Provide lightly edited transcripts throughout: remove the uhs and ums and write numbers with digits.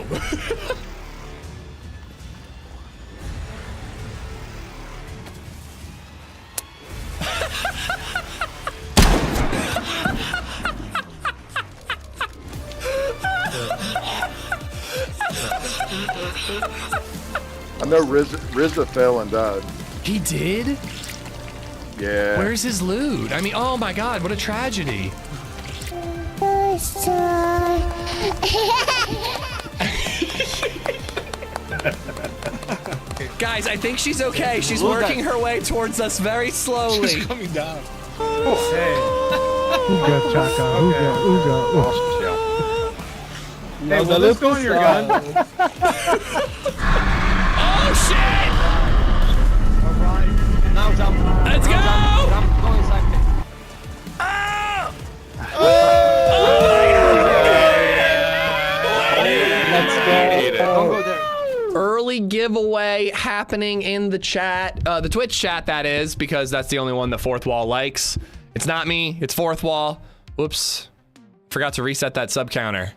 Damn. I know RZA fell and died. He did? Yeah. Where's his loot? I mean, oh my God, what a tragedy. Guys, I think she's okay. She's working her way towards us very slowly. She's coming down. Hey. Ooga chaka, ooga, ooga. Awesome shot. Hey, will this go in your gun? Oh shit! Alright. Now jump. Let's go! Jump, go inside. Oh! Let's go. Don't go there. Early giveaway happening in the chat, the Twitch chat that is, because that's the only one that Fourth Wall likes. It's not me, it's Fourth Wall. Whoops, forgot to reset that sub counter.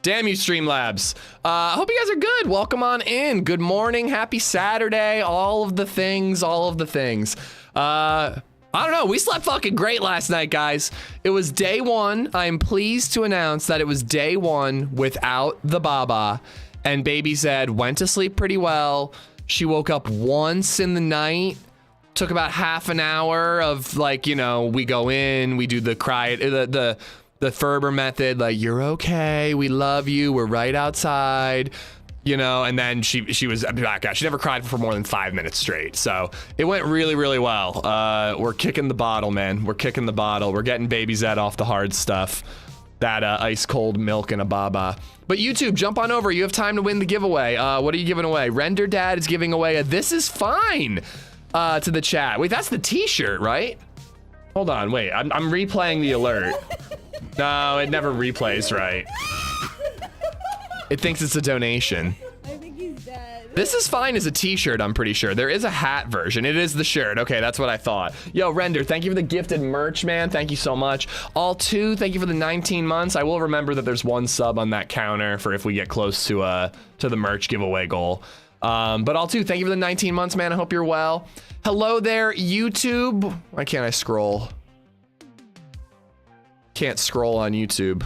Damn you, Streamlabs. Hope you guys are good. Welcome on in. Good morning, happy Saturday, all of the things, all of the things. I don't know, we slept fucking great last night, guys. It was day one. I am pleased to announce that it was day one without the Baba. And LadyZed went to sleep pretty well. She woke up once in the night. Took about half an hour of like, you know, we go in, we do the cry, the Ferber method, like, you're okay, we love you, we're right outside, you know, and then she was back out. She never cried for more than 5 minutes straight. So it went really, really well. We're kicking the bottle, man. We're kicking the bottle. We're getting LadyZed off the hard stuff. That ice cold milk and a baba. But YouTube, jump on over. You have time to win the giveaway. What are you giving away? Render Dad is giving away a This Is Fine to the chat. Wait, that's the t-shirt, right? Hold on, wait, I'm replaying the alert. No, it never replays right. It thinks it's a donation. I think he's dead. This Is Fine is a t-shirt, I'm pretty sure. There is a hat version. It is the shirt. Okay, that's what I thought. Yo, Render, thank you for the gifted merch, man. Thank you so much. All2, thank you for the 19 months. I will remember that there's one sub on that counter for if we get close to the merch giveaway goal. But All2, thank you for the 19 months, man. I hope you're well. Hello there, YouTube. Why can't I scroll? Can't scroll on YouTube.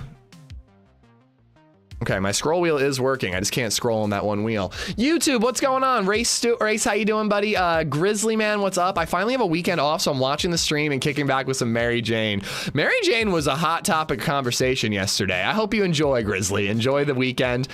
Okay, my scroll wheel is working. I just can't scroll on that one wheel. YouTube, what's going on? Race, how you doing, buddy? Grizzly Man, what's up? I finally have a weekend off, so I'm watching the stream and kicking back with some Mary Jane. Mary Jane was a hot topic conversation yesterday. I hope you enjoy, Grizzly. Enjoy the weekend.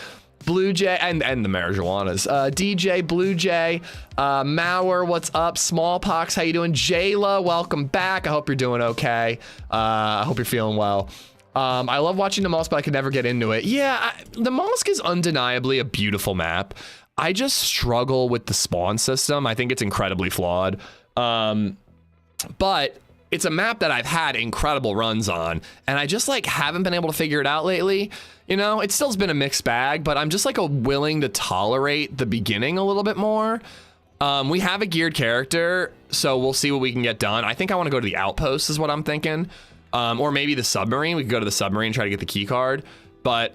Blue Jay, and the marijuanas. DJ, Blue Jay, Mauer, what's up? Smallpox, how you doing? Jayla, welcome back. I hope you're doing okay. I hope you're feeling well. I love watching Namalsk, but I could never get into it. Yeah, Namalsk is undeniably a beautiful map. I just struggle with the spawn system. I think it's incredibly flawed. But it's a map that I've had incredible runs on, and I just like haven't been able to figure it out lately. You know, it still's been a mixed bag, but I'm just like willing to tolerate the beginning a little bit more. We have a geared character, so we'll see what we can get done. I think I want to go to the outpost is what I'm thinking. Or maybe the submarine. We could go to the submarine and try to get the key card. But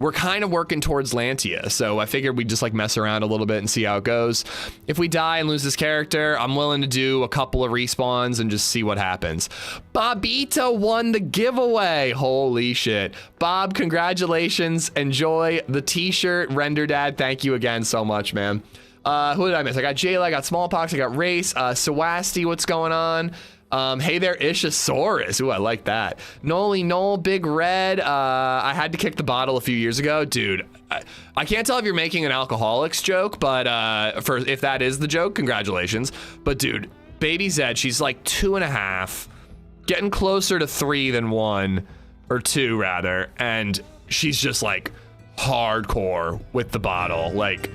we're kind of working towards Lantia, so I figured we'd just like mess around a little bit and see how it goes. If we die and lose this character, I'm willing to do a couple of respawns and just see what happens. Bobito won the giveaway. Holy shit. Bob, congratulations. Enjoy the t-shirt. Render Dad, thank you again so much, man. Who did I miss? I got Jayla, I got Smallpox, I got Race, Sawasti, what's going on? Hey there, Ishasaurus. Ooh, I like that. Noli Noel, Big Red. I had to kick the bottle a few years ago. Dude, I can't tell if you're making an alcoholics joke, but if that is the joke, congratulations. But dude, LadyZed, she's like 2.5, getting closer to 3 than 1, or 2 rather. And she's just like hardcore with the bottle. Like,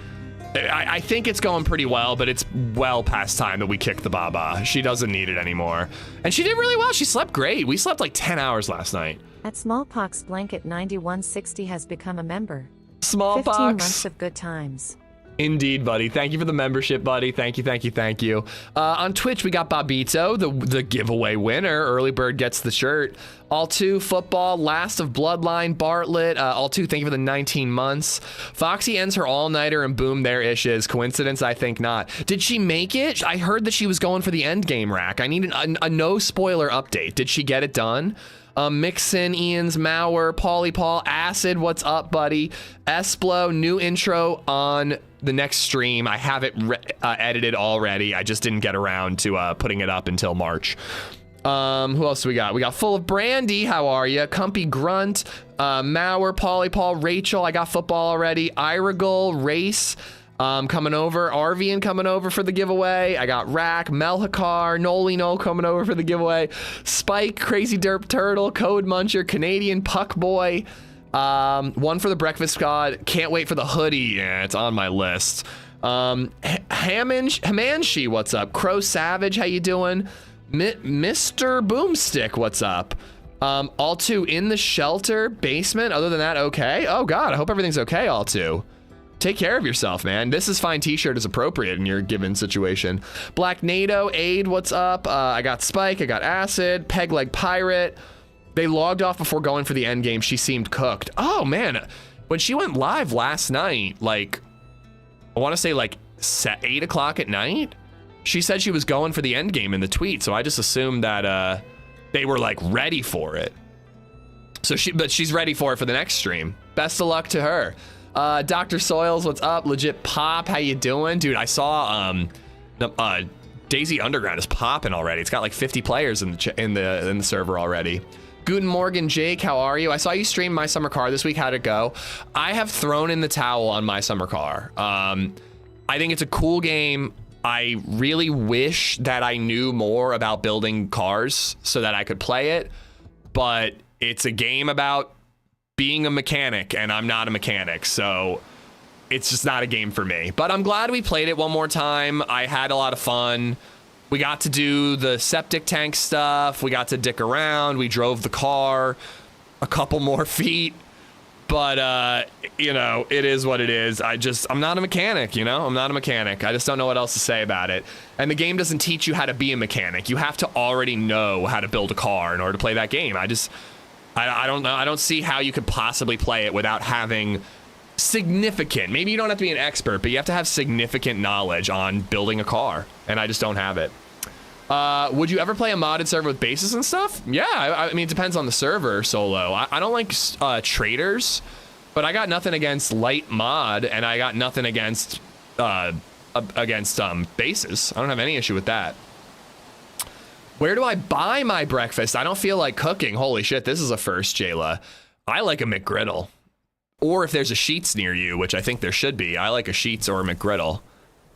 I think it's going pretty well, but it's well past time that we kick the Baba. She doesn't need it anymore. And she did really well. She slept great. We slept like 10 hours last night. At Smallpox Blanket 9160 has become a member. Smallpox. 15 months of good times. Indeed, buddy. Thank you for the membership, buddy. Thank you, thank you, thank you. On Twitch, we got Bobito, the giveaway winner. Early bird gets the shirt. All 2 football, last of Bloodline, Bartlett. All 2, thank you for the 19 months. Foxy ends her all-nighter and boom, there ish is. Coincidence? I think not. Did she make it? I heard that she was going for the end game rack. I need a no spoiler update. Did she get it done? Mixin, Ian's, Mauer, Pauly Paul, Acid, what's up, buddy? Esplo, new intro on the next stream. I have it edited already. I just didn't get around to putting it up until March. Who else do we got? We got Full of Brandy. How are you? Cumpy Grunt, Mauer, Pauly Paul, Rachel. I got football already. Iragul, Race. Coming over, Arvian coming over for the giveaway. I got Rack, Melhakar, Noli No coming over for the giveaway. Spike, Crazy Derp Turtle, Code Muncher, Canadian Puck Boy. One for the Breakfast Squad. Can't wait for the hoodie. Yeah, it's on my list. Hamanshi, what's up? Crow Savage, how you doing? Mr. Boomstick, what's up? All 2 in the shelter basement. Other than that, okay. Oh God, I hope everything's okay. All 2. Take care of yourself, man. This is fine t-shirt is appropriate in your given situation. Black NATO, Aid, what's up? I got Spike, I got Acid, Peg Leg Pirate. They logged off before going for the end game. She seemed cooked. Oh man, when she went live last night, like, I wanna say like 8 o'clock at night, she said she was going for the end game in the tweet. So I just assumed that they were like ready for it. But she's ready for it for the next stream. Best of luck to her. Dr. Soils, what's up? Legit Pop, how you doing? Dude, I saw DayZ Underground is popping already. It's got like 50 players in the server already. Guten Morgen, Jake, how are you? I saw you stream My Summer Car this week. How'd it go? I have thrown in the towel on My Summer Car. I think it's a cool game. I really wish that I knew more about building cars so that I could play it, but it's a game about being a mechanic, and I'm not a mechanic, so it's just not a game for me. But I'm glad we played it one more time. I had a lot of fun. We got to do the septic tank stuff. We got to dick around. We drove the car a couple more feet. But, you know, it is what it is. I'm not a mechanic, you know? I'm not a mechanic. I just don't know what else to say about it. And the game doesn't teach you how to be a mechanic. You have to already know how to build a car in order to play that game. I don't know. I don't see how you could possibly play it without having significant, maybe you don't have to be an expert, but you have to have significant knowledge on building a car. And I just don't have it. Would you ever play a modded server with bases and stuff? Yeah, I mean, it depends on the server solo. I don't like traders, but I got nothing against light mod, and I got nothing against bases. I don't have any issue with that. Where do I buy my breakfast? I don't feel like cooking. Holy shit, this is a first, Jayla. I like a McGriddle. Or if there's a Sheetz near you, which I think there should be, I like a Sheetz or a McGriddle.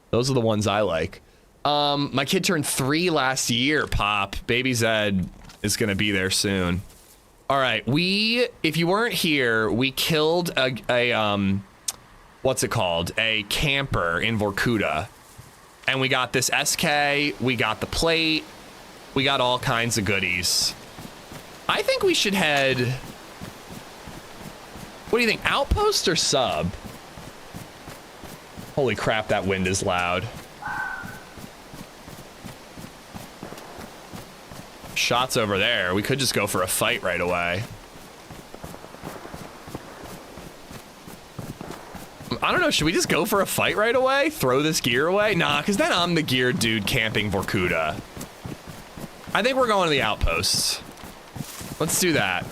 Those are the ones I like. My kid turned 3 last year, Pop. Baby Zed is gonna be there soon. All right, if you weren't here, we killed a what's it called? A camper in Vorkuta. And we got this SK, we got the plate, we got all kinds of goodies. I think we should head, what do you think, outpost or sub? Holy crap, that wind is loud. Shots over there. We could just go for a fight right away. I don't know, should we just go for a fight right away? Throw this gear away? Nah, because then I'm the geared dude camping Vorkuta. I think we're going to the outposts. Let's do that.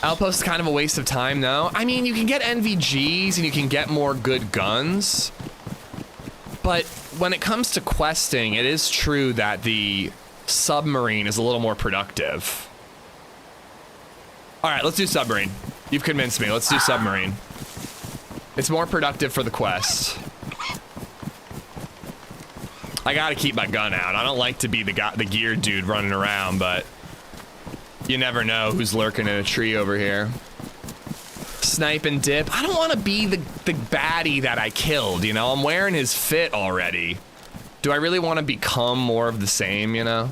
Outpost is kind of a waste of time, though. I mean, you can get NVGs and you can get more good guns. But when it comes to questing, it is true that the submarine is a little more productive. All right, let's do submarine. You've convinced me. Let's do submarine. It's more productive for the quest. I gotta keep my gun out. I don't like to be the geared dude running around, but you never know who's lurking in a tree over here. Snipe and dip. I don't want to be the baddie that I killed, you know? I'm wearing his fit already. Do I really want to become more of the same, you know?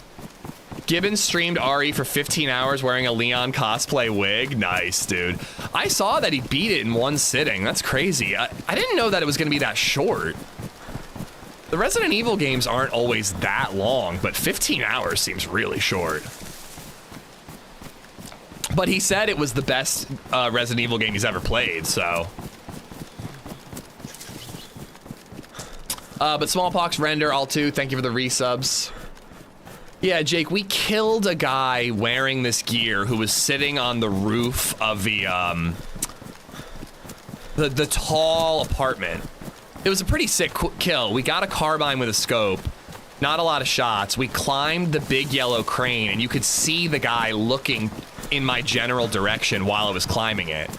Gibbons streamed RE for 15 hours wearing a Leon cosplay wig. Nice, dude. I saw that he beat it in one sitting. That's crazy. I didn't know that it was going to be that short. The Resident Evil games aren't always that long, but 15 hours seems really short. But he said it was the best Resident Evil game he's ever played, so. But Smallpox Render, all two, thank you for the resubs. Yeah, Jake, we killed a guy wearing this gear who was sitting on the roof of the tall apartment. It was a pretty sick kill. We got a carbine with a scope, not a lot of shots. We climbed the big yellow crane, and you could see the guy looking in my general direction while I was climbing it.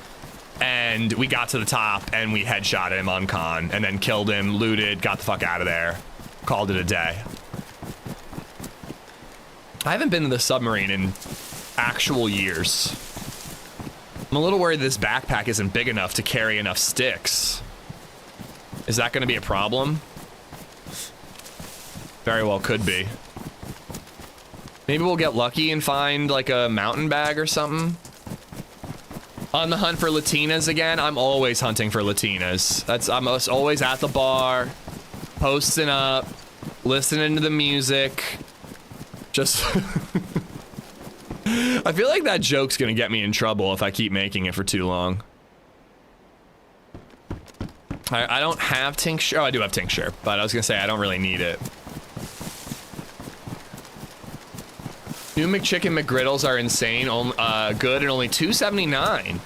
And we got to the top, and we headshotted him on con, and then killed him, looted, got the fuck out of there, called it a day. I haven't been to the submarine in actual years. I'm a little worried this backpack isn't big enough to carry enough sticks. Is that going to be a problem? Very well could be. Maybe we'll get lucky and find like a mountain bag or something. On the hunt for Latinas again. I'm always hunting for Latinas. I'm always at the bar, posting up, listening to the music. Just I feel like that joke's gonna get me in trouble if I keep making it for too long. I don't have tincture. Oh, I do have tincture, but I was gonna say I don't really need it. New McChicken McGriddles are insane, good and only $2.79.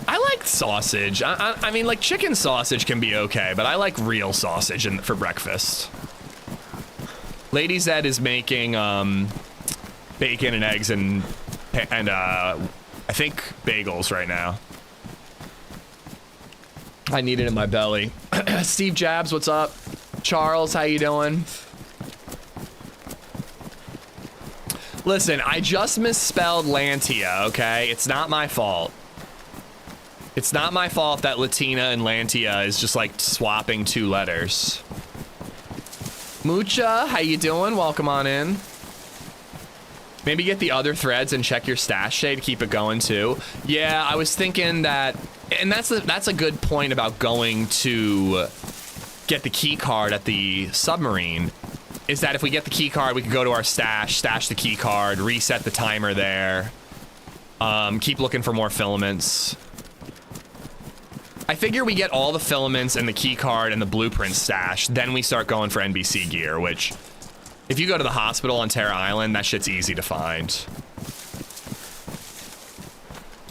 I like sausage. I mean, like chicken sausage can be okay, but I like real sausage for breakfast. LadyZed is making bacon and eggs and I think bagels right now. I need it in my belly. Steve Jabs, what's up? Charles, how you doing? Listen, I just misspelled Lantia, okay? It's not my fault. It's not my fault that Latina and Lantia is just like swapping two letters. Mucha, how you doing? Welcome on in. Maybe get the other threads and check your stash shade to keep it going too. Yeah, I was thinking that, and that's a good point about going to get the key card at the submarine, is that if we get the key card, we can go to our stash the key card, reset the timer there, keep looking for more filaments. I figure we get all the filaments and the key card and the blueprint stash, then we start going for NBC gear, which if you go to the hospital on Terra Island, that shit's easy to find.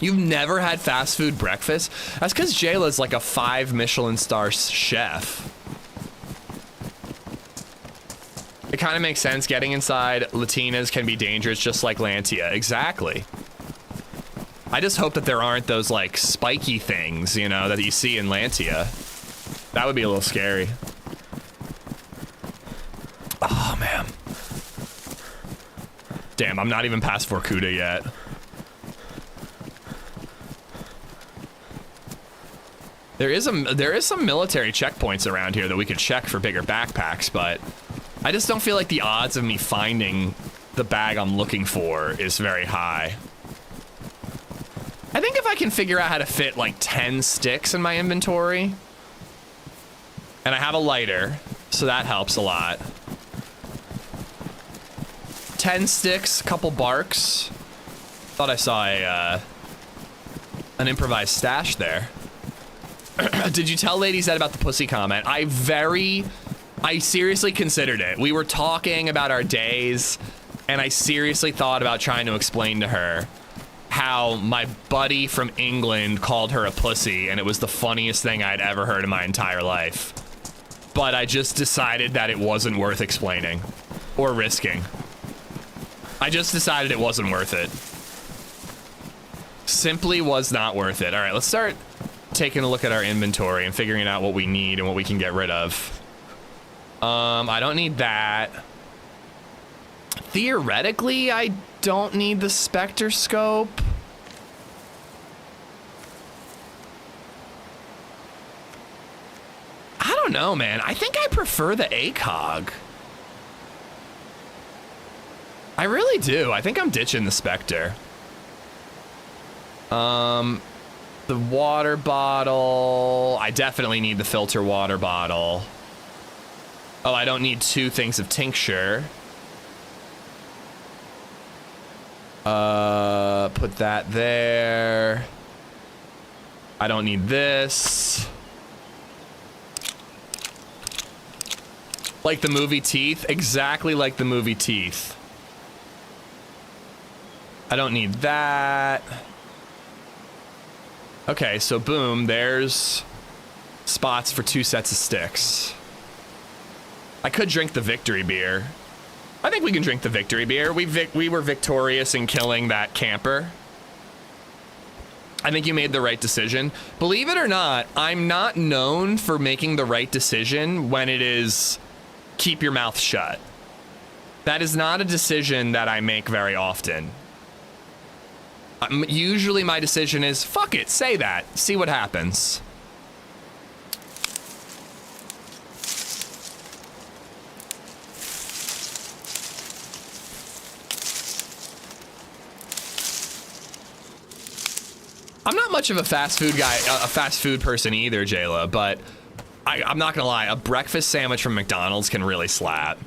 You've never had fast food breakfast? That's because Jayla's like a 5 Michelin star chef. It kind of makes sense. Getting inside Latinas can be dangerous, just like Lantia. Exactly. I just hope that there aren't those like spiky things, you know, that you see in Lantia. That would be a little scary. Oh, man. Damn, I'm not even past Vorkuta yet. There is some military checkpoints around here that we could check for bigger backpacks, but I just don't feel like the odds of me finding the bag I'm looking for is very high. I think if I can figure out how to fit like 10 sticks in my inventory, and I have a lighter, so that helps a lot. 10 sticks, couple barks. Thought I saw an improvised stash there. Did you tell LadyZed about the pussy comment? I seriously considered it. We were talking about our days, and I seriously thought about trying to explain to her how my buddy from England called her a pussy, and it was the funniest thing I'd ever heard in my entire life. But I just decided that it wasn't worth explaining or risking. I just decided it wasn't worth it. Simply was not worth it. All right, let's start taking a look at our inventory and figuring out what we need and what we can get rid of. I don't need that. Theoretically, I don't need the Spectre scope. I don't know, man. I think I prefer the ACOG. I really do. I think I'm ditching the Spectre. The water bottle. I definitely need the filter water bottle. Oh, I don't need 2 things of tincture. Put that there. I don't need this. Like the movie Teeth? Exactly like the movie Teeth. I don't need that. Okay, so boom, there's spots for 2 sets of sticks. I could drink the victory beer. I think we can drink the victory beer. We were victorious in killing that camper. I think you made the right decision. Believe it or not, I'm not known for making the right decision when it is keep your mouth shut. That is not a decision that I make very often. Usually my decision is, fuck it, say that, see what happens. I'm not much of a fast food guy, a fast food person either, Jayla, but I'm not gonna lie, a breakfast sandwich from McDonald's can really slap.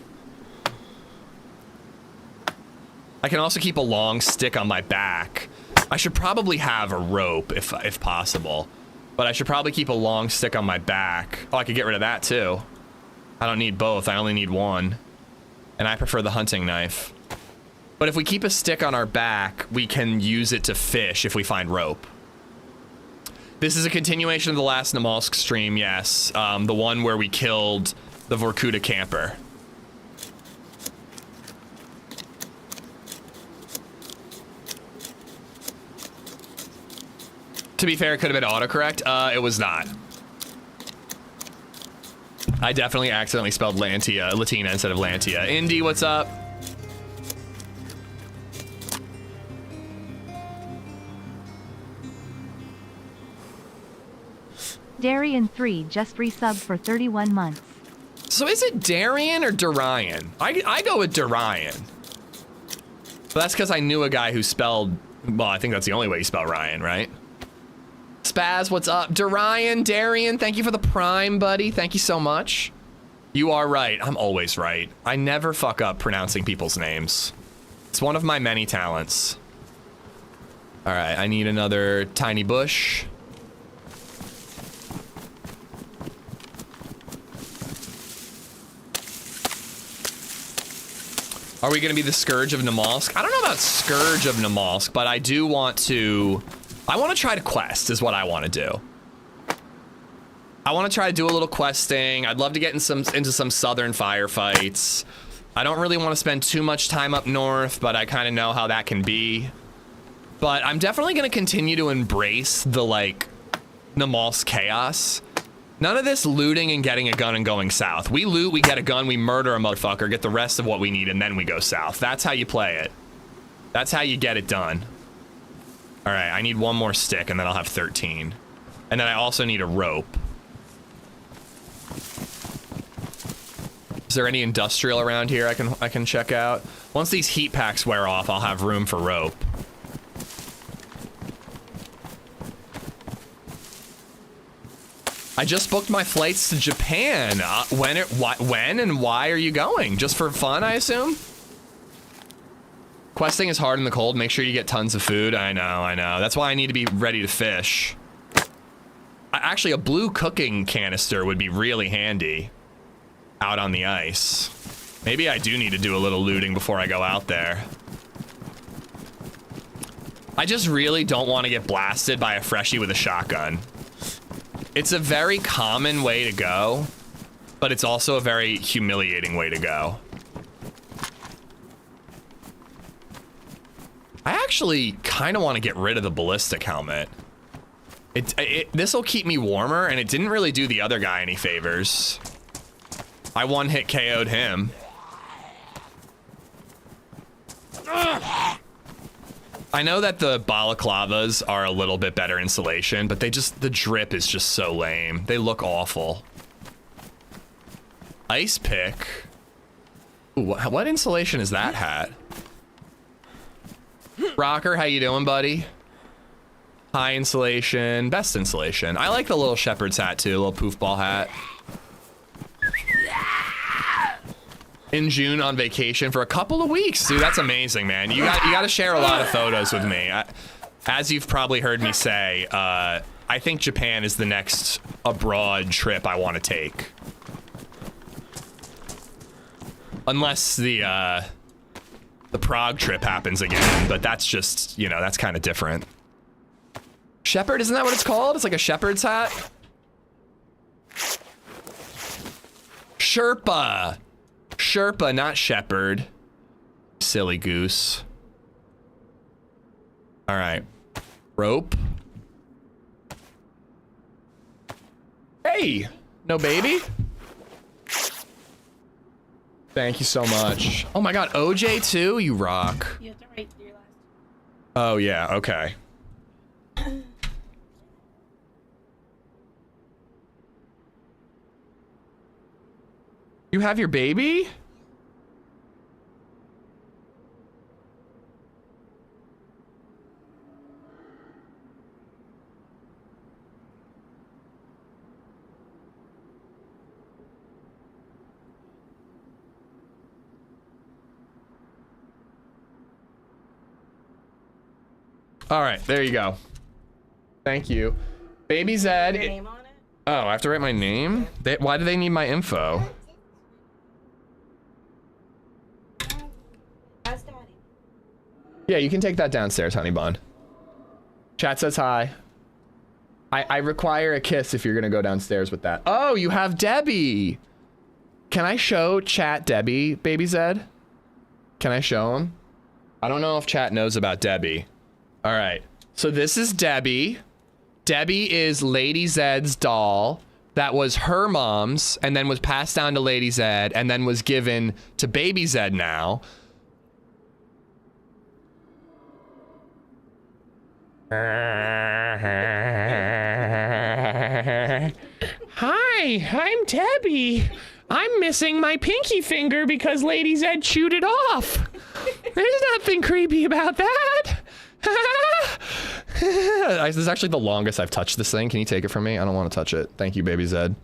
I can also keep a long stick on my back. I should probably have a rope if possible, but I should probably keep a long stick on my back. Oh, I could get rid of that too. I don't need both, I only need one. And I prefer the hunting knife. But if we keep a stick on our back, we can use it to fish if we find rope. This is a continuation of the last Namalsk stream, yes. The one where we killed the Vorkuta camper. To be fair, it could have been autocorrect. It was not. I definitely accidentally spelled Latina instead of Lantia. Indy, what's up? Darian3 just resubbed for 31 months. So is it Darian or Darian? I go with Darian. But that's because I knew a guy who spelled, well, I think that's the only way you spell Ryan, right? Spaz, what's up? Darian, thank you for the prime, buddy. Thank you so much. You are right. I'm always right. I never fuck up pronouncing people's names. It's one of my many talents. All right, I need another tiny bush. Are we gonna be the Scourge of Namalsk? I don't know about Scourge of Namalsk, but I do want to... I want to try to quest is what I want to do. I want to try to do a little questing. I'd love to get into some southern firefights. I don't really want to spend too much time up north, but I kind of know how that can be. But I'm definitely going to continue to embrace the, like, Namalsk chaos. None of this looting and getting a gun and going south. We loot, we get a gun, we murder a motherfucker, get the rest of what we need, and then we go south. That's how you play it. That's how you get it done. All right, I need one more stick, and then I'll have 13. And then I also need a rope. Is there any industrial around here I can check out? Once these heat packs wear off, I'll have room for rope. I just booked my flights to Japan. When and why are you going? Just for fun, I assume? Questing is hard in the cold. Make sure you get tons of food. I know. That's why I need to be ready to fish. Actually, a blue cooking canister would be really handy out on the ice. Maybe I do need to do a little looting before I go out there. I just really don't want to get blasted by a freshie with a shotgun. It's a very common way to go, but it's also a very humiliating way to go. I actually kind of want to get rid of the ballistic helmet. This will keep me warmer, and it didn't really do the other guy any favors. I one-hit KO'd him. I know that the balaclavas are a little bit better insulation, but the drip is just so lame. They look awful. Ice pick. Ooh, what insulation is that hat? Rocker, how you doing, buddy? High insulation, best insulation. I like the little shepherd's hat too, little poofball hat. in June on vacation for a couple of weeks, dude. That's amazing, man. You got to share a lot of photos with me. As you've probably heard me say, I think Japan is the next abroad trip I want to take. Unless the Prague trip happens again, but that's just, you know, that's kind of different. Shepherd, isn't that what it's called? It's like a shepherd's hat. Sherpa. Sherpa, not shepherd. Silly goose. All right. Rope. Hey, no baby? Thank you so much. Oh my god, OJ too? You rock. You have to write your last. Oh yeah, okay. You have your baby? All right, there you go. Thank you. Baby Zed. Your name on it? Oh, I have to write my name? Why do they need my info? Ask Daddy. Yeah, you can take that downstairs, honey bun. Chat says hi. I require a kiss if you're gonna go downstairs with that. Oh, you have Debbie. Can I show chat Debbie, Baby Zed? Can I show him? I don't know if chat knows about Debbie. All right, so this is Debbie. Debbie is LadyZed's doll that was her mom's and then was passed down to LadyZed and then was given to Baby Zed now. Hi, I'm Debbie. I'm missing my pinky finger because LadyZed chewed it off. There's nothing creepy about that. This is actually the longest I've touched this thing. Can you take it from me? I don't want to touch it. Thank you, Baby Zed.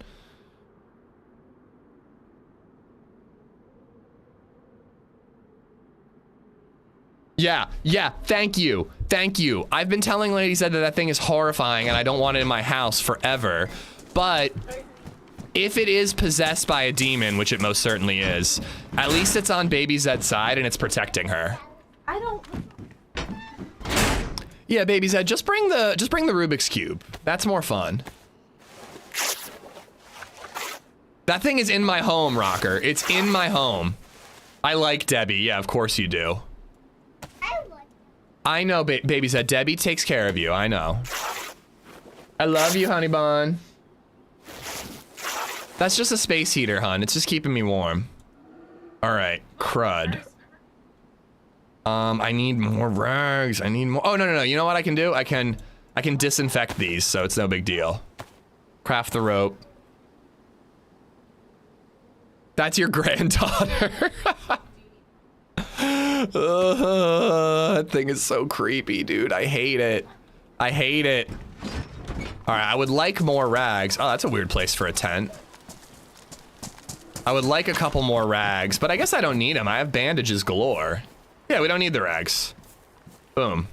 Yeah, thank you. Thank you. I've been telling LadyZed that thing is horrifying and I don't want it in my house forever. But if it is possessed by a demon, which it most certainly is, at least it's on Baby Zed's side and it's protecting her. I don't. Yeah, Baby Zed, just bring the Rubik's Cube. That's more fun. That thing is in my home, Rocker. It's in my home. I like Debbie. Yeah, of course you do. I know, Baby Zed. Debbie takes care of you. I know. I love you, honey bun. That's just a space heater, hun. It's just keeping me warm. All right, crud. I need more rags. I need more. Oh, no. You know what I can do? I can disinfect these, so it's no big deal. Craft the rope. That's your granddaughter. That thing is so creepy, dude. I hate it. I hate it. All right, I would like more rags. Oh, that's a weird place for a tent. I would like a couple more rags, but I guess I don't need them. I have bandages galore. Yeah, we don't need the rags. Boom.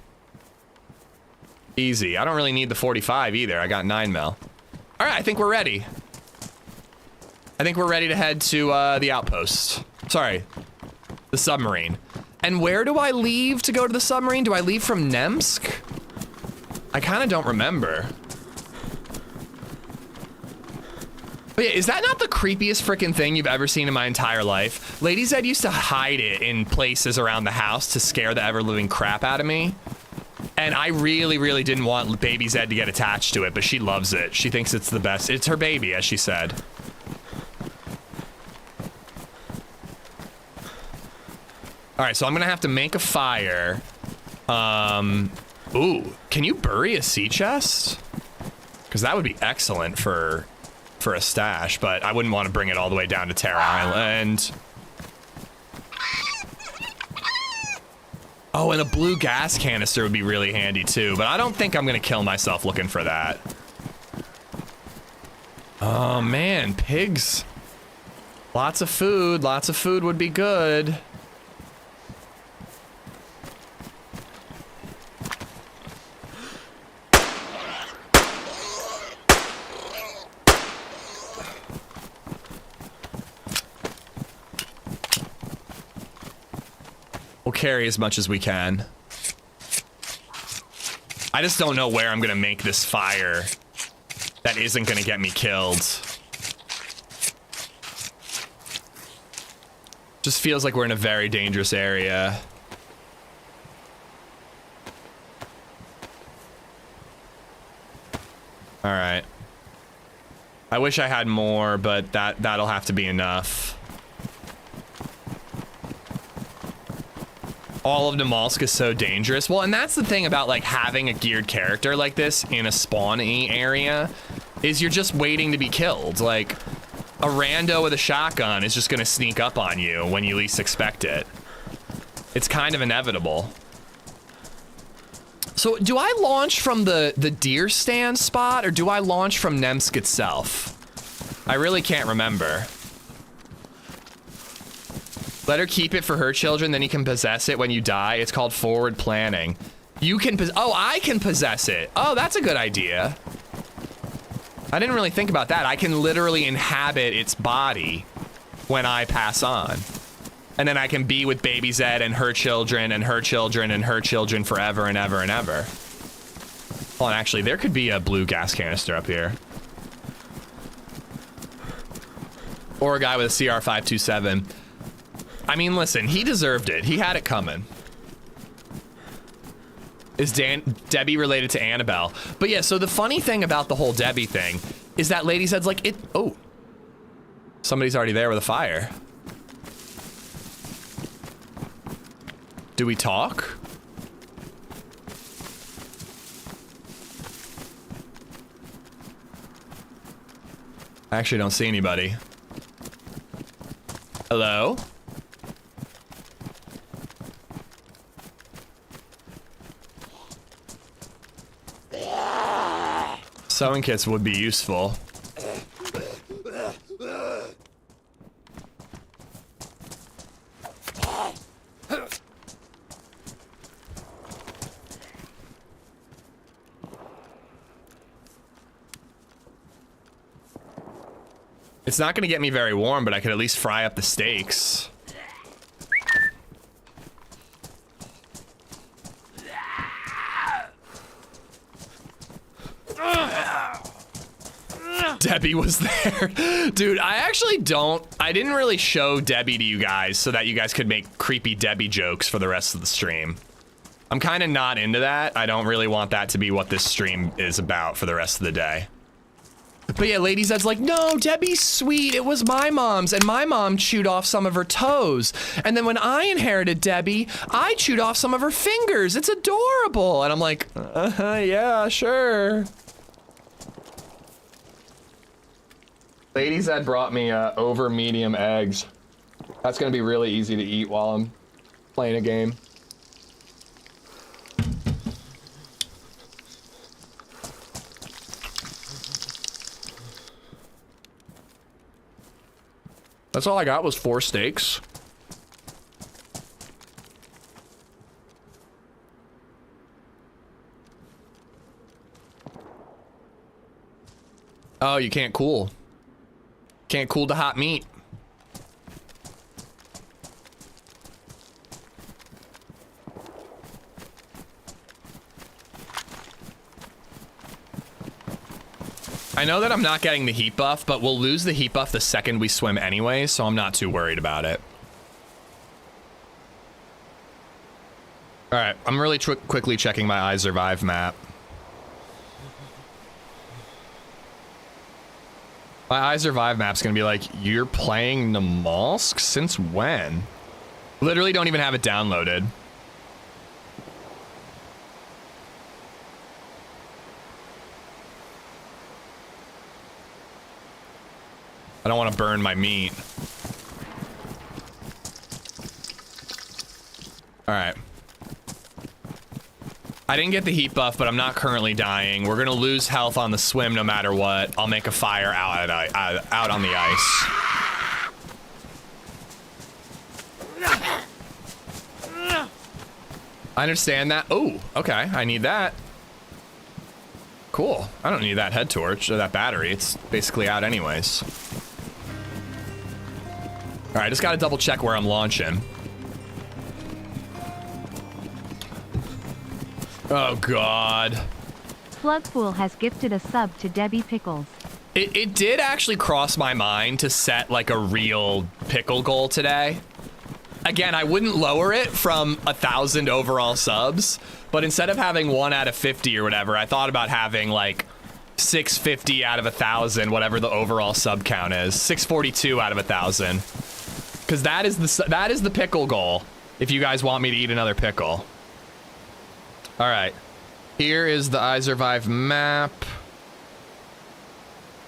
Easy. I don't really need the 45 either. I got 9 mil. All right, I think we're ready. I think we're ready to head to the outpost. Sorry, the submarine. And where do I leave to go to the submarine? Do I leave from Namalsk? I kind of don't remember. But yeah, is that not the creepiest freaking thing you've ever seen in my entire life? LadyZed used to hide it in places around the house to scare the ever-living crap out of me. And I really, really didn't want Baby Zed to get attached to it, but she loves it. She thinks it's the best. It's her baby, as she said. All right, so I'm gonna have to make a fire. Ooh, can you bury a sea chest? Because that would be excellent for a stash, but I wouldn't want to bring it all the way down to Terra Island. Oh, and a blue gas canister would be really handy too, but I don't think I'm gonna kill myself looking for that. Oh man, pigs. Lots of food would be good. We'll carry as much as we can. I just don't know where I'm gonna make this fire that isn't gonna get me killed. Just feels like we're in a very dangerous area. All right. I wish I had more, but that'll have to be enough. All of Namalsk is so dangerous. Well, and that's the thing about like having a geared character like this in a spawn-y area, is you're just waiting to be killed. Like, a rando with a shotgun is just gonna sneak up on you when you least expect it. It's kind of inevitable. So do I launch from the deer stand spot, or do I launch from Namalsk itself? I really can't remember. Let her keep it for her children, then you can possess it when you die. It's called forward planning. You can oh, I can possess it. Oh, that's a good idea. I didn't really think about that. I can literally inhabit its body when I pass on. And then I can be with LadyZed and her children and her children and her children forever and ever and ever. Hold on, actually, there could be a blue gas canister up here. Or a guy with a CR527. I mean, listen, he deserved it. He had it coming. Is Debbie related to Annabelle? But yeah, so the funny thing about the whole Debbie thing is that LadyZed's like, oh, somebody's already there with a fire. Do we talk? I actually don't see anybody. Hello? Sewing kits would be useful. It's not gonna get me very warm, but I could at least fry up the steaks. Debbie was there. Dude, I didn't really show Debbie to you guys so that you guys could make creepy Debbie jokes for the rest of the stream. I'm kind of not into that. I don't really want that to be what this stream is about for the rest of the day. But yeah, LadyZed's like, no, Debbie's sweet. It was my mom's, and my mom chewed off some of her toes. And then when I inherited Debbie, I chewed off some of her fingers. It's adorable. And I'm like, yeah, sure. LadyZed brought me over medium eggs. That's gonna be really easy to eat while I'm playing a game. That's all I got was 4 steaks. Oh, you can't cool. Can't cool the hot meat. I know that I'm not getting the heat buff, but we'll lose the heat buff the second we swim anyway, so I'm not too worried about it. All right, I'm really quickly checking my iSurvive map. My iSurvive map's gonna be like, you're playing Namalsk? Since when? Literally don't even have it downloaded. I don't want to burn my meat. All right. I didn't get the heat buff, but I'm not currently dying. We're gonna lose health on the swim no matter what. I'll make a fire out on the ice. I understand that. Oh, okay. I need that. Cool. I don't need that head torch or that battery. It's basically out anyways. All right, just got to double check where I'm launching. Oh, God. Plugpool has gifted a sub to Debbie Pickles. It did actually cross my mind to set like a real pickle goal today. Again, I wouldn't lower it from 1,000 overall subs, but instead of having 1 out of 50 or whatever, I thought about having like 650 out of 1,000, whatever the overall sub count is, 642 out of 1,000, because that is the pickle goal. If you guys want me to eat another pickle. All right, here is the I Survive map.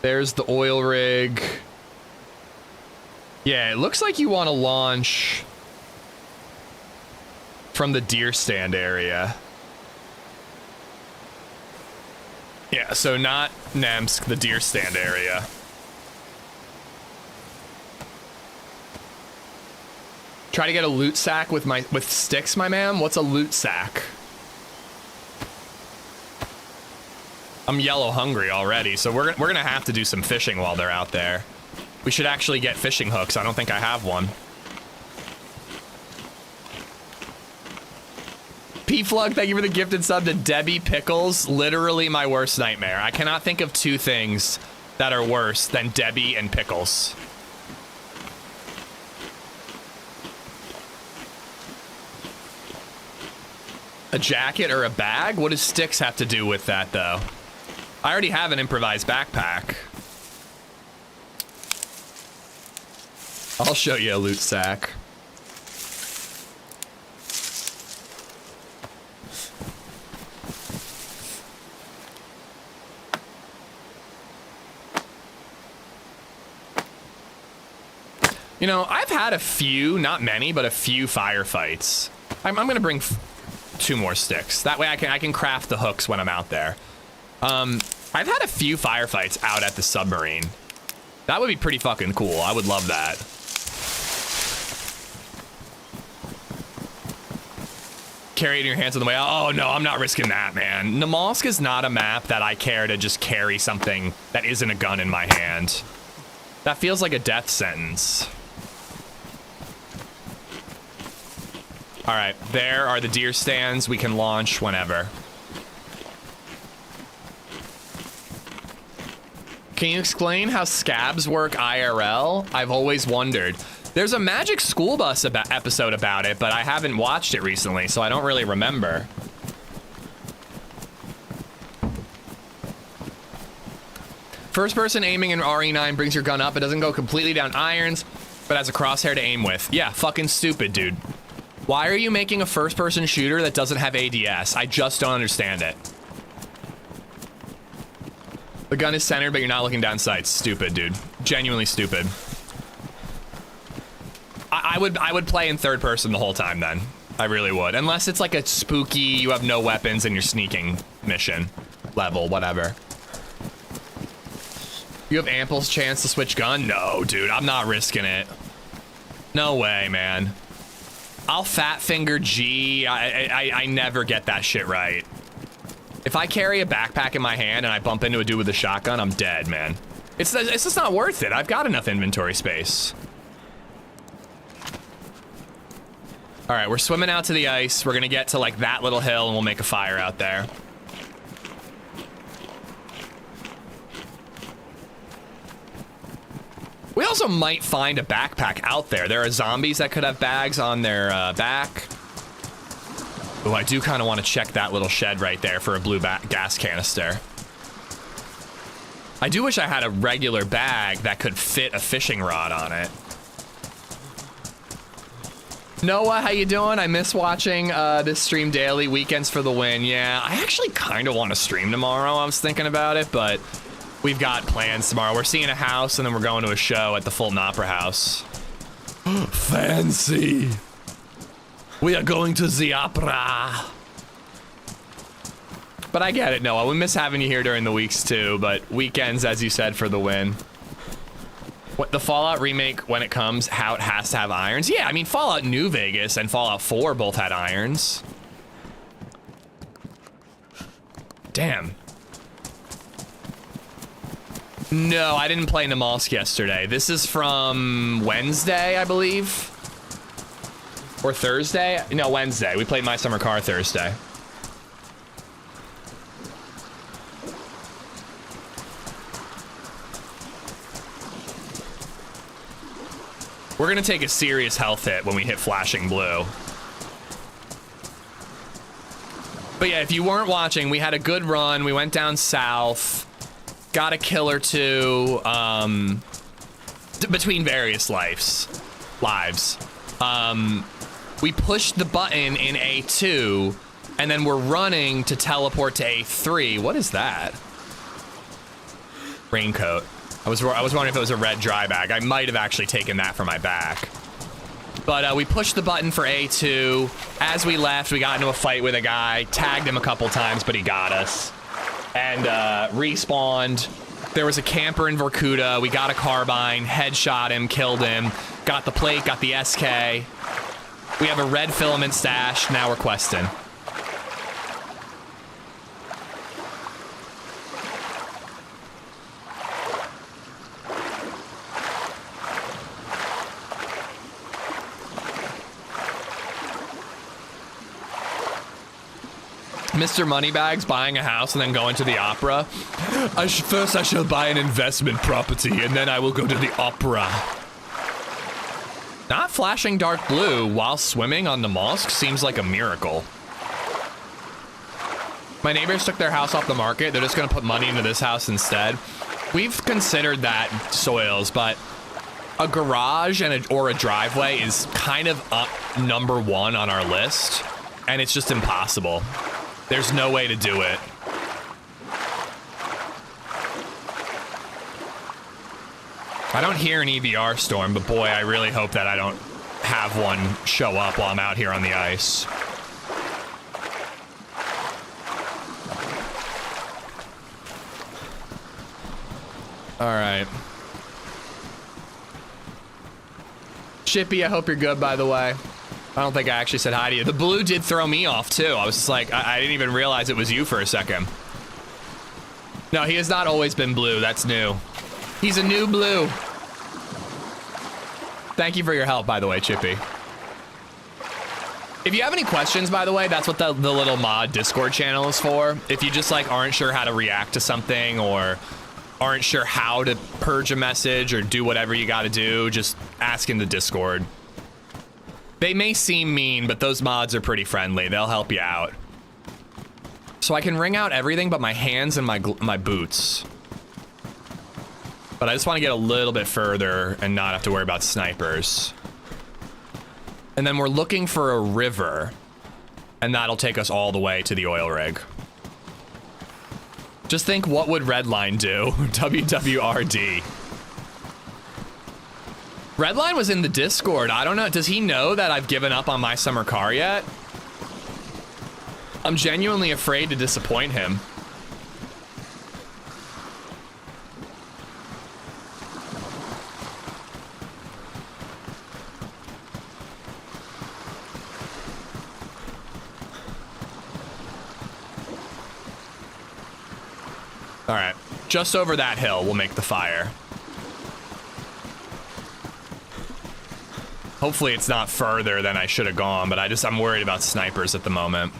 There's the oil rig. Yeah, it looks like you want to launch from the deer stand area. Yeah, so not Namalsk, the deer stand area. Try to get a loot sack with sticks, my man. What's a loot sack? I'm yellow hungry already, so we're gonna have to do some fishing while they're out there. We should actually get fishing hooks. I don't think I have one. P-Flug, thank you for the gifted sub to Debbie Pickles. Literally my worst nightmare. I cannot think of 2 things that are worse than Debbie and Pickles. A jacket or a bag? What does sticks have to do with that, though? I already have an improvised backpack. I'll show you a loot sack. You know, I've had a few, not many, but a few firefights. I'm gonna bring 2 more sticks. That way I can craft the hooks when I'm out there. I've had a few firefights out at the submarine. That would be pretty fucking cool. I would love that. Carry it in your hands on the way out. Oh no, I'm not risking that, man. Namalsk is not a map that I care to just carry something that isn't a gun in my hand. That feels like a death sentence. All right, there are the deer stands. We can launch whenever. Can you explain how scabs work IRL? I've always wondered. There's a Magic School Bus episode about it, but I haven't watched it recently, so I don't really remember. First person aiming in RE9 brings your gun up. It doesn't go completely down irons, but has a crosshair to aim with. Yeah, fucking stupid, dude. Why are you making a first person shooter that doesn't have ADS? I just don't understand it. The gun is centered, but you're not looking down sights. Stupid, dude. Genuinely stupid. I would play in third person the whole time then. I really would. Unless it's like a spooky, you have no weapons and you're sneaking mission level, whatever. You have ample chance to switch gun? No, dude, I'm not risking it. No way, man. I'll fat finger G. I never get that shit right. If I carry a backpack in my hand and I bump into a dude with a shotgun, I'm dead, man. It's just not worth it. I've got enough inventory space. All right, we're swimming out to the ice. We're gonna get to like that little hill and we'll make a fire out there. We also might find a backpack out there. There are zombies that could have bags on their back. Oh, I do kind of want to check that little shed right there for a blue gas canister. I do wish I had a regular bag that could fit a fishing rod on it. Noah, how you doing? I miss watching this stream daily. Weekends for the win. Yeah, I actually kind of want to stream tomorrow. I was thinking about it, but we've got plans tomorrow. We're seeing a house and then we're going to a show at the Fulton Opera House. Fancy. We are going to the opera. But I get it, Noah. We miss having you here during the weeks too, but weekends, as you said, for the win. What, the Fallout remake, when it comes, how it has to have irons? Yeah, I mean, Fallout New Vegas and Fallout 4 both had irons. Damn. No, I didn't play Namalsk yesterday. This is from Wednesday, I believe. Or Thursday? No, Wednesday. We played My Summer Car Thursday. We're gonna take a serious health hit when we hit flashing blue. But yeah, if you weren't watching, we had a good run. We went down south, got a kill or two, between various lives. We pushed the button in A2, and then we're running to teleport to A3. What is that? Raincoat. I was wondering if it was a red dry bag. I might have actually taken that for my back. But we pushed the button for A2. As we left, we got into a fight with a guy, tagged him a couple times, but he got us. And respawned. There was a camper in Vorkuta. We got a carbine, headshot him, killed him, got the plate, got the SK. We have a red filament stash. Now we're questing. Mr. Moneybags buying a house and then going to the opera. First I shall buy an investment property and then I will go to the opera. Not flashing dark blue while swimming on Namalsk seems like a miracle. My neighbors took their house off the market. They're just gonna put money into this house instead. We've considered that, Soils, but a garage and or a driveway is kind of up #1 on our list, and it's just impossible. There's no way to do it. I don't hear an EVR storm, but boy, I really hope that I don't have one show up while I'm out here on the ice. All right. Chippy, I hope you're good, by the way. I don't think I actually said hi to you. The blue did throw me off, too. I was just like, I didn't even realize it was you for a second. No, he has not always been blue. That's new. He's a new blue. Thank you for your help, by the way, Chippy. If you have any questions, by the way, that's what the little mod Discord channel is for. If you just like aren't sure how to react to something or aren't sure how to purge a message or do whatever you got to do, just ask in the Discord. They may seem mean, but those mods are pretty friendly. They'll help you out. So I can ring out everything but my hands and my boots. But I just want to get a little bit further and not have to worry about snipers. And then we're looking for a river, and that'll take us all the way to the oil rig. Just think, what would Redline do? WWRD. Redline was in the Discord. I don't know. Does he know that I've given up on My Summer Car yet? I'm genuinely afraid to disappoint him. All right, just over that hill, we'll make the fire. Hopefully it's not further than I should have gone, but I'm worried about snipers at the moment.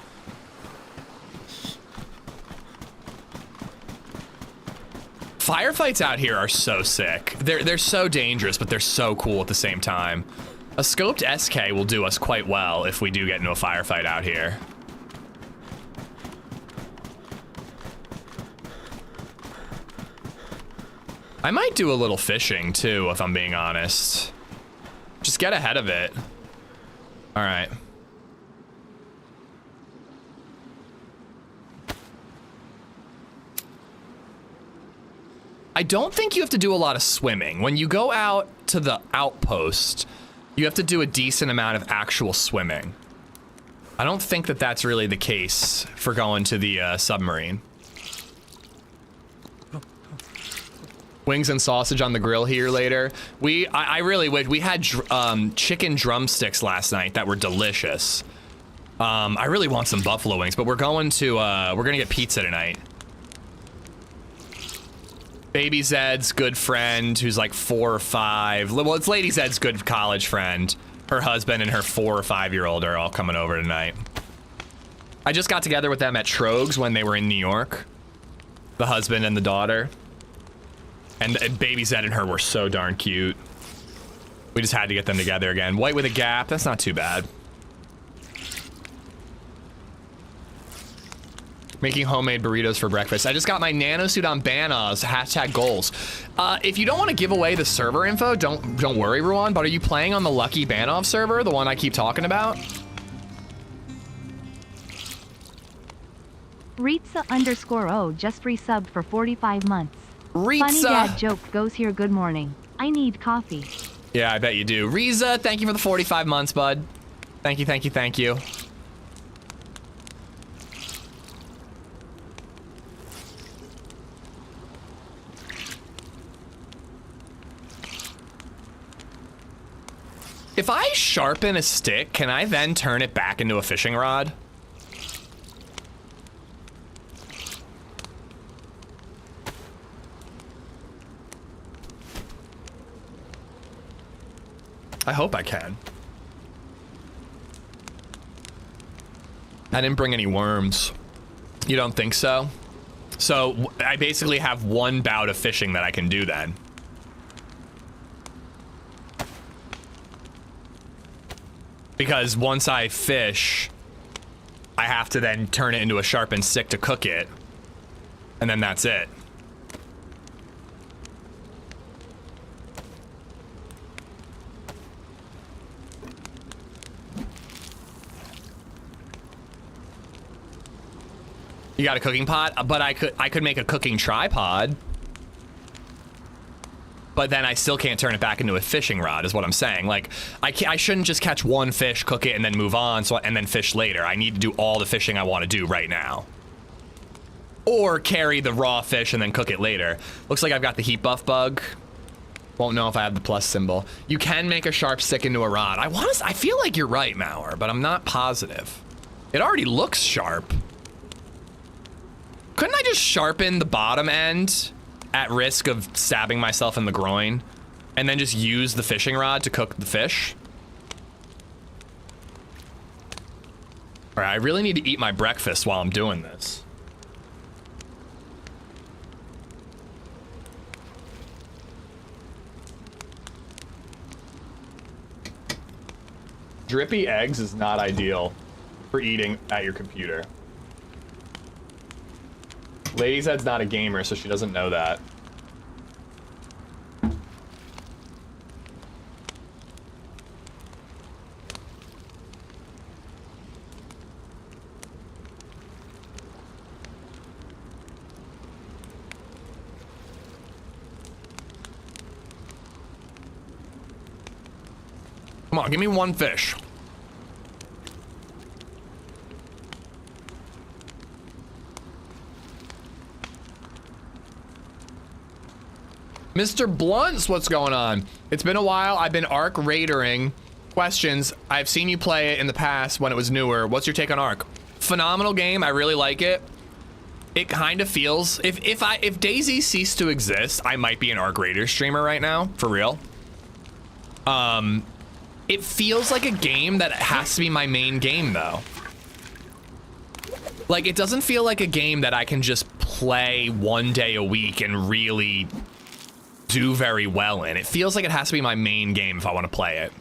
Firefights out here are so sick. They're so dangerous, but they're so cool at the same time. A scoped SK will do us quite well if we do get into a firefight out here. I might do a little fishing too, if I'm being honest. Just get ahead of it. All right. I don't think you have to do a lot of swimming. When you go out to the outpost, you have to do a decent amount of actual swimming. I don't think that that's really the case for going to the submarine. Wings and sausage on the grill here later. I really wish we had chicken drumsticks last night that were delicious. I really want some buffalo wings, but we're going to, we're gonna get pizza tonight. Baby Zed's good friend, who's like 4 or 5. Well, it's LadyZed's good college friend. Her husband and her 4 or 5-year-old are all coming over tonight. I just got together with them at Trogs when they were in New York. The husband and the daughter. And Baby Zed and her were so darn cute. We just had to get them together again. White with a gap, that's not too bad. Making homemade burritos for breakfast. I just got my nanosuit on Banos, hashtag goals. If you don't want to give away the server info, don't worry, everyone, but are you playing on the Lucky Banov server, the one I keep talking about? Ritza_O just resubbed for 45 months. Ritza! Funny dad joke goes here, good morning. I need coffee. Yeah, I bet you do. Riza, thank you for the 45 months, bud. Thank you, thank you, thank you. If I sharpen a stick, can I then turn it back into a fishing rod? I hope I can. I didn't bring any worms. You don't think so? So I basically have one bout of fishing that I can do then. Because once I fish, I have to then turn it into a sharpened stick to cook it. And then that's it. You got a cooking pot? But I could make a cooking tripod. But then I still can't turn it back into a fishing rod, is what I'm saying. Like, I shouldn't just catch one fish, cook it, and then move on, and then fish later. I need to do all the fishing I want to do right now. Or carry the raw fish and then cook it later. Looks like I've got the heat buff bug. Won't know if I have the plus symbol. You can make a sharp stick into a rod. I feel like you're right, Mauer, but I'm not positive. It already looks sharp. Couldn't I just sharpen the bottom end at risk of stabbing myself in the groin and then just use the fishing rod to cook the fish? All right, I really need to eat my breakfast while I'm doing this. Drippy eggs is not ideal for eating at your computer. LadyZed's not a gamer, so she doesn't know that. Come on, give me one fish. Mr. Blunt's, what's going on? It's been a while. I've been ARC raidering. Questions. I've seen you play it in the past when it was newer. What's your take on ARC? Phenomenal game. I really like it. It kind of feels, if DayZ ceased to exist, I might be an ARC Raider streamer right now, for real. It feels like a game that has to be my main game though. Like, it doesn't feel like a game that I can just play one day a week and really do very well in. It feels like it has to be my main game if I want to play it.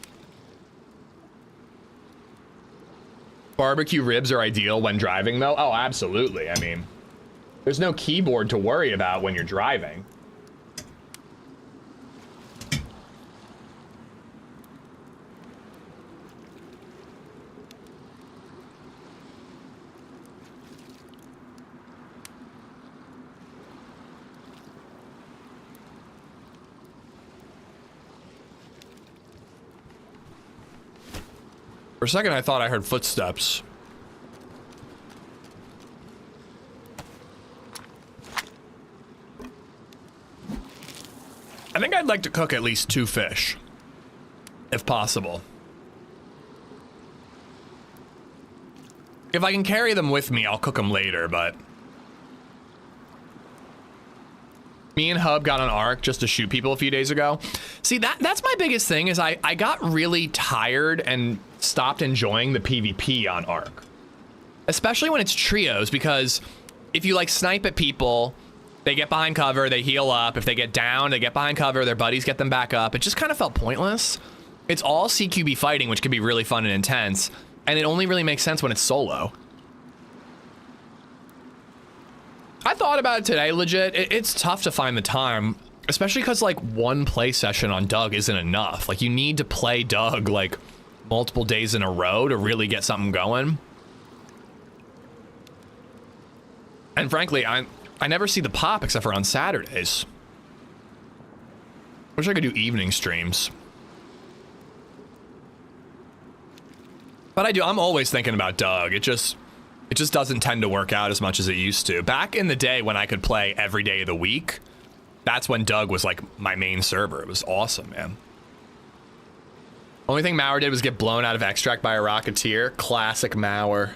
Barbecue ribs are ideal when driving though. Oh, absolutely. I mean, there's no keyboard to worry about when you're driving. For a second, I thought I heard footsteps. I think I'd like to cook at least 2 fish, if possible. If I can carry them with me, I'll cook them later, but... Me and Hub got on ARC just to shoot people a few days ago. See, that's my biggest thing is I got really tired and stopped enjoying the PvP on ARC. Especially when it's trios, because if you like snipe at people, they get behind cover, they heal up. If they get down, they get behind cover, their buddies get them back up. It just kind of felt pointless. It's all CQB fighting, which can be really fun and intense. And it only really makes sense when it's solo. I thought about it today, legit. It's tough to find the time, especially because like one play session on Doug isn't enough. Like you need to play Doug like multiple days in a row to really get something going. And frankly, I never see the pop except for on Saturdays. Wish I could do evening streams. But I do, I'm always thinking about Doug. It just doesn't tend to work out as much as it used to. Back in the day when I could play every day of the week, that's when Doug was like my main server. It was awesome, man. Only thing Mauer did was get blown out of extract by a Rocketeer. Classic Mauer.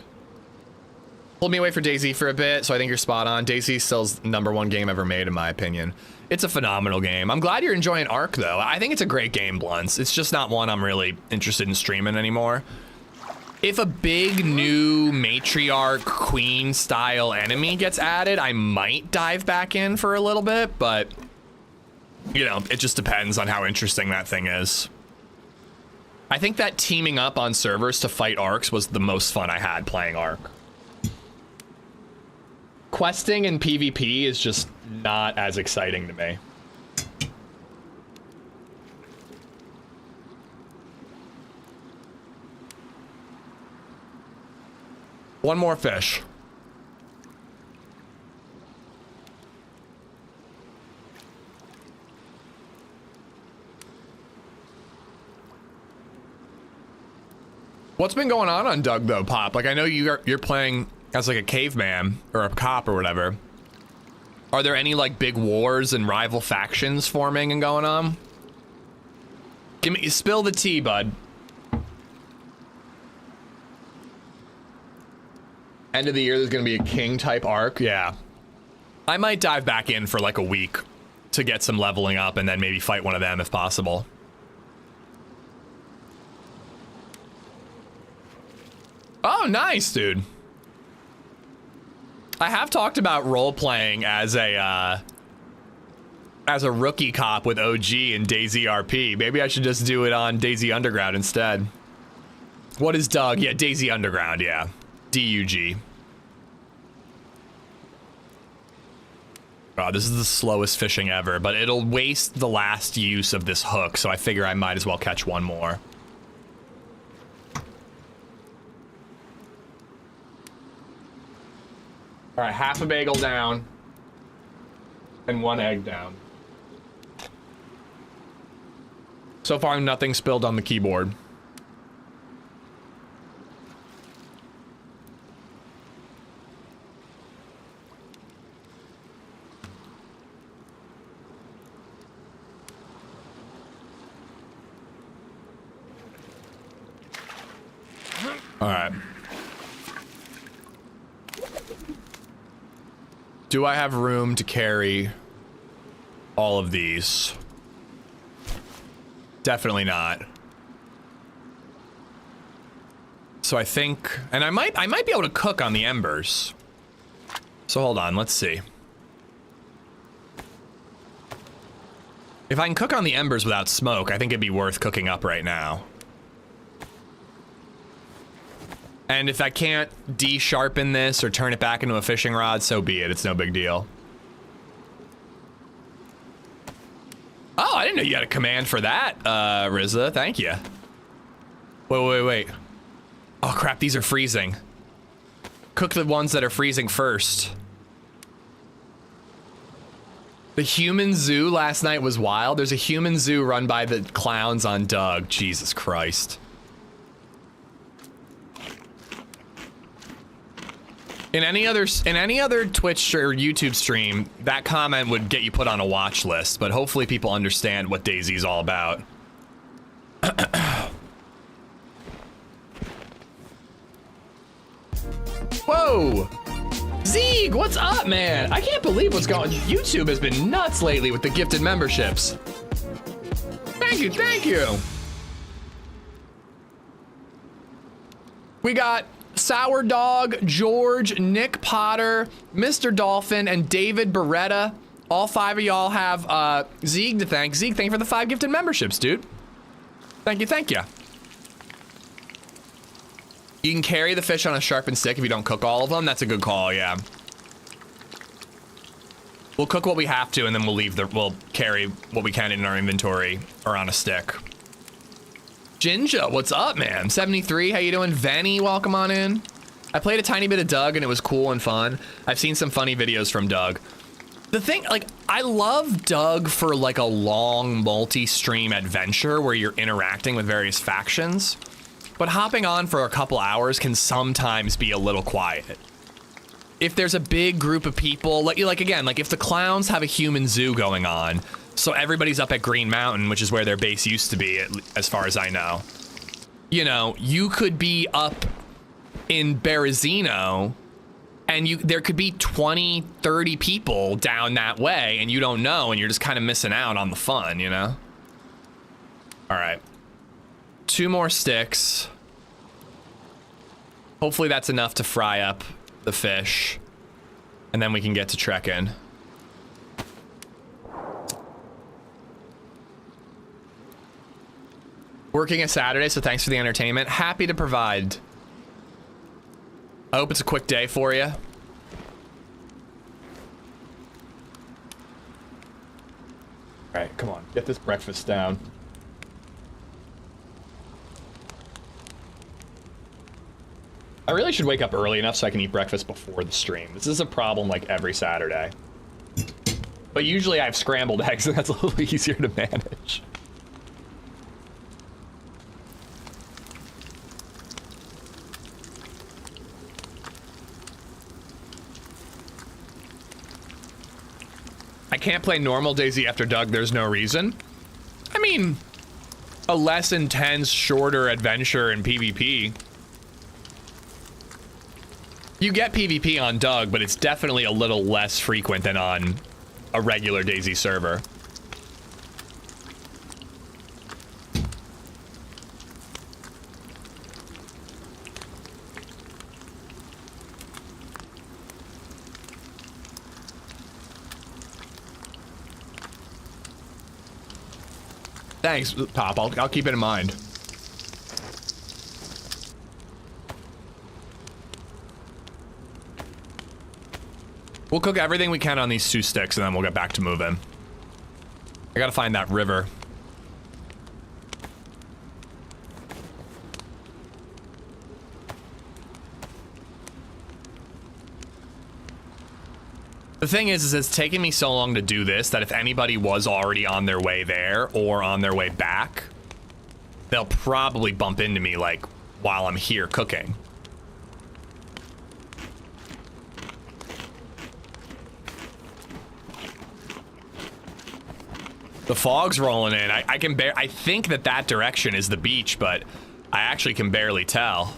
Pulled me away for DayZ for a bit, so I think you're spot on. DayZ still's #1 game ever made, in my opinion. It's a phenomenal game. I'm glad you're enjoying ARC, though. I think it's a great game, Blunts. It's just not one I'm really interested in streaming anymore. If a big new matriarch queen style enemy gets added, I might dive back in for a little bit, but you know, it just depends on how interesting that thing is. I think that teaming up on servers to fight ARCs was the most fun I had playing ARC. Questing in PvP is just not as exciting to me. One more fish. What's been going on Doug though, Pop? Like I know you're playing as like a caveman or a cop or whatever. Are there any like big wars and rival factions forming and going on? Spill the tea, bud. End of the year, there's gonna be a king type arc. Yeah. I might dive back in for like a week to get some leveling up and then maybe fight one of them if possible. Oh, nice, dude. I have talked about role playing as a rookie cop with OG and DayZ RP. Maybe I should just do it on DayZ Underground instead. What is Doug? Yeah, DayZ Underground, yeah. DUG. Oh, this is the slowest fishing ever, but it'll waste the last use of this hook, so I figure I might as well catch one more. All right, half a bagel down and 1 egg down. So far, nothing spilled on the keyboard. All right. Do I have room to carry all of these? Definitely not. So I think, and I might be able to cook on the embers. So hold on, let's see. If I can cook on the embers without smoke, I think it'd be worth cooking up right now. And if I can't de-sharpen this or turn it back into a fishing rod, so be it. It's no big deal. Oh, I didn't know you had a command for that, Rizza. Thank you. Wait. Oh, crap. These are freezing. Cook the ones that are freezing first. The human zoo last night was wild. There's a human zoo run by the clowns on Doug. Jesus Christ. In any other Twitch or YouTube stream, that comment would get you put on a watch list, but hopefully people understand what DayZ's all about. Whoa! Zeeg, what's up, man? I can't believe what's going on. YouTube has been nuts lately with the gifted memberships. Thank you, thank you. We got Sour Dog, George, Nick Potter, Mr. Dolphin, and David Beretta. All 5 of y'all have Zeeg to thank. Zeeg, thank you for the 5 gifted memberships, dude. Thank you, thank you. You can carry the fish on a sharpened stick if you don't cook all of them. That's a good call, yeah. We'll cook what we have to, and then we'll carry what we can in our inventory or on a stick. Jinja, what's up, man? 73, how you doing? Venny, welcome on in. I played a tiny bit of Doug, and it was cool and fun. I've seen some funny videos from Doug. The thing, like, I love Doug for like a long multi-stream adventure where you're interacting with various factions, but hopping on for a couple hours can sometimes be a little quiet. If there's a big group of people, like again, like if the clowns have a human zoo going on, so everybody's up at Green Mountain, which is where their base used to be, as far as I know. You know, you could be up in Berezino, and there could be 20, 30 people down that way, and you don't know, and you're just kind of missing out on the fun, you know? All right. 2 more sticks. Hopefully that's enough to fry up the fish, and then we can get to trekking. Working a Saturday, so thanks for the entertainment. Happy to provide. I hope it's a quick day for you. All right, come on, get this breakfast down. I really should wake up early enough so I can eat breakfast before the stream. This is a problem like every Saturday. But usually I have scrambled eggs, and that's a little easier to manage. I can't play normal DayZ after Doug, there's no reason. I mean, a less intense, shorter adventure in PvP. You get PvP on Doug, but it's definitely a little less frequent than on a regular DayZ server. Thanks, Pop. I'll keep it in mind. We'll cook everything we can on these 2 sticks, and then we'll get back to moving. I gotta find that river. The thing is it's taking me so long to do this that if anybody was already on their way there or on their way back, they'll probably bump into me, like, while I'm here cooking. The fog's rolling in. I think that direction is the beach, but I actually can barely tell.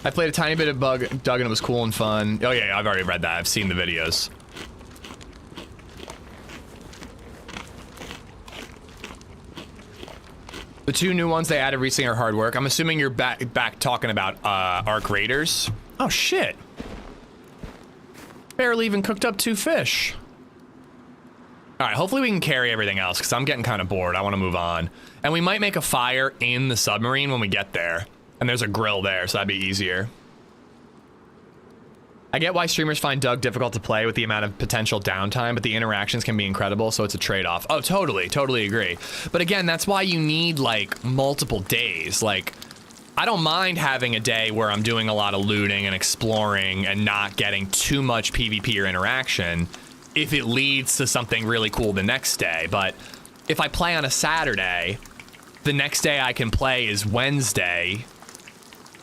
I played a tiny bit of Doug, and it was cool and fun. Oh yeah, I've already read that. I've seen the videos. The 2 new ones they added recently are hard work. I'm assuming you're back talking about ARC Raiders. Oh shit. Barely even cooked up 2 fish. All right, hopefully we can carry everything else because I'm getting kind of bored. I want to move on. And we might make a fire in the submarine when we get there. And there's a grill there, so that'd be easier. I get why streamers find Doug difficult to play with the amount of potential downtime, but the interactions can be incredible, so it's a trade-off. Oh, totally agree. But again, that's why you need, like, multiple days. Like, I don't mind having a day where I'm doing a lot of looting and exploring and not getting too much PvP or interaction if it leads to something really cool the next day. But if I play on a Saturday, the next day I can play is Wednesday,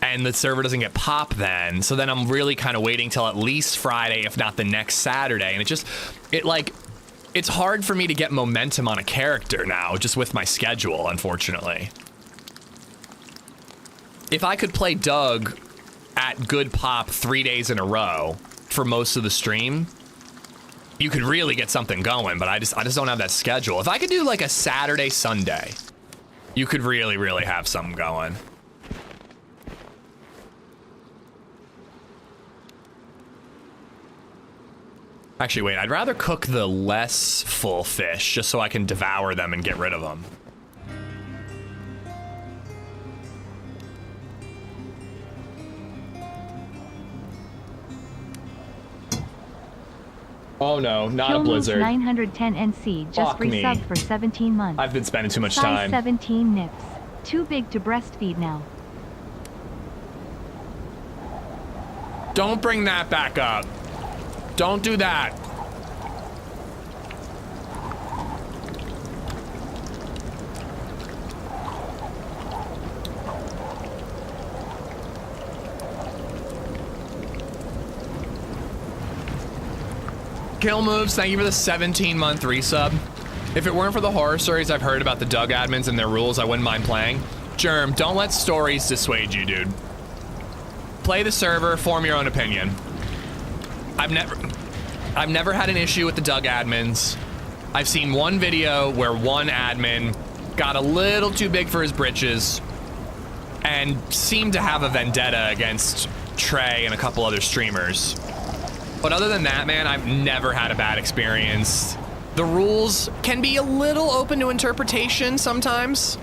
and the server doesn't get popped then. So then I'm really kind of waiting till at least Friday, if not the next Saturday. And it it's hard for me to get momentum on a character now, just with my schedule, unfortunately. If I could play Doug at good pop 3 days in a row for most of the stream, you could really get something going, but I just don't have that schedule. If I could do like a Saturday, Sunday, you could really, really have something going. Actually, wait, I'd rather cook the less full fish just so I can devour them and get rid of them. Oh no, not a blizzard. 910 NC just Fuck me. resubbed for 17 months. I've been spending too much Size time. 17 nips. Too big to breastfeed now. Don't bring that back up. Don't do that. Kill Moves, thank you for the 17-month resub. If it weren't for the horror stories I've heard about the Doug admins and their rules, I wouldn't mind playing. Germ, don't let stories dissuade you, dude. Play the server, form your own opinion. I've never had an issue with the Doug admins. I've seen one video where one admin got a little too big for his britches and seemed to have a vendetta against Trey and a couple other streamers. But other than that, man, I've never had a bad experience. The rules can be a little open to interpretation sometimes,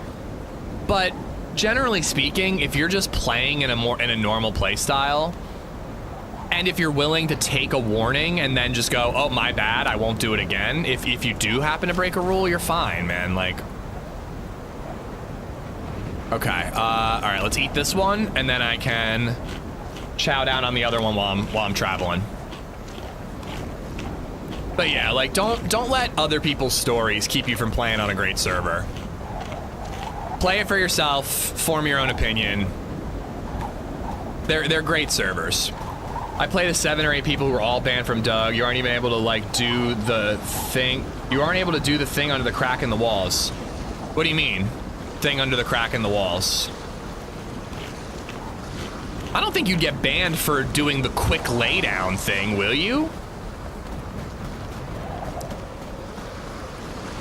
but generally speaking, if you're just playing in a normal play style, and if you're willing to take a warning and then just go, oh, my bad, I won't do it again. If you do happen to break a rule, you're fine, man. Like, okay, all right, let's eat this one, and then I can chow down on the other one while I'm traveling. But yeah, like, don't let other people's stories keep you from playing on a great server. Play it for yourself, form your own opinion. They're great servers. I played with 7 or 8 people who were all banned from Doug. You aren't even able to like do the thing. You aren't able to do the thing under the crack in the walls. What do you mean? Thing under the crack in the walls? I don't think you'd get banned for doing the quick laydown thing, will you?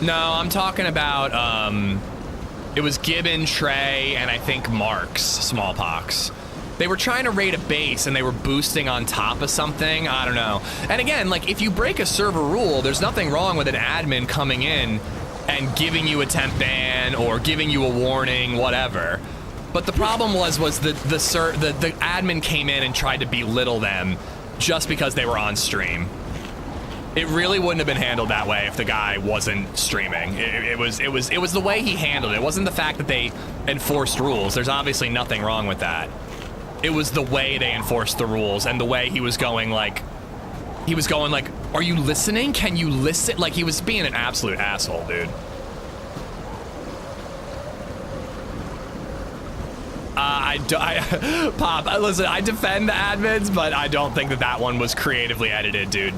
No, I'm talking about, it was Gibbon, Trey, and I think Mark's Smallpox. They were trying to raid a base and they were boosting on top of something, I don't know. And again, like, if you break a server rule, there's nothing wrong with an admin coming in and giving you a temp ban or giving you a warning, whatever. But the problem was the admin came in and tried to belittle them just because they were on stream. It really wouldn't have been handled that way if the guy wasn't streaming. It was the way he handled it. It wasn't the fact that they enforced rules. There's obviously nothing wrong with that. It was the way they enforced the rules and the way he was going like, are you listening? Can you listen? Like, he was being an absolute asshole, dude. Pop, listen, I defend the admins, but I don't think that one was creatively edited, dude.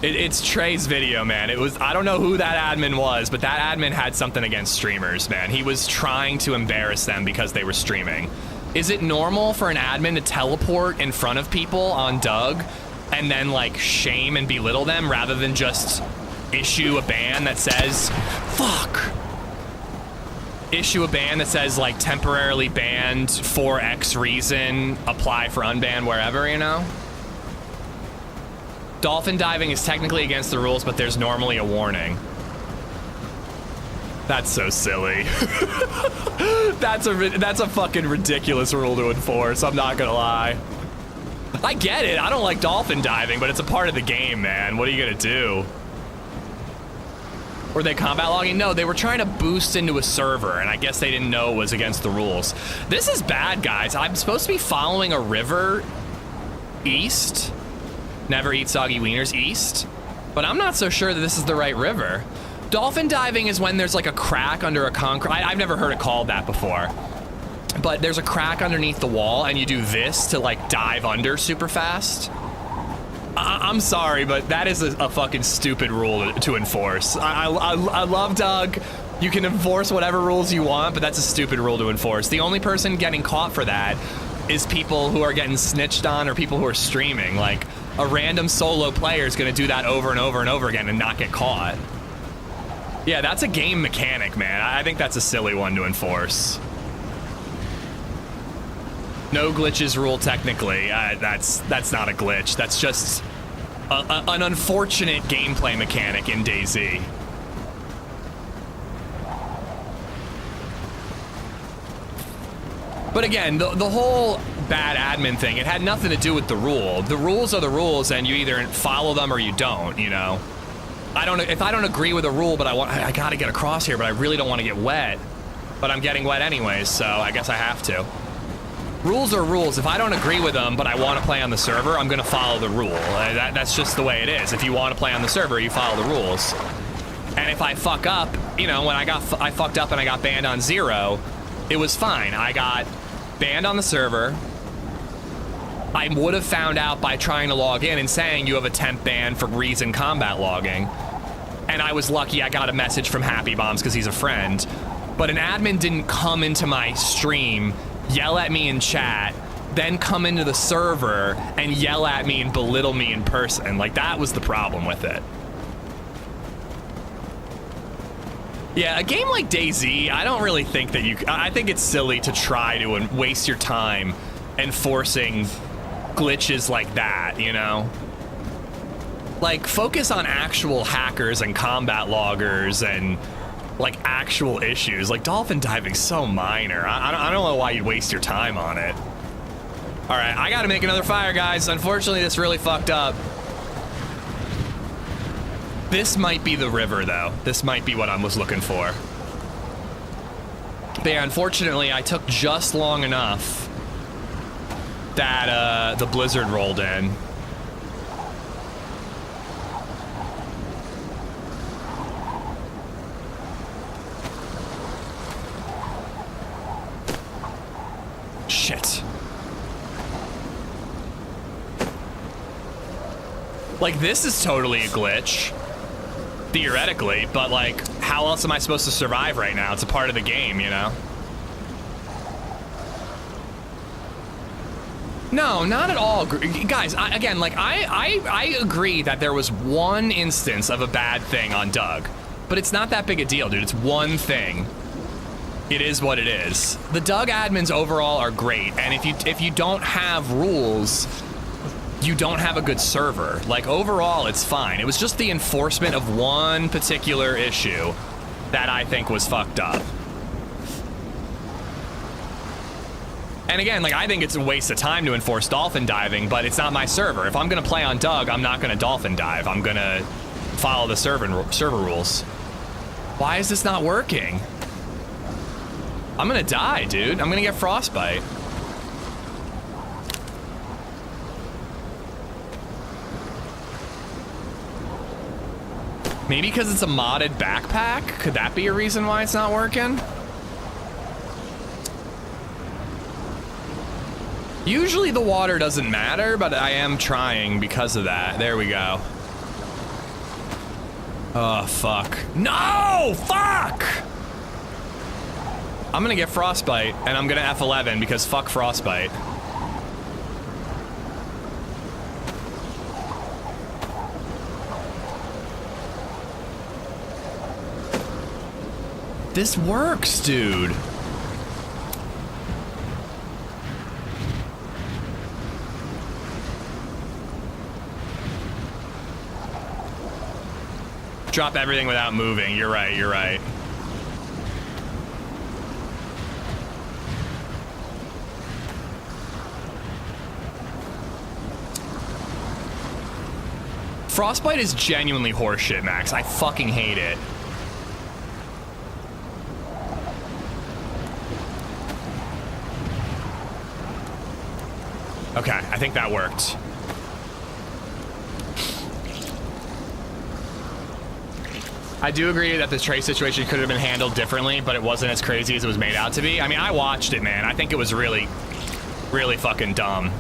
It's Trey's video, man. It was, I don't know who that admin was, but that admin had something against streamers, man. He was trying to embarrass them because they were streaming. Is it normal for an admin to teleport in front of people on Doug and then like shame and belittle them rather than just issue a ban that says, fuck? Issue a ban that says like temporarily banned for X reason, apply for unban wherever, you know? Dolphin diving is technically against the rules, but there's normally a warning. That's so silly. That's a fucking ridiculous rule to enforce, I'm not gonna lie. I get it, I don't like dolphin diving, but it's a part of the game, man. What are you gonna do? Were they combat logging? No, they were trying to boost into a server, and I guess they didn't know it was against the rules. This is bad, guys. I'm supposed to be following a river east. Never eat soggy wieners east, but I'm not so sure that this is the right river. Dolphin diving is when there's like a crack under a concrete. I've never heard it called that before, but there's a crack underneath the wall and you do this to like dive under super fast. I'm sorry, but that is a fucking stupid rule to enforce. I love Doug. You can enforce whatever rules you want, but that's a stupid rule to enforce. The only person getting caught for that is people who are getting snitched on or people who are streaming. Like, a random solo player is going to do that over and over and over again and not get caught. Yeah, that's a game mechanic, man. I think that's a silly one to enforce. No glitches rule technically. That's not a glitch. That's just an unfortunate gameplay mechanic in DayZ. But again, the whole bad admin thing, it had nothing to do with the rule. The rules are the rules, and you either follow them or you don't, you know? If I don't agree with a rule, but I gotta get across here, but I really don't want to get wet. But I'm getting wet anyways, so I guess I have to. Rules are rules. If I don't agree with them, but I want to play on the server, I'm gonna follow the rule. That's just the way it is. If you want to play on the server, you follow the rules. And if I fuck up, you know, when I fucked up and I got banned on 0, it was fine. I got banned on the server. I would have found out by trying to log in and saying you have a temp ban for reason combat logging. And I was lucky I got a message from Happy Bombs because he's a friend. But an admin didn't come into my stream, yell at me in chat, then come into the server and yell at me and belittle me in person. Like, that was the problem with it. Yeah, a game like DayZ, I don't really think that I think it's silly to try to waste your time enforcing glitches like that, you know? Like, focus on actual hackers and combat loggers and, like, actual issues. Like, dolphin diving's so minor. I don't know why you'd waste your time on it. All right, I gotta make another fire, guys. Unfortunately, this really fucked up. This might be the river, though. This might be what I was looking for. But yeah, unfortunately, I took just long enough that the blizzard rolled in. Shit. Like, this is totally a glitch. Theoretically, but like, how else am I supposed to survive right now? It's a part of the game, you know? No, not at all. Guys, again, like, I agree that there was one instance of a bad thing on Doug, but it's not that big a deal, dude. It's one thing. It is what it is. The Doug admins overall are great, and if you don't have rules, you don't have a good server. Like, overall, it's fine. It was just the enforcement of one particular issue that I think was fucked up. And again, like, I think it's a waste of time to enforce dolphin diving, but it's not my server. If I'm gonna play on Doug, I'm not gonna dolphin dive. I'm gonna follow the server rules. Why is this not working? I'm gonna die, dude. I'm gonna get frostbite. Maybe because it's a modded backpack? Could that be a reason why it's not working? Usually the water doesn't matter, but I am trying because of that. There we go. Oh, fuck. No! Fuck! I'm gonna get frostbite, and I'm gonna F11 because fuck frostbite. This works, dude. Drop everything without moving. You're right, you're right. Frostbite is genuinely horseshit, Max. I fucking hate it. Okay, I think that worked. I do agree that the trace situation could have been handled differently, but it wasn't as crazy as it was made out to be. I mean, I watched it, man. I think it was really, really fucking dumb.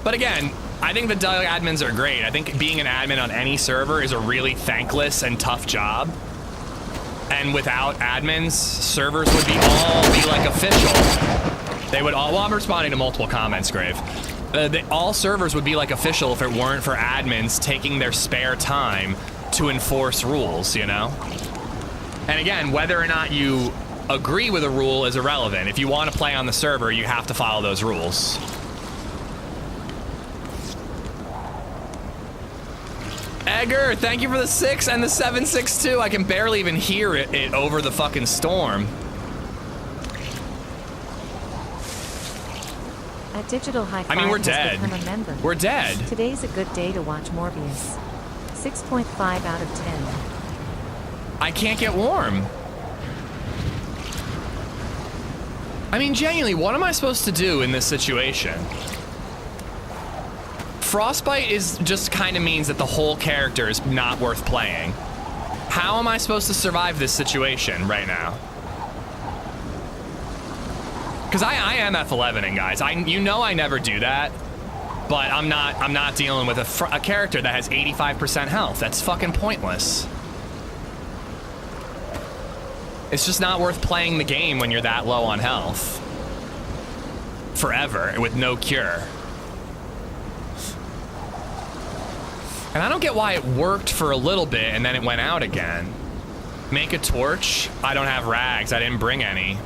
But again, I think the admins are great. I think being an admin on any server is a really thankless and tough job. And without admins, servers would all be like official. They would all, well, I'm responding to multiple comments, Grave. All servers would be like official if it weren't for admins taking their spare time to enforce rules, you know? And again, whether or not you agree with a rule is irrelevant. If you want to play on the server, you have to follow those rules. Edgar, thank you for the 6 and the 762. I can barely even hear it over the fucking storm. At Digital High Five, I mean, we're has dead. become a member. We're dead. Today's a good day to watch Morbius. 6.5 out of 10. I can't get warm. I mean, genuinely, what am I supposed to do in this situation? Frostbite is just kind of means that the whole character is not worth playing. How am I supposed to survive this situation right now? Because I am F11ing, guys. You know I never do that, but I'm not dealing with a character that has 85% health. That's fucking pointless. It's just not worth playing the game when you're that low on health. Forever, with no cure. And I don't get why it worked for a little bit and then it went out again. Make a torch? I don't have rags. I didn't bring any.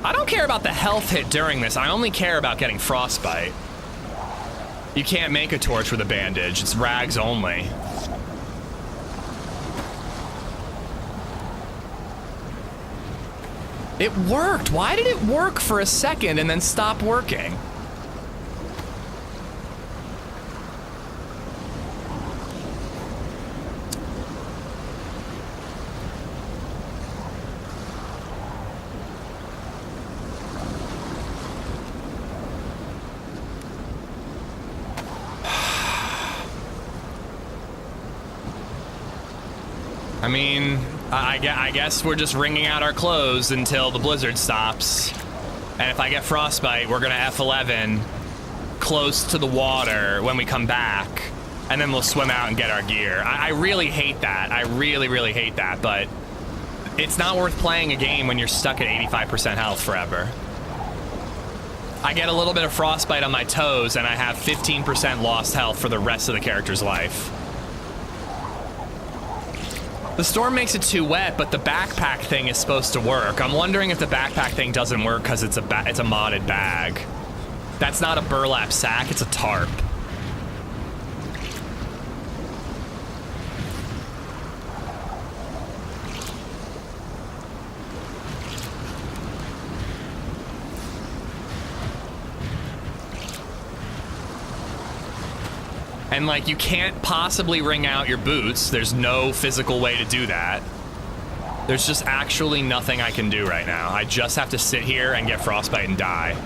I don't care about the health hit during this. I only care about getting frostbite. You can't make a torch with a bandage. It's rags only. It worked. Why did it work for a second and then stop working? I mean, I guess we're just wringing out our clothes until the blizzard stops. And if I get frostbite, we're gonna F11 close to the water when we come back. And then we'll swim out and get our gear. I really hate that. I really, really hate that. But it's not worth playing a game when you're stuck at 85% health forever. I get a little bit of frostbite on my toes and I have 15% lost health for the rest of the character's life. The storm makes it too wet, but the backpack thing is supposed to work. I'm wondering if the backpack thing doesn't work because it's a modded bag. That's not a burlap sack, it's a tarp. And like, you can't possibly wring out your boots. There's no physical way to do that. There's just actually nothing I can do right now. I just have to sit here and get frostbite and die.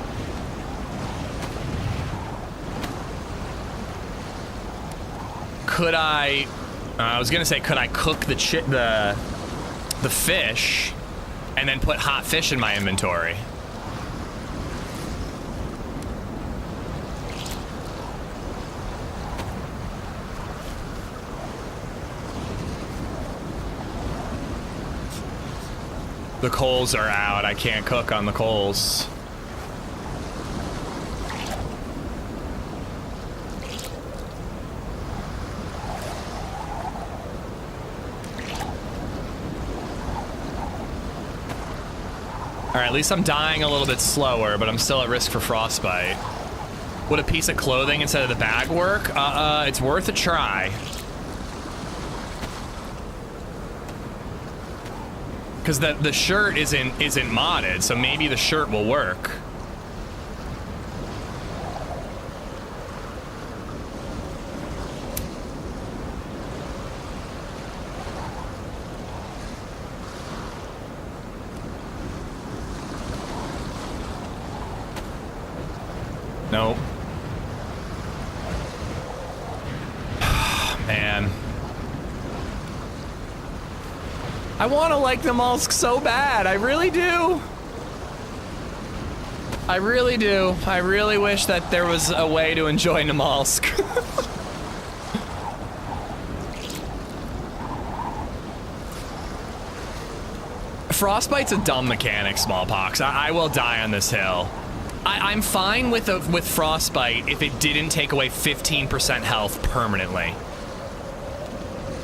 Could I was gonna say, could I cook the fish and then put hot fish in my inventory? The coals are out. I can't cook on the coals. All right, at least I'm dying a little bit slower, but I'm still at risk for frostbite. Would a piece of clothing instead of the bag work? It's worth a try. Because the shirt isn't modded, so maybe the shirt will work. Nope. Man. I want to like Namalsk so bad. I really do. I really do. I really wish that there was a way to enjoy Namalsk. Frostbite's a dumb mechanic, Smallpox. I will die on this hill. I'm fine with Frostbite if it didn't take away 15% health permanently.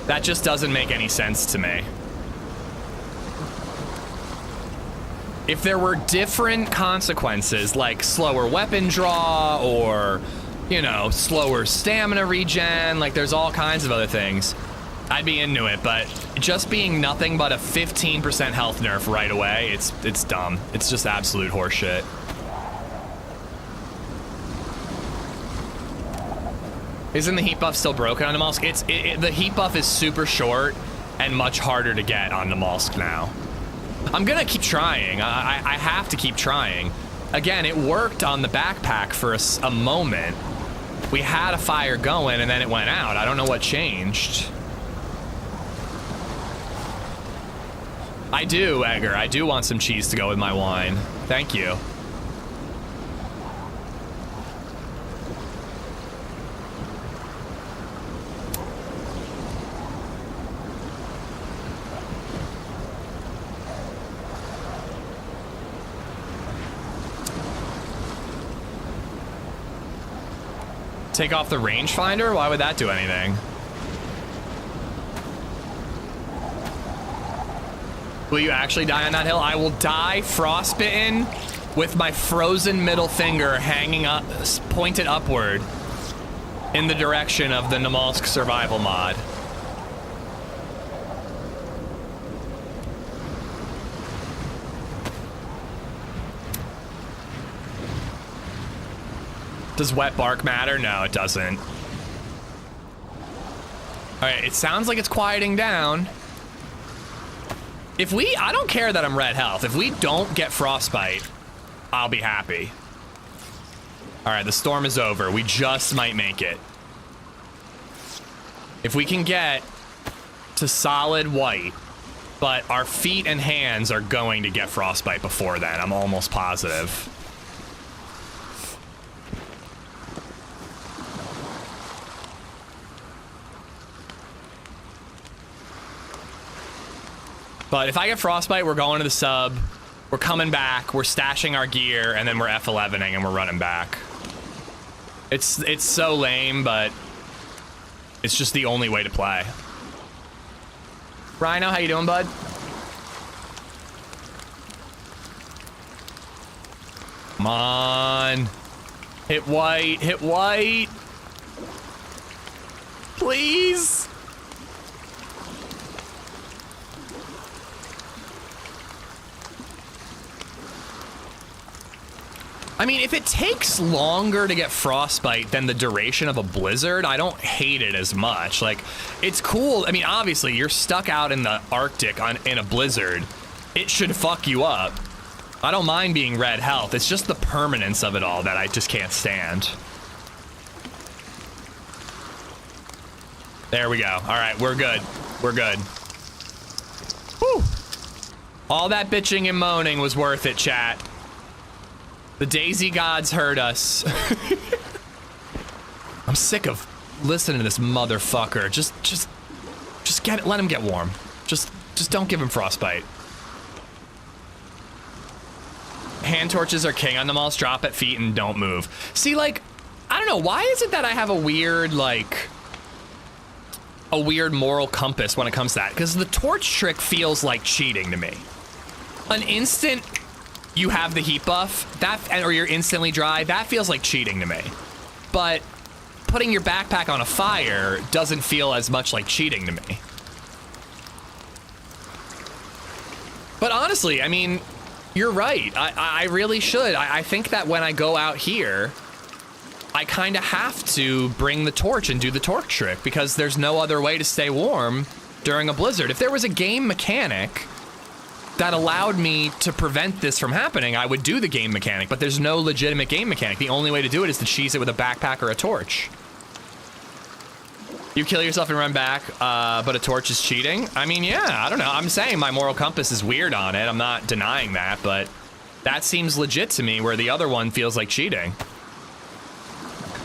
That just doesn't make any sense to me. If there were different consequences, like slower weapon draw or, you know, slower stamina regen, like there's all kinds of other things, I'd be into it, but just being nothing but a 15% health nerf right away, it's dumb. It's just absolute horseshit. Isn't the heat buff still broken on Namalsk? The heat buff is super short and much harder to get on Namalsk now. I'm gonna keep trying. I have to keep trying. Again, it worked on the backpack for a moment. We had a fire going and then it went out. I don't know what changed. I do, Edgar. I do want some cheese to go with my wine. Thank you. Take off the rangefinder? Why would that do anything? Will you actually die on that hill? I will die frostbitten with my frozen middle finger hanging up, pointed upward in the direction of the Namalsk survival mod. Does wet bark matter? No, it doesn't. All right, it sounds like it's quieting down. I don't care that I'm red health. If we don't get frostbite, I'll be happy. All right, the storm is over. We just might make it. If we can get to solid white, but our feet and hands are going to get frostbite before then, I'm almost positive. But if I get frostbite, we're going to the sub, we're coming back, we're stashing our gear, and then we're F11ing and we're running back. It's so lame, but it's just the only way to play. Rhino, how you doing, bud? Come on. Hit white, hit white. Please. I mean, if it takes longer to get frostbite than the duration of a blizzard, I don't hate it as much. Like, it's cool. I mean, obviously, you're stuck out in the Arctic in a blizzard. It should fuck you up. I don't mind being red health. It's just the permanence of it all that I just can't stand. There we go. All right, we're good. We're good. Whew. All that bitching and moaning was worth it, chat. The DayZ gods heard us. I'm sick of listening to this motherfucker. Just get it. Let him get warm. Just don't give him frostbite. Hand torches are king on the malls. Drop at feet and don't move. See, like, I don't know. Why is it that I have a weird moral compass when it comes to that? Because the torch trick feels like cheating to me. An instant you have the heat buff, or you're instantly dry, that feels like cheating to me. But putting your backpack on a fire doesn't feel as much like cheating to me. But honestly, I mean, you're right. I really should. I think that when I go out here, I kind of have to bring the torch and do the torch trick because there's no other way to stay warm during a blizzard. If there was a game mechanic that allowed me to prevent this from happening, I would do the game mechanic, but there's no legitimate game mechanic. The only way to do it is to cheese it with a backpack or a torch. You kill yourself and run back, but a torch is cheating? I mean, yeah, I don't know. I'm saying my moral compass is weird on it. I'm not denying that, but That seems legit to me, where the other one feels like cheating.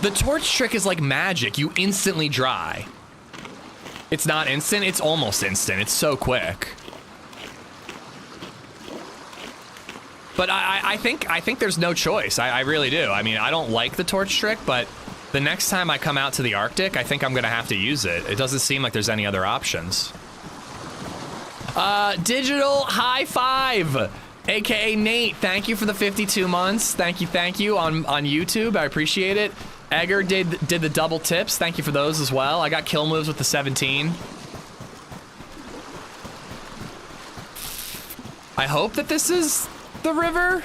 The torch trick is like magic. You instantly dry. It's not instant, it's almost instant. It's so quick. But I think there's no choice. I really do. I mean, I don't like the torch trick, but the next time I come out to the Arctic, I think I'm gonna have to use it. It doesn't seem like there's any other options. Digital High Five, aka Nate, thank you for the 52 months. Thank you on YouTube. I appreciate it. Egger did the double tips. Thank you for those as well. I got kill moves with the 17. I hope that this is the river,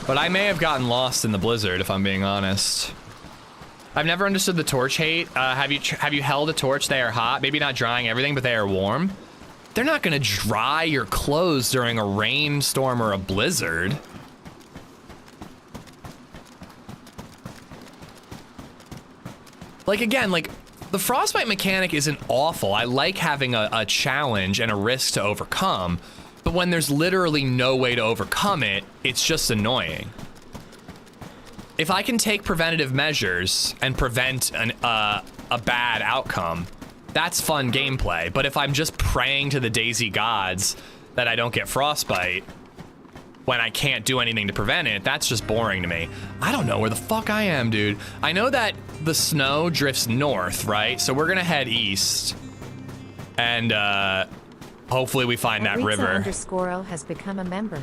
but I may have gotten lost in the blizzard, if I'm being honest. I've never understood the torch hate. Have you held a torch? They are hot, maybe not drying everything, but they are warm. They're not gonna dry your clothes during a rainstorm or a blizzard. Like, again, like, the frostbite mechanic isn't awful. I like having a challenge and a risk to overcome, but when there's literally no way to overcome it, it's just annoying. If I can take preventative measures and prevent a bad outcome, that's fun gameplay. But if I'm just praying to the DayZ gods that I don't get frostbite when I can't do anything to prevent it, that's just boring to me. I don't know where the fuck I am, dude. I know that the snow drifts north, right? So we're gonna head east, and hopefully we find that river. _O has become a member.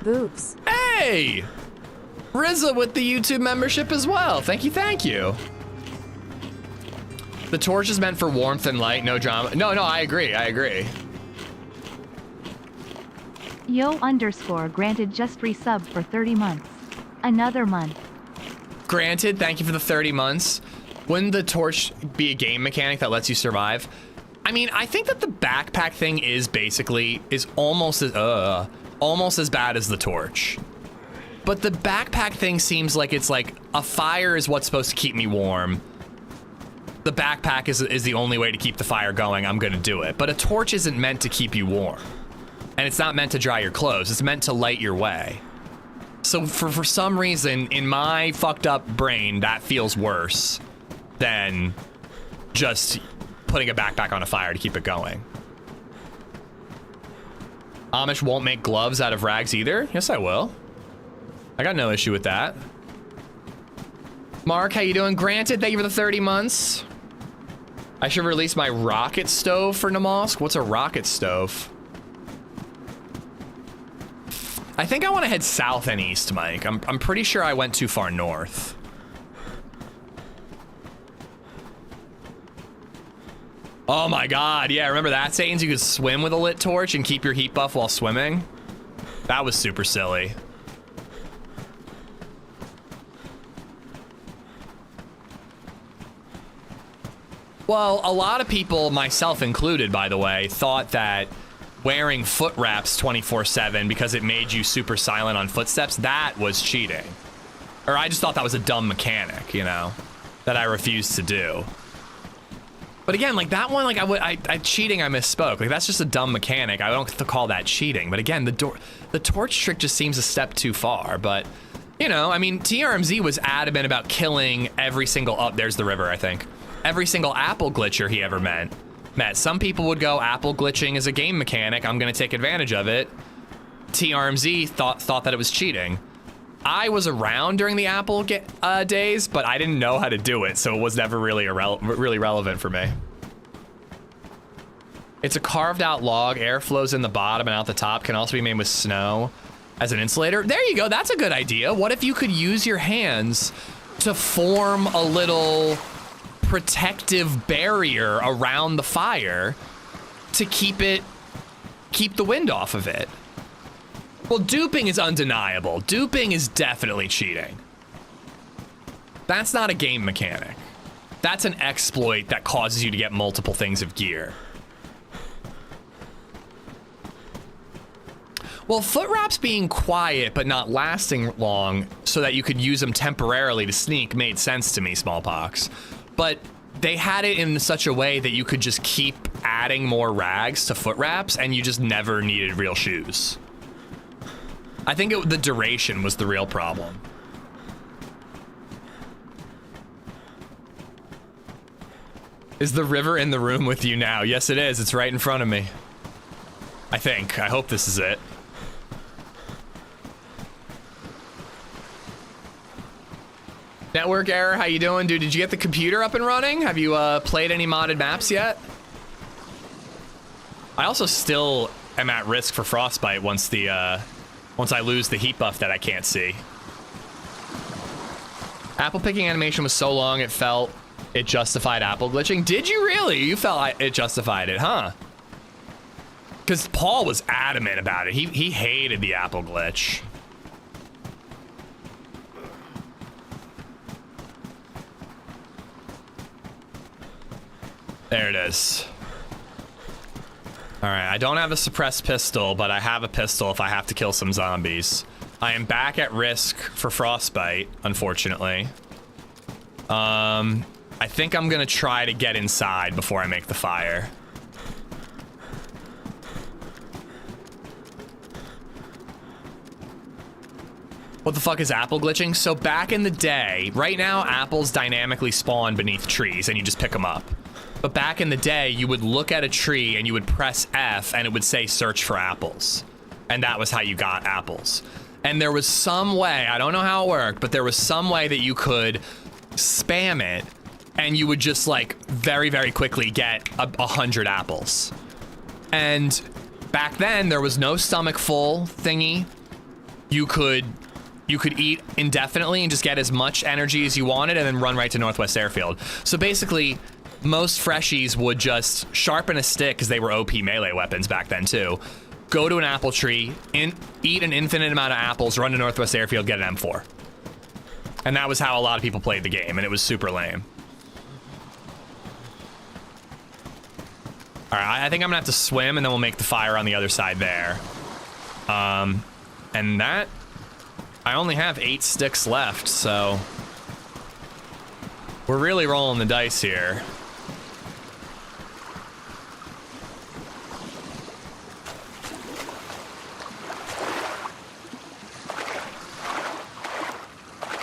Boobs. Hey! Rizza with the YouTube membership as well. Thank you, thank you. The torch is meant for warmth and light, no drama. No, I agree. Yo _ granted just resubbed for 30 months. Another month. Granted, thank you for the 30 months. Wouldn't the torch be a game mechanic that lets you survive? I mean, I think that the backpack thing is almost as bad as the torch. But the backpack thing seems like it's like a fire is what's supposed to keep me warm. The backpack is the only way to keep the fire going. I'm gonna do it. But a torch isn't meant to keep you warm. And it's not meant to dry your clothes. It's meant to light your way. So for some reason, in my fucked up brain, that feels worse than just putting a backpack on a fire to keep it going. Amish won't make gloves out of rags either? Yes, I will. I got no issue with that. Mark, how you doing? Granted, thank you for the 30 months. I should release my rocket stove for Namalsk. What's a rocket stove? I think I want to head south and east, Mike. I'm pretty sure I went too far north. Oh my god, yeah, remember that, Satan's? You could swim with a lit torch and keep your heat buff while swimming? That was super silly. Well, a lot of people, myself included, by the way, thought that wearing foot wraps 24/7 because it made you super silent on footsteps, that was cheating. Or I just thought that was a dumb mechanic, you know, that I refused to do. But again, like that one, like I cheating, I misspoke. Like that's just a dumb mechanic. I don't have to call that cheating. But again, the torch trick just seems a step too far. But, you know, I mean, TRMZ was adamant about killing every single, oh, there's the river, I think. Every single apple glitcher he ever met. Some people would go, apple glitching is a game mechanic, I'm gonna take advantage of it. TRMZ thought that it was cheating. I was around during the apple days, but I didn't know how to do it, so it was never really relevant for me. It's a carved out log, air flows in the bottom and out the top, can also be made with snow as an insulator. There you go, that's a good idea. What if you could use your hands to form a little protective barrier around the fire to keep the wind off of it? Well, duping is undeniable. Duping is definitely cheating. That's not a game mechanic. That's an exploit that causes you to get multiple things of gear. Well, foot wraps being quiet but not lasting long so that you could use them temporarily to sneak made sense to me, Smallpox. But they had it in such a way that you could just keep adding more rags to foot wraps and you just never needed real shoes. I think the duration was the real problem. Is the river in the room with you now? Yes, it is. It's right in front of me. I think. I hope this is it. Network error, how you doing, dude? Did you get the computer up and running? Have you played any modded maps yet? I also still am at risk for frostbite once I lose the heat buff that I can't see. Apple picking animation was so long it felt it justified apple glitching. Did you really? You felt it justified it, huh? Because Paul was adamant about it. He hated the apple glitch. There it is. All right, I don't have a suppressed pistol, but I have a pistol if I have to kill some zombies. I am back at risk for frostbite, unfortunately. I think I'm gonna try to get inside before I make the fire. What the fuck is apple glitching? So back in the day, right now apples dynamically spawn beneath trees and you just pick them up. But back in the day, you would look at a tree and you would press F and it would say search for apples. And that was how you got apples. And there was some way, I don't know how it worked, but there was some way that you could spam it and you would just like very, very quickly get 100 apples. And back then there was no stomach full thingy. You could eat indefinitely and just get as much energy as you wanted and then run right to Northwest Airfield. So basically, most freshies would just sharpen a stick because they were OP melee weapons back then too. Go to an apple tree, eat an infinite amount of apples, run to Northwest Airfield, get an M4. And that was how a lot of people played the game, and it was super lame. All right, I think I'm gonna have to swim and then we'll make the fire on the other side there. And that, I only have 8 sticks left, so we're really rolling the dice here.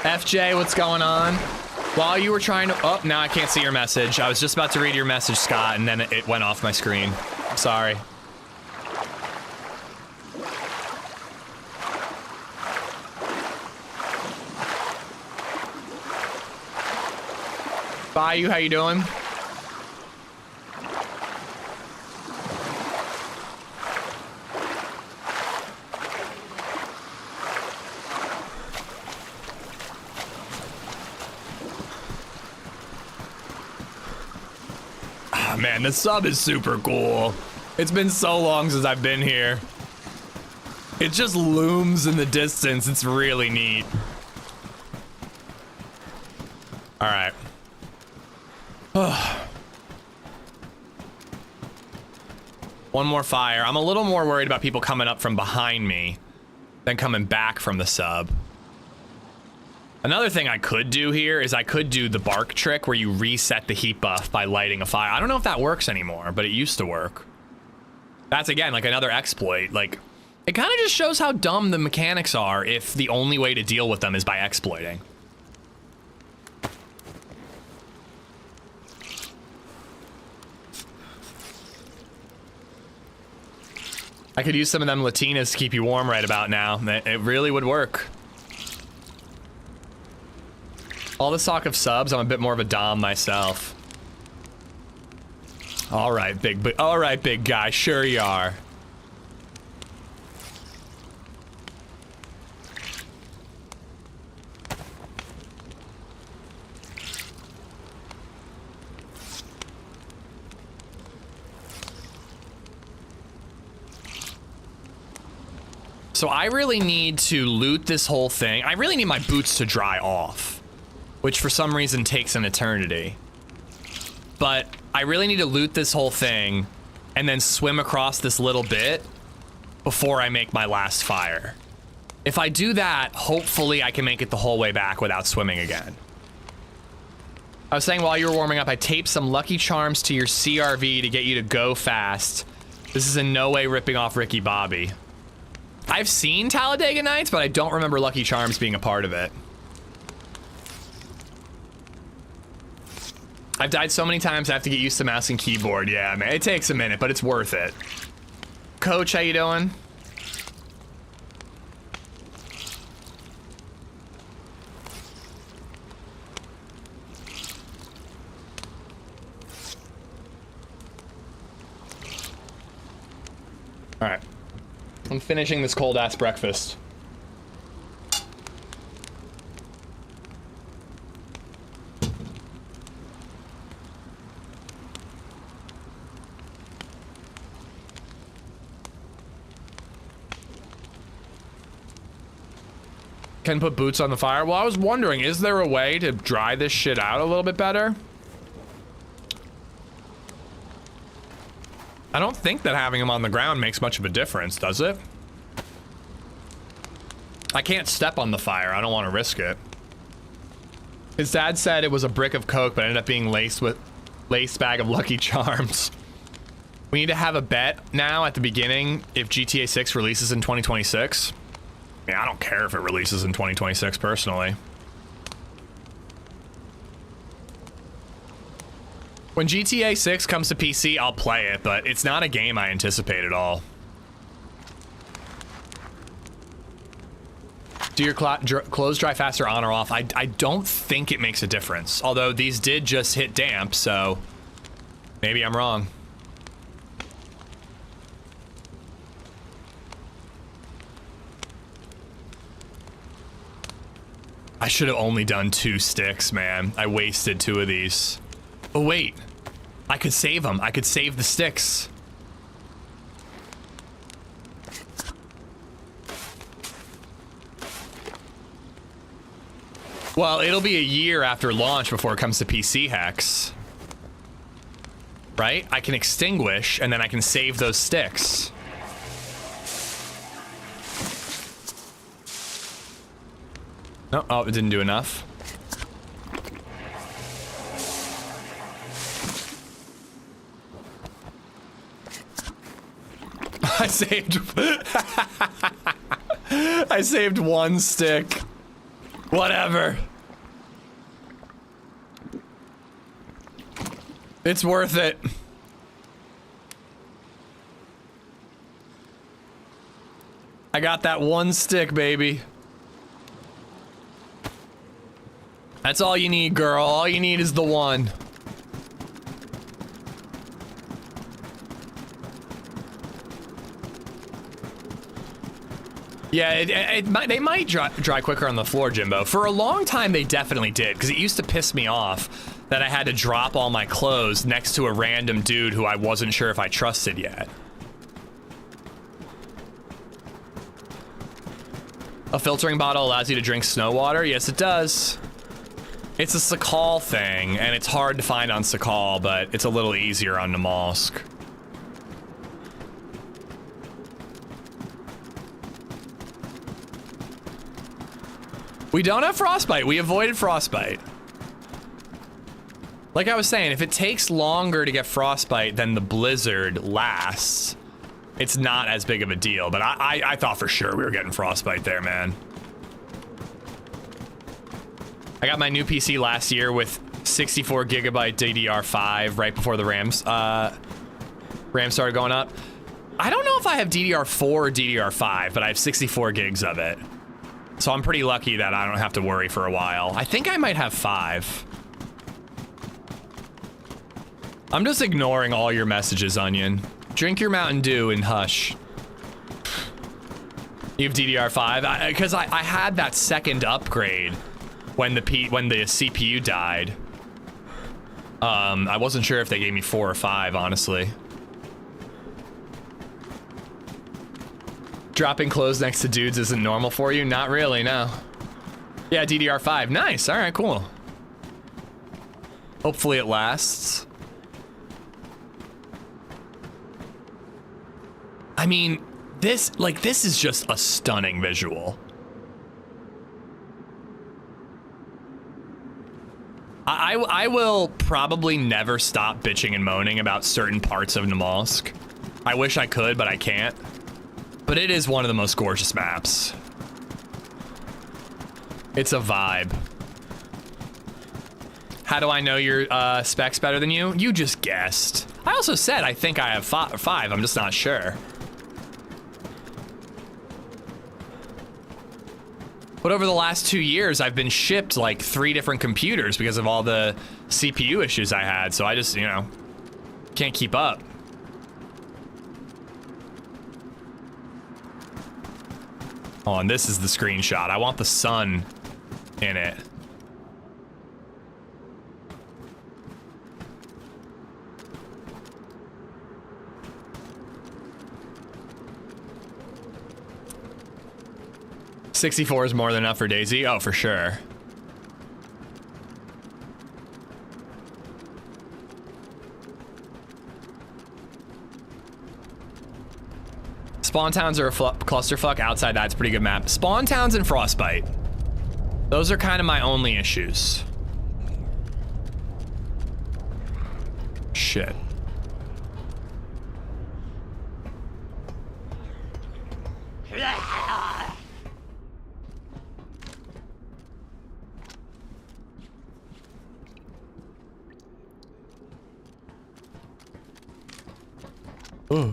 FJ, what's going on? While you were trying to, oh, now I can't see your message. I was just about to read your message, Scott, and then it went off my screen. I'm sorry. Bayou, how you doing? Ah, man, the sub is super cool. It's been so long since I've been here. It just looms in the distance. It's really neat. All right. One more fire. I'm a little more worried about people coming up from behind me than coming back from the sub. Another thing I could do here is I could do the bark trick where you reset the heat buff by lighting a fire. I don't know if that works anymore, but it used to work. That's, again, like another exploit. Like, it kind of just shows how dumb the mechanics are if the only way to deal with them is by exploiting. I could use some of them Latinas to keep you warm right about now. It really would work. All the talk of subs, I'm a bit more of a dom myself. All right, big guy, sure you are. So I really need to loot this whole thing. I really need my boots to dry off, which for some reason takes an eternity. But I really need to loot this whole thing and then swim across this little bit before I make my last fire. If I do that, hopefully I can make it the whole way back without swimming again. I was saying while you were warming up, I taped some Lucky Charms to your CRV to get you to go fast. This is in no way ripping off Ricky Bobby. I've seen Talladega Nights, but I don't remember Lucky Charms being a part of it. I've died so many times I have to get used to mouse and keyboard. Yeah, man, it takes a minute, but it's worth it. Coach, how you doing? All right, I'm finishing this cold ass breakfast. Can put boots on the fire. Well, I was wondering, is there a way to dry this shit out a little bit better? I don't think that having them on the ground makes much of a difference, does it? I can't step on the fire. I don't want to risk it. His dad said it was a brick of Coke, but ended up being laced bag of Lucky Charms. We need to have a bet now at the beginning if GTA 6 releases in 2026. I mean, I don't care if it releases in 2026 personally. When GTA 6 comes to PC, I'll play it, but it's not a game I anticipate at all. Do your clothes dry faster on or off? I don't think it makes a difference. Although these did just hit damp, so maybe I'm wrong. I should have only done 2 sticks, man. I wasted 2 of these. Oh, wait. I could save them. I could save the sticks. Well, it'll be a year after launch before it comes to PC hacks. Right? I can extinguish, and then I can save those sticks. No, oh, it didn't do enough. I saved 1 stick. Whatever. It's worth it. I got that 1 stick, baby. That's all you need, girl. All you need is the 1. Yeah, they might dry quicker on the floor, Jimbo. For a long time, they definitely did, because it used to piss me off that I had to drop all my clothes next to a random dude who I wasn't sure if I trusted yet. A filtering bottle allows you to drink snow water? Yes, it does. It's a Sakal thing, and it's hard to find on Sakal, but it's a little easier on Namalsk. We don't have frostbite. We avoided frostbite. Like I was saying, if it takes longer to get frostbite than the blizzard lasts, it's not as big of a deal. But I thought for sure we were getting frostbite there, man. I got my new PC last year with 64 gigabyte DDR5 right before the RAM started going up. I don't know if I have DDR4 or DDR5, but I have 64 gigs of it. So I'm pretty lucky that I don't have to worry for a while. I think I might have 5. I'm just ignoring all your messages, Onion. Drink your Mountain Dew and hush. You have DDR5? Because I had that second upgrade when the CPU died. I wasn't sure if they gave me 4 or 5, honestly. Dropping clothes next to dudes isn't normal for you? Not really, no. Yeah, DDR5. Nice. All right, cool. Hopefully it lasts. I mean, this is just a stunning visual. I will probably never stop bitching and moaning about certain parts of Namalsk. I wish I could, but I can't. But it is one of the most gorgeous maps. It's a vibe. How do I know your specs better than you? You just guessed. I also said I think I have five. I'm just not sure. But over the last 2 years, I've been shipped like 3 different computers because of all the CPU issues I had. So I just, you know, can't keep up. Oh, and this is the screenshot. I want the sun in it. $64 is more than enough for DayZ? Oh, for sure. Spawn towns are a clusterfuck. Outside that's a pretty good map. Spawn towns and Frostbite. Those are kind of my only issues. Shit. Ooh.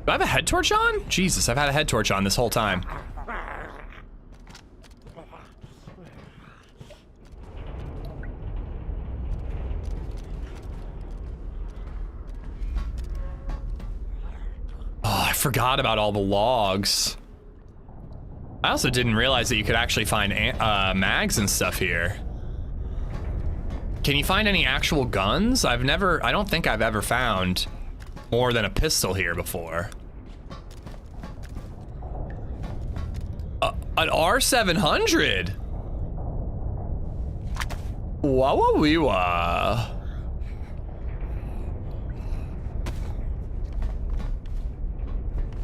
Do I have a head torch on? Jesus, I've had a head torch on this whole time. Oh, I forgot about all the logs. I also didn't realize that you could actually find mags and stuff here. Can you find any actual guns? I don't think I've ever found more than a pistol here before. An R700. Wah wah wee wah.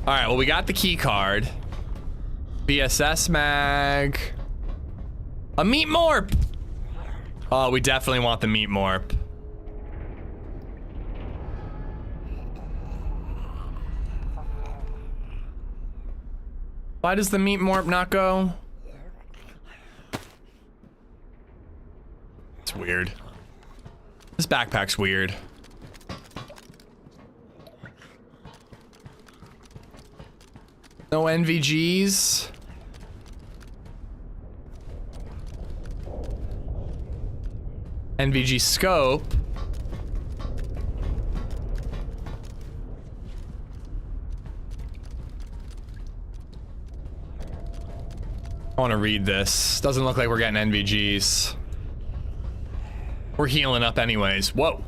All right, well, we got the key card. BSS mag. A meat morp. Oh, we definitely want the meat morp. Why does the meat morp not go? It's weird. This backpack's weird. No NVGs. NVG scope. I want to read this. Doesn't look like we're getting NVGs. We're healing up anyways. Whoa.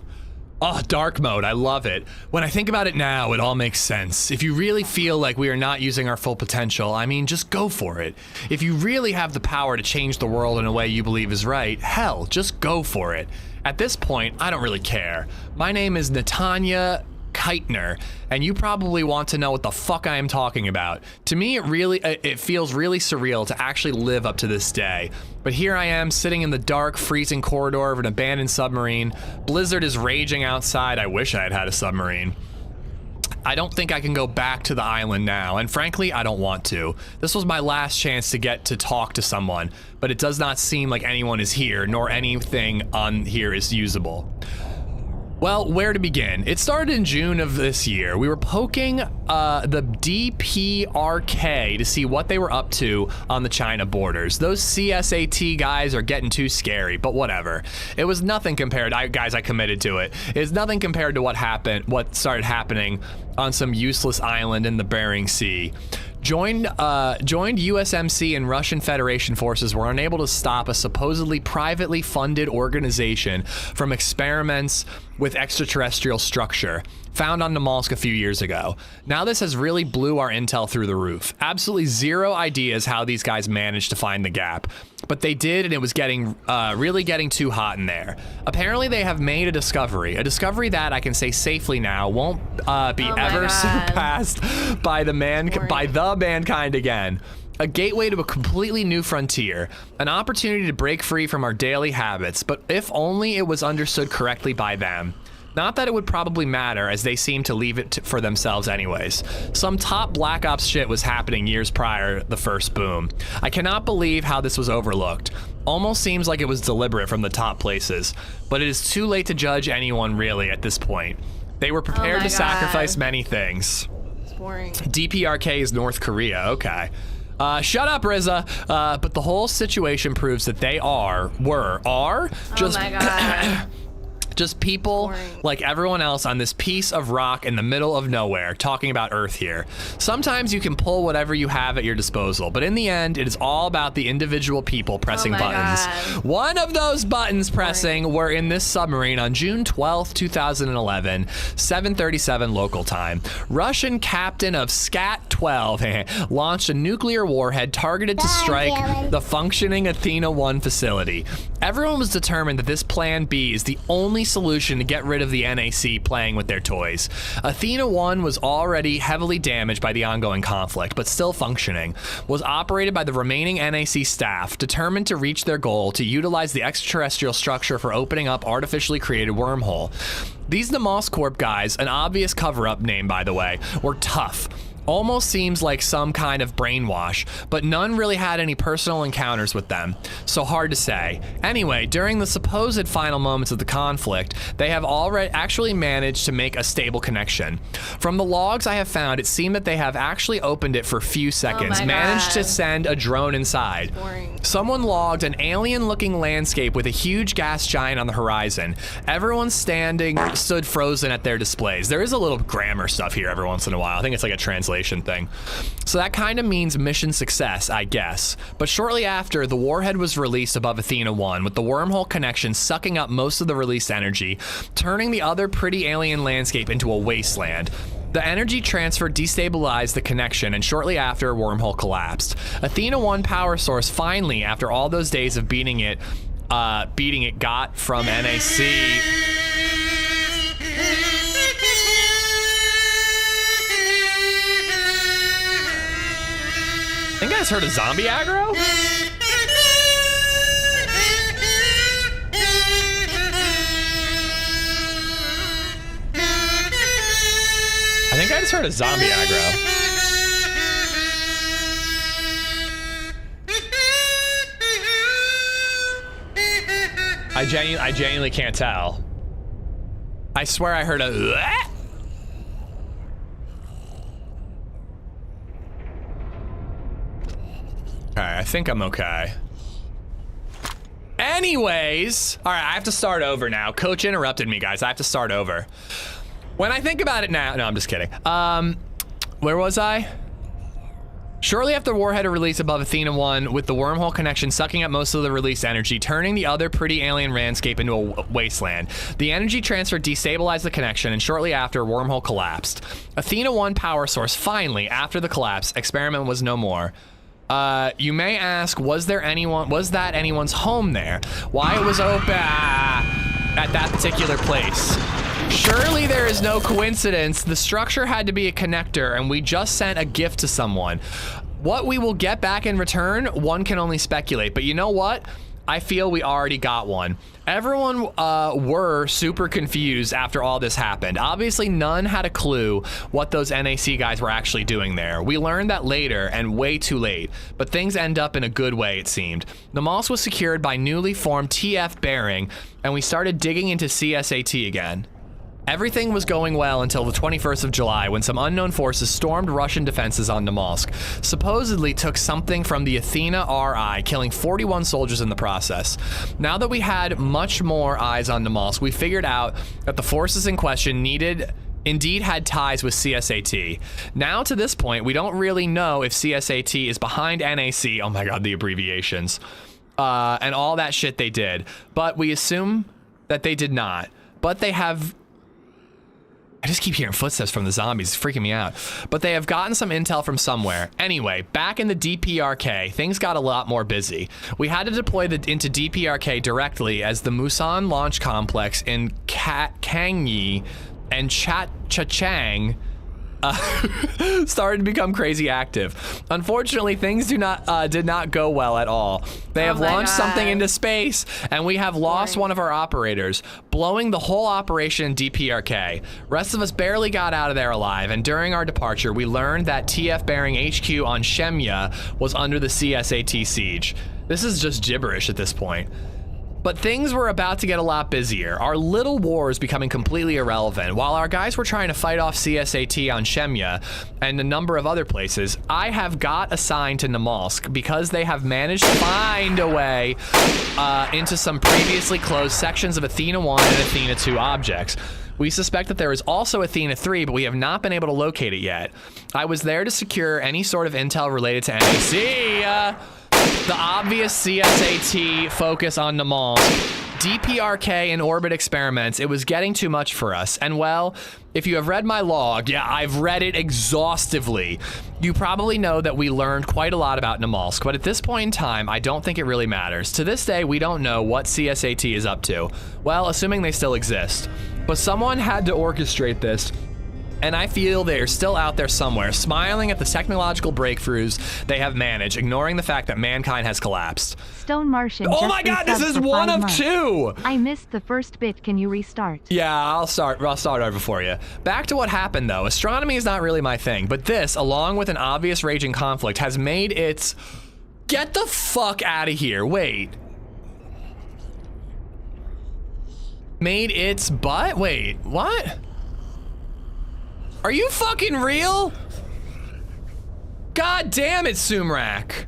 Oh, dark mode. I love it. When I think about it now, it all makes sense. If you really feel like we are not using our full potential, I mean, just go for it. If you really have the power to change the world in a way you believe is right, hell, just go for it. At this point, I don't really care. My name is Natanya Keitner, and you probably want to know what the fuck I am talking about. To me, it feels really surreal to actually live up to this day. But here I am, sitting in the dark, freezing corridor of an abandoned submarine. Blizzard is raging outside. I wish I had had a submarine. I don't think I can go back to the island now, and frankly, I don't want to. This was my last chance to get to talk to someone, but it does not seem like anyone is here, nor anything on here is usable. Well, where to begin? It started in June of this year. We were poking the DPRK to see what they were up to on the China borders. Those CSAT guys are getting too scary, but whatever. It was nothing compared, guys, I committed to it. It's nothing compared to what started happening on some useless island in the Bering Sea. Joined USMC and Russian Federation forces were unable to stop a supposedly privately funded organization from experiments with extraterrestrial structure found on Namalsk a few years ago. Now this has really blew our intel through the roof. Absolutely zero ideas how these guys managed to find the gap, but they did, and it was getting really getting too hot in there. Apparently they have made a discovery that I can say safely now won't be ever surpassed by the mankind again. A gateway to a completely new frontier, an opportunity to break free from our daily habits, but if only it was understood correctly by them. Not that it would probably matter, as they seem to leave it for themselves anyways. Some top Black Ops shit was happening years prior the first boom. I cannot believe how this was overlooked. Almost seems like it was deliberate from the top places, but it is too late to judge anyone really at this point. They were prepared to sacrifice many things. It's boring. DPRK is North Korea, okay. Shut up, Rizza. But the whole situation proves that they were just oh my God. just people Boring. like everyone else on this piece of rock in the middle of nowhere, talking about Earth here. Sometimes you can pull whatever you have at your disposal, but in the end, it is all about the individual people pressing buttons. God. One of those buttons pressing were in this submarine on June 12th, 2011, 7:37 local time. Russian captain of Scat-12 launched a nuclear warhead targeted to strike the functioning Athena-1 facility. Everyone was determined that this Plan B is the only solution to get rid of the NAC playing with their toys. Athena-1 was already heavily damaged by the ongoing conflict, but still functioning, was operated by the remaining NAC staff, determined to reach their goal to utilize the extraterrestrial structure for opening up artificially created wormhole. These Namalsk Corp guys, an obvious cover-up name by the way, were tough. Almost seems like some kind of brainwash, but none really had any personal encounters with them, so hard to say. Anyway, during the supposed final moments of the conflict, they have already actually managed to make a stable connection. From the logs I have found, it seemed that they have actually opened it for a few seconds, my managed to God. send a drone inside. Boring. Someone logged an alien-looking landscape with a huge gas giant on the horizon. Everyone stood frozen at their displays. There is a little grammar stuff here every once in a while. I think it's like a translation thing. So that kind of means mission success, I guess. But shortly after, the warhead was released above Athena-1, with the wormhole connection sucking up most of the released energy, turning the other pretty alien landscape into a wasteland. The energy transfer destabilized the connection, and shortly after, wormhole collapsed. Athena-1 power source finally, after all those days of beating it got from NAC. I think I just heard a zombie aggro? I think I just heard a zombie aggro. I genuinely can't tell. I swear I heard a Alright, I think I'm okay. Anyways, alright, I have to start over now. Coach interrupted me, guys. I have to start over. When I think about it now, no, I'm just kidding. Where was I? Shortly after warhead release above Athena-1, with the wormhole connection sucking up most of the released energy, turning the other pretty alien landscape into a wasteland. The energy transfer destabilized the connection, and shortly after, wormhole collapsed. Athena-1 power source finally, after the collapse, experiment was no more. You may ask, was that anyone's home there? Why it was open at that particular place? Surely there is no coincidence. The structure had to be a connector, and we just sent a gift to someone. What we will get back in return, one can only speculate. But you know what? I feel we already got one. Everyone were super confused after all this happened. Obviously, none had a clue what those NAC guys were actually doing there. We learned that later, and way too late. But things end up in a good way, it seemed. Namalsk was secured by newly formed TF Bearing, and we started digging into CSAT again. Everything was going well until the 21st of July, when some unknown forces stormed Russian defenses on Namalsk, supposedly took something from the Athena RI, killing 41 soldiers in the process. Now that we had much more eyes on Namalsk, we figured out that the forces in question indeed had ties with CSAT. Now to this point, we don't really know if CSAT is behind NAC, oh my god, the abbreviations, and all that shit they did. But we assume that they did not. But they have... I just keep hearing footsteps from the zombies, it's freaking me out. But they have gotten some intel from somewhere. Anyway, back in the DPRK, things got a lot more busy. We had to deploy into DPRK directly as the Musan launch complex in Kangyi and Chachang started to become crazy active. Unfortunately, things did not go well at all. They have launched something into space, and we have lost one of our operators, blowing the whole operation DPRK. Rest of us barely got out of there alive, and during our departure, we learned that TF Bearing HQ on Shemya was under the CSAT siege. This is just gibberish at this point. But things were about to get a lot busier. Our little war is becoming completely irrelevant. While our guys were trying to fight off CSAT on Shemya and a number of other places, I have got assigned to Namalsk because they have managed to find a way into some previously closed sections of Athena 1 and Athena 2 objects. We suspect that there is also Athena 3, but we have not been able to locate it yet. I was there to secure any sort of intel related to NAC. The obvious CSAT focus on Namalsk, DPRK and orbit experiments, it was getting too much for us. And well, if you have read my log, yeah, I've read it exhaustively, you probably know that we learned quite a lot about Namalsk, but at this point in time, I don't think it really matters. To this day, we don't know what CSAT is up to. Well, assuming they still exist. But someone had to orchestrate this. And I feel they are still out there somewhere, smiling at the technological breakthroughs they have managed, ignoring the fact that mankind has collapsed. Stone Martian. Oh my God, this is one of 2! I missed the first bit. Can you restart? Yeah, I'll start over for you. Back to what happened though. Astronomy is not really my thing, but this, along with an obvious raging conflict, has made its... Get the fuck out of here. Wait. Made its butt? Wait, what? Are you fucking real? God damn it, Sumrak.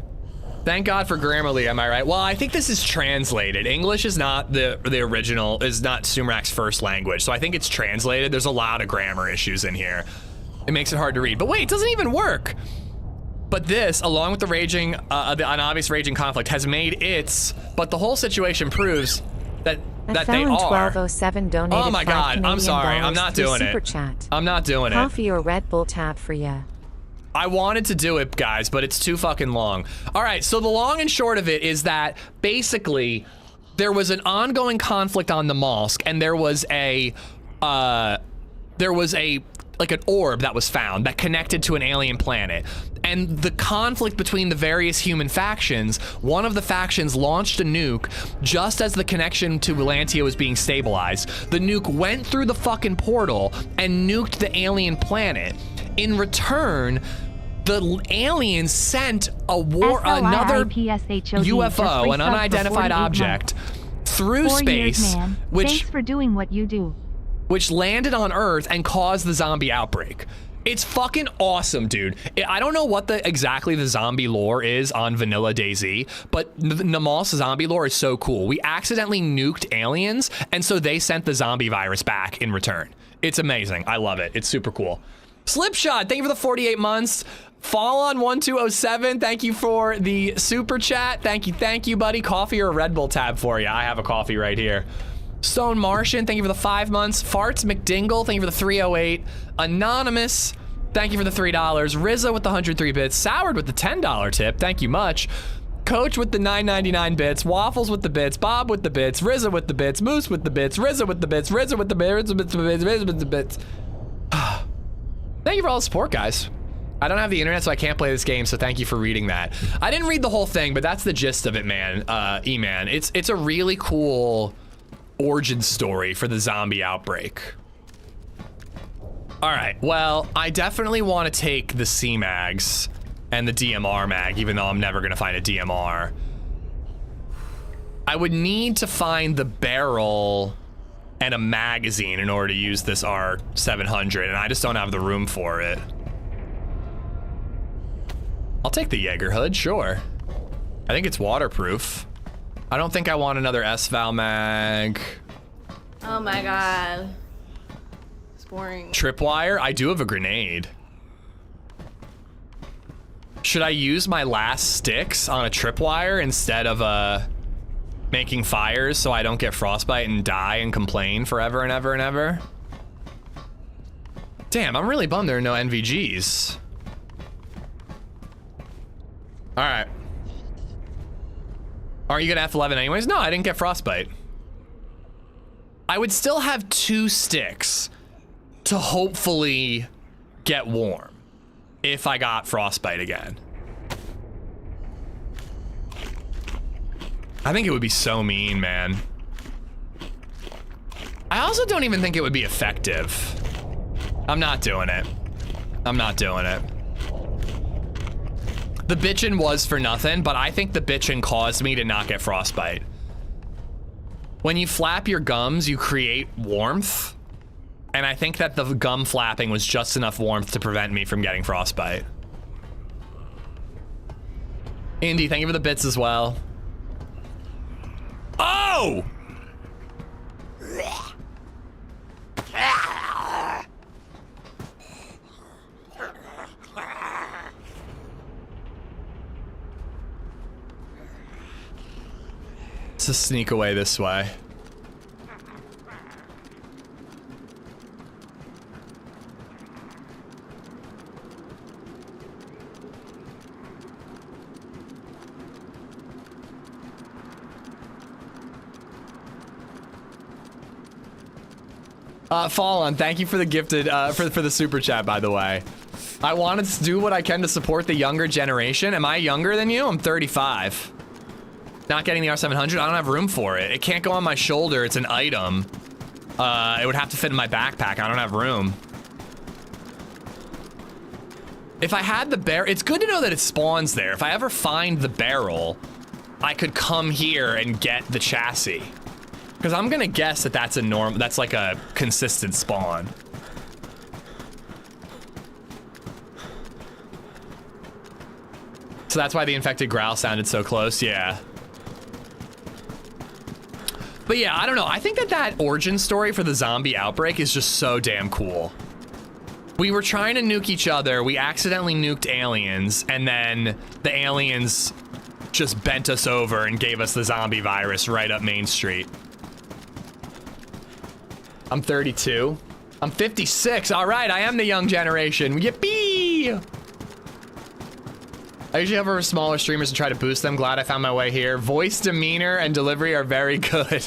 Thank God for Grammarly, am I right? Well, I think this is translated. English is not the original, is not Sumrak's first language, so I think it's translated. There's a lot of grammar issues in here. It makes it hard to read. But wait, it doesn't even work. But this, along with the raging, an obvious raging conflict, has made its, but the whole situation proves that they are. 1207 donated Oh my God, I'm sorry, I'm not doing it. Super chat. I'm not doing it. Coffee or Red Bull tab for ya. I wanted to do it, guys, but it's too fucking long. All right, so the long and short of it is that basically there was an ongoing conflict on Namalsk, and there was like an orb that was found that connected to an alien planet. And the conflict between the various human factions, one of the factions launched a nuke just as the connection to Atlantia was being stabilized. The nuke went through the fucking portal and nuked the alien planet. In return, the aliens sent another UFO, an unidentified object, through space, Thanks for doing what you do. Which landed on Earth and caused the zombie outbreak. It's fucking awesome, dude. I don't know what exactly the zombie lore is on vanilla DayZ, but Namalsk zombie lore is so cool. We accidentally nuked aliens, and so they sent the zombie virus back in return. It's amazing. I love it. It's super cool. Slipshot, thank you for the 48 months. Fall on 1207, thank you for the super chat. Thank you, buddy. Coffee or a Red Bull tab for you. I have a coffee right here. Stone Martian, thank you for the 5 months. Farts McDingle, thank you for the 308. Anonymous, thank you for the $3. Rizzo with the 103 bits. Soured with the $10 tip, thank you much. Coach with the 9.99 bits. Waffles with the bits. Bob with the bits. Rizzo with the bits. Moose with the bits. Rizzo with the bits. Rizzo with the bits. Rizzo with the bits. Thank you for all the support, guys. I don't have the internet, so I can't play this game, so thank you for reading that. I didn't read the whole thing, but that's the gist of it, man. E-Man, it's a really cool origin story for the zombie outbreak. All right, well, I definitely want to take the C-Mags and the DMR mag, even though I'm never gonna find a DMR. I would need to find the barrel and a magazine in order to use this ARC 700, and I just don't have the room for it. I'll take the Jaeger hood, sure. I think it's waterproof. I don't think I want another SVAL mag. Oh my God. It's boring. Tripwire? I do have a grenade. Should I use my last sticks on a tripwire instead of making fires so I don't get frostbite and die and complain forever and ever and ever? Damn, I'm really bummed there are no NVGs. All right. Aren't you gonna F11 anyways? No, I didn't get frostbite. I would still have 2 sticks to hopefully get warm if I got frostbite again. I think it would be so mean, man. I also don't even think it would be effective. I'm not doing it. I'm not doing it. The bitchin' was for nothing, but I think the bitchin' caused me to not get frostbite. When you flap your gums, you create warmth. And I think that the gum flapping was just enough warmth to prevent me from getting frostbite. Indy, thank you for the bits as well. Oh! Let's just sneak away this way. Fallen, thank you for the gifted, for the super chat, by the way. I wanted to do what I can to support the younger generation. Am I younger than you? I'm 35. Not getting the R700, I don't have room for it. It can't go on my shoulder, it's an item. It would have to fit in my backpack, I don't have room. If I had the barrel, it's good to know that it spawns there. If I ever find the barrel, I could come here and get the chassis. Because I'm gonna guess that that's that's like a consistent spawn. So that's why the infected growl sounded so close, yeah. But yeah, I don't know. I think that that origin story for the zombie outbreak is just so damn cool. We were trying to nuke each other, we accidentally nuked aliens, and then the aliens just bent us over and gave us the zombie virus right up Main Street. I'm 32. I'm 56. All right, I am the young generation. Yippee! I usually hover over smaller streamers and try to boost them. Glad I found my way here. Voice, demeanor, and delivery are very good.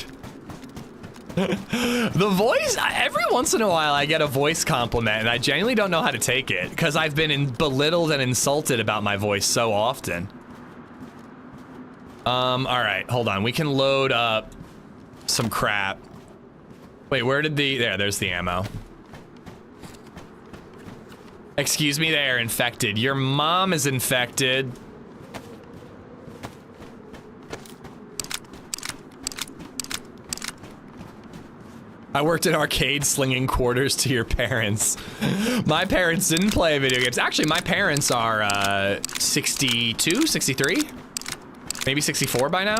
The voice, every once in a while I get a voice compliment and I genuinely don't know how to take it because I've been belittled and insulted about my voice so often. All right, hold on. We can load up some crap. Wait, where did there's the ammo. Excuse me, they are infected. Your mom is infected. I worked at arcade slinging quarters to your parents. My parents didn't play video games. Actually, my parents are 62, 63? Maybe 64 by now?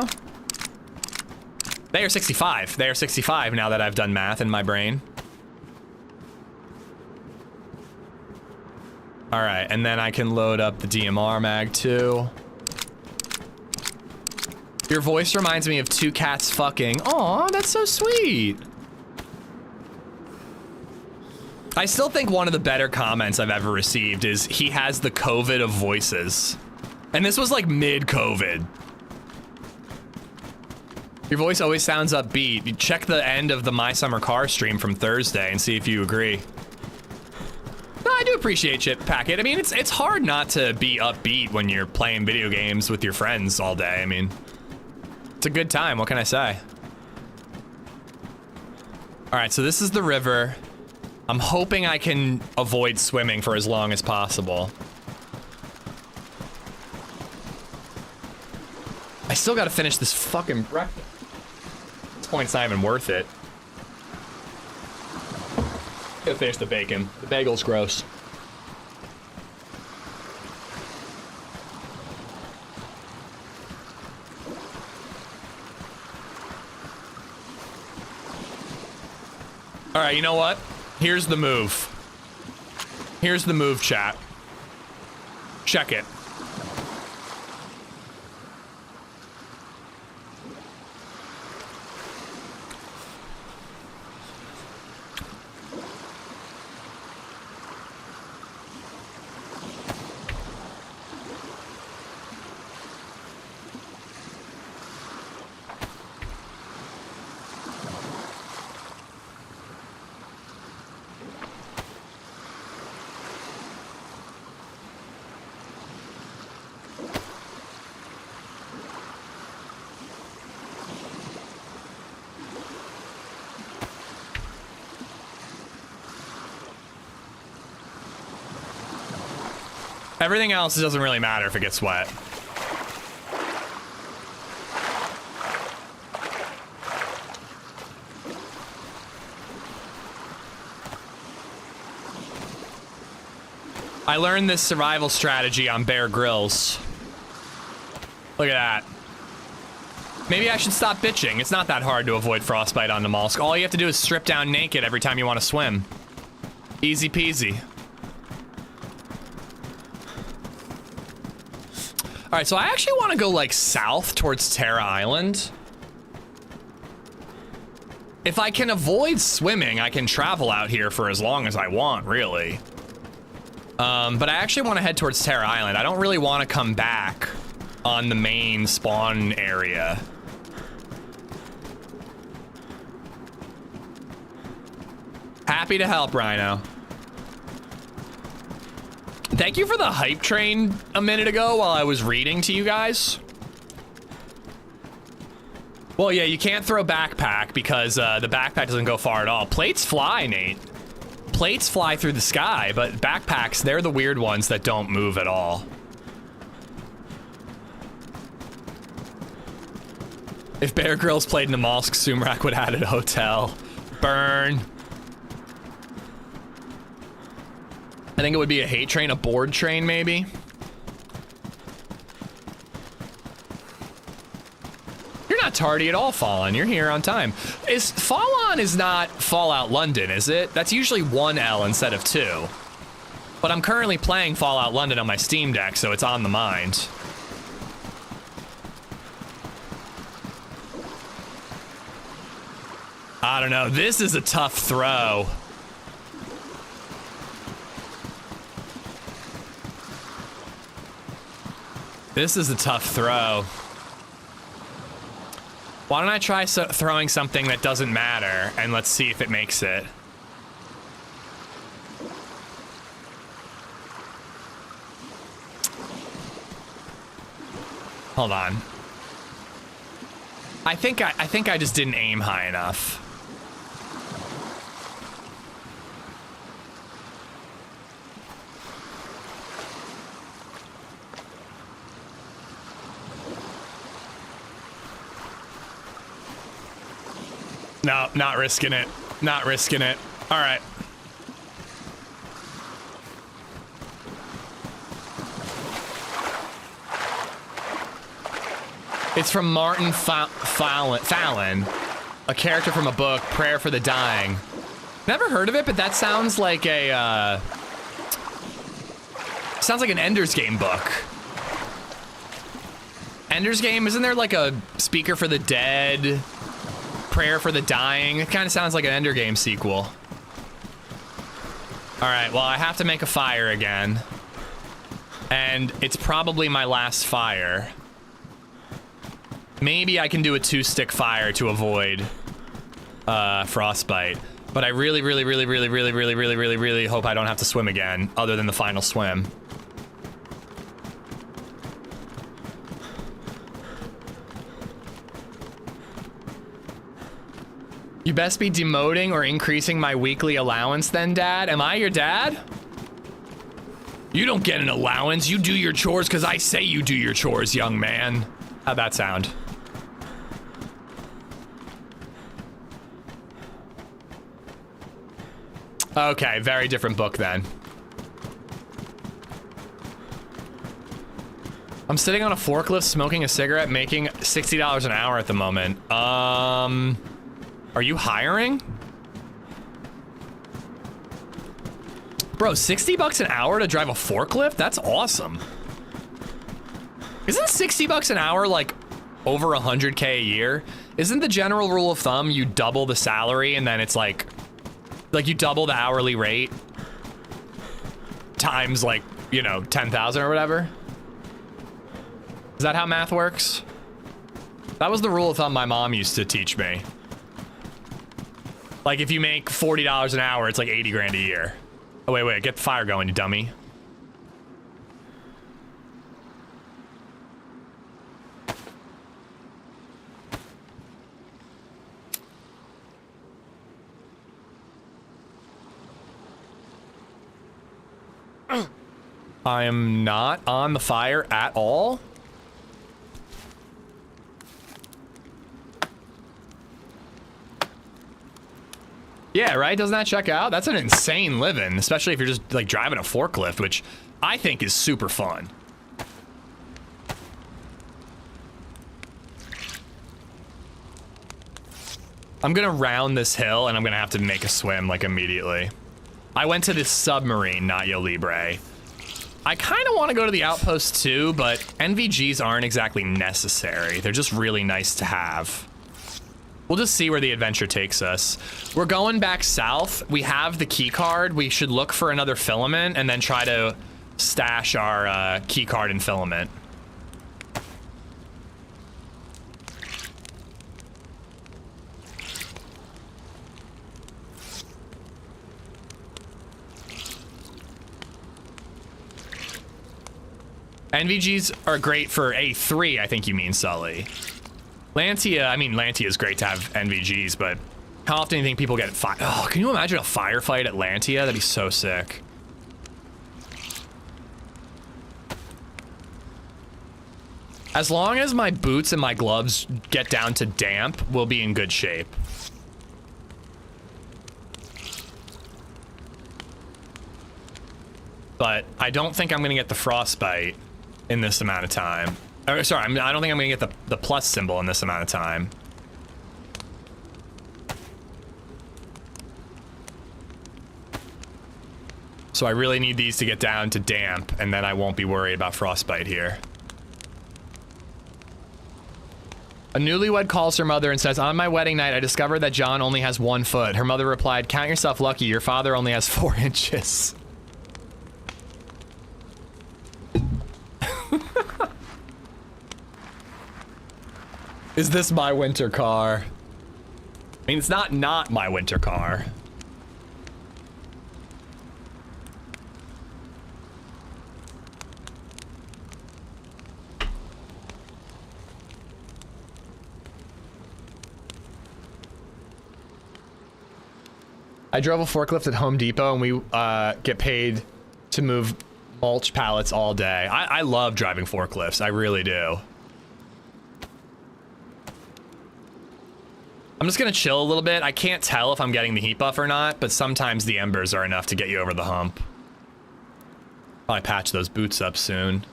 They are 65. They are 65 now that I've done math in my brain. All right, and then I can load up the DMR mag too. Your voice reminds me of two cats fucking. Aw, that's so sweet. I still think one of the better comments I've ever received is he has the COVID of voices. And this was like mid-COVID. Your voice always sounds upbeat. You check the end of the My Summer Car stream from Thursday and see if you agree. No, I do appreciate Chip Packet. I mean, it's hard not to be upbeat when you're playing video games with your friends all day. I mean, it's a good time. What can I say? All right, so this is the river. I'm hoping I can avoid swimming for as long as possible. I still gotta finish this fucking breakfast. At this point, it's not even worth it. Gotta finish the bacon. The bagel's gross. All right, you know what? Here's the move. Here's the move, chat. Check it. Everything else, it doesn't really matter if it gets wet. I learned this survival strategy on Bear Grylls. Look at that. Maybe I should stop bitching. It's not that hard to avoid frostbite on Namalsk. All you have to do is strip down naked every time you want to swim. Easy peasy. All right, so I actually want to go like south towards Terra Island. If I can avoid swimming, I can travel out here for as long as I want, really. But I actually want to head towards Terra Island. I don't really want to come back on the main spawn area. Happy to help, Rhino. Thank you for the hype train a minute ago while I was reading to you guys. Well, yeah, you can't throw backpack because the backpack doesn't go far at all. Plates fly, Nate. Plates fly through the sky, but backpacks, they're the weird ones that don't move at all. If Bear Grylls played Namalsk, Sumrak would have had a hotel. Burn. I think it would be a hate train, a board train, maybe. You're not tardy at all, Fallen. You're here on time. Fallen is not Fallout London, is it? That's usually 1 L instead of 2. But I'm currently playing Fallout London on my Steam Deck, so it's on the mind. I don't know. This is a tough throw. This is a tough throw. Why don't I try throwing something that doesn't matter, and let's see if it makes it. Hold on. I think I just didn't aim high enough. No, not risking it. Not risking it. All right. It's from Martin Fallon, a character from a book, Prayer for the Dying. Never heard of it, but that sounds like a, sounds like an Ender's Game book. Ender's Game, isn't there like a Speaker for the Dead? Prayer for the Dying. It kind of sounds like an Ender Game sequel. All right, well, I have to make a fire again. And it's probably my last fire. Maybe I can do a 2-stick fire to avoid frostbite. But I really hope I don't have to swim again, other than the final swim. You best be demoting or increasing my weekly allowance then, Dad. Am I your dad? You don't get an allowance. You do your chores because I say you do your chores, young man. How'd that sound? Okay, very different book then. I'm sitting on a forklift smoking a cigarette making $60 an hour at the moment. Are you hiring? Bro, 60 bucks an hour to drive a forklift? That's awesome. Isn't 60 bucks an hour like over 100K a year? Isn't the general rule of thumb you double the salary and then it's like you double the hourly rate times like, you know, 10,000 or whatever? Is that how math works? That was the rule of thumb my mom used to teach me. Like, if you make $40 an hour, it's like 80 grand a year. Oh, wait, get the fire going, you dummy. I am not on the fire at all. Yeah, right? Doesn't that check out? That's an insane living, especially if you're just like driving a forklift, which I think is super fun. I'm gonna round this hill and I'm gonna have to make a swim like immediately. I went to this submarine, not Yo Libre. I kind of want to go to the outpost too, but NVGs aren't exactly necessary. They're just really nice to have. We'll just see where the adventure takes us. We're going back south. We have the key card. We should look for another filament and then try to stash our key card and filament. NVGs are great for A3, I think you mean, Sully. Lantia, I mean, Lantia is great to have NVGs, but how often do you think people get fire? Oh, can you imagine a firefight at Lantia? That'd be so sick. As long as my boots and my gloves get down to damp, we'll be in good shape. But I don't think I'm gonna get the frostbite in this amount of time. Oh, sorry, I don't think I'm gonna get the plus symbol in this amount of time. So I really need these to get down to damp, and then I won't be worried about frostbite here. A newlywed calls her mother and says, on my wedding night, I discovered that John only has 1 foot. Her mother replied, count yourself lucky, your father only has 4 inches. Is this my winter car? I mean, it's not my winter car. I drove a forklift at Home Depot and we get paid to move mulch pallets all day. I love driving forklifts, I really do. I'm just gonna chill a little bit. I can't tell if I'm getting the heat buff or not, but sometimes the embers are enough to get you over the hump. Probably patch those boots up soon.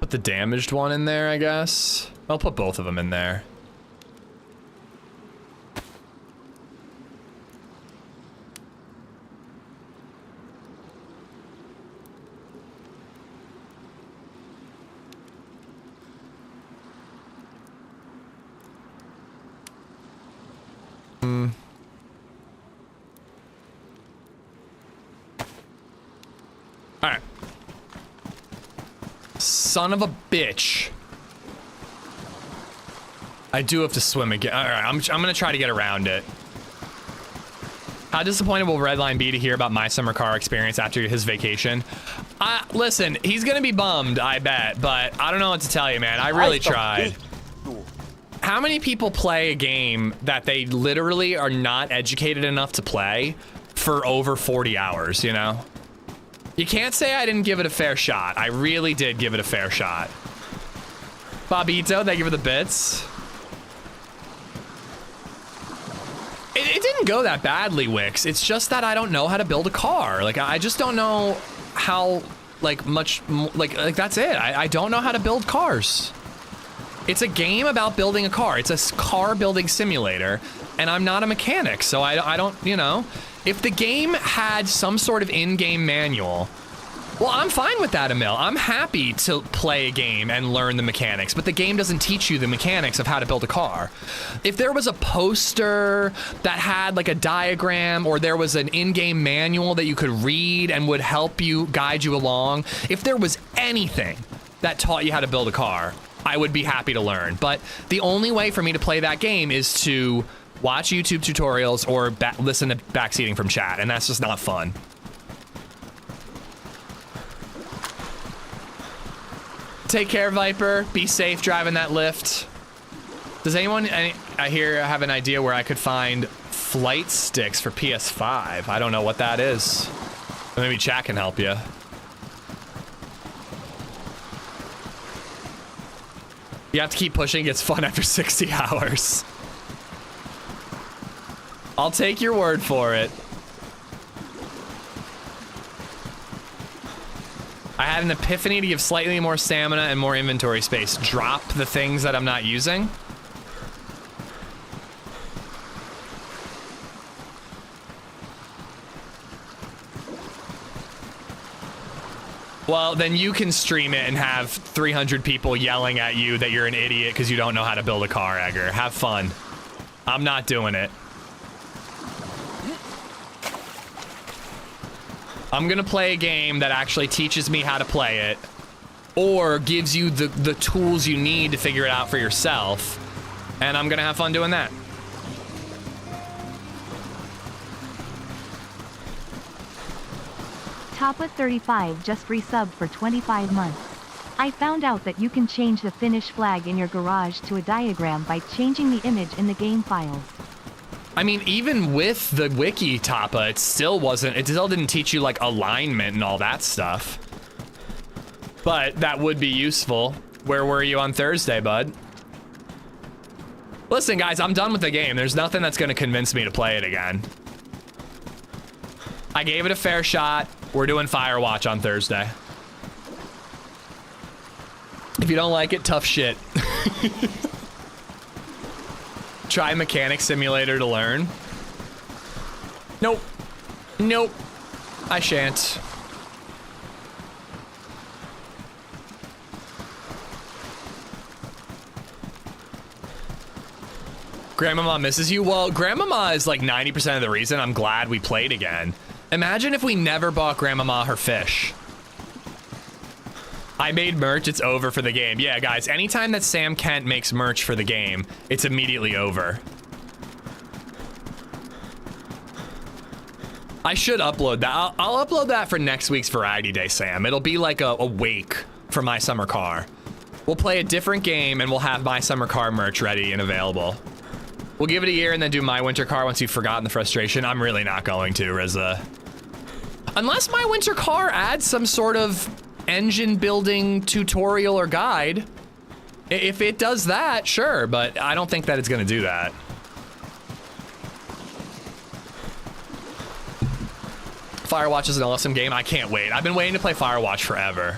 Put the damaged one in there, I guess. I'll put both of them in there. Alright. Son of a bitch. I do have to swim again. Alright, I'm gonna try to get around it. How disappointed will Redline be to hear about my summer car experience after his vacation? Listen, he's gonna be bummed, I bet, but I don't know what to tell you, man. I really tried. How many people play a game that they literally are not educated enough to play for over 40 hours, you know? You can't say I didn't give it a fair shot. I really did give it a fair shot. Bobito, thank you for the bits. It didn't go that badly, Wix. It's just that I don't know how to build a car. Like, I just don't know how, like, much, like that's it. I don't know how to build cars. It's a game about building a car. It's a car building simulator, and I'm not a mechanic, so I don't, you know. If the game had some sort of in-game manual, well, I'm fine with that, Emil. I'm happy to play a game and learn the mechanics, but the game doesn't teach you the mechanics of how to build a car. If there was a poster that had like a diagram, or there was an in-game manual that you could read and would help you, guide you along, if there was anything that taught you how to build a car, I would be happy to learn. But the only way for me to play that game is to watch YouTube tutorials or listen to backseating from chat, and that's just not fun. Take care, Viper. Be safe driving that lift. Does anyone I hear have an idea where I could find flight sticks for PS5? I don't know what that is. Maybe chat can help you. You have to keep pushing. It gets fun after 60 hours. I'll take your word for it. I had an epiphany to give slightly more stamina and more inventory space. Drop the things that I'm not using. Well, then you can stream it and have 300 people yelling at you that you're an idiot because you don't know how to build a car, Edgar. Have fun. I'm not doing it. I'm gonna play a game that actually teaches me how to play it, or gives you the tools you need to figure it out for yourself, and I'm gonna have fun doing that. Tapa35 just resubbed for 25 months. I found out that you can change the Finnish flag in your garage to a diagram by changing the image in the game files. I mean, even with the wiki, Tapa, it still didn't teach you like alignment and all that stuff. But that would be useful. Where were you on Thursday, bud? Listen, guys, I'm done with the game. There's nothing that's gonna convince me to play it again. I gave it a fair shot. We're doing Firewatch on Thursday. If you don't like it, tough shit. Try Mechanic Simulator to learn. Nope. Nope. I shan't. Grandmama misses you? Well, Grandmama is like 90% of the reason I'm glad we played again. Imagine if we never bought Grandmama her fish. I made merch, it's over for the game. Yeah, guys, anytime that Sam Kent makes merch for the game, it's immediately over. I should upload that. I'll upload that for next week's Variety Day, Sam. It'll be like a wake for My Summer Car. We'll play a different game and we'll have My Summer Car merch ready and available. We'll give it a year and then do My Winter Car once you've forgotten the frustration. I'm really not going to, Rizza. Unless My Winter Car adds some sort of engine building tutorial or guide. If it does that, sure, but I don't think that it's gonna do that. Firewatch is an awesome game. I can't wait. I've been waiting to play Firewatch forever.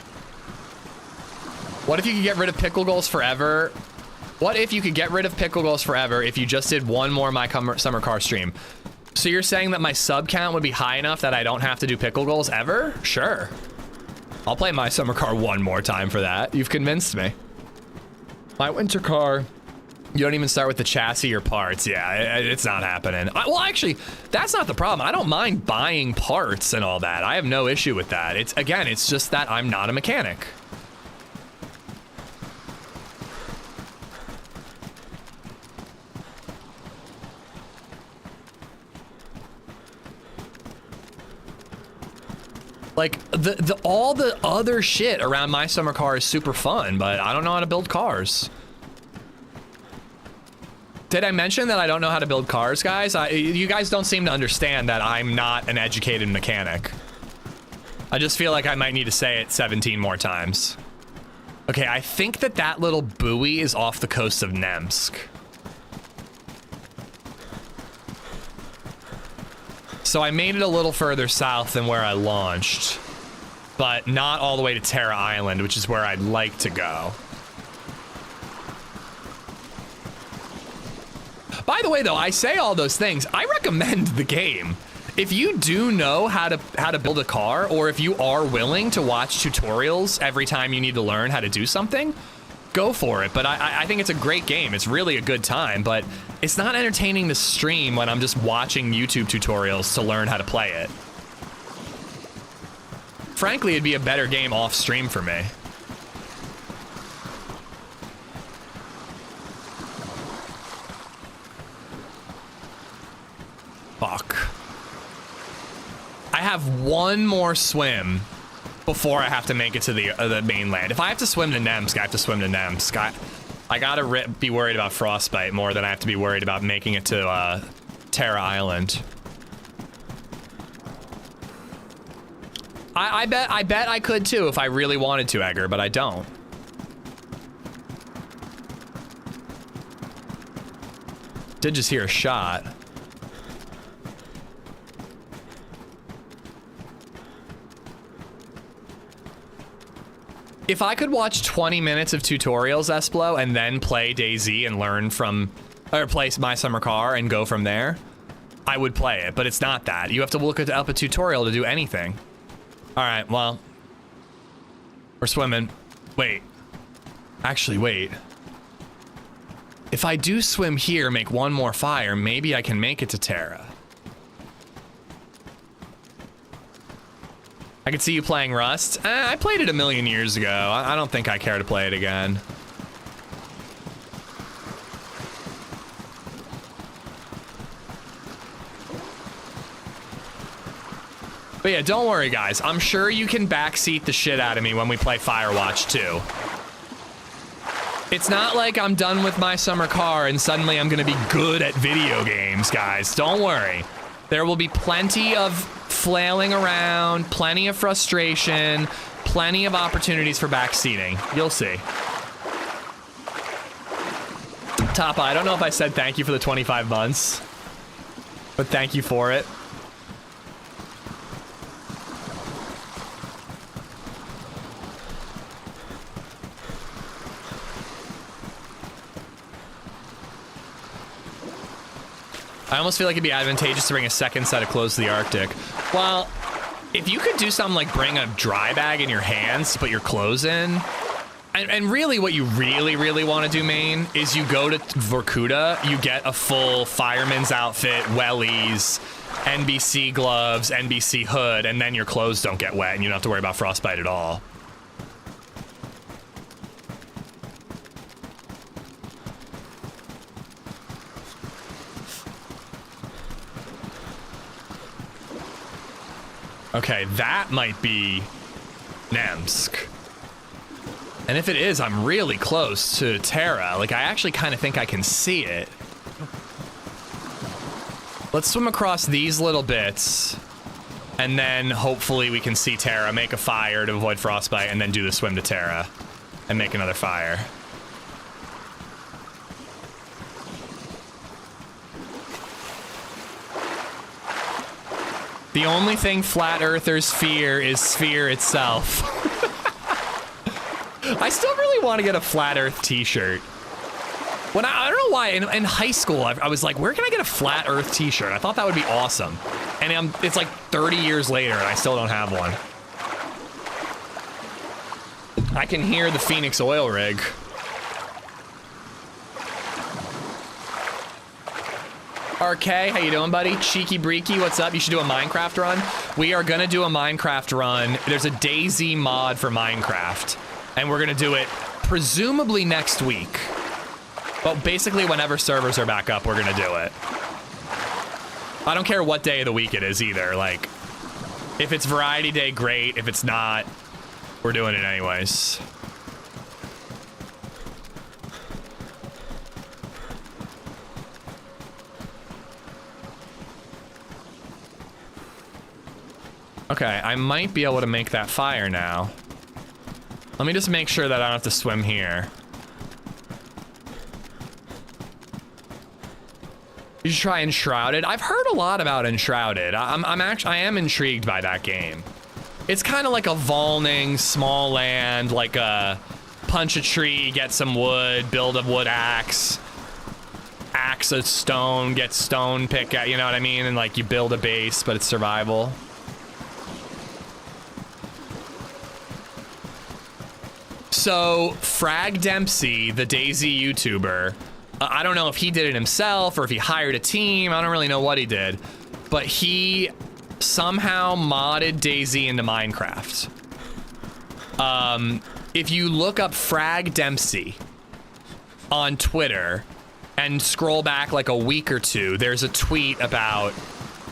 What if you could get rid of pickle goals forever? What if you could get rid of pickle goals forever if you just did one more My Summer Car stream? So you're saying that my sub count would be high enough that I don't have to do pickle goals ever? Sure. I'll play My Summer Car one more time for that. You've convinced me. My Winter Car, you don't even start with the chassis or parts. Yeah, it's not happening. Well, actually, that's not the problem. I don't mind buying parts and all that. I have no issue with that. It's just that I'm not a mechanic. Like, all the other shit around My Summer Car is super fun, but I don't know how to build cars. Did I mention that I don't know how to build cars, guys? You guys don't seem to understand that I'm not an educated mechanic. I just feel like I might need to say it 17 more times. Okay, I think that little buoy is off the coast of Namalsk. So I made it a little further south than where I launched, but not all the way to Terra Island, which is where I'd like to go. By the way, though, I say all those things. I recommend the game. If you do know how to build a car, or if you are willing to watch tutorials every time you need to learn how to do something, go for it. But I think it's a great game. It's really a good time, but it's not entertaining to stream when I'm just watching YouTube tutorials to learn how to play it. Frankly, it'd be a better game off stream for me. Fuck. I have one more swim before I have to make it to the mainland. If I have to swim to Namalsk, I have to swim to Namalsk. I gotta be worried about frostbite more than I have to be worried about making it to Terra Island. I bet I could too if I really wanted to, Edgar, but I don't. Did just hear a shot. If I could watch 20 minutes of tutorials, Esplo, and then play DayZ and learn from, or play My Summer Car and go from there, I would play it, but it's not that. You have to look up a tutorial to do anything. All right, well, we're swimming. Wait, actually, wait. If I do swim here, make one more fire, maybe I can make it to Terra. I could see you playing Rust. I played it a million years ago. I don't think I care to play it again. But yeah, don't worry, guys. I'm sure you can backseat the shit out of me when we play Firewatch 2. It's not like I'm done with My Summer Car and suddenly I'm gonna be good at video games, guys. Don't worry. There will be plenty of flailing around, plenty of frustration, plenty of opportunities for backseating. You'll see. Top, I don't know if I said thank you for the 25 months, but thank you for it. I almost feel like it'd be advantageous to bring a second set of clothes to the Arctic. Well, if you could do something like bring a dry bag in your hands to put your clothes in, and really what you really want to do, Maine, is you go to Vorkuta, you get a full fireman's outfit, wellies, NBC gloves, NBC hood, and then your clothes don't get wet and you don't have to worry about frostbite at all. Okay, that might be Namalsk. And if it is, I'm really close to Terra. Like, I actually kind of think I can see it. Let's swim across these little bits. And then hopefully we can see Terra, make a fire to avoid frostbite, and then do the swim to Terra. And make another fire. The only thing flat earthers fear is sphere itself. I still really want to get a flat earth t-shirt. When I don't know why, in high school, I was like, where can I get a flat earth t-shirt? I thought that would be awesome. And it's like 30 years later and I still don't have one. I can hear the Phoenix oil rig. RK, how you doing, buddy? Cheeky Breaky, what's up? You should do a Minecraft run. We are gonna do a Minecraft run. There's a DayZ mod for Minecraft, and we're gonna do it presumably next week. But basically, whenever servers are back up, we're gonna do it. I don't care what day of the week it is either. Like, if it's Variety Day, great. If it's not, we're doing it anyways. Okay, I might be able to make that fire now. Let me just make sure that I don't have to swim here. You should try Enshrouded. I've heard a lot about Enshrouded. I am intrigued by that game. It's kind of like a Volning, small land, like a punch a tree, get some wood, build a wood axe a stone, get stone, pick out, you know what I mean? And like you build a base, but it's survival. So, Frag Dempsey, the DayZ YouTuber, I don't know if he did it himself or if he hired a team. I don't really know what he did. But he somehow modded DayZ into Minecraft. If you look up Frag Dempsey on Twitter and scroll back like a week or two, there's a tweet about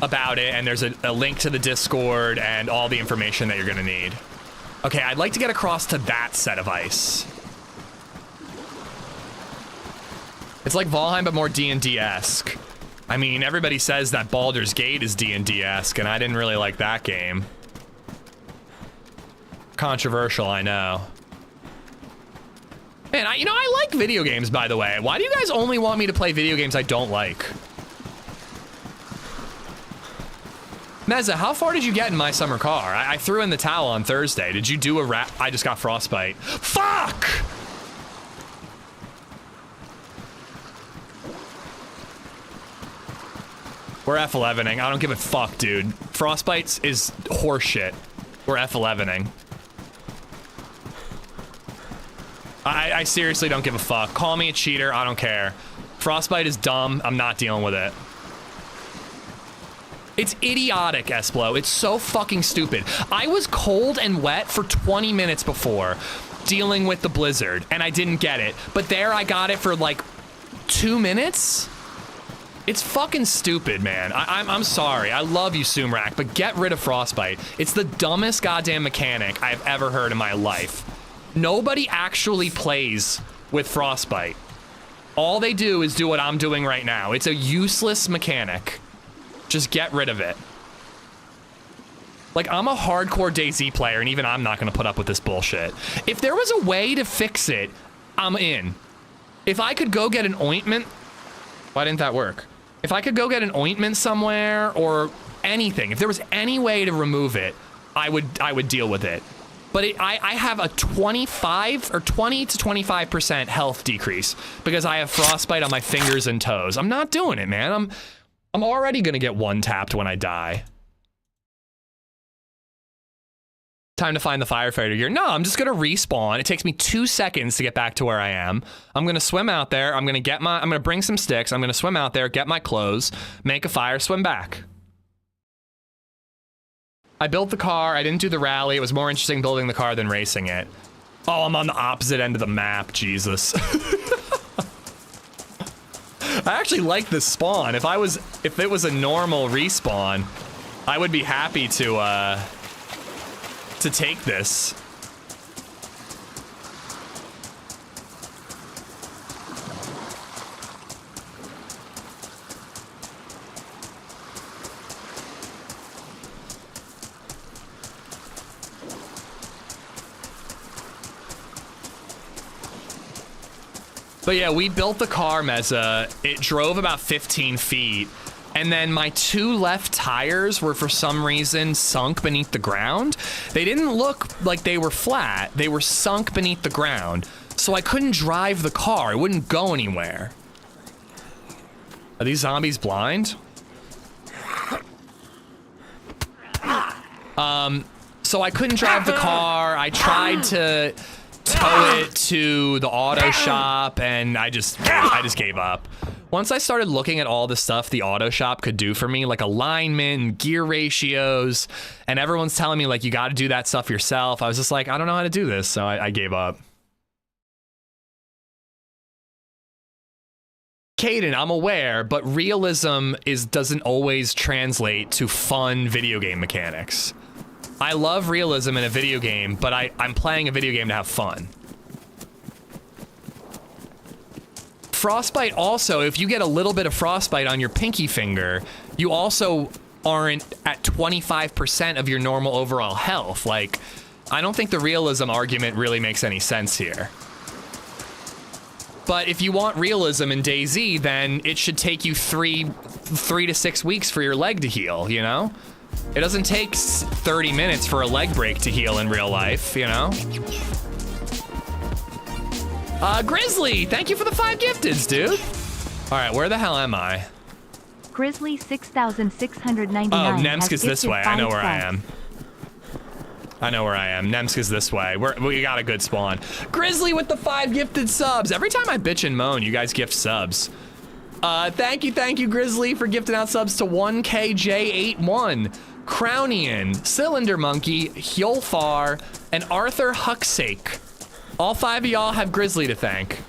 it, and there's a link to the Discord and all the information that you're gonna need. Okay, I'd like to get across to that set of ice. It's like Valheim, but more D&D-esque. I mean, everybody says that Baldur's Gate is D&D-esque, and I didn't really like that game. Controversial, I know. Man, I like video games, by the way. Why do you guys only want me to play video games I don't like? Meza, how far did you get in my summer car? I threw in the towel on Thursday. Did you do a wrap? I just got frostbite. Fuck! We're F11ing. I don't give a fuck, dude. Frostbites is horseshit. We're F11ing. I seriously don't give a fuck. Call me a cheater. I don't care. Frostbite is dumb. I'm not dealing with it. It's idiotic, Esplo. It's so fucking stupid. I was cold and wet for 20 minutes before dealing with the blizzard, and I didn't get it. But there I got it for like 2 minutes? It's fucking stupid, man. I'm sorry. I love you, Sumrak, but get rid of frostbite. It's the dumbest goddamn mechanic I've ever heard in my life. Nobody actually plays with frostbite. All they do is do what I'm doing right now. It's a useless mechanic. Just get rid of it. Like, I'm a hardcore DayZ player, and even I'm not gonna put up with this bullshit. If there was a way to fix it, I'm in. If I could go get an ointment... Why didn't that work? If I could go get an ointment somewhere, or anything, if there was any way to remove it, I would deal with it. But I have a 25 or 20 to 25% health decrease because I have frostbite on my fingers and toes. I'm not doing it, man. I'm already gonna get one-tapped when I die. Time to find the firefighter gear. No, I'm just gonna respawn. It takes me 2 seconds to get back to where I am. I'm gonna swim out there. I'm gonna bring some sticks. I'm gonna swim out there, get my clothes, make a fire, swim back. I built the car. I didn't do the rally. It was more interesting building the car than racing it. Oh, I'm on the opposite end of the map. Jesus. I actually like this spawn. If it was a normal respawn, I would be happy to take this. But yeah, we built the car, Meza. It drove about 15 feet. And then my 2 left tires were for some reason sunk beneath the ground. They didn't look like they were flat. They were sunk beneath the ground. So I couldn't drive the car. It wouldn't go anywhere. Are these zombies blind? So I couldn't drive the car. I tried to tow it to the auto shop and I just gave up. Once I started looking at all the stuff the auto shop could do for me, like alignment, gear ratios, and everyone's telling me like, you got to do that stuff yourself. I was just like, I don't know how to do this. So I gave up. Caden, I'm aware, but realism doesn't always translate to fun video game mechanics. I love realism in a video game, but I'm playing a video game to have fun. Frostbite also, if you get a little bit of frostbite on your pinky finger, you also aren't at 25% of your normal overall health. Like, I don't think the realism argument really makes any sense here. But if you want realism in DayZ, then it should take you 3 to 6 weeks for your leg to heal, you know? It doesn't take 30 minutes for a leg break to heal in real life, you know? Grizzly, thank you for the 5 gifteds, dude. All right, where the hell am I? Grizzly 6699. Oh, Namalsk is this way. I know where I am. I know where I am. Namalsk is this way. We got a good spawn. Grizzly with the 5 gifted subs. Every time I bitch and moan, you guys gift subs. Thank you, Grizzly, for gifting out subs to 1KJ81, Crownian, Cylinder Monkey, Hyolfar, and Arthur Hucksake. All 5 of y'all have Grizzly to thank.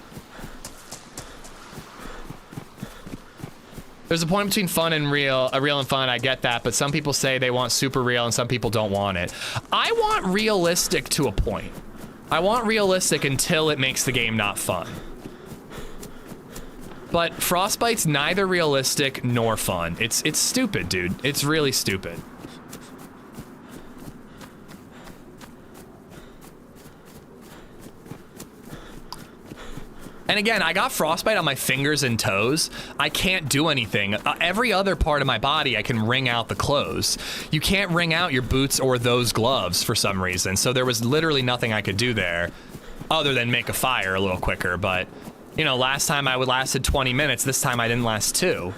There's a point between fun and real and fun, I get that, but some people say they want super real and some people don't want it. I want realistic to a point. I want realistic until it makes the game not fun. But Frostbite's neither realistic nor fun. It's stupid, dude. It's really stupid. And again, I got frostbite on my fingers and toes. I can't do anything. Every other part of my body, I can wring out the clothes. You can't wring out your boots or those gloves for some reason. So there was literally nothing I could do there other than make a fire a little quicker. But, you know, last time I lasted 20 minutes. This time I didn't last 2.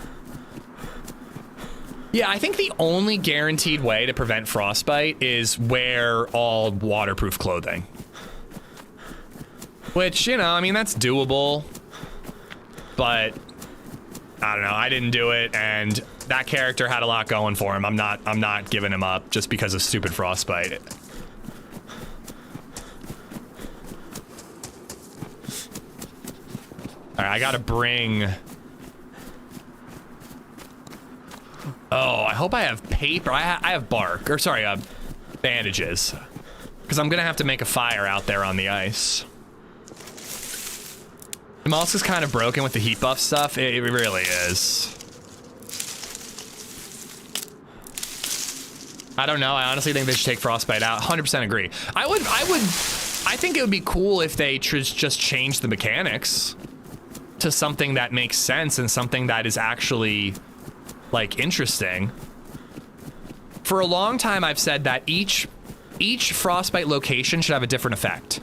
Yeah, I think the only guaranteed way to prevent frostbite is wear all waterproof clothing. Which, you know, I mean, that's doable, but I don't know, I didn't do it, and that character had a lot going for him. I'm not giving him up just because of stupid frostbite. All right, I gotta bring... Oh, I hope I have paper. I have bark, or sorry, bandages. Because I'm gonna have to make a fire out there on the ice. Namalsk is kind of broken with the heat buff stuff. It really is. I don't know. I honestly think they should take frostbite out. 100% agree. I think it would be cool if they just change the mechanics to something that makes sense and something that is actually, like, interesting. For a long time, I've said that each frostbite location should have a different effect.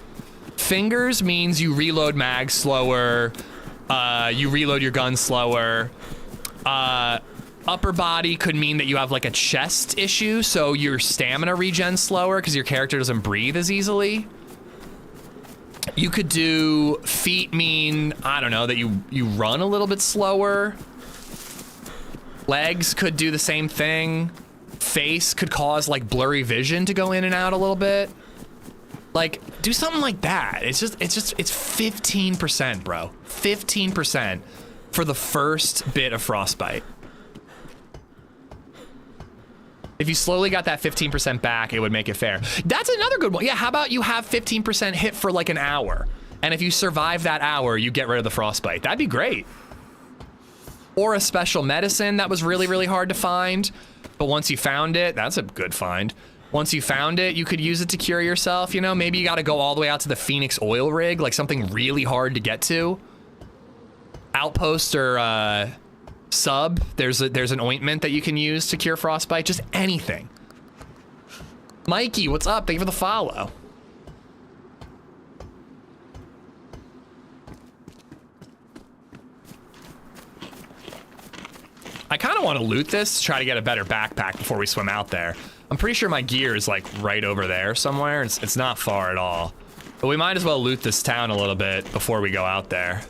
Fingers means you reload mags slower, you reload your gun slower. Upper body could mean that you have like a chest issue, so your stamina regen slower because your character doesn't breathe as easily. You could do feet mean, I don't know, that you run a little bit slower. Legs could do the same thing. Face could cause like blurry vision to go in and out a little bit. Like, do something like that. It's 15%, bro. 15% for the first bit of frostbite. If you slowly got that 15% back, it would make it fair. That's another good one. Yeah, how about you have 15% hit for like an hour? And if you survive that hour, you get rid of the frostbite. That'd be great. Or a special medicine that was really, really hard to find. But once you found it, that's a good find. Once you found it, you could use it to cure yourself, you know? Maybe you gotta go all the way out to the Phoenix oil rig, like something really hard to get to. Outpost or sub, there's an ointment that you can use to cure frostbite, just anything. Mikey, what's up? Thank you for the follow. I kind of want to loot this to try to get a better backpack before we swim out there. I'm pretty sure my gear is like right over there somewhere. It's not far at all. But we might as well loot this town a little bit before we go out there.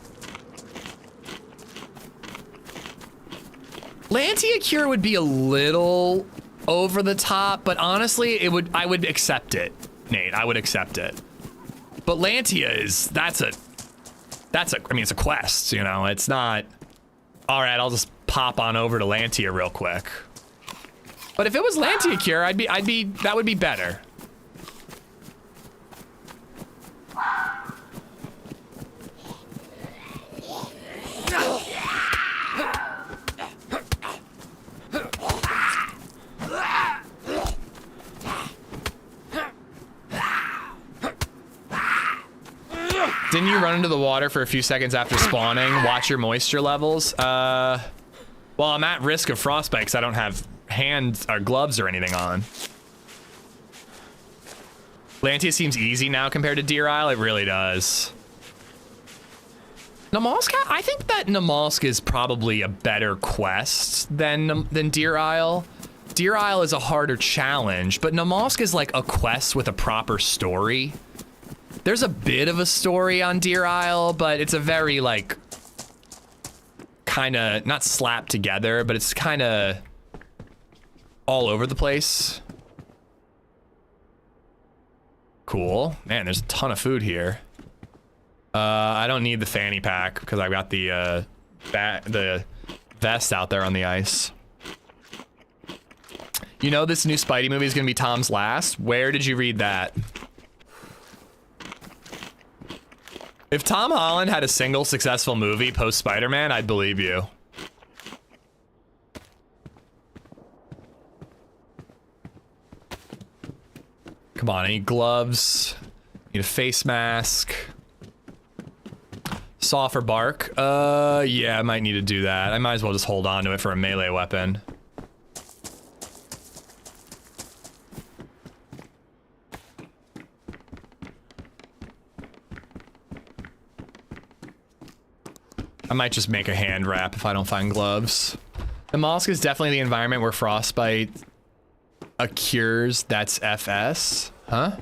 Lantia Cure would be a little over the top, but honestly, I would accept it, Nate. I would accept it. But Lantia is, I mean, it's a quest, you know, it's not, all right, I'll just pop on over to Lantia real quick. But if it was Lantia Cure, that would be better. Didn't you run into the water for a few seconds after spawning? Watch your moisture levels. Well, I'm at risk of frostbite because I don't have hands or gloves or anything on. Lantia seems easy now compared to Deer Isle. It really does. Namalsk, I think that Namalsk is probably a better quest than Deer Isle. Deer Isle is a harder challenge, but Namalsk is like a quest with a proper story. There's a bit of a story on Deer Isle, but it's a very like kind of not slapped together, but it's kind of all over the place. Cool. Man, there's a ton of food here. I don't need the fanny pack because I've got the vest out there on the ice. You know this new Spidey movie is gonna be Tom's last? Where did you read that? If Tom Holland had a single successful movie post Spider-Man, I'd believe you. Come on, I need gloves. Need a face mask. Saw for bark. Yeah, I might need to do that. I might as well just hold on to it for a melee weapon. I might just make a hand wrap if I don't find gloves. Namalsk is definitely the environment where frostbite occurs. That's FS. Huh?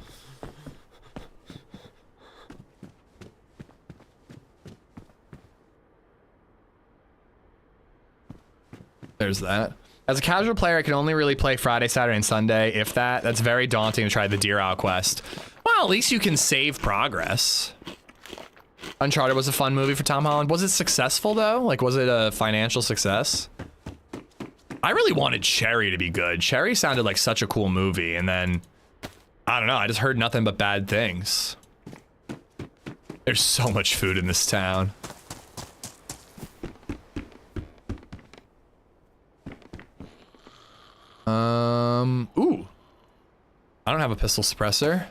There's that. As a casual player, I can only really play Friday, Saturday, and Sunday, if that. That's very daunting to try the Deer Owl quest. Well, at least you can save progress. Uncharted was a fun movie for Tom Holland. Was it successful, though? Like, was it a financial success? I really wanted Cherry to be good. Cherry sounded like such a cool movie, and then, I don't know, I just heard nothing but bad things. There's so much food in this town. Ooh. I don't have a pistol suppressor.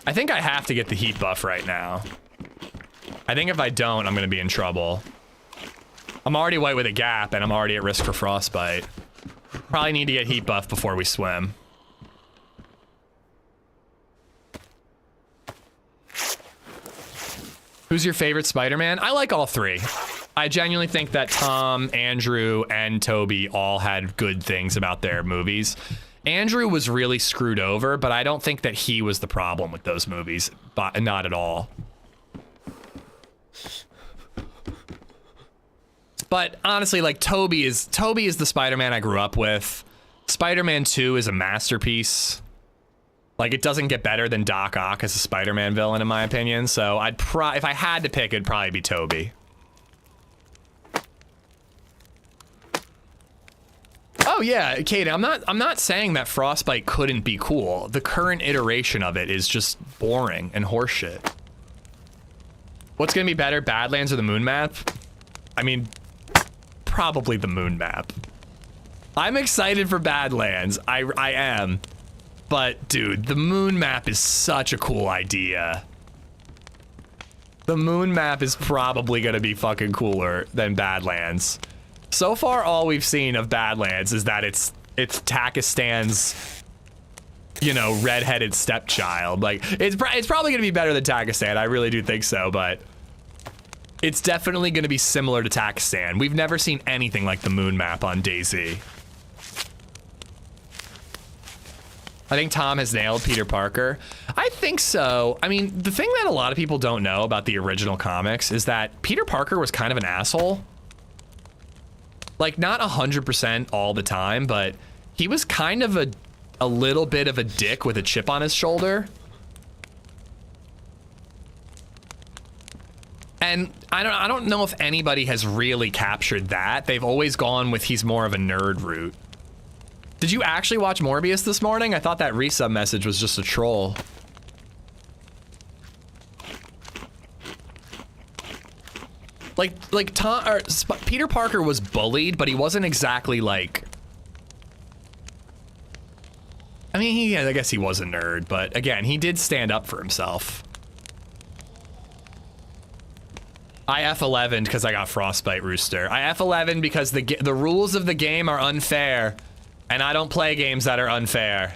I think I have to get the heat buff right now. I think if I don't, I'm gonna be in trouble. I'm already white with a gap, and I'm already at risk for frostbite. Probably need to get heat buff before we swim. Who's your favorite Spider-Man? I like all three. I genuinely think that Tom, Andrew, and Toby all had good things about their movies. Andrew was really screwed over, but I don't think that he was the problem with those movies, but not at all. But honestly, like Toby is the Spider-Man I grew up with. Spider-Man 2 is a masterpiece. Like, it doesn't get better than Doc Ock as a Spider-Man villain, in my opinion. So if I had to pick, it'd probably be Toby. Oh yeah, Kate, I'm not saying that Frostbite couldn't be cool. The current iteration of it is just boring and horseshit. What's gonna be better, Badlands or the moon map? I mean, probably the moon map. I'm excited for Badlands. I am. But dude, the moon map is such a cool idea. The moon map is probably gonna be fucking cooler than Badlands. So far, all we've seen of Badlands is that it's Takistan's, you know, redheaded stepchild. Like, it's probably gonna be better than Takistan. I really do think so, but it's definitely gonna be similar to Takistan. We've never seen anything like the moon map on DayZ. I think Tom has nailed Peter Parker. I think so. I mean, the thing that a lot of people don't know about the original comics is that Peter Parker was kind of an asshole. Like, not 100% all the time, but he was kind of a little bit of a dick with a chip on his shoulder. And I don't know if anybody has really captured that. They've always gone with he's more of a nerd route. Did you actually watch Morbius this morning? I thought that resub message was just a troll. Like Peter Parker was bullied, but he wasn't exactly like. I mean, I guess he was a nerd, but again, he did stand up for himself. I F11 because I got frostbite, Rooster. I F11 because the rules of the game are unfair, and I don't play games that are unfair.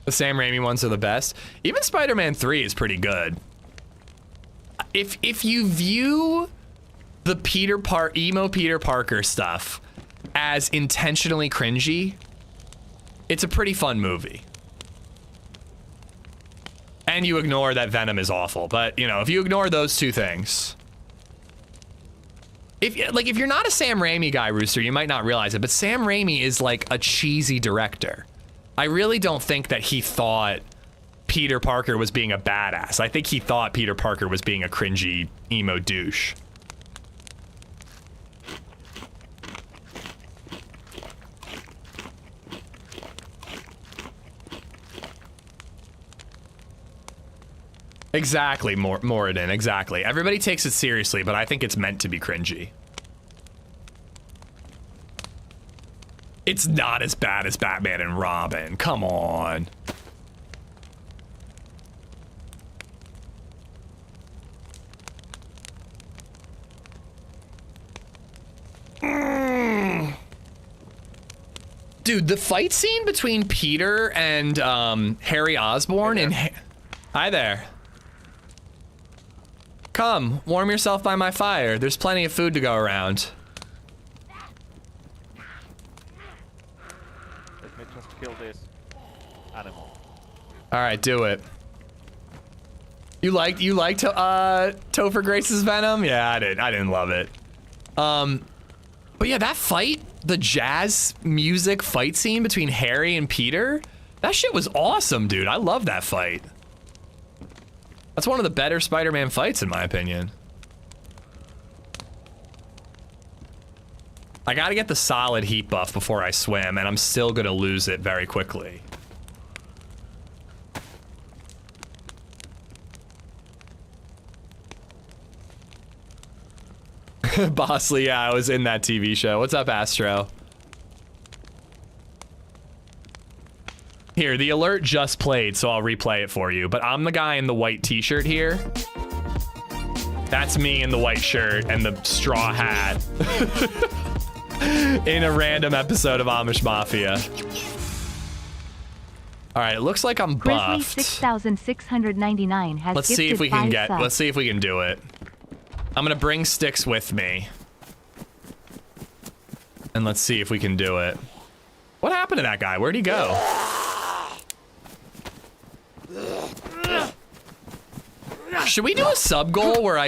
The Sam Raimi ones are the best. Even Spider-Man 3 is pretty good. If you view the emo Peter Parker stuff as intentionally cringy, it's a pretty fun movie. And you ignore that Venom is awful, but you know, if you ignore those two things. If you're not a Sam Raimi guy, Rooster, you might not realize it, but Sam Raimi is like a cheesy director. I really don't think that he thought Peter Parker was being a badass. I think he thought Peter Parker was being a cringy emo douche. Exactly, Moradin, exactly. Everybody takes it seriously, but I think it's meant to be cringy. It's not as bad as Batman and Robin. Come on. Dude, the fight scene between Peter and Harry Osborn and... Hi there. Come, warm yourself by my fire. There's plenty of food to go around. Let me just kill this animal. All right, do it. You liked Topher Grace's Venom? Yeah, I didn't love it. But yeah, that fight, the jazz music fight scene between Harry and Peter, that shit was awesome, dude. I love that fight. That's one of the better Spider-Man fights, in my opinion. I gotta get the solid heat buff before I swim, and I'm still gonna lose it very quickly. Bosley, yeah, I was in that TV show. What's up, Astro? Here, the alert just played, so I'll replay it for you. But I'm the guy in the white t-shirt here. That's me in the white shirt and the straw hat. In a random episode of Amish Mafia. All right, it looks like I'm buffed. Grizzly 6699 has Let's see if we can get. subs. Let's see if we can do it. I'm gonna bring sticks with me, and let's see if we can do it. What happened to that guy? Where'd he go? Should we do a sub goal where I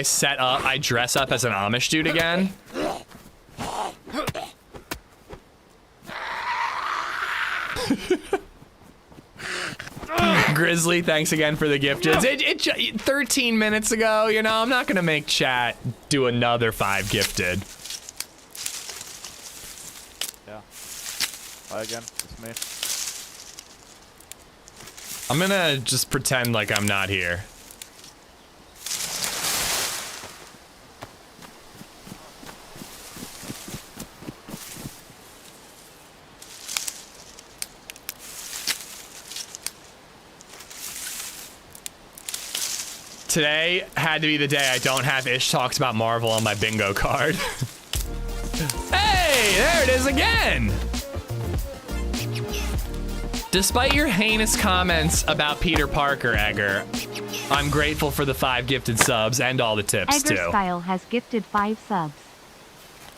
dress up as an Amish dude again? Grizzly, thanks again for the gifted. 13 minutes ago, you know, I'm not gonna make chat do another 5 gifted. Yeah. Hi again, it's me. I'm gonna just pretend like I'm not here. Today had to be the day I don't have Ish Talks About Marvel on my bingo card. Hey, there it is again. Despite your heinous comments about Peter Parker, Egger, I'm grateful for the 5 gifted subs and all the tips Egger too. Style has gifted 5 subs.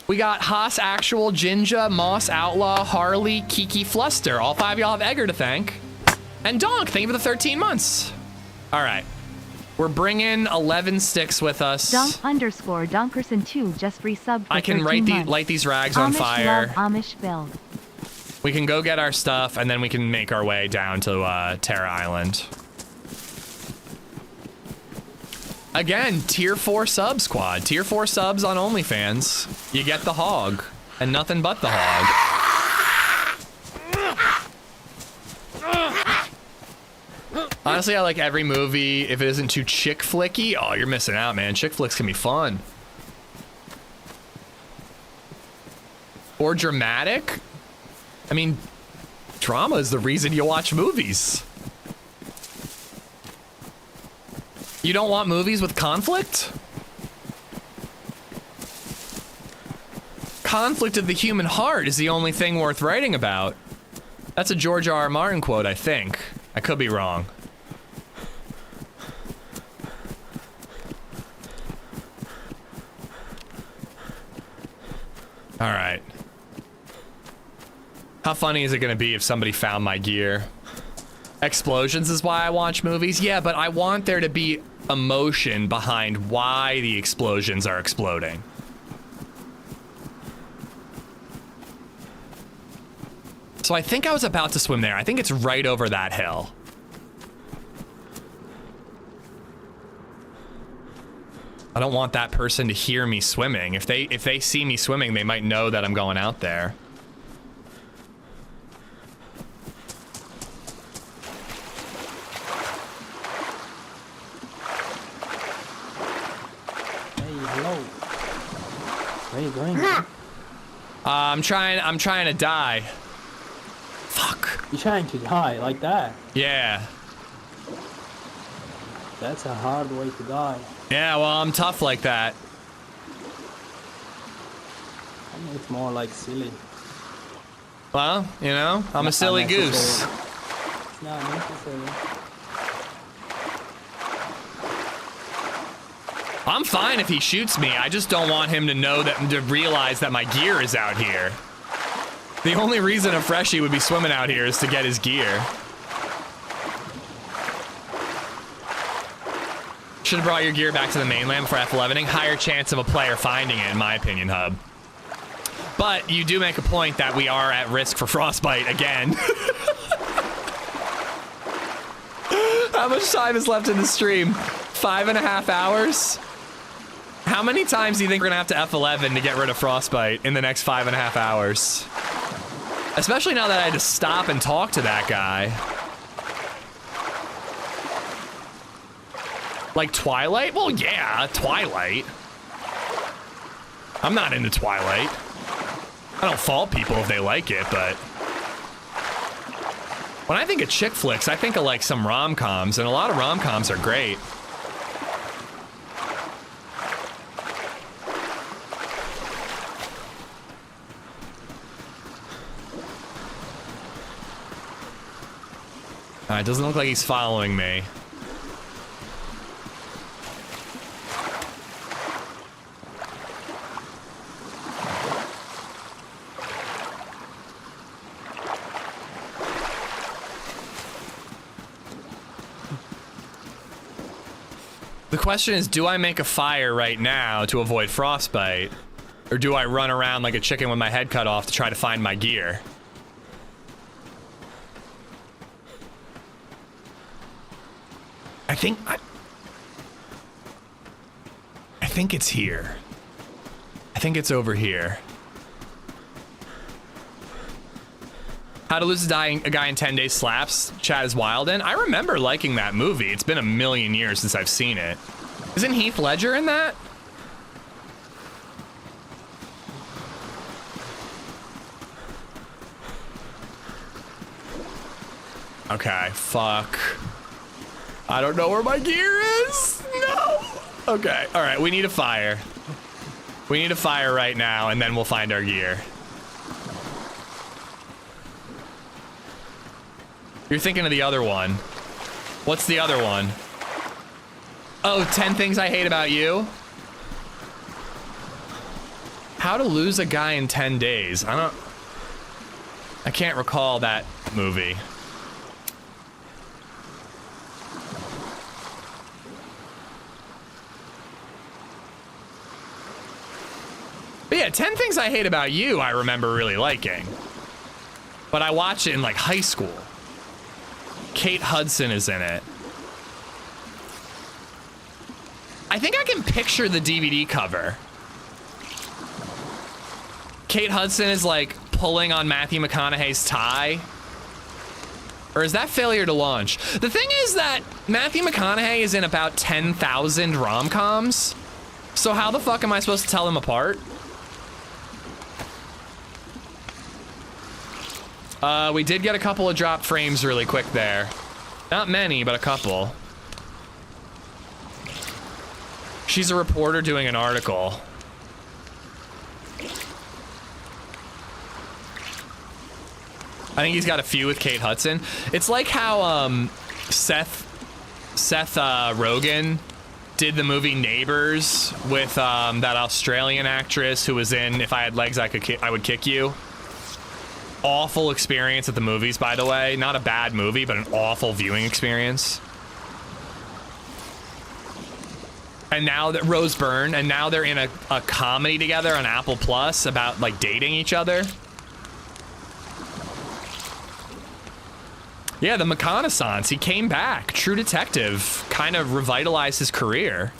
We got Haas Actual, Jinja, Moss Outlaw, Harley, Kiki Fluster. All 5 of y'all have Egger to thank. And Donk, thank you for the 13 months. All right. We're bringing 11 sticks with us. Donk_Donkerson2 just resubbed for I can 13 months. light these rags on Amish fire. Love Amish build. We can go get our stuff, and then we can make our way down to Terra Island. Again, tier 4 sub squad. Tier 4 subs on OnlyFans. You get the hog, and nothing but the hog. Honestly, I like every movie. If it isn't too chick flicky, oh, you're missing out, man. Chick flicks can be fun. Or dramatic. I mean, drama is the reason you watch movies. You don't want movies with conflict? Conflict of the human heart is the only thing worth writing about. That's a George R.R. Martin quote, I think. I could be wrong. All right. How funny is it gonna be if somebody found my gear? Explosions is why I watch movies? Yeah, but I want there to be emotion behind why the explosions are exploding. So I think I was about to swim there. I think it's right over that hill. I don't want that person to hear me swimming. If they see me swimming, they might know that I'm going out there. Hey, hello. Where are you going? Man? I'm trying to die. Fuck. You're trying to die like that? Yeah. That's a hard way to die. Yeah, well, I'm tough like that. I mean, it's more like silly. Well, you know, I'm a silly goose. It's not necessary. I'm fine if he shoots me. I just don't want him to know that, to realize that my gear is out here. The only reason a freshie would be swimming out here is to get his gear. Should have brought your gear back to the mainland before F11ing. Higher chance of a player finding it, in my opinion, Hub. But you do make a point that we are at risk for frostbite again. How much time is left in the stream? 5.5 hours? How many times do you think we're gonna have to F11 to get rid of frostbite in the next 5.5 hours? Especially now that I had to stop and talk to that guy. Like Twilight? Well, yeah, Twilight. I'm not into Twilight. I don't fault people if they like it, but when I think of chick flicks, I think of like some rom-coms, and a lot of rom-coms are great. It doesn't look like he's following me. The question is, do I make a fire right now to avoid frostbite? Or do I run around like a chicken with my head cut off to try to find my gear? I think it's here. I think it's over here. How to Lose a Guy in 10 Days slaps. Chad is wild in. I remember liking that movie. It's been a million years since I've seen it. Isn't Heath Ledger in that? Okay, fuck. I don't know where my gear is. No. Okay, all right, we need a fire. We need a fire right now, and then we'll find our gear. You're thinking of the other one. What's the other one? Oh, 10 Things I Hate About You? How to Lose a Guy in 10 Days. I can't recall that movie. But yeah, 10 Things I Hate About You I remember really liking. But I watched it in like high school. Kate Hudson is in it. I think I can picture the DVD cover. Kate Hudson is like pulling on Matthew McConaughey's tie. Or is that Failure to Launch? The thing is that Matthew McConaughey is in about 10,000 rom-coms. So how the fuck am I supposed to tell them apart? We did get a couple of drop frames really quick there. Not many, but a couple. She's a reporter doing an article. I think he's got a few with Kate Hudson. It's like how Seth Rogen did the movie Neighbors with that Australian actress who was in If I Had Legs I Would Kick You. Awful experience at the movies, by the way. Not a bad movie, but an awful viewing experience. And now that Rose Byrne, and now they're in a comedy together on Apple Plus about like dating each other. Yeah, the McConaissance. He came back. True Detective kind of revitalized his career.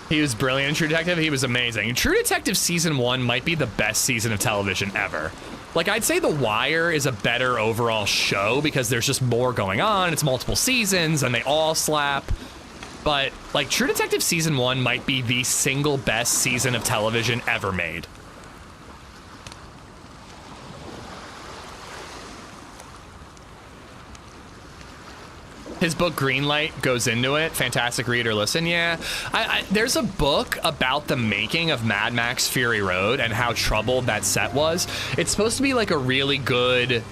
He was brilliant in True Detective. He was amazing. True Detective season 1 might be the best season of television ever. Like, I'd say The Wire is a better overall show because there's just more going on. It's multiple seasons and they all slap. But, like, True Detective season 1 might be the single best season of television ever made. His book Greenlight goes into it. Fantastic read or listen. Yeah, there's a book about the making of Mad Max Fury Road and how troubled that set was. It's supposed to be like a really good,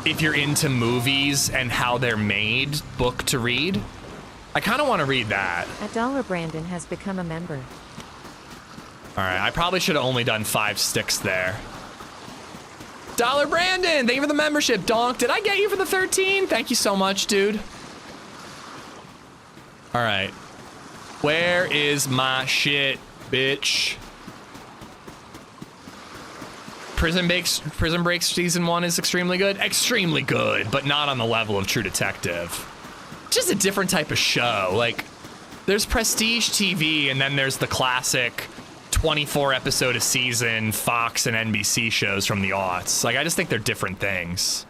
if you're into movies and how they're made, book to read. I kind of want to read that. $1 Brandon has become a member. All right, I probably should have only done 5 sticks there. $1 Brandon, thank you for the membership. Donk, did I get you for the 13? Thank you so much, dude. All right, where is my shit, bitch? Prison Break season 1 is extremely good, but not on the level of True Detective. Just a different type of show. Like, there's prestige TV, and then there's the classic 24 episode a season Fox and NBC shows from the aughts. Like, I just think they're different things.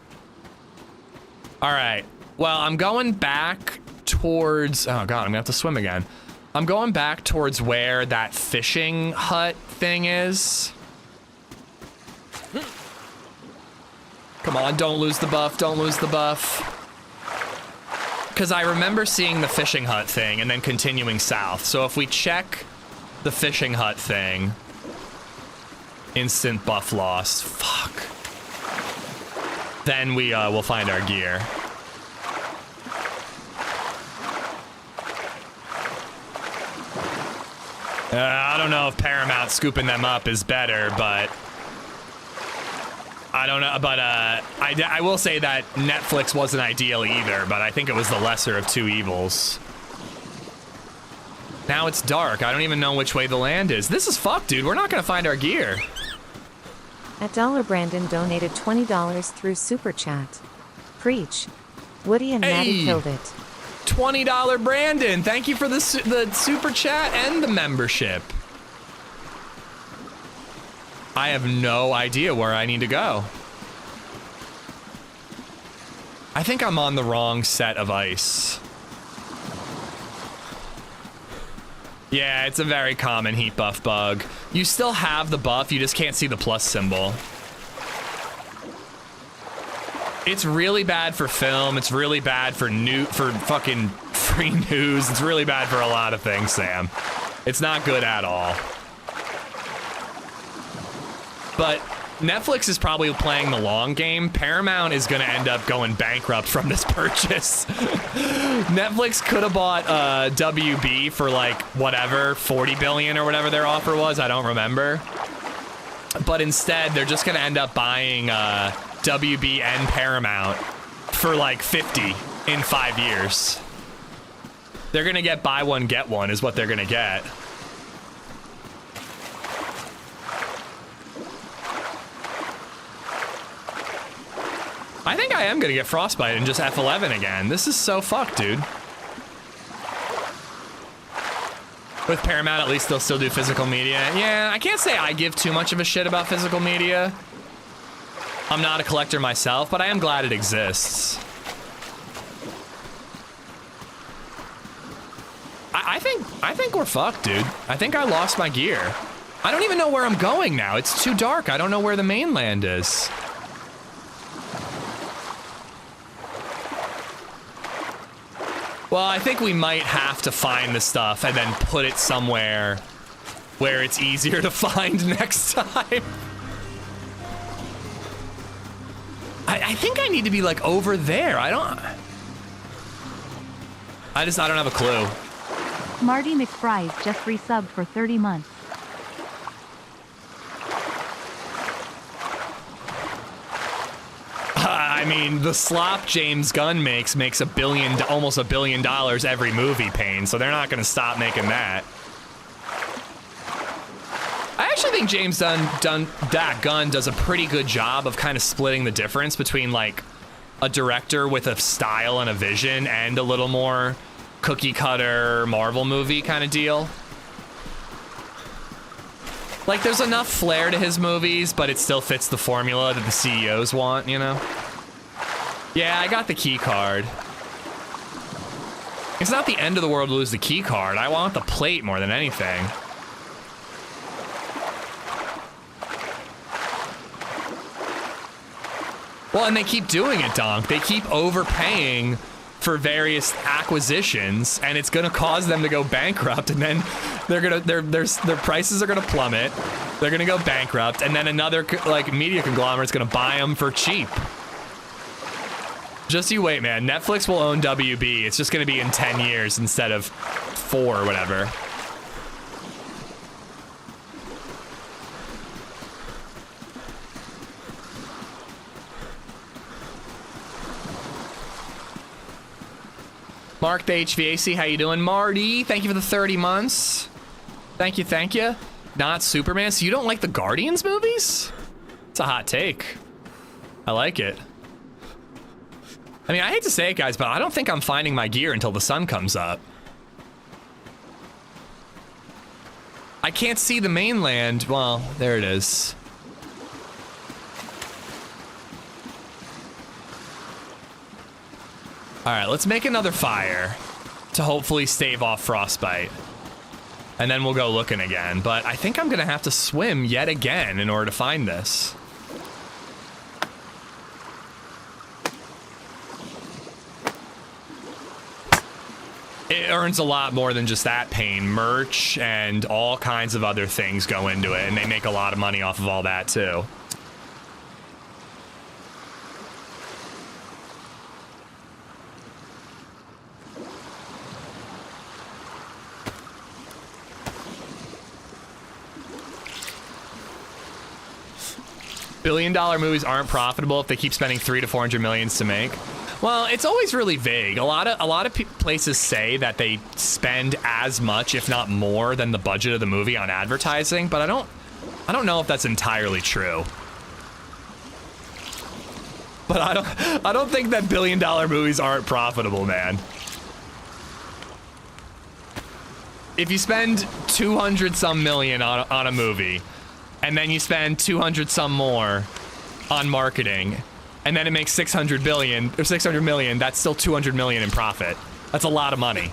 All right, well, I'm going back towards, oh god, I'm gonna have to swim again. I'm going back towards where that fishing hut thing is. Come on, don't lose the buff, don't lose the buff. Because I remember seeing the fishing hut thing and then continuing south. So if we check the fishing hut thing, instant buff loss, fuck. Then we will find our gear. I don't know if Paramount scooping them up is better, but I don't know. But I will say that Netflix wasn't ideal either, but I think it was the lesser of two evils. Now it's dark. I don't even know which way the land is. This is fucked, dude. We're not gonna find our gear. $1 Brandon donated $20 through Super Chat. Preach. Woody and Maddie killed it. $20 Brandon, thank you for the super chat and the membership. I have no idea where I need to go. I think I'm on the wrong set of ice. Yeah, it's a very common heat buff bug. You still have the buff, you just can't see the plus symbol. It's really bad for film. It's really bad for fucking free news. It's really bad for a lot of things, Sam. It's not good at all. But Netflix is probably playing the long game. Paramount is going to end up going bankrupt from this purchase. Netflix could have bought WB for like whatever, 40 billion or whatever their offer was. I don't remember. But instead, they're just going to end up buying WB and Paramount for like 50 in 5 years. They're gonna get buy one, get one is what they're gonna get. I think I am gonna get frostbite and just F11 again. This is so fucked, dude. With Paramount, at least they'll still do physical media. Yeah, I can't say I give too much of a shit about physical media. I'm not a collector myself, but I am glad it exists. I think we're fucked, dude. I think I lost my gear. I don't even know where I'm going now. It's too dark. I don't know where the mainland is. Well, I think we might have to find the stuff and then put it somewhere where it's easier to find next time. I think I need to be like over there. I don't have a clue. Marty McBride just resubbed for 30 months. I mean, the slop James Gunn makes almost $1 billion every movie, Payne, so they're not going to stop making that. I actually think James Gunn does a pretty good job of kind of splitting the difference between like a director with a style and a vision and a little more cookie cutter Marvel movie kind of deal. Like, there's enough flair to his movies, but it still fits the formula that the CEOs want, you know? Yeah, I got the key card. It's not the end of the world to lose the key card. I want the plate more than anything. Well, and they keep doing it, Donk. They keep overpaying for various acquisitions, and it's gonna cause them to go bankrupt, and then their prices are gonna plummet. They're gonna go bankrupt, and then another like media conglomerate's gonna buy them for cheap. Just you wait, man. Netflix will own WB. It's just gonna be in 10 years instead of 4 or whatever. Mark the HVAC, how you doing? Marty, thank you for the 30 months. Thank you, thank you. Not Superman, so you don't like the Guardians movies? It's a hot take. I like it. I mean, I hate to say it, guys, but I don't think I'm finding my gear until the sun comes up. I can't see the mainland. Well, there it is. All right, let's make another fire to hopefully stave off frostbite. And then we'll go looking again. But I think I'm gonna have to swim yet again in order to find this. It earns a lot more than just that pain. Merch and all kinds of other things go into it, and they make a lot of money off of all that too. $1 billion movies aren't profitable if they keep spending 300 to 400 millions to make. Well, it's always really vague. A lot of places say that they spend as much, if not more, than the budget of the movie on advertising, but I don't know if that's entirely true. But I don't think that $1 billion movies aren't profitable, man. If you spend 200 some million on a movie, and then you spend 200 some more on marketing, and then it makes 600 billion or 600 million, that's still 200 million in profit. That's a lot of money.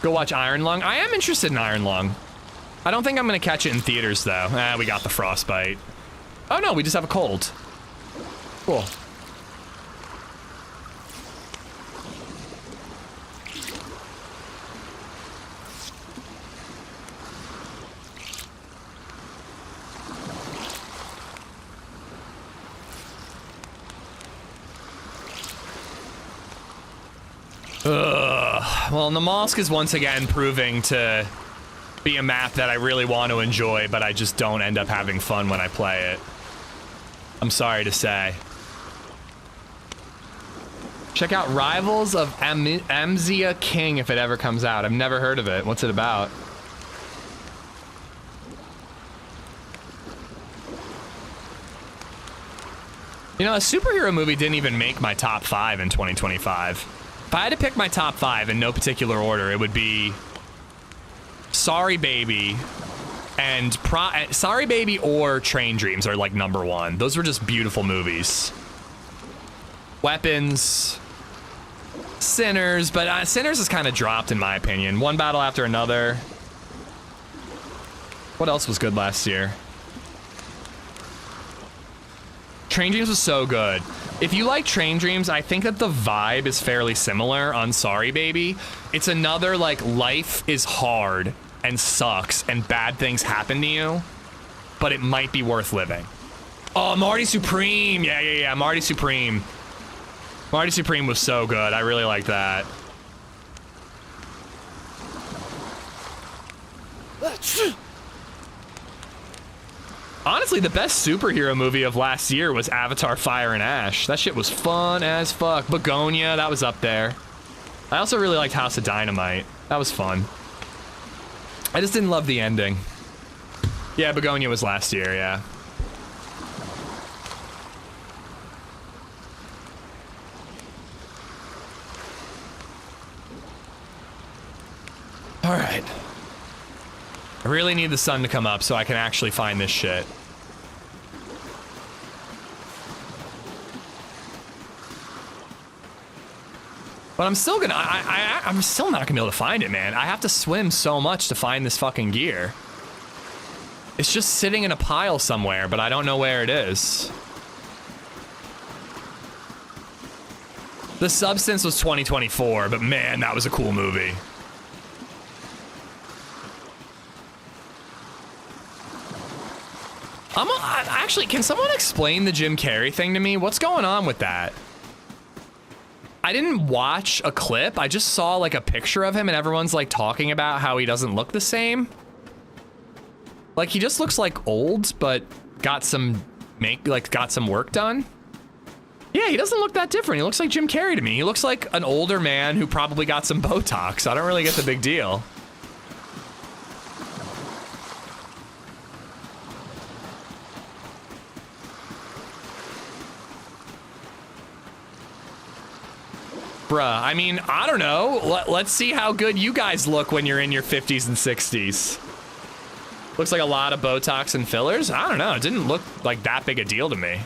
Go watch Iron Lung. I am interested in Iron Lung. I don't think I'm gonna catch it in theaters though. We got the frostbite. Oh no, we just have a cold. Cool. Well, Namalsk is once again proving to be a map that I really want to enjoy, but I just don't end up having fun when I play it. I'm sorry to say. Check out Rivals of Amzia King if it ever comes out. I've never heard of it. What's it about? You know, a superhero movie didn't even make my top 5 in 2025. If I had to pick my top 5 in no particular order, it would be Sorry Baby and Sorry Baby or Train Dreams are like #1. Those were just beautiful movies. Weapons, Sinners, but Sinners is kind of dropped in my opinion. One battle after another. What else was good last year? Train Dreams was so good. If you like Train Dreams, I think that the vibe is fairly similar on Sorry Baby. It's another like life is hard and sucks and bad things happen to you, but it might be worth living. Oh, Marty Supreme. Yeah. Marty Supreme. Marty Supreme was so good. I really like that. Honestly, the best superhero movie of last year was Avatar Fire and Ash. That shit was fun as fuck. Begonia, that was up there. I also really liked House of Dynamite. That was fun. I just didn't love the ending. Yeah, Begonia was last year, yeah. All right. I really need the sun to come up so I can actually find this shit. But I'm still gonna, I'm still not gonna be able to find it, man. I have to swim so much to find this fucking gear. It's just sitting in a pile somewhere, but I don't know where it is. The Substance was 2024, but man, that was a cool movie. Actually, can someone explain the Jim Carrey thing to me? What's going on with that? I didn't watch a clip. I just saw like a picture of him and everyone's like talking about how he doesn't look the same. Like he just looks like old, but got some work done. Yeah, he doesn't look that different. He looks like Jim Carrey to me. He looks like an older man who probably got some Botox. I don't really get the big deal. Bruh, I mean, I don't know. Let's see how good you guys look when you're in your 50s and 60s. Looks like a lot of Botox and fillers. I don't know. It didn't look like that big a deal to me.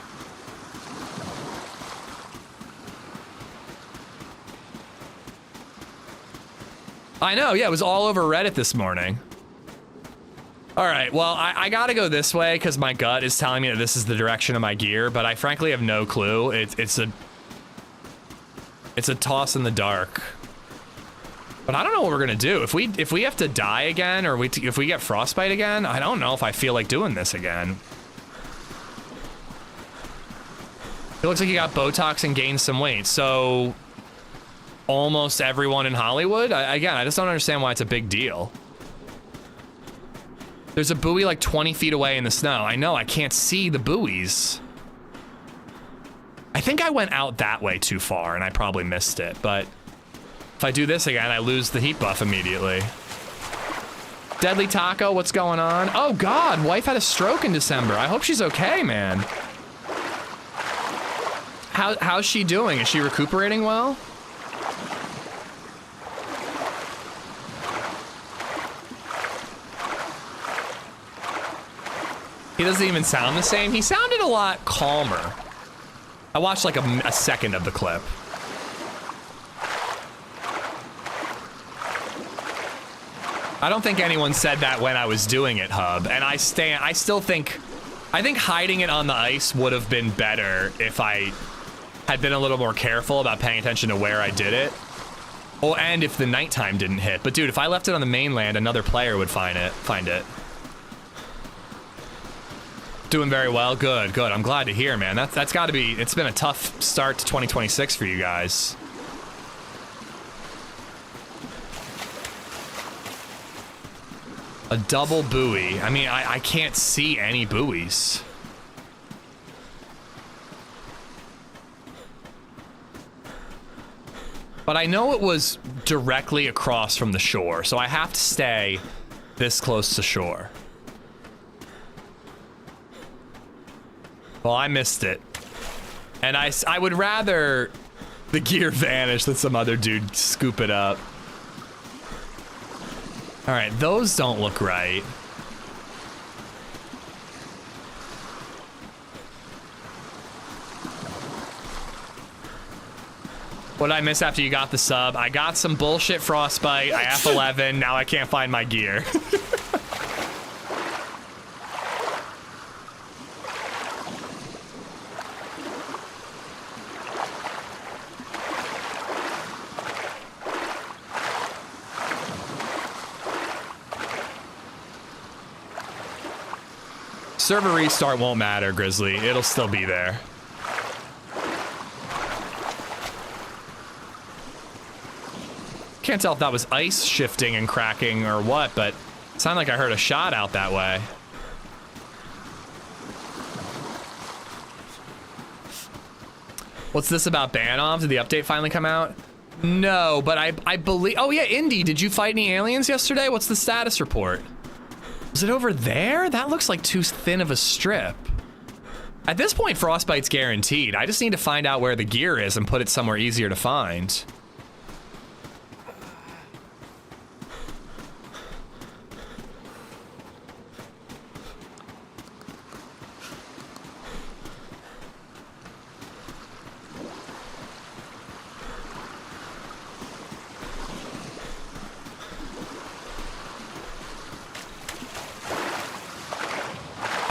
I know, yeah, it was all over Reddit this morning. All right, well, I gotta go this way because my gut is telling me that this is the direction of my gear, but I frankly have no clue. It's a toss in the dark. But I don't know what we're gonna do. If we have to die again, or if we get frostbite again, I don't know if I feel like doing this again. It looks like you got Botox and gained some weight, so almost everyone in Hollywood? Again, I just don't understand why it's a big deal. There's a buoy like 20 feet away in the snow. I know, I can't see the buoys. I think I went out that way too far and I probably missed it, but if I do this again, I lose the heat buff immediately. Deadly Taco, what's going on? Oh God, wife had a stroke in December. I hope she's okay, man. How's she doing? Is she recuperating well? He doesn't even sound the same. He sounded a lot calmer. I watched like a second of the clip. I don't think anyone said that when I was doing it, Hub. And I still think, I think hiding it on the ice would have been better if I had been a little more careful about paying attention to where I did it. Oh, and if the nighttime didn't hit. But dude, if I left it on the mainland, another player would find it. Doing very well. Good. I'm glad to hear, man. That's got to be. It's been a tough start to 2026 for you guys. A double buoy. I mean, I can't see any buoys. But I know it was directly across from the shore, so I have to stay this close to shore. Well, I missed it. And I would rather the gear vanish than some other dude scoop it up. All right, those don't look right. What did I miss after you got the sub? I got some bullshit frostbite, I F11, now I can't find my gear. Server restart won't matter, Grizzly. It'll still be there. Can't tell if that was ice shifting and cracking or what, but it sounded like I heard a shot out that way. What's this about Banov? Did the update finally come out? No, but I believe... Oh yeah, Indy, did you fight any aliens yesterday? What's the status report? Is it over there? That looks like too thin of a strip. At this point, frostbite's guaranteed. I just need to find out where the gear is and put it somewhere easier to find.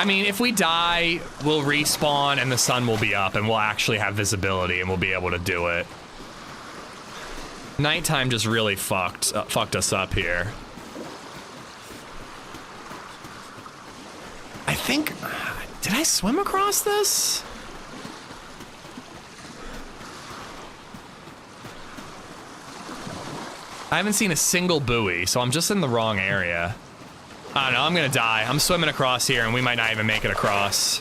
I mean, if we die, we'll respawn and the sun will be up and we'll actually have visibility and we'll be able to do it. Nighttime just really fucked us up here. I think, did I swim across this? I haven't seen a single buoy, so I'm just in the wrong area. I don't know, I'm gonna die. I'm swimming across here and we might not even make it across.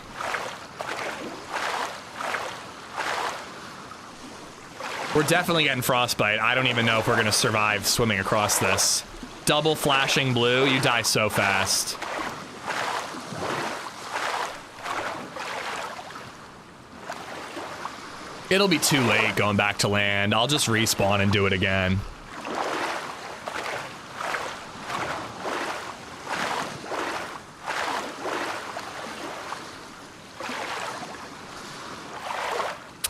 We're definitely getting frostbite. I don't even know if we're gonna survive swimming across this. Double flashing blue, you die so fast. It'll be too late going back to land. I'll just respawn and do it again.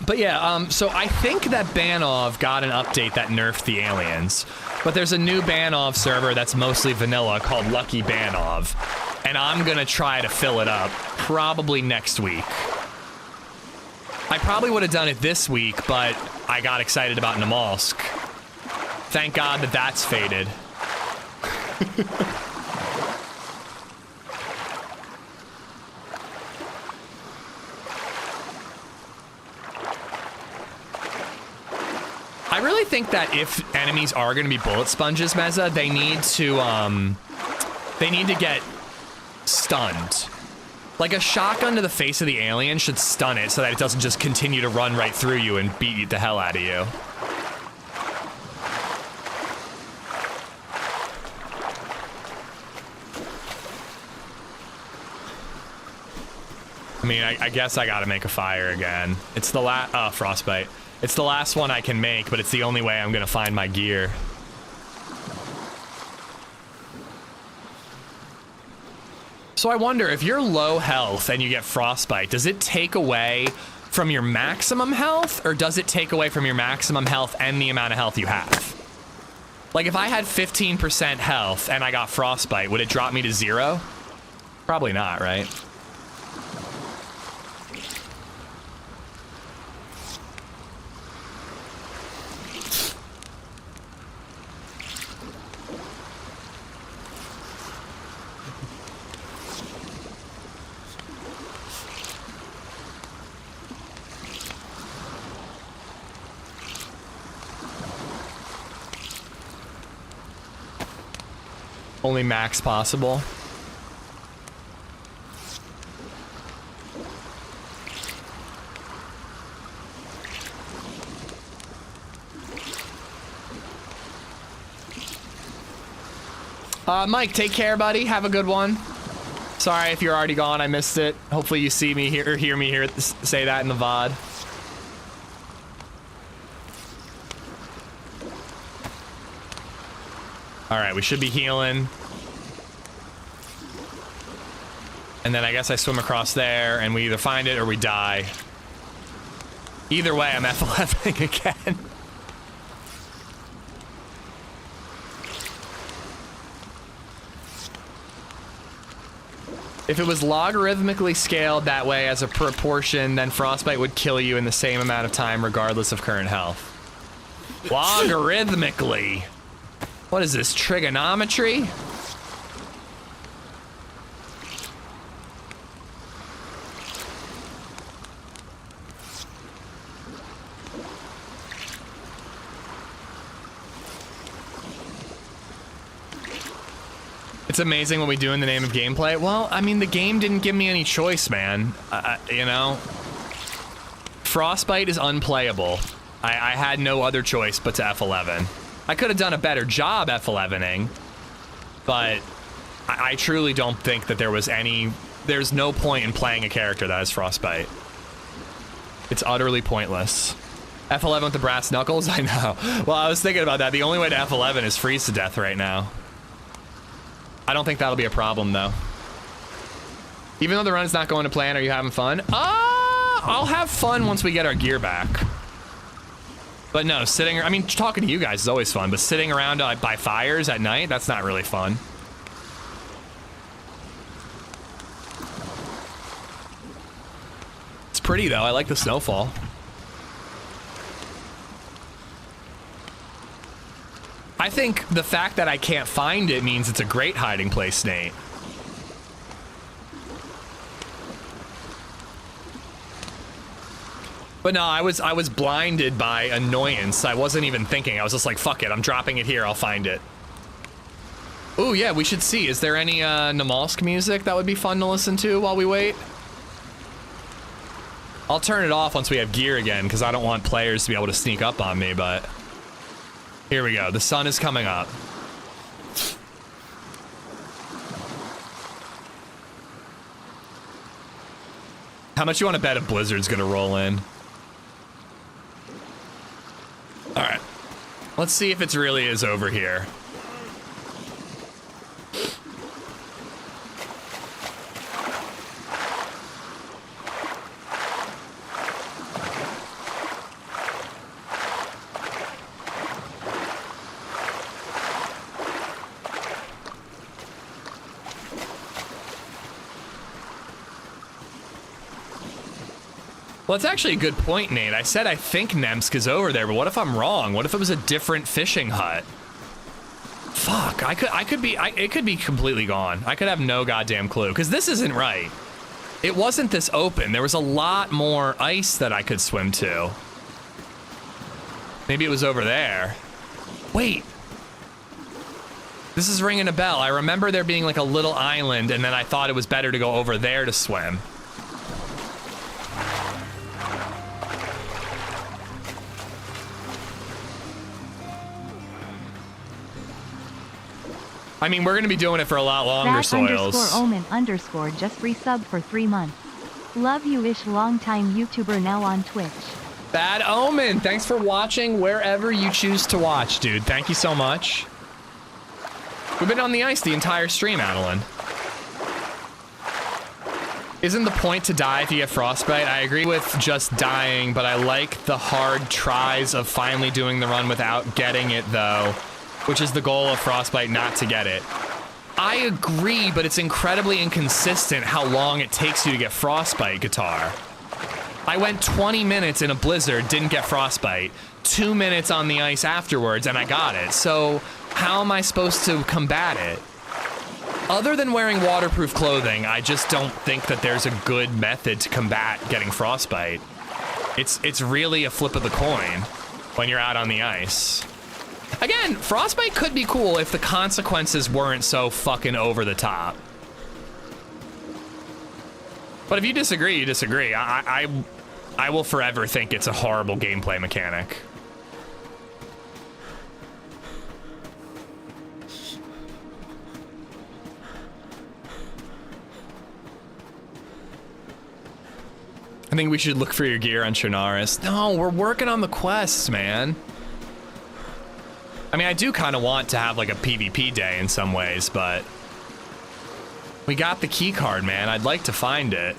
But yeah, so I think that Banov got an update that nerfed the aliens. But there's a new Banov server that's mostly vanilla called Lucky Banov. And I'm gonna try to fill it up, probably next week. I probably would have done it this week, but I got excited about Namalsk. Thank God that that's faded. I really think that if enemies are going to be bullet sponges, Meza, they need to get stunned. Like a shotgun to the face of the alien should stun it so that it doesn't just continue to run right through you and beat the hell out of you. I mean, I guess I gotta make a fire again. It's the frostbite. It's the last one I can make, but it's the only way I'm gonna find my gear. So I wonder, if you're low health and you get frostbite, does it take away from your maximum health, or does it take away from your maximum health and the amount of health you have? Like if I had 15% health and I got frostbite, would it drop me to 0? Probably not, right? Only max possible. Mike, take care, buddy. Have a good one. Sorry if you're already gone. I missed it. Hopefully you see me here or hear me here say that in the VOD. All right, we should be healing. And then I guess I swim across there and we either find it or we die. Either way, I'm F11ing again. If it was logarithmically scaled that way as a proportion, then frostbite would kill you in the same amount of time regardless of current health. Logarithmically. What is this, trigonometry? It's amazing what we do in the name of gameplay. Well, I mean, the game didn't give me any choice, man. You know? Frostbite is unplayable. I had no other choice but to F11. I could have done a better job F11ing, but I truly don't think that there's no point in playing a character that has frostbite. It's utterly pointless. F11 with the brass knuckles? I know. Well, I was thinking about that. The only way to F11 is freeze to death right now. I don't think that'll be a problem, though. Even though the run is not going to plan, are you having fun? I'll have fun once we get our gear back. But no, I mean, talking to you guys is always fun, but sitting around by fires at night, that's not really fun. pretty though. I like the snowfall. I think the fact that I can't find it means it's a great hiding place, Nate. But no, I was blinded by annoyance. I wasn't even thinking. I was just like, fuck it, I'm dropping it here, I'll find it. Ooh, yeah, we should see. Is there any Namalsk music that would be fun to listen to while we wait? I'll turn it off once we have gear again, because I don't want players to be able to sneak up on me, but... Here we go, the sun is coming up. How much you want to bet a blizzard's gonna roll in? Alright. Let's see if it really is over here. Well, it's actually a good point, Nate. I said I think Namalsk is over there, but what if I'm wrong? What if it was a different fishing hut? Fuck, it could be completely gone. I could have no goddamn clue, because this isn't right. It wasn't this open. There was a lot more ice that I could swim to. Maybe it was over there. Wait. This is ringing a bell. I remember there being like a little island, and then I thought it was better to go over there to swim. I mean, we're gonna be doing it for a lot longer, Soils. _Omen_ just resubbed for 3 months. Love you-ish, long-time YouTuber now on Twitch. Bad Omen, thanks for watching wherever you choose to watch, dude. Thank you so much. We've been on the ice the entire stream, Adeline. Isn't the point to die if you get frostbite? I agree with just dying, but I like the hard tries of finally doing the run without getting it, though. Which is the goal of frostbite, not to get it. I agree, but it's incredibly inconsistent how long it takes you to get frostbite, Guitar. I went 20 minutes in a blizzard, didn't get frostbite. 2 minutes on the ice afterwards, and I got it. So how am I supposed to combat it? Other than wearing waterproof clothing, I just don't think that there's a good method to combat getting frostbite. It's really a flip of the coin when you're out on the ice. Again, frostbite could be cool if the consequences weren't so fucking over the top. But if you disagree, you disagree. I will forever think it's a horrible gameplay mechanic. I think we should look for your gear on Chernarus. No, we're working on the quests, man. I mean, I do kind of want to have like a PvP day in some ways, but we got the key card, man. I'd like to find it.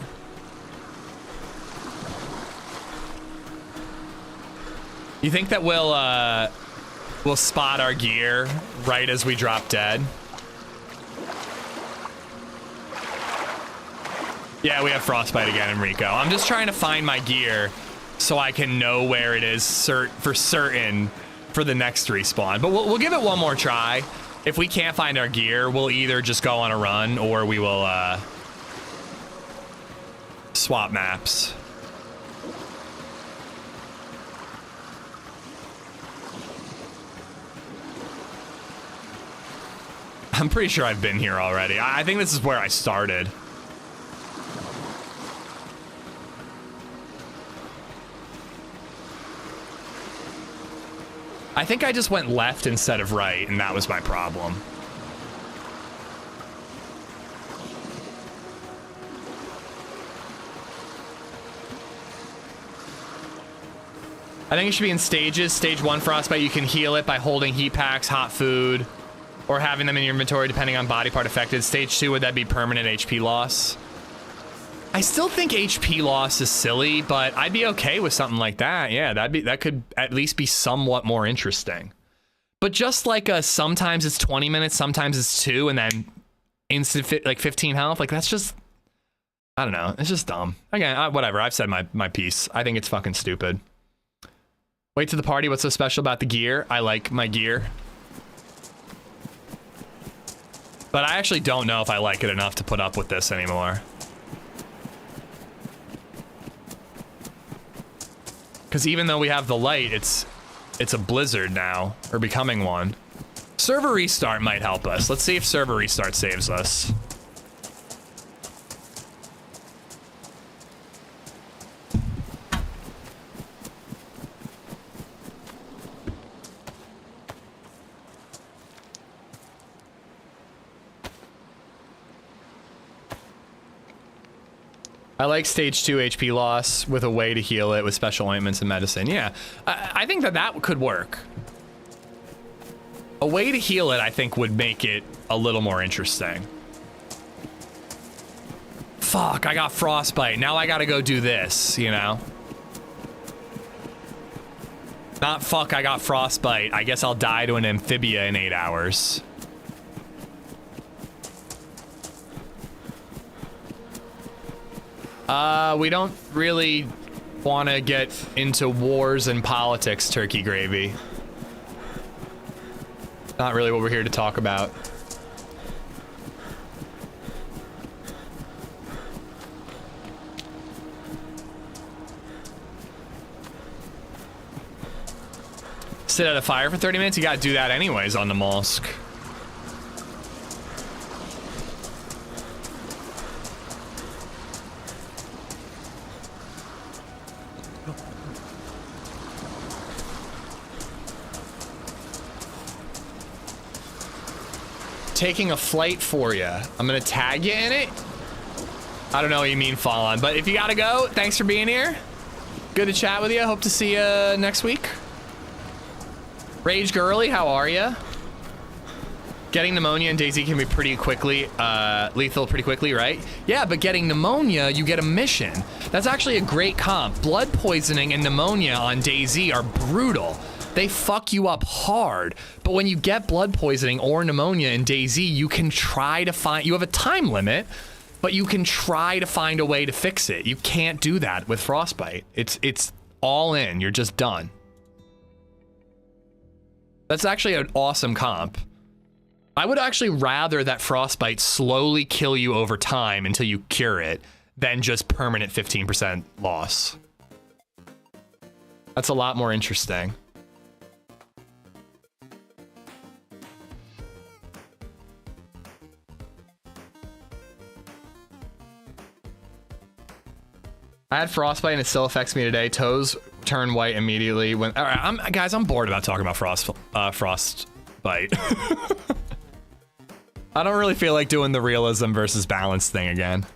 You think that we'll spot our gear right as we drop dead? Yeah, we have frostbite again, Enrico. I'm just trying to find my gear so I can know where it is for certain for the next respawn. But we'll give it one more try. If we can't find our gear, we'll either just go on a run or we will swap maps. I'm pretty sure I've been here already. I think this is where I started. I think I just went left instead of right, and that was my problem. I think it should be in stages. Stage 1 frostbite, you can heal it by holding heat packs, hot food, or having them in your inventory depending on body part affected. Stage 2, would that be permanent HP loss? I still think HP loss is silly, but I'd be okay with something like that. Yeah, that could at least be somewhat more interesting. But just like sometimes it's 20 minutes, sometimes it's 2, and then instant like 15 health, like that's just, I don't know. It's just dumb. Again, whatever. I've said my piece. I think it's fucking stupid. Wait to the party. What's so special about the gear? I like my gear. But I actually don't know if I like it enough to put up with this anymore. Because even though we have the light, it's a blizzard now, or becoming one. Server restart might help us. Let's see if server restart saves us. I like stage 2 HP loss with a way to heal it with special ointments and medicine. Yeah, I think that could work. A way to heal it, I think, would make it a little more interesting. Fuck, I got frostbite. Now I gotta go do this, you know? Not fuck, I got frostbite. I guess I'll die to an amphibia in 8 hours. We don't really want to get into wars and politics, turkey gravy. Not really what we're here to talk about. Sit at a fire for 30 minutes? You gotta do that anyways on Namalsk. Taking a flight for you. I'm gonna tag you in it. I don't know what you mean, Fallon, but if you gotta go, thanks for being here. Good to chat with you. Hope to see you next week. Rage Girly, how are you? Getting pneumonia in DayZ can be pretty quickly, lethal pretty quickly, right? Yeah, but getting pneumonia, you get a mission. That's actually a great comp. Blood poisoning and pneumonia on DayZ are brutal. They fuck you up hard. But when you get blood poisoning or pneumonia in DayZ, you can try to find, you have a time limit, but you can try to find a way to fix it. You can't do that with frostbite. It's all in, you're just done. That's actually an awesome comp. I would actually rather that frostbite slowly kill you over time until you cure it than just permanent 15% loss. That's a lot more interesting. I had frostbite and it still affects me today. Toes turn white immediately when. All right, guys, I'm bored about talking about frostbite. I don't really feel like doing the realism versus balance thing again.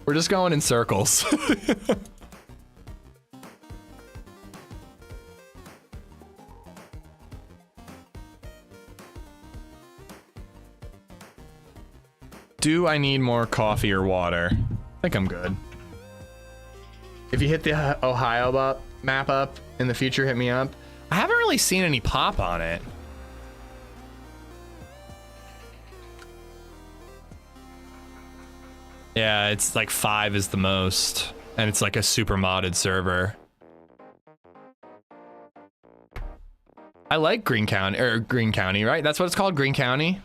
We're just going in circles. Do I need more coffee or water? I think I'm good. If you hit the Ohio map up in the future, hit me up. I haven't really seen any pop on it. Yeah, it's like 5 is the most, and it's like a super modded server. I like Green County, right? That's what it's called, Green County.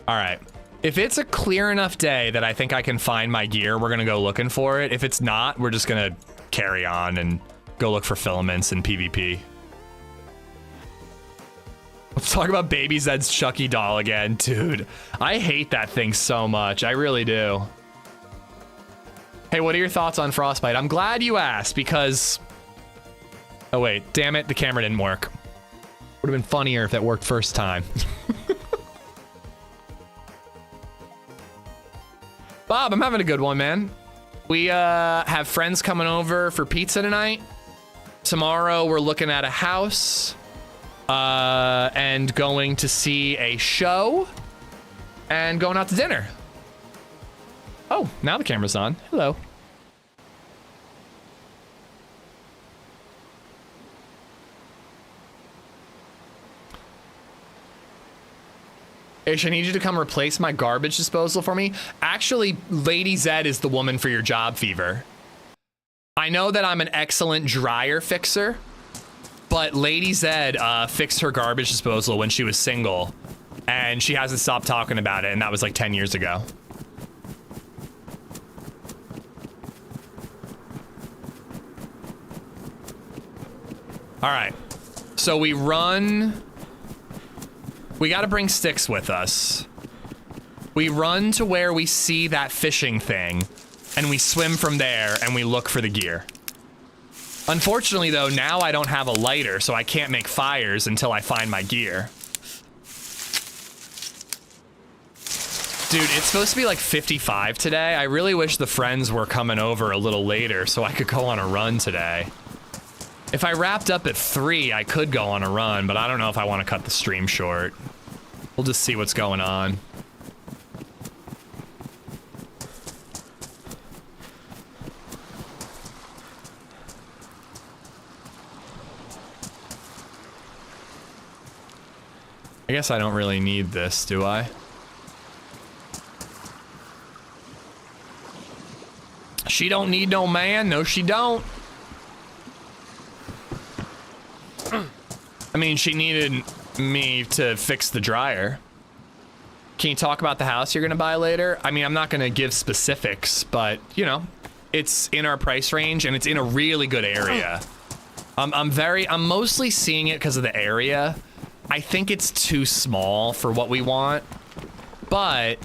All right, if it's a clear enough day that I think I can find my gear, we're gonna go looking for it. If it's not, we're just gonna carry on and go look for filaments and PvP. Let's talk about LadyZed's Chucky doll again, dude. I hate that thing so much, I really do. Hey, what are your thoughts on frostbite? I'm glad you asked because... Oh wait, damn it, the camera didn't work. Would have been funnier if that worked first time. Bob, I'm having a good one, man. We have friends coming over for pizza tonight. Tomorrow we're looking at a house and going to see a show and going out to dinner. Oh, now the camera's on. Hello. Ish, I need you to come replace my garbage disposal for me. Actually, LadyZed is the woman for your job, Fever. I know that I'm an excellent dryer fixer, but LadyZed fixed her garbage disposal when she was single, and she hasn't stopped talking about it, and that was like 10 years ago. All right, so we run. We got to bring sticks with us. We run to where we see that fishing thing, and we swim from there, and we look for the gear. Unfortunately, though, now I don't have a lighter, so I can't make fires until I find my gear. Dude, it's supposed to be like 55 today. I really wish the friends were coming over a little later so I could go on a run today. If I wrapped up at 3, I could go on a run, but I don't know if I want to cut the stream short. We'll just see what's going on. I guess I don't really need this, do I? She don't need no man. No, she don't. I mean, she needed me to fix the dryer. Can you talk about the house you're gonna buy later? I mean, I'm not gonna give specifics, but you know, it's in our price range and it's in a really good area. I'm mostly seeing it because of the area. I think it's too small for what we want, but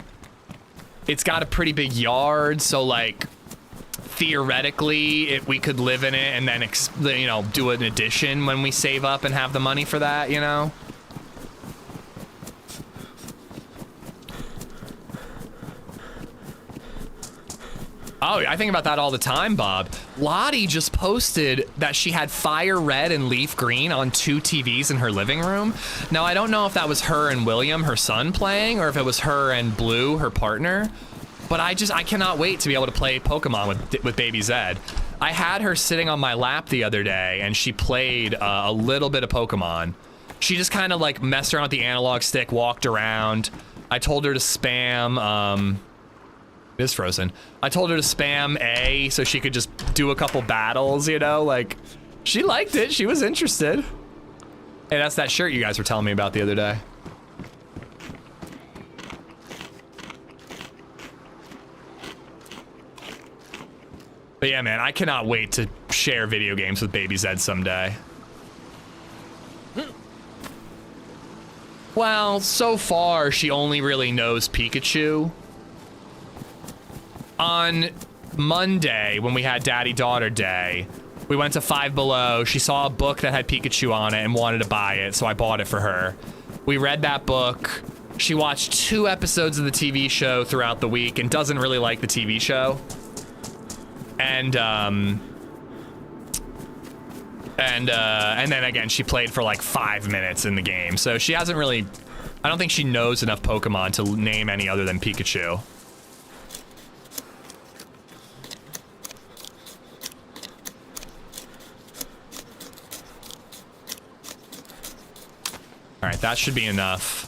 it's got a pretty big yard, so like theoretically we could live in it and then you know, do an addition when we save up and have the money for that, you know. Oh, I think about that all the time, Bob. Lottie just posted that she had fire red and leaf green on 2 TVs in her living room. Now, I don't know if that was her and William, her son, playing, or if it was her and Blue, her partner. But I cannot wait to be able to play Pokemon with Baby Zed. I had her sitting on my lap the other day, and she played a little bit of Pokemon. She just kind of like messed around with the analog stick, walked around. I told her to spam, it is frozen. I told her to spam A so she could just do a couple battles, you know, like, she liked it, she was interested. Hey, that's that shirt you guys were telling me about the other day. But yeah, man, I cannot wait to share video games with Baby Zed someday. Well, so far, she only really knows Pikachu. On Monday, when we had Daddy-Daughter Day, we went to Five Below. She saw a book that had Pikachu on it and wanted to buy it, so I bought it for her. We read that book. She watched 2 episodes of the TV show throughout the week and doesn't really like the TV show. And then again, she played for like 5 minutes in the game. So she hasn't really, I don't think she knows enough Pokemon to name any other than Pikachu. All right, that should be enough.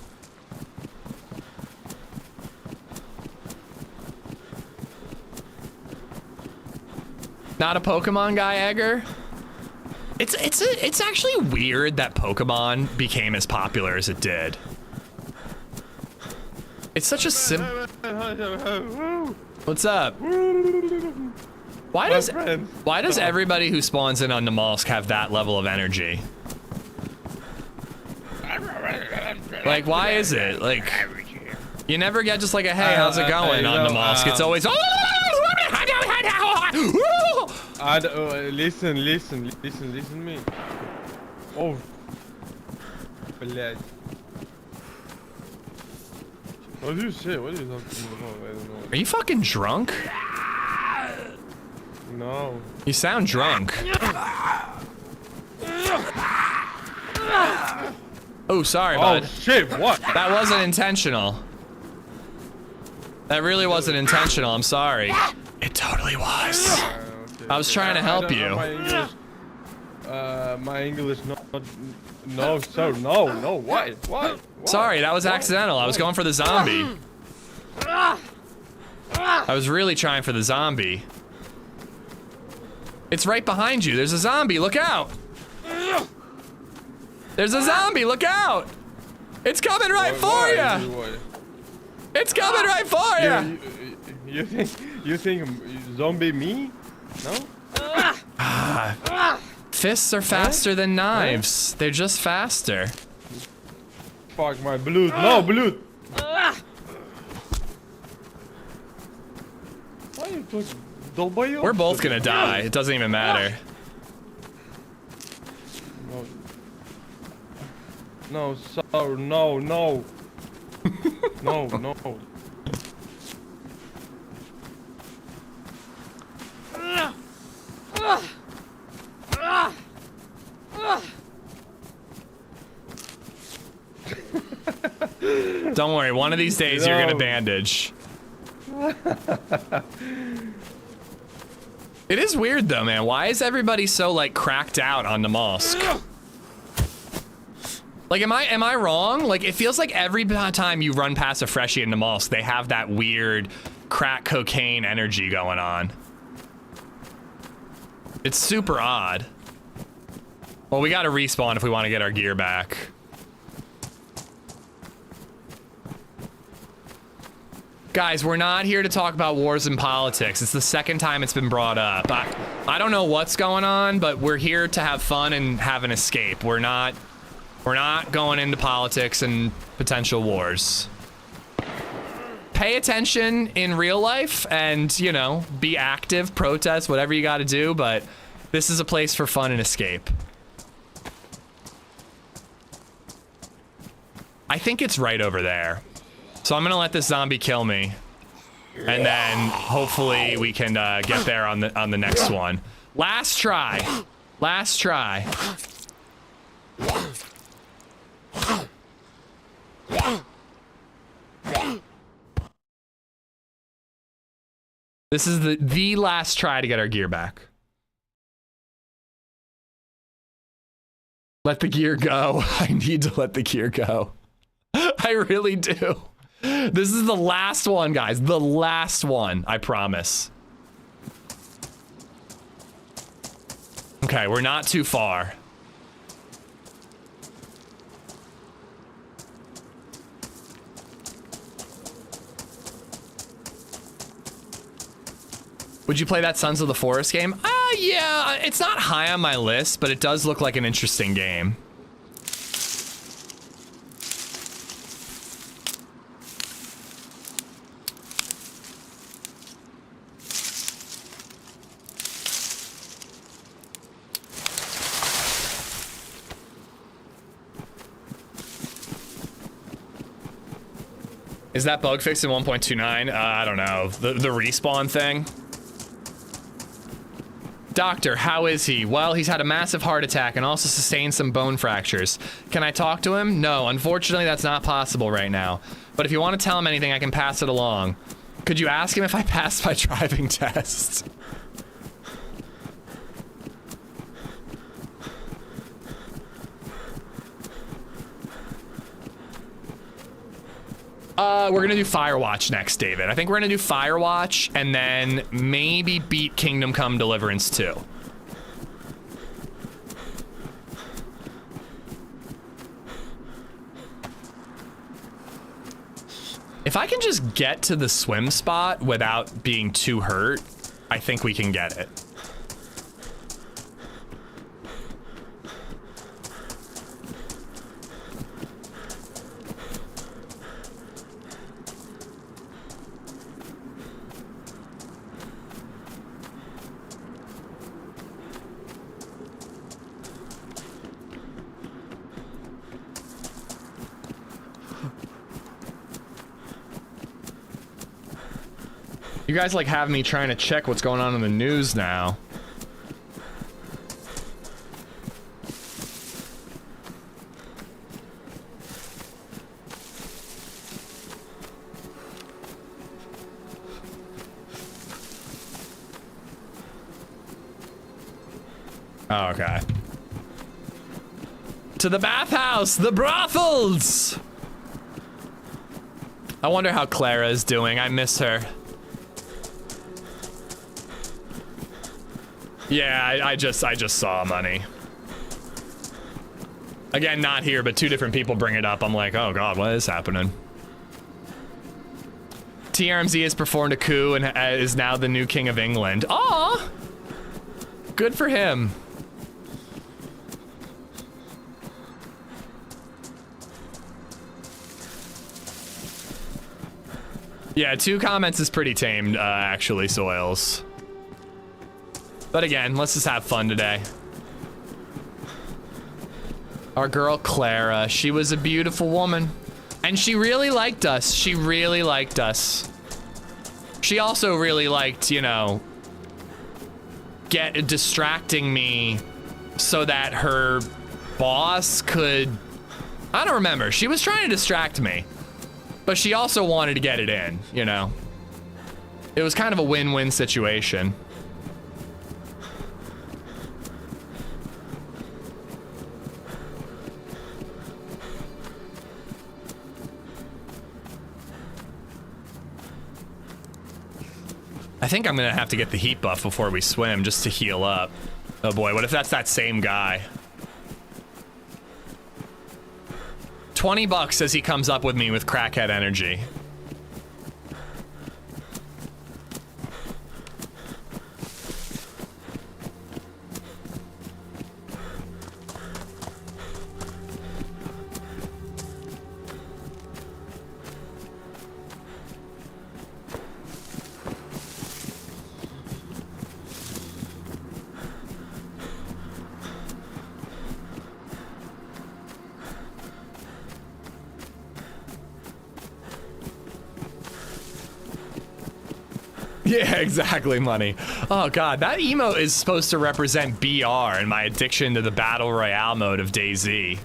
Not a Pokemon guy, Egger? It's actually weird that Pokemon became as popular as it did. It's such a What's up? Why does everybody who spawns in on Namalsk have that level of energy? Like, why is it? Like, you never get just like a, hey, how's it going on Namalsk? It's always, listen to me. Oh, блядь. What do you say? What are you talking about? I don't know. Are you fucking drunk? No. You sound drunk. Oh, sorry, bud. Oh shit! What? That wasn't intentional. That really wasn't intentional. I'm sorry. It totally was. I was trying to help you. My English not No, sir, no, why? Sorry, that was accidental. I was going for the zombie. I was really trying for the zombie. It's right behind you. There's a zombie. Look out. There's a zombie. Look out. It's coming right for you. It's coming right for you. You think zombie me? No? Fists are faster than knives. They're just faster. Fuck my blood. No, blood. Why you talking? We're both gonna die. It doesn't even matter. No, sir, no. No. Don't worry, one of these days you're gonna bandage. It is weird though, man. Why is everybody so like cracked out on Namalsk? Like, am I wrong? Like, it feels like every time you run past a freshie in Namalsk, they have that weird crack cocaine energy going on. It's super odd. Well, we gotta respawn if we want to get our gear back. Guys, we're not here to talk about wars and politics. It's the second time it's been brought up. I don't know what's going on, but we're here to have fun and have an escape. We're not going into politics and potential wars. Pay attention in real life and, you know, be active, protest, whatever you gotta do, but this is a place for fun and escape. I think it's right over there. So I'm gonna let this zombie kill me. And then hopefully we can get there on the next one. Last try. Last try. This is the last try to get our gear back. Let the gear go. I need to let the gear go. I really do. This is the last one, guys. The last one, I promise. Okay, we're not too far. Would you play that Sons of the Forest game? Yeah, it's not high on my list, but it does look like an interesting game. Is that bug fixed in 1.29? I don't know. The respawn thing? Doctor, how is he? Well, he's had a massive heart attack and also sustained some bone fractures. Can I talk to him? No, unfortunately that's not possible right now. But if you want to tell him anything, I can pass it along. Could you ask him if I passed my driving test? We're gonna do Firewatch next, David. I think we're gonna do Firewatch and then maybe beat Kingdom Come Deliverance 2. If I can just get to the swim spot without being too hurt, I think we can get it. You guys like have me trying to check what's going on in the news now. Oh, okay. To the bathhouse, the brothels. I wonder how Clara is doing. I miss her. Yeah, I just saw money. Again, not here, but 2 different people bring it up. I'm like, oh god, what is happening? TRMZ has performed a coup and is now the new king of England. Aw! Good for him. Yeah, 2 comments is pretty tamed, actually, Soils. But again, let's just have fun today. Our girl Clara, she was a beautiful woman. And she really liked us. She really liked us. She also really liked, you know, distracting me so that her boss could... I don't remember. She was trying to distract me. But she also wanted to get it in, you know. It was kind of a win-win situation. I think I'm gonna have to get the heat buff before we swim just to heal up. Oh boy, what if that's that same guy? 20 bucks as he comes up with me with crackhead energy. Yeah, exactly, money. Oh god, that emote is supposed to represent BR and my addiction to the Battle Royale mode of DayZ.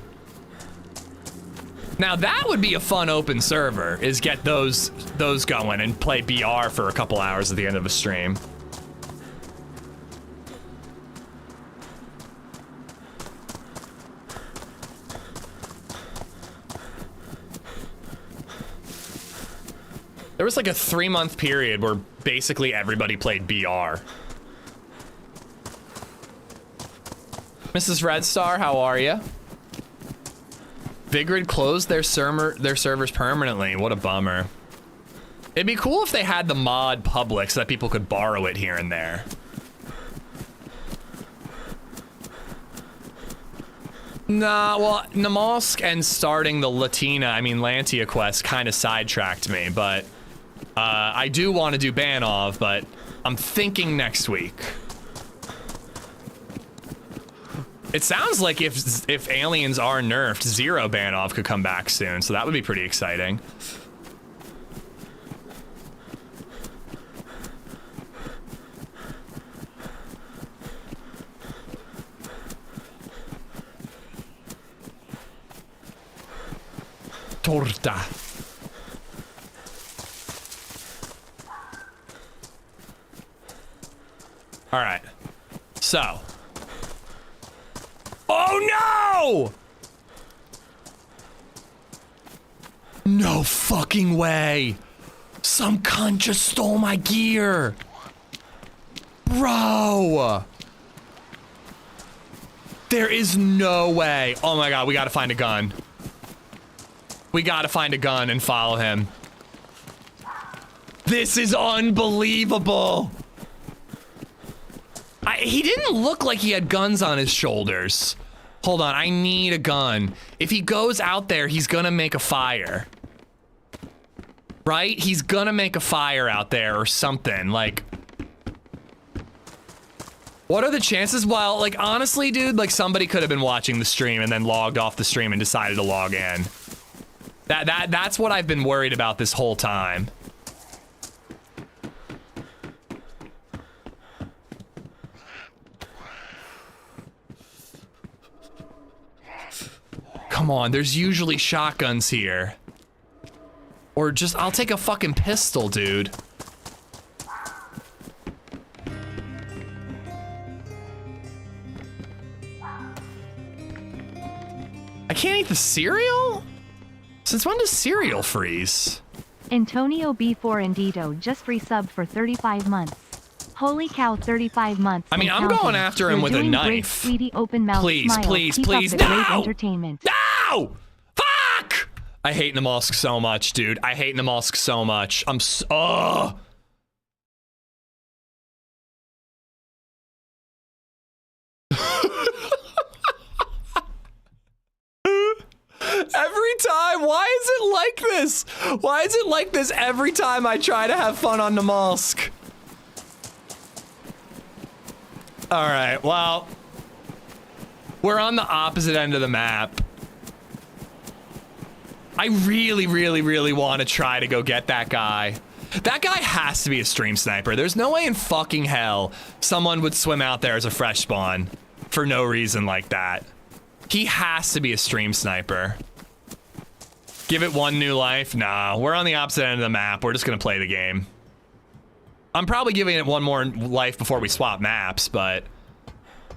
Now that would be a fun open server, is get those going and play BR for a couple hours at the end of a stream. There was like a 3-month period where basically everybody played BR. Mrs. Red Star, how are you? Vigrid closed their servers permanently. What a bummer. It'd be cool if they had the mod public so that people could borrow it here and there. Nah, well, Namalsk and starting the Lantia quest kind of sidetracked me, but I do want to do Banov, but I'm thinking next week. It sounds like if aliens are nerfed, Zero Banov could come back soon, so that would be pretty exciting. Torta. All right, so. Oh no! No fucking way. Some cunt just stole my gear. Bro. There is no way. Oh my god, we gotta find a gun. We gotta find a gun and follow him. This is unbelievable. He didn't look like he had guns on his shoulders. Hold on, I need a gun. If he goes out there, he's gonna make a fire. Right? He's gonna make a fire out there or something, like... What are the chances? Well, like, honestly, dude, like, somebody could have been watching the stream and then logged off the stream and decided to log in. That's what I've been worried about this whole time. Come on, there's usually shotguns here. Or just, I'll take a fucking pistol, dude. can't eat the cereal? Since when does cereal freeze? Antonio B4 Indito just resubbed for 35 months. Holy cow, 35 months. I mean, I'm counting. going after him You're with a doing knife. Great, sweetie, open mouth Please, smile. please, Keep please, up the no! great entertainment. No! Fuck! I hate Namalsk so much, dude. I hate Namalsk so much. I'm so... Oh. Every time, why is it like this? Why is it like this every time I try to have fun on Namalsk? All right, well, we're on the opposite end of the map. I really, really, really want to try to go get that guy. That guy has to be a stream sniper. There's no way in fucking hell someone would swim out there as a fresh spawn for no reason like that. He has to be a stream sniper. Give it one new life? Nah, we're on the opposite end of the map. We're just gonna play the game. I'm probably giving it one more life before we swap maps, but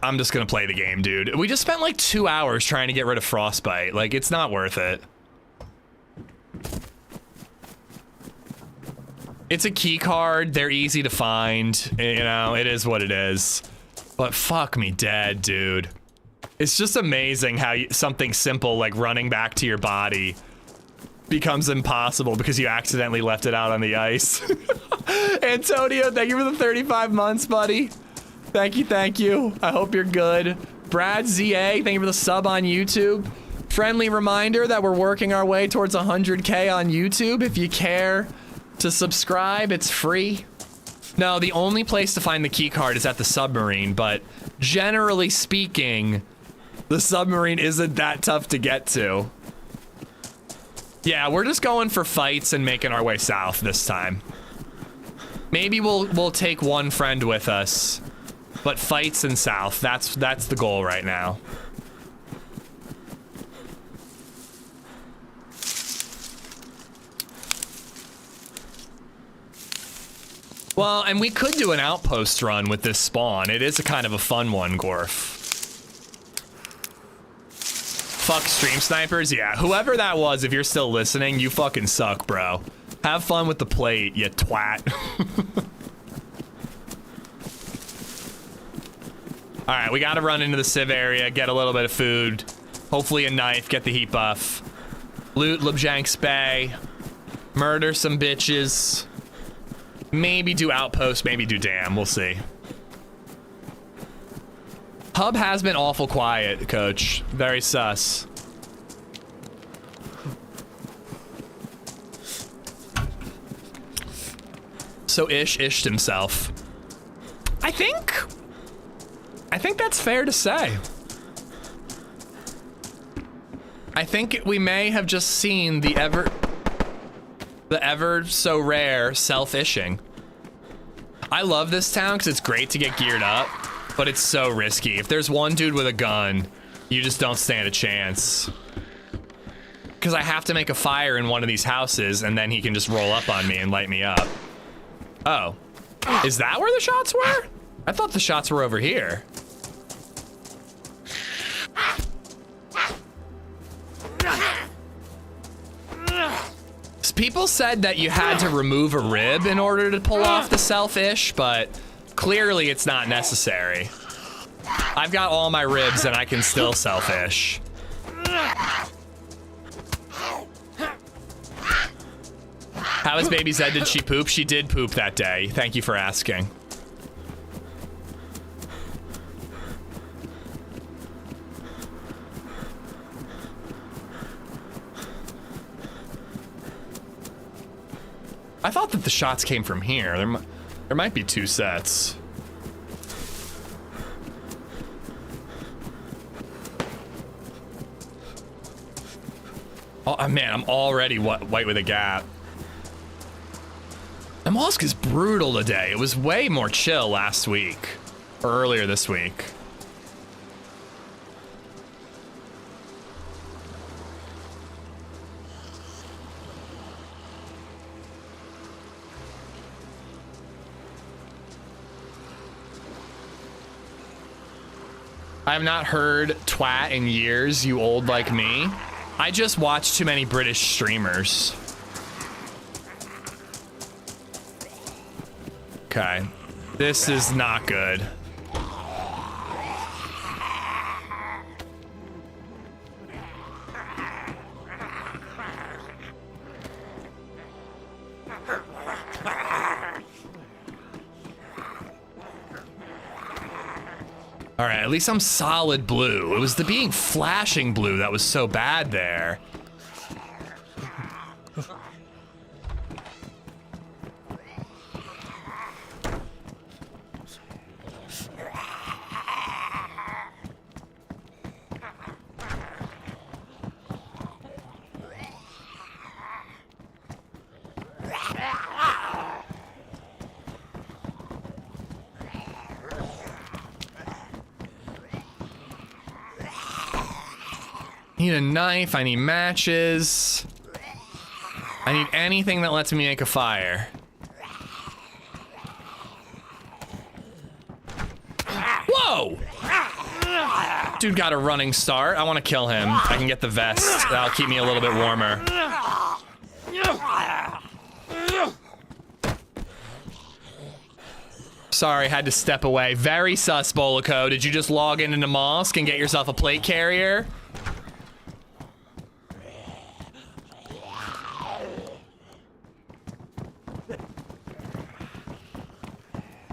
I'm just gonna play the game, dude. We just spent like 2 hours trying to get rid of Frostbite. Like, it's not worth it. It's a key card. They're easy to find. You know, it is what it is. But fuck me dead, dude. It's just amazing how something simple like running back to your body becomes impossible because you accidentally left it out on the ice. Antonio, thank you for the 35 months, buddy. Thank you, thank you. I hope you're good. Brad ZA, thank you for the sub on YouTube. Friendly reminder that we're working our way towards 100K on YouTube. If you care to subscribe, it's free. No, the only place to find the key card is at the submarine, but generally speaking, the submarine isn't that tough to get to. Yeah, we're just going for fights and making our way south this time. Maybe we'll take one friend with us, but fights and south, that's the goal right now. Well, and we could do an outpost run with this spawn. It is a kind of a fun one, Gorf. Fuck stream snipers? Yeah, whoever that was, if you're still listening, you fucking suck, bro. Have fun with the plate, you twat. Alright, we gotta run into the civ area, get a little bit of food. Hopefully a knife, get the heat buff. Loot Lebjank's Bay. Murder some bitches. Maybe do outpost, maybe do dam, we'll see. Hub has been awful quiet, coach. Very sus. So Ished himself. I think that's fair to say. I think we may have just seen the ever so rare self-ishing. I love this town because it's great to get geared up, but it's so risky. If there's one dude with a gun, you just don't stand a chance. Because I have to make a fire in one of these houses and then he can just roll up on me and light me up. Oh, is that where the shots were? I thought the shots were over here. People said that you had to remove a rib in order to pull off the self-ish, but clearly it's not necessary. I've got all my ribs and I can still self-ish. How is Baby Zed? Did she poop? She did poop that day. Thank you for asking. I thought that the shots came from here. There might be two sets. Oh man, I'm already white with a gap. Namalsk is brutal today. It was way more chill last week, or earlier this week. I have not heard twat in years, you old like me. I just watch too many British streamers. Okay. This is not good. All right, at least I'm solid blue. It was the being flashing blue that was so bad there. Need a knife, I need matches. I need anything that lets me make a fire. Whoa! Dude got a running start. I want to kill him. I can get the vest. That'll keep me a little bit warmer. Sorry, had to step away. Very sus, Bolico. Did you just log into Namalsk and get yourself a plate carrier?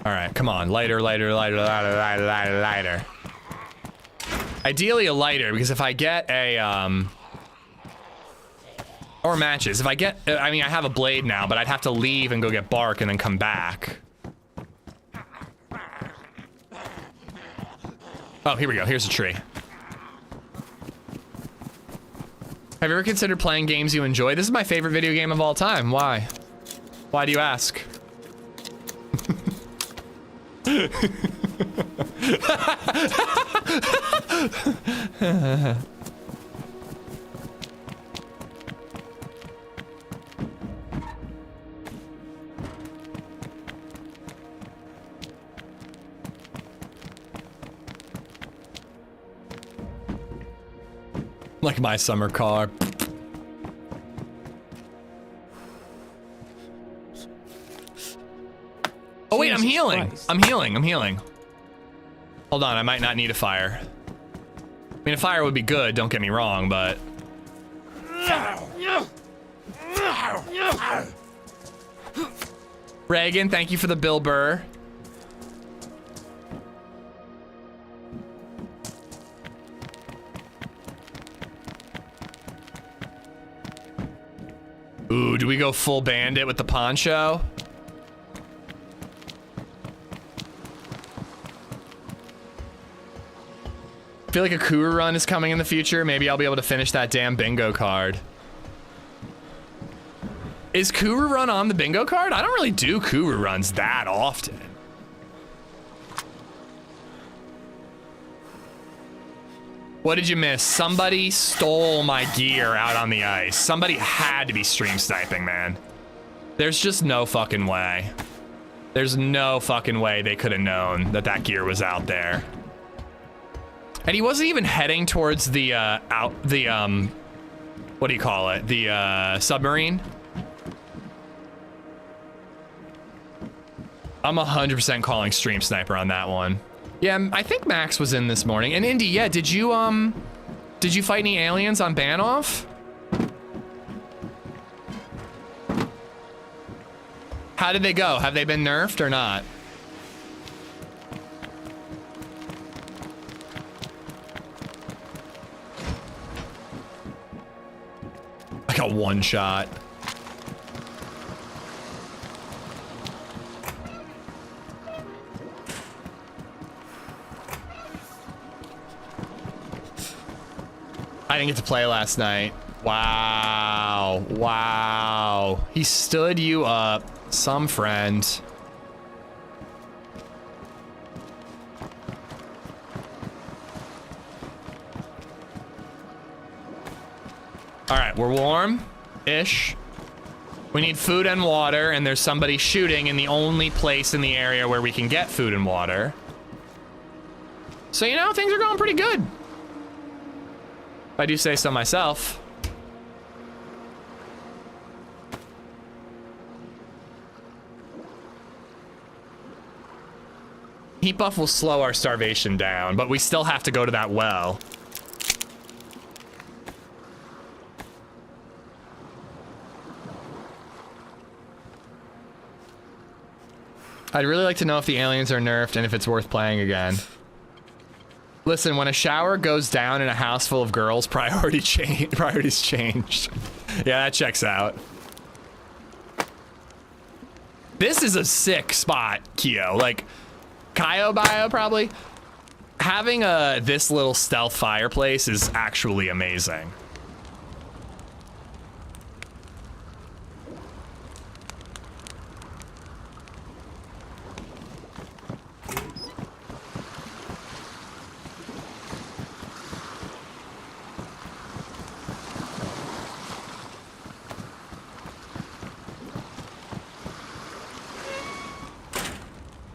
All right, come on. Lighter, lighter, lighter, lighter, lighter, lighter, lighter. Ideally a lighter, because if I get a, or matches. If I get, I mean, I have a blade now, but I'd have to leave and go get bark and then come back. Oh, here we go. Here's a tree. Have you ever considered playing games you enjoy? This is my favorite video game of all time. Why? Why do you ask? Like my summer car. Oh wait, I'm healing. I'm healing. I'm healing. Hold on, I might not need a fire. I mean, a fire would be good, don't get me wrong, but... Reagan, thank you for the Bill Burr. Ooh, do we go full bandit with the poncho? I feel like a Kuru run is coming in the future. Maybe I'll be able to finish that damn bingo card. Is Kuru run on the bingo card? I don't really do Kuru runs that often. What did you miss? Somebody stole my gear out on the ice. Somebody had to be stream sniping, man. There's just no fucking way. There's no fucking way they could have known that that gear was out there. And he wasn't even heading towards the, what do you call it? The, submarine? I'm 100% calling stream sniper on that one. Yeah, I think Max was in this morning. And Indy, yeah, did you fight any aliens on Banoff? How did they go? Have they been nerfed or not? I got one shot. I didn't get to play last night. Wow. Wow. He stood you up. Some friend. All right, we're warm-ish. We need food and water, and there's somebody shooting in the only place in the area where we can get food and water. So, you know, things are going pretty good. If I do say so myself. Heat buff will slow our starvation down, but we still have to go to that well. I'd really like to know if the aliens are nerfed and if it's worth playing again. Listen, when a shower goes down in a house full of girls, priorities changed. Yeah, that checks out. This is a sick spot, Kyo. Like, Kaio Bio, probably. Having this little stealth fireplace is actually amazing.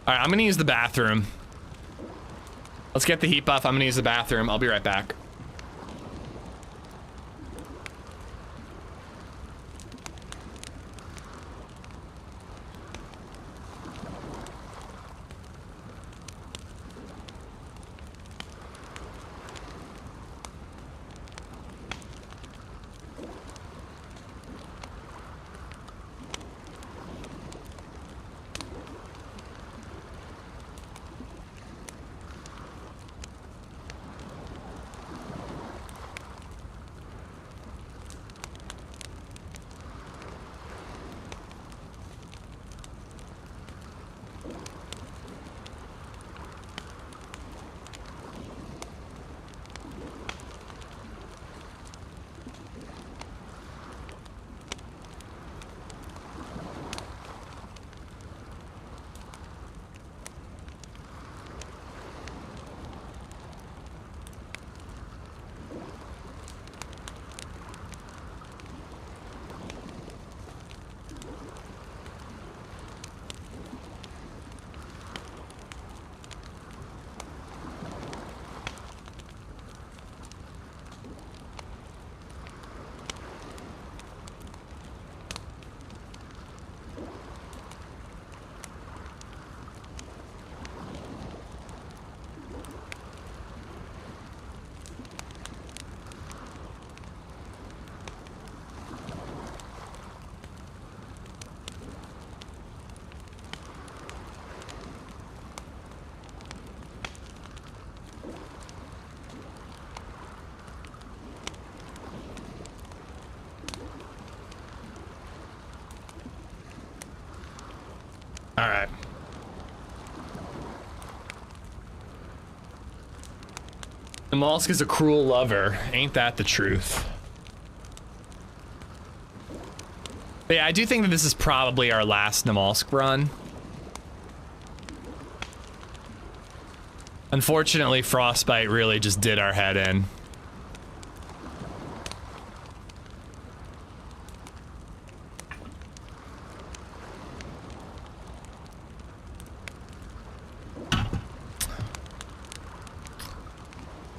All right, I'm gonna use the bathroom. Let's get the heat buff. I'm gonna use the bathroom. I'll be right back. All right. Namalsk is a cruel lover. Ain't that the truth? But yeah, I do think that this is probably our last Namalsk run. Unfortunately, Frostbite really just did our head in.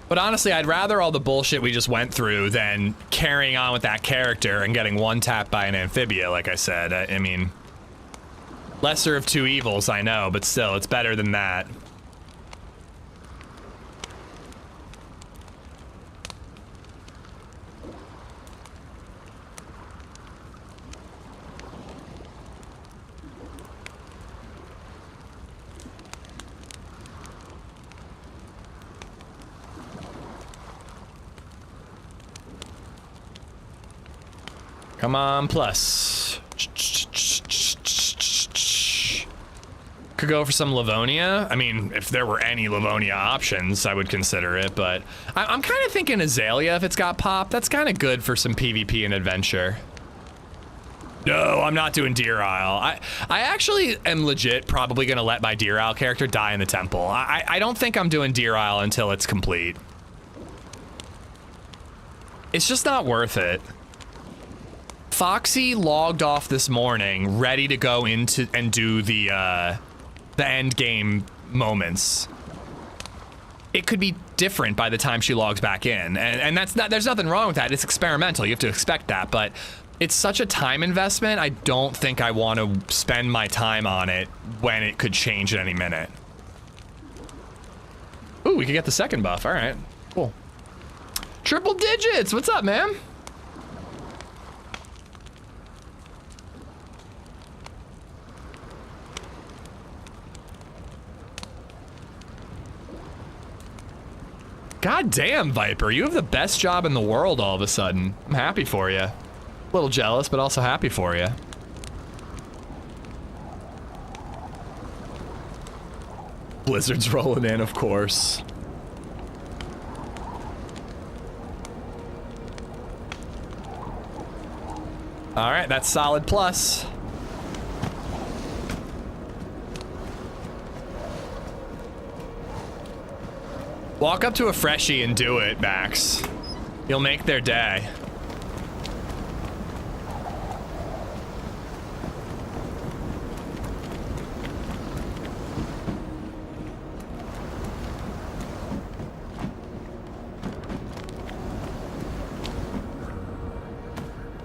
But honestly, I'd rather all the bullshit we just went through than carrying on with that character and getting one-tapped by an amphibia, like I said. I mean, lesser of two evils, I know, but still, it's better than that. Come on, plus. Could go for some Livonia. I mean, if there were any Livonia options, I would consider it, but I'm kind of thinking AZALEA if it's got pop. That's kind of good for some PvP and adventure. No, I'm not doing Deer Isle. I actually am legit probably gonna let my Deer Isle character die in the temple. I don't think I'm doing Deer Isle until it's complete. It's just not worth it. Foxy logged off this morning, ready to go into and do the end game moments. it could be different by the time she logs back in. And that's not, there's nothing wrong with that. It's experimental. You have to expect that. But it's such a time investment. I don't think I want to spend my time on it when it could change at any minute. Ooh, we could get the second buff. All right, cool. Triple digits. What's up, man? God damn, Viper, you have the best job in the world all of a sudden. I'm happy for you. A little jealous, but also happy for you. Blizzard's rolling in, of course. All right, that's solid plus. Walk up to a freshie and do it, Max. You'll make their day.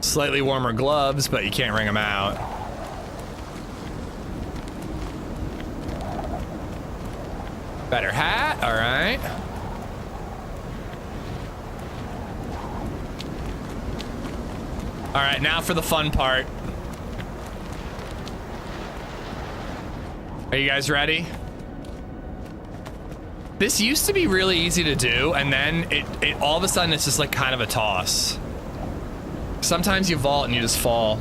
Slightly warmer gloves, but you can't wring them out. Better hat, all right. All right, now for the fun part. Are you guys ready? This used to be really easy to do, and then it all of a sudden it's just like kind of a toss. Sometimes you vault and you just fall.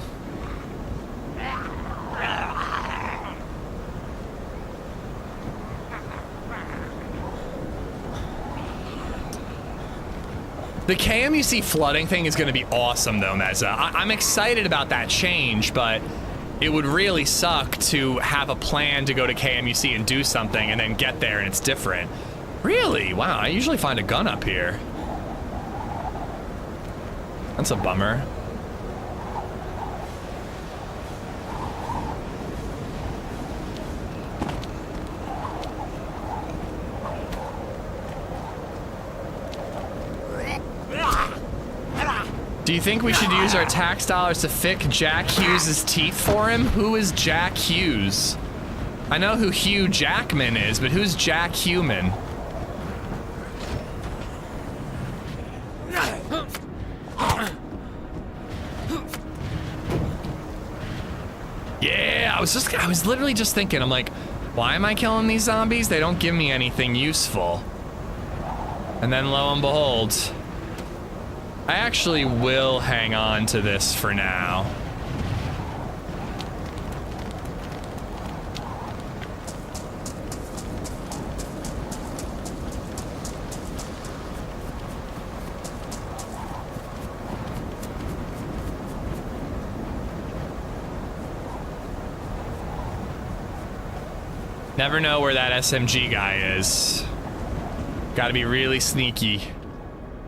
The KMUC flooding thing is going to be awesome, though, Meza. I'm excited about that change, but it would really suck to have a plan to go to KMUC and do something and then get there and it's different. Really? Wow, I usually find a gun up here. That's a bummer. Do you think we should use our tax dollars to fix Jack Hughes' teeth for him? Who is Jack Hughes? I know who Hugh Jackman is, but who's Jack Human? Yeah, I was literally just thinking, I'm like, why am I killing these zombies? They don't give me anything useful. And then lo and behold, I actually will hang on to this for now. Never know where that SMG guy is. Gotta be really sneaky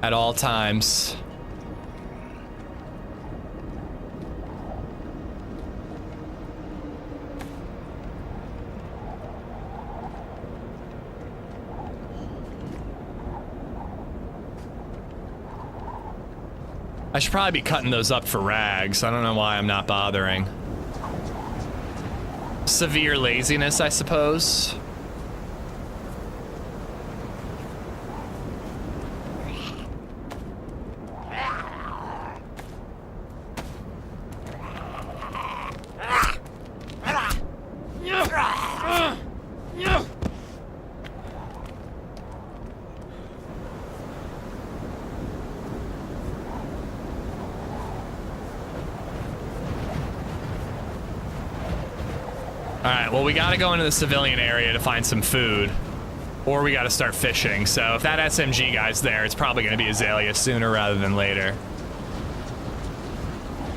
at all times. I should probably be cutting those up for rags. I don't know why I'm not bothering. Severe laziness, I suppose. Alright, well, we gotta go into the civilian area to find some food. Or we gotta start fishing. So if that SMG guy's there, it's probably gonna be AZALEA sooner rather than later.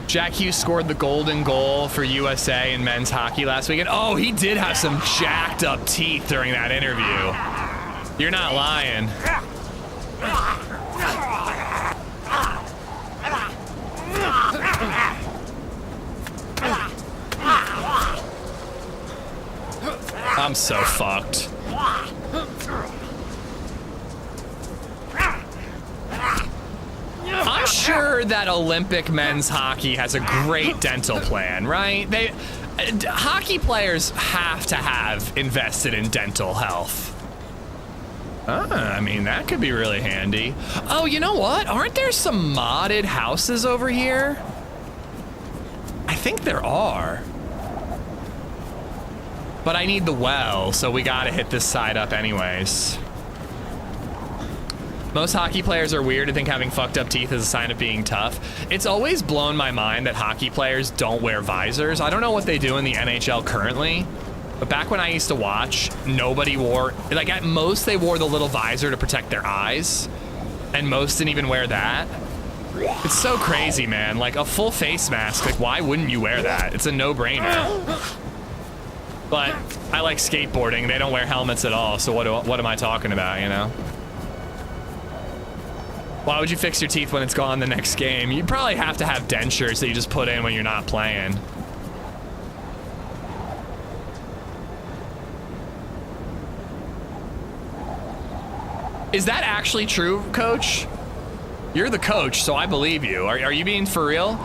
Jack Hughes scored the golden goal for USA in men's hockey last weekend. Oh, he did have some jacked up teeth during that interview. You're not lying. I'm so fucked. sure that Olympic men's hockey has a great dental plan, right? Hockey players have to have invested in dental health. I mean, that could be really handy. Oh, you know what? Aren't there some modded houses over here? I think there are. But I need the well, so we gotta hit this side up anyways. Most hockey players are weird and think having fucked up teeth is a sign of being tough. It's always blown my mind that hockey players don't wear visors. I don't know what they do in the NHL currently, but back when I used to watch, nobody wore, like at most they wore the little visor to protect their eyes, and most didn't even wear that. It's so crazy, man. Like a full face mask, like why wouldn't you wear that? It's a no-brainer. But I like skateboarding. They don't wear helmets at all, so what am I talking about, you know? Why would you fix your teeth when it's gone the next game? You probably have to have dentures that you just put in when you're not playing. Is that actually true, Coach? You're the coach, so I believe you. Are you being for real?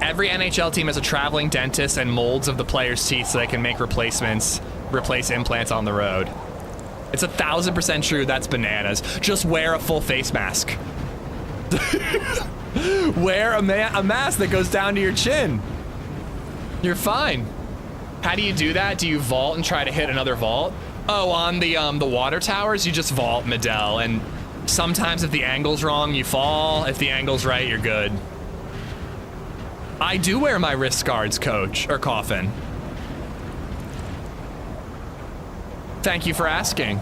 Every NHL team has a traveling dentist and molds of the players' teeth so they can make replace implants on the road. It's 1000% true. That's bananas. Just wear a full face mask. Wear a mask that goes down to your chin. You're fine. How do you do that? Do you vault and try to hit another vault? Oh, on the water towers, you just vault, Medell, and sometimes if the angle's wrong, you fall. If the angle's right, you're good. I do wear my wrist guards, Coach, or Coffin. Thank you for asking.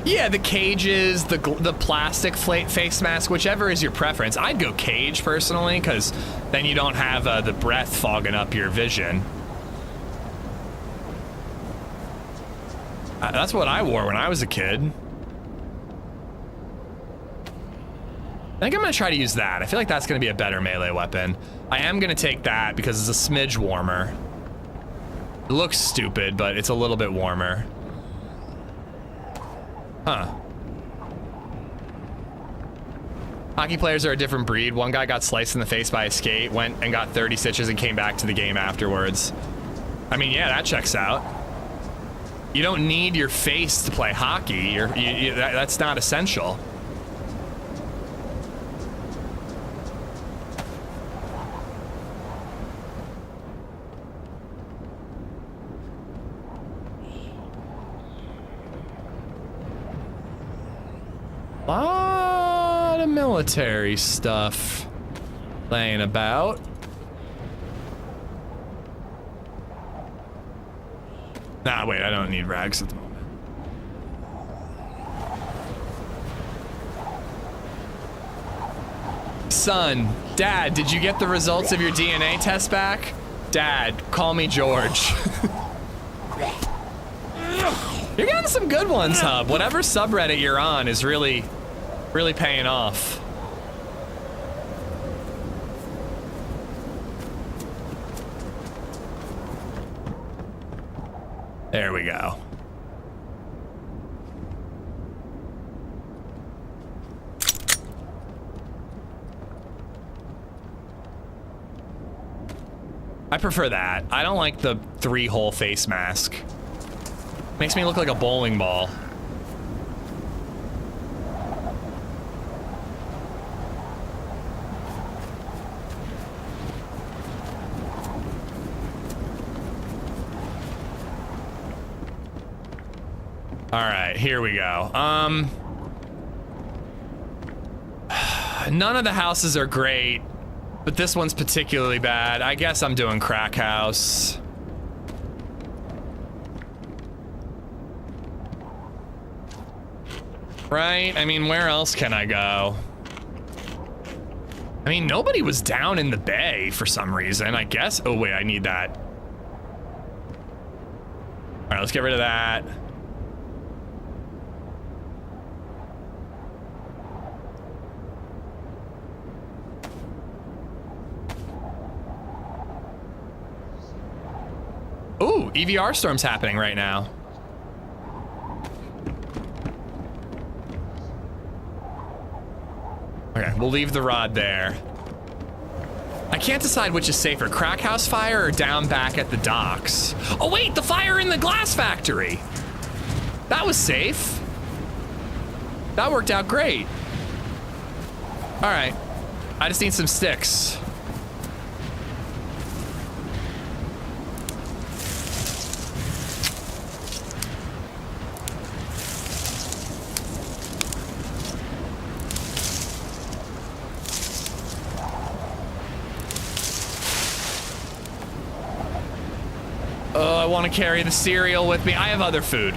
Yeah, the cages, the plastic face mask, whichever is your preference. I'd go cage personally, because then you don't have the breath fogging up your vision. That's what I wore when I was a kid. I think I'm gonna try to use that. I feel like that's gonna be a better melee weapon. I am gonna take that because it's a smidge warmer. It looks stupid, but it's a little bit warmer. Huh. Hockey players are a different breed. One guy got sliced in the face by a skate, went and got 30 stitches and came back to the game afterwards. I mean, yeah, that checks out. You don't need your face to play hockey. That's not essential. Lot of military stuff laying about. Nah, wait, I don't need rags at the moment. Son, Dad, did you get the results of your DNA test back? Dad, call me George. You're getting some good ones, Hub. Whatever subreddit you're on is really paying off. There we go. I prefer that. I don't like the 3-hole face mask. Makes me look like a bowling ball. All right, here we go. None of the houses are great, but this one's particularly bad. I guess I'm doing crack house. Right? I mean, where else can I go? I mean, nobody was down in the bay for some reason, I guess. Oh, wait, I need that. All right, let's get rid of that. Ooh, EVR storm's happening right now. Okay, we'll leave the rod there. I can't decide which is safer, crack house fire or down back at the docks. Oh wait, the fire in the glass factory. That was safe. That worked out great. All right, I just need some sticks. Oh, I want to carry the cereal with me. I have other food.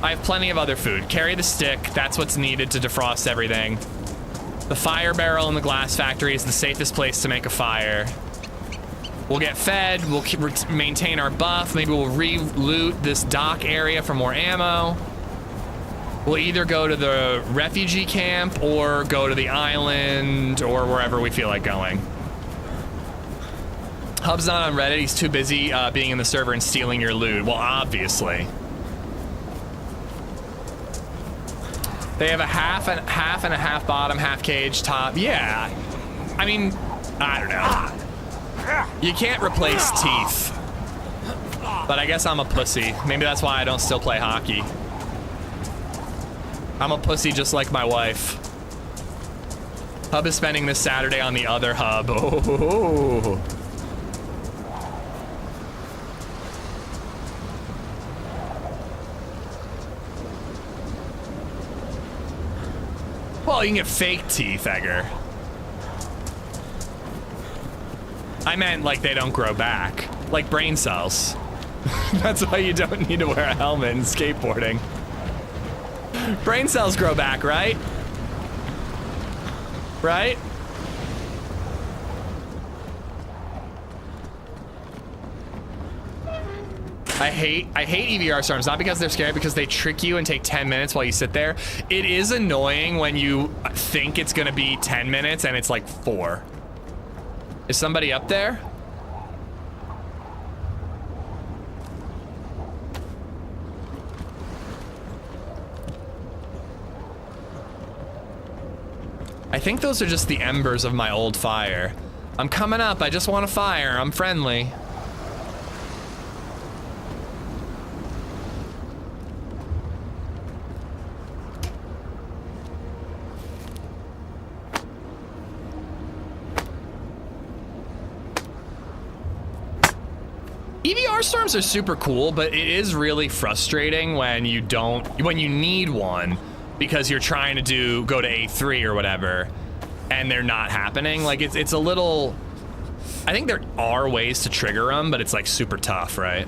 I have plenty of other food. Carry the stick. That's what's needed to defrost everything. The fire barrel in the glass factory is the safest place to make a fire. We'll get fed. We'll maintain our buff. Maybe we'll re-loot this dock area for more ammo. We'll either go to the refugee camp or go to the island or wherever we feel like going. Hub's not on Reddit. He's too busy being in the server and stealing your loot. Well, obviously. They have a half and a half bottom, half cage top. Yeah. I mean, I don't know. You can't replace teeth. But I guess I'm a pussy. Maybe that's why I don't still play hockey. I'm a pussy just like my wife. Hub is spending this Saturday on the other hub. Oh. Well, you can get fake teeth, Edgar. I meant like they don't grow back. Like brain cells. That's why you don't need to wear a helmet in skateboarding. Brain cells grow back, right? Right? I hate EVR storms, not because they're scary, because they trick you and take 10 minutes while you sit there. It is annoying when you think it's gonna be 10 minutes and it's like 4. Is somebody up there? I think those are just the embers of my old fire. I'm coming up, I just want a fire, I'm friendly. EVR storms are super cool, but it is really frustrating when you need one because you're trying to go to A3 or whatever and they're not happening. Like it's a little, I think there are ways to trigger them, but it's like super tough, right?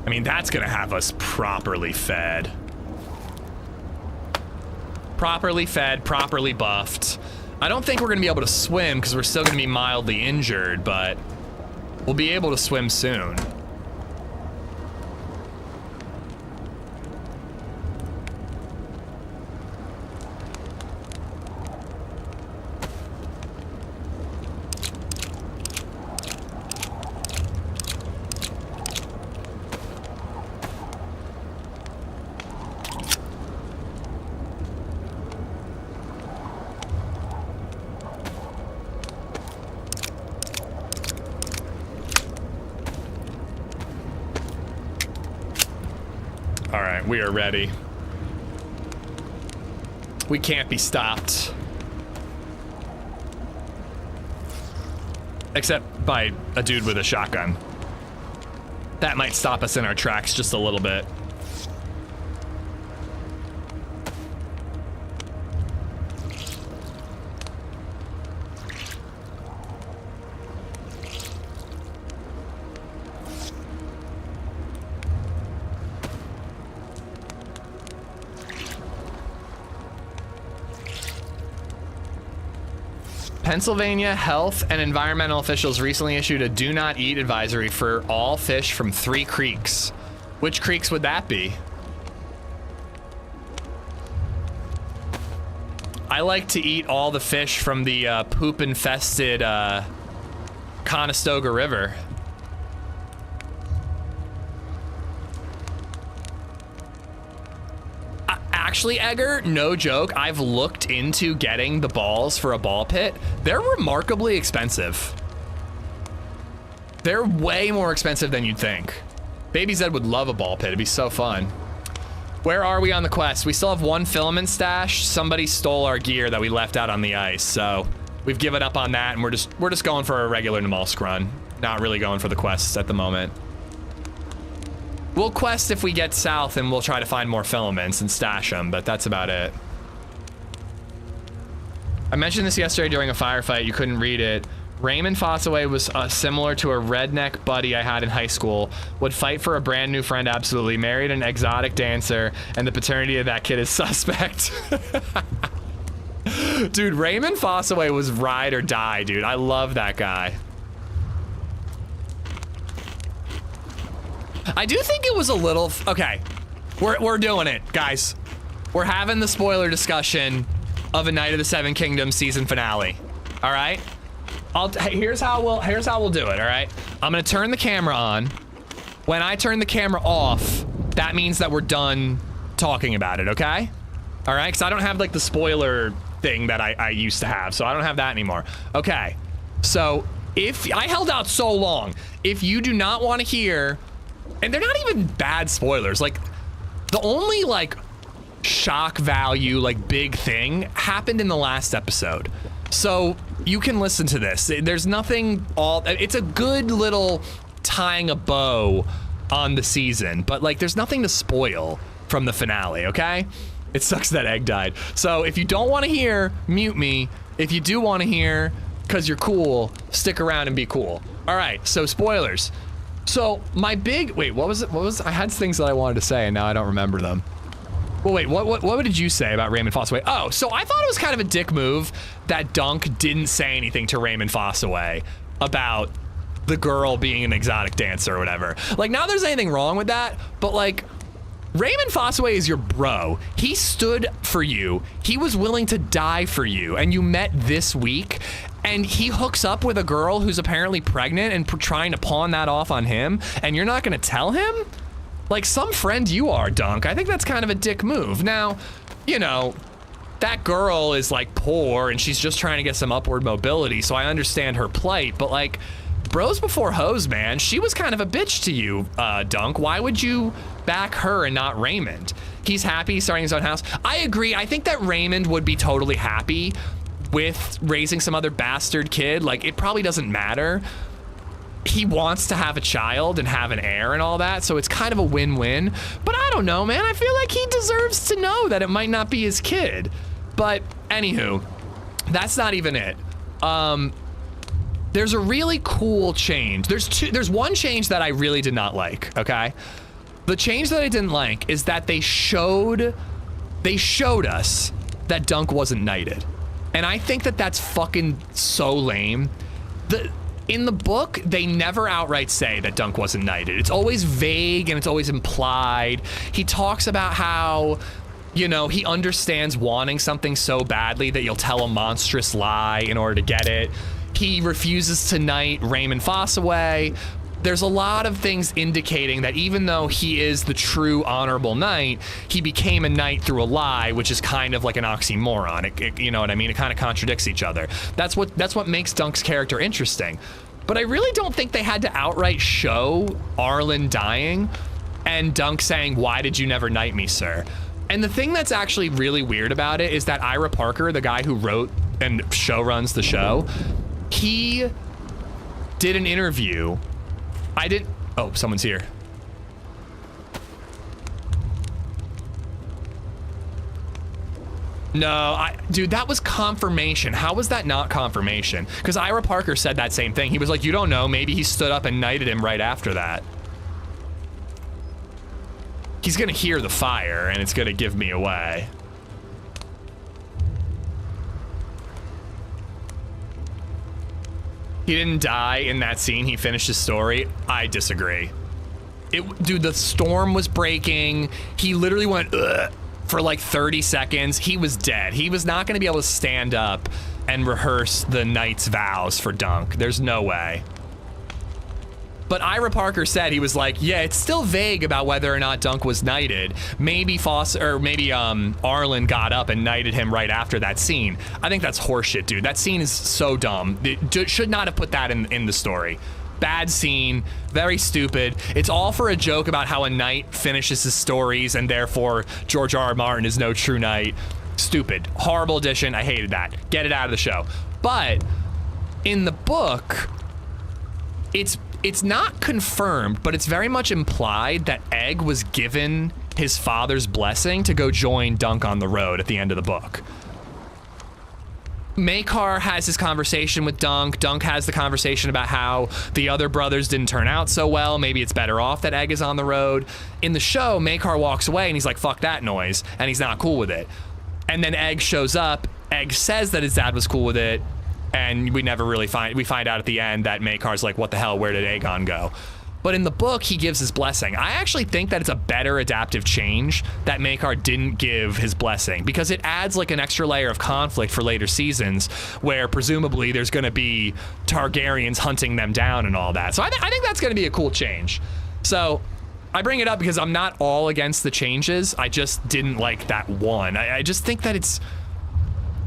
I mean, that's gonna have us properly fed. Properly fed, properly buffed. I don't think we're gonna be able to swim because we're still gonna be mildly injured, but we'll be able to swim soon. We are ready. We can't be stopped. Except by a dude with a shotgun. That might stop us in our tracks just a little bit. Pennsylvania health and environmental officials recently issued a do not eat advisory for all fish from 3 creeks. Which creeks would that be? I like to eat all the fish from the poop-infested Conestoga River. Actually, Edgar, no joke, I've looked into getting the balls for a ball pit. They're remarkably expensive. They're way more expensive than you'd think. LadyZed would love a ball pit. It'd be so fun. Where are we on the quest? We still have one filament stash. Somebody stole our gear that we left out on the ice, so we've given up on that, and we're just going for a regular Namalsk run. Not really going for the quests at the moment. We'll quest if we get south, and we'll try to find more filaments and stash them, but that's about it. I mentioned this yesterday during a firefight. You couldn't read it. Raymond Fossaway was similar to a redneck buddy I had in high school. Would fight for a brand new friend, absolutely. Married an exotic dancer, and the paternity of that kid is suspect. Dude, Raymond Fossaway was ride or die, dude. I love that guy. I do think it was a little... Okay, we're doing it, guys. We're having the spoiler discussion of A Night of the Seven Kingdoms season finale. All right? Here's how we'll do it, all right? I'm gonna turn the camera on. When I turn the camera off, that means that we're done talking about it, okay? All right, because I don't have like the spoiler thing that I used to have, so I don't have that anymore. Okay, so if I held out so long, if you do not want to hear, and they're not even bad spoilers, like the only like shock value, like big thing happened in the last episode. So you can listen to this. There's nothing it's a good little tying a bow on the season, but like there's nothing to spoil from the finale, okay? It sucks that Egg died. So if you don't want to hear, mute me. If you do want to hear, because you're cool, stick around and be cool. All right, so spoilers. So my big, wait, what was it? I had things that I wanted to say and now I don't remember them. Well, wait, what did you say about Raymond Fossaway? Oh, so I thought it was kind of a dick move that Dunk didn't say anything to Raymond Fossaway about the girl being an exotic dancer or whatever. Like, not there's anything wrong with that, but like, Raymond Fossaway is your bro. He stood for you. He was willing to die for you, and you met this week, and he hooks up with a girl who's apparently pregnant and trying to pawn that off on him, and you're not gonna tell him? Like some friend you are, Dunk. I think that's kind of a dick move. Now, you know, that girl is like poor and she's just trying to get some upward mobility, so I understand her plight, but like, bros before hoes, man. She was kind of a bitch to you, Dunk. Why would you back her and not Raymond? He's happy starting his own house. I agree. I think that Raymond would be totally happy with raising some other bastard kid. Like, it probably doesn't matter. He wants to have a child and have an heir and all that, so it's kind of a win-win. But I don't know, man. I feel like he deserves to know that it might not be his kid. But anywho, that's not even it. There's a really cool change. There's one change that I really did not like, okay? The change that I didn't like is that they showed us that Dunk wasn't knighted. And I think that that's fucking so lame. In the book, they never outright say that Dunk wasn't knighted. It's always vague and it's always implied. He talks about how, you know, he understands wanting something so badly that you'll tell a monstrous lie in order to get it. He refuses to knight Raymond Fossaway. There's a lot of things indicating that even though he is the true honorable knight, he became a knight through a lie, which is kind of like an oxymoron. You know what I mean? It kind of contradicts each other. That's what makes Dunk's character interesting. But I really don't think they had to outright show Arlen dying and Dunk saying, "Why did you never knight me, sir?" And the thing that's actually really weird about it is that Ira Parker, the guy who wrote and showruns the show, he did an interview. Oh, someone's here. No, dude, that was confirmation. How was that not confirmation? Because Ira Parker said that same thing. He was like, you don't know, maybe he stood up and knighted him right after that. He's gonna hear the fire and it's gonna give me away. He didn't die in that scene. He finished his story. I disagree. Dude, the storm was breaking. He literally went, ugh, for like 30 seconds, he was dead. He was not going to be able to stand up and rehearse the knight's vows for Dunk. There's no way. But Ira Parker said, he was like, yeah, it's still vague about whether or not Dunk was knighted. Maybe Arlen got up and knighted him right after that scene. I think that's horseshit, dude. That scene is so dumb. It should not have put that in the story. Bad scene, very stupid. It's all for a joke about how a knight finishes his stories and therefore George R.R. Martin is no true knight. Stupid. Horrible addition. I hated that. Get it out of the show. But in the book, it's not confirmed, but it's very much implied that Egg was given his father's blessing to go join Dunk on the road at the end of the book. Maekar has his conversation with Dunk. Dunk has the conversation about how the other brothers didn't turn out so well. Maybe it's better off that Egg is on the road. In the show, Maekar walks away and he's like, fuck that noise. And he's not cool with it. And then Egg shows up. Egg says that his dad was cool with it. And we never really find out at the end that Maekar's like, what the hell, where did Aegon go? But in the book, he gives his blessing. I actually think that it's a better adaptive change that Maekar didn't give his blessing, because it adds like an extra layer of conflict for later seasons where presumably there's going to be Targaryens hunting them down and all that. So I think that's going to be a cool change. So I bring it up because I'm not all against the changes. I just didn't like that one. I just think that it's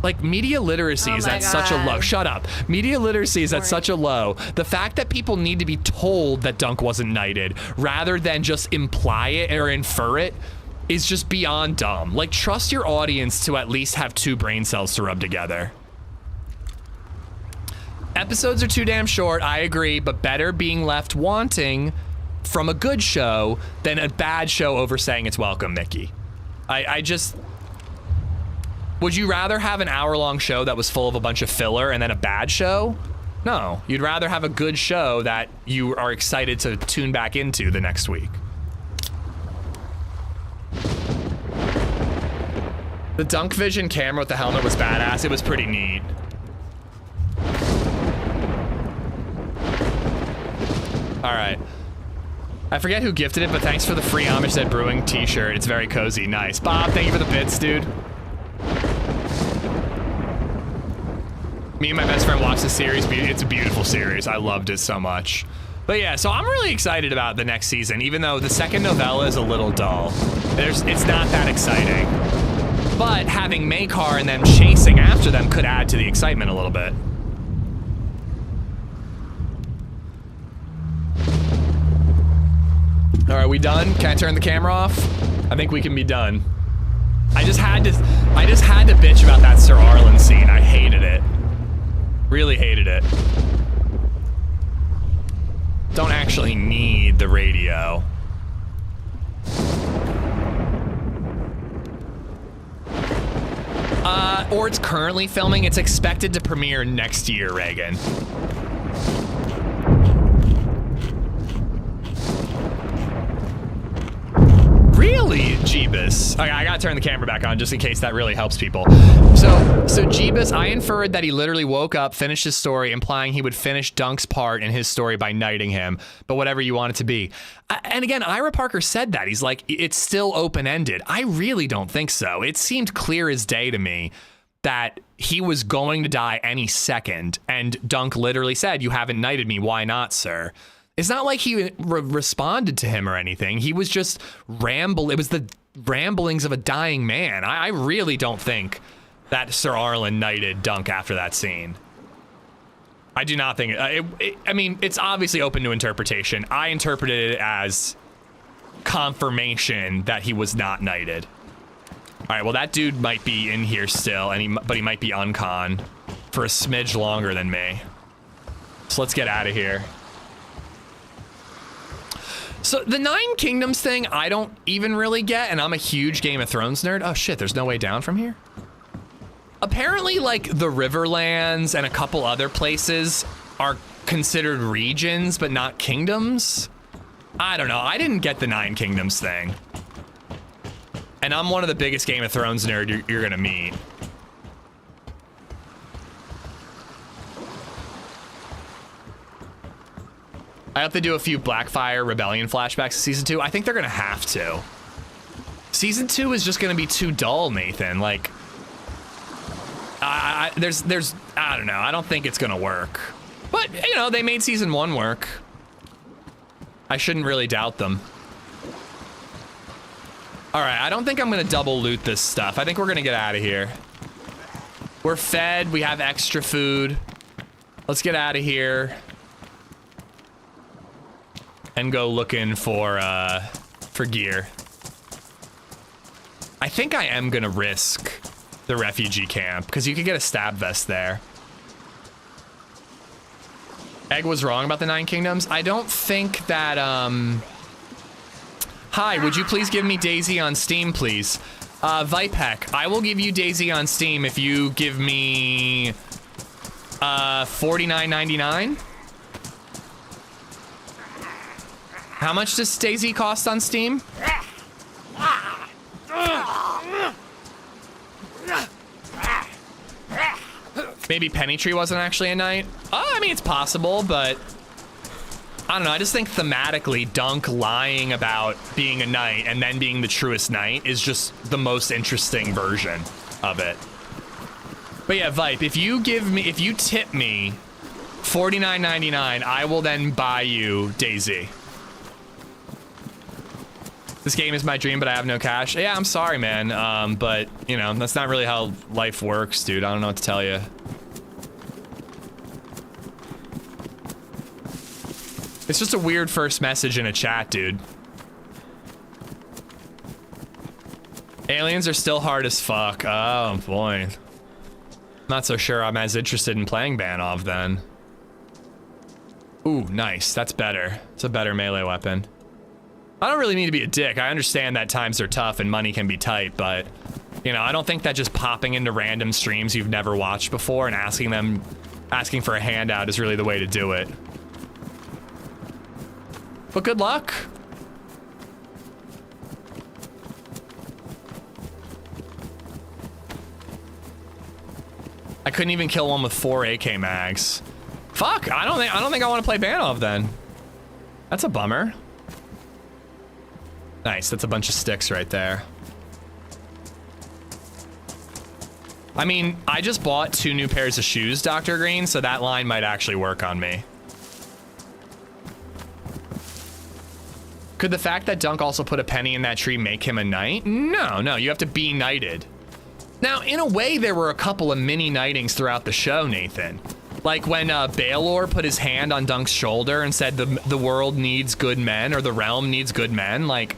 like media literacy is at such a low. Shut up. Media literacy is at such a low. The fact that people need to be told that Dunk wasn't knighted rather than just imply it or infer it is just beyond dumb. Like, trust your audience to at least have 2 brain cells to rub together. Episodes are too damn short, I agree, but better being left wanting from a good show than a bad show over saying it's welcome, Mickey. I just... Would you rather have an hour-long show that was full of a bunch of filler and then a bad show? No, you'd rather have a good show that you are excited to tune back into the next week. The Dunk Vision camera with the helmet was badass. It was pretty neat. All right. I forget who gifted it, but thanks for the free AmishZed Brewing t-shirt. It's very cozy. Nice. Bob, thank you for the bits, dude. Me and my best friend watched the series. It's a beautiful series. I loved it so much. But yeah, so I'm really excited about the next season, even though the second novella is a little dull. It's not that exciting. But having Maekar and them chasing after them could add to the excitement a little bit. All right, we done? Can I turn the camera off? I think we can be done. I just had to bitch about that Sir Arlen scene. I hated it. Really hated it. Don't actually need the radio. Or it's currently filming. It's expected to premiere next year, Reagan. Really, Jeebus? Okay, I gotta turn the camera back on just in case that really helps people. So Jeebus, I inferred that he literally woke up, finished his story, implying he would finish Dunk's part in his story by knighting him, but whatever you want it to be. And again, Ira Parker said that. He's like, it's still open-ended. I really don't think so. It seemed clear as day to me that he was going to die any second, and Dunk literally said, you haven't knighted me, why not, sir? It's not like he responded to him or anything. He was just it was the ramblings of a dying man. I really don't think that Sir Arlen knighted Dunk after that scene. I do not think I mean, it's obviously open to interpretation. I interpreted it as confirmation that he was not knighted. All right, well, that dude might be in here still, but he might be uncon for a smidge longer than me. So let's get out of here. So the 9 Kingdoms thing, I don't even really get, and I'm a huge Game of Thrones nerd. Oh shit, there's no way down from here? Apparently, like, the Riverlands and a couple other places are considered regions, but not kingdoms? I don't know, I didn't get the 9 Kingdoms thing. And I'm one of the biggest Game of Thrones nerd you're gonna meet. I hope they do a few Blackfire Rebellion flashbacks in season 2. I think they're gonna have to. Season 2 is just gonna be too dull, Nathan. Like, there's, I don't know. I don't think it's gonna work. But, you know, they made Season 1 work. I shouldn't really doubt them. All right, I don't think I'm gonna double loot this stuff. I think we're gonna get out of here. We're fed, we have extra food. Let's get out of here. And go looking for gear. I think I am gonna risk the refugee camp, because you could get a stab vest there. Egg was wrong about the 9 Kingdoms. I don't think that, Hi, would you please give me DayZ on Steam, please? Vipek, I will give you DayZ on Steam if you give me, $49.99. How much does DayZ cost on Steam? Maybe Pennytree wasn't actually a knight? Oh, I mean, it's possible, but I don't know. I just think thematically, Dunk lying about being a knight and then being the truest knight is just the most interesting version of it. But yeah, Vipe, if you tip me $49.99, I will then buy you DayZ. This game is my dream, but I have no cash. Yeah, I'm sorry, man. But, you know, that's not really how life works, dude. I don't know what to tell you. It's just a weird first message in a chat, dude. Aliens are still hard as fuck. Oh, boy. Not so sure I'm as interested in playing Banov, then. Ooh, nice. That's better. It's a better melee weapon. I don't really need to be a dick. I understand that times are tough and money can be tight, but, you know, I don't think that just popping into random streams you've never watched before and asking for a handout is really the way to do it. But good luck. I couldn't even kill one with 4 AK mags. Fuck, I don't think I want to play Banov then. That's a bummer. Nice, that's a bunch of sticks right there. I mean, I just bought 2 new pairs of shoes, Dr. Green, so that line might actually work on me. Could the fact that Dunk also put a penny in that tree make him a knight? No, you have to be knighted. Now, in a way, there were a couple of mini knightings throughout the show, Nathan. Like when Baelor put his hand on Dunk's shoulder and said the world needs good men, or the realm needs good men, like,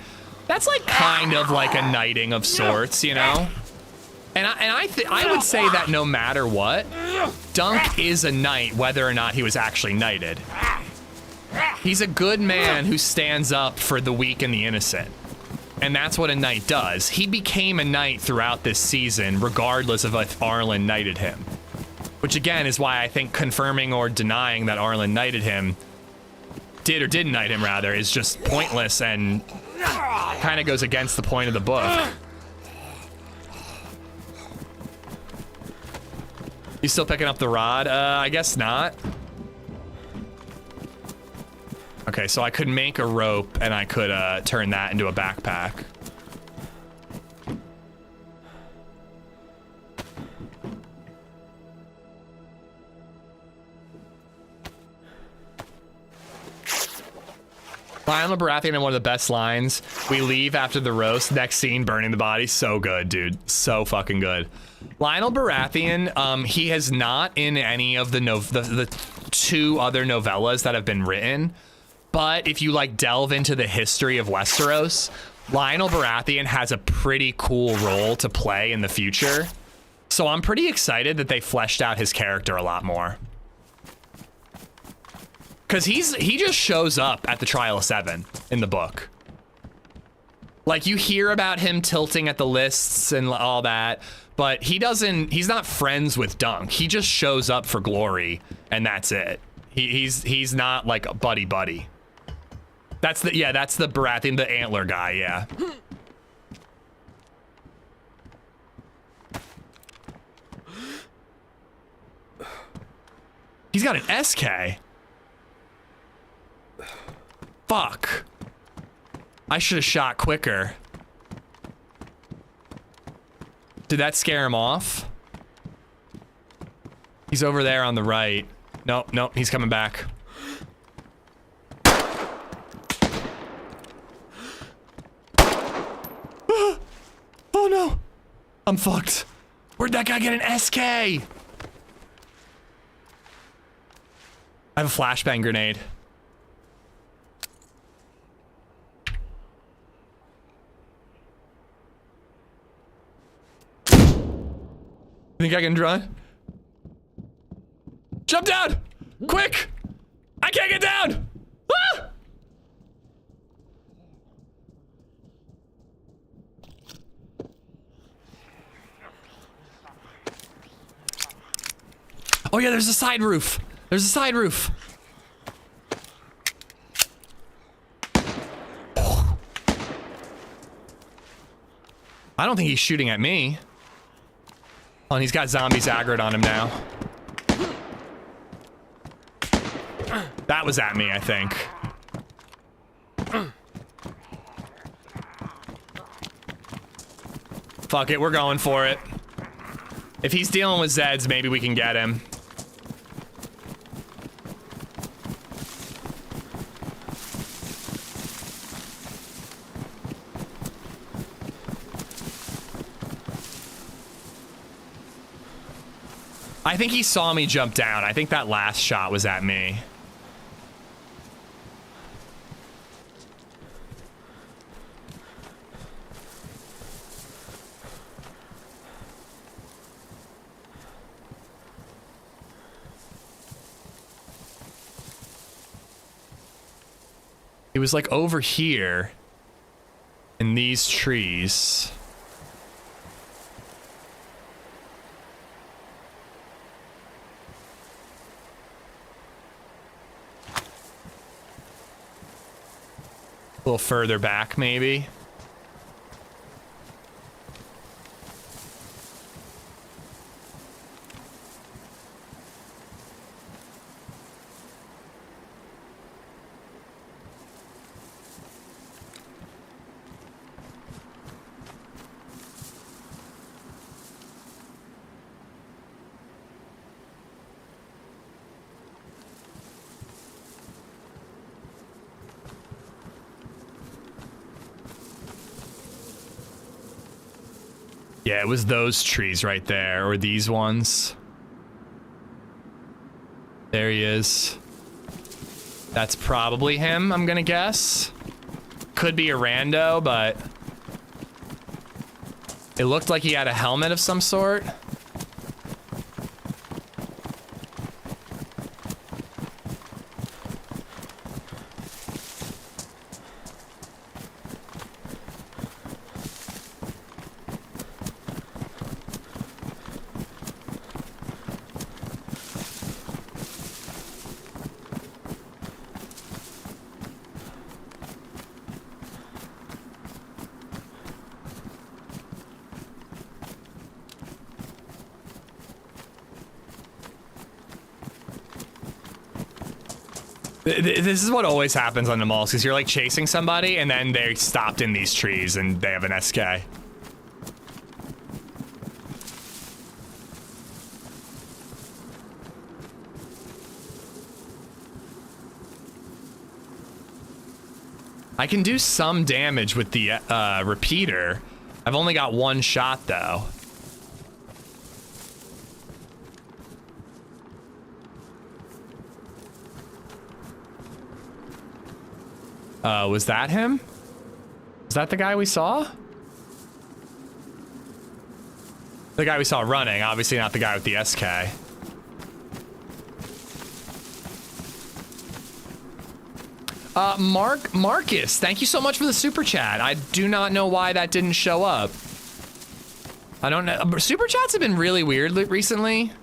that's like kind of like a knighting of sorts, you know? And I would say that no matter what, Dunk is a knight whether or not he was actually knighted. He's a good man who stands up for the weak and the innocent. And that's what a knight does. He became a knight throughout this season, regardless of if Arlen knighted him. Which again is why I think confirming or denying that Arlen knighted him, did or didn't knight him rather, is just pointless and kind of goes against the point of the book. You still picking up the rod? I guess not. Okay, so I could make a rope and I could turn that into a backpack. Lionel Baratheon in one of the best lines. We leave after the roast. Next scene, burning the body. So good, dude. So fucking good. Lionel Baratheon, he has not in any of the 2 other novellas that have been written. But if you like delve into the history of Westeros, Lionel Baratheon has a pretty cool role to play in the future. So I'm pretty excited that they fleshed out his character a lot more. Cause he just shows up at the Trial of 7 in the book. Like you hear about him tilting at the lists and all that, but he's not friends with Dunk. He just shows up for glory and that's it. He's not like a buddy. That's the Baratheon, the antler guy, yeah. He's got an SK. Fuck. I should have shot quicker. Did that scare him off? He's over there on the right. Nope, nope, he's coming back. Oh no! I'm fucked. Where'd that guy get an SK? I have a flashbang grenade. Think I can run? Jump down! Quick! I can't get down! Ah! Oh yeah, there's a side roof. There's a side roof. I don't think he's shooting at me. Oh, and he's got zombies aggroed on him now. That was at me, I think. Fuck it, we're going for it. If he's dealing with Zeds, maybe we can get him. I think he saw me jump down. I think that last shot was at me. It was like over here in these trees. A little further back, maybe. Yeah, it was those trees right there, or these ones. There he is. That's probably him, I'm gonna guess. Could be a rando, but it looked like he had a helmet of some sort. This is what always happens on Namalsk, is you're like chasing somebody and then they're stopped in these trees and they have an SK. I can do some damage with the repeater. I've only got one shot though. Was that him? Was that the guy we saw? The guy we saw running, obviously not the guy with the SK. Marcus, thank you so much for the super chat. I do not know why that didn't show up. I don't know. Super chats have been really weird recently.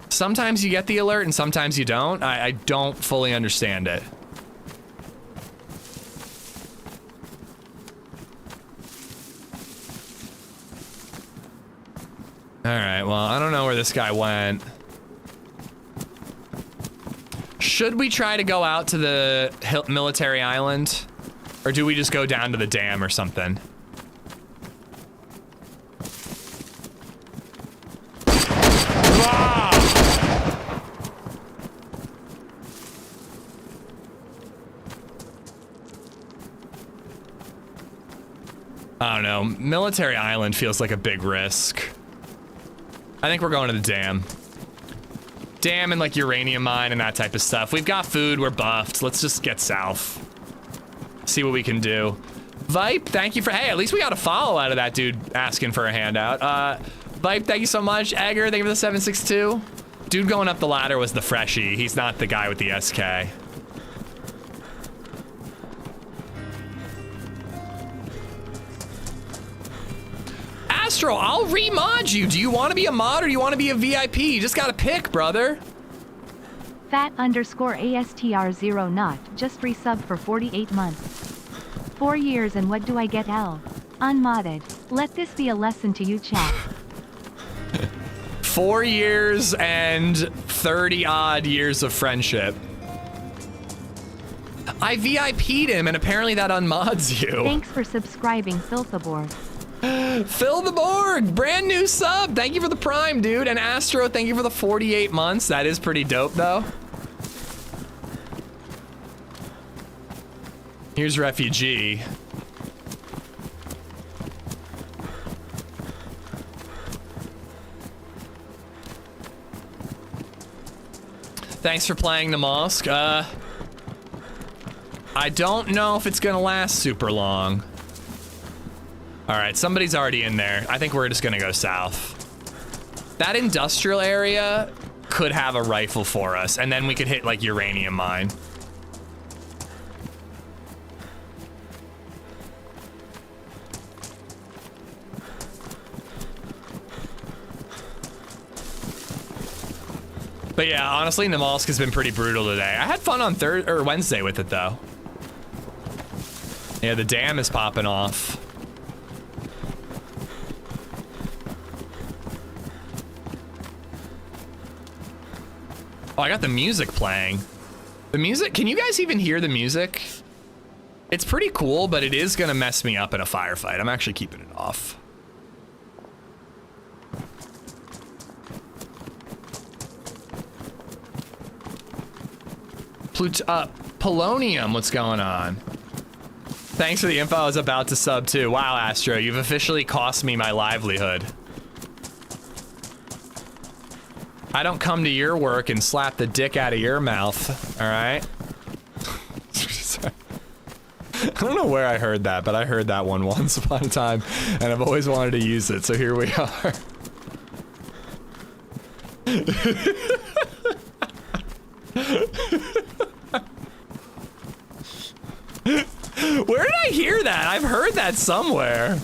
Sometimes you get the alert and sometimes you don't. I don't fully understand it. All right, well, I don't know where this guy went. Should we try to go out to the military island? Or do we just go down to the dam or something? I don't know. Military Island feels like a big risk. I think we're going to the dam. Dam and like uranium mine and that type of stuff. We've got food, we're buffed. Let's just get south. See what we can do. Vipe, thank you for, hey, at least we got a follow out of that dude asking for a handout. Vipe, thank you so much. Egger, thank you for the 762. Dude going up the ladder was the freshie. He's not the guy with the SK. Astro, I'll remod you. Do you want to be a mod or do you want to be a VIP? You just gotta pick, brother. Fat_ASTR0 not just resubbed for 48 months. 4 years and what do I get L? Unmodded. Let this be a lesson to you chat. 4 years and 30 odd years of friendship. I VIP'd him and apparently that unmods you. Thanks for subscribing, Filthaborg. Phil the Borg, brand new sub. Thank you for the prime, dude. And Astro, thank you for the 48 months. That is pretty dope, though. Here's Refugee. Thanks for playing Namalsk. I don't know if it's gonna last super long. All right, somebody's already in there. I think we're just gonna go south. That industrial area could have a rifle for us, and then we could hit like uranium mine. But yeah, honestly, Namalsk has been pretty brutal today. I had fun on Wednesday with it though. Yeah, the dam is popping off. Oh, I got the music playing. The music, can you guys even hear the music? It's pretty cool, but it is gonna mess me up in a firefight. I'm actually keeping it off. Polonium, what's going on? Thanks for the info, I was about to sub too. Wow, Astro, you've officially cost me my livelihood. I don't come to your work and slap the dick out of your mouth, all right? I don't know where I heard that, but I heard that one once upon a time, and I've always wanted to use it, so here we are. Where did I hear that? I've heard that somewhere.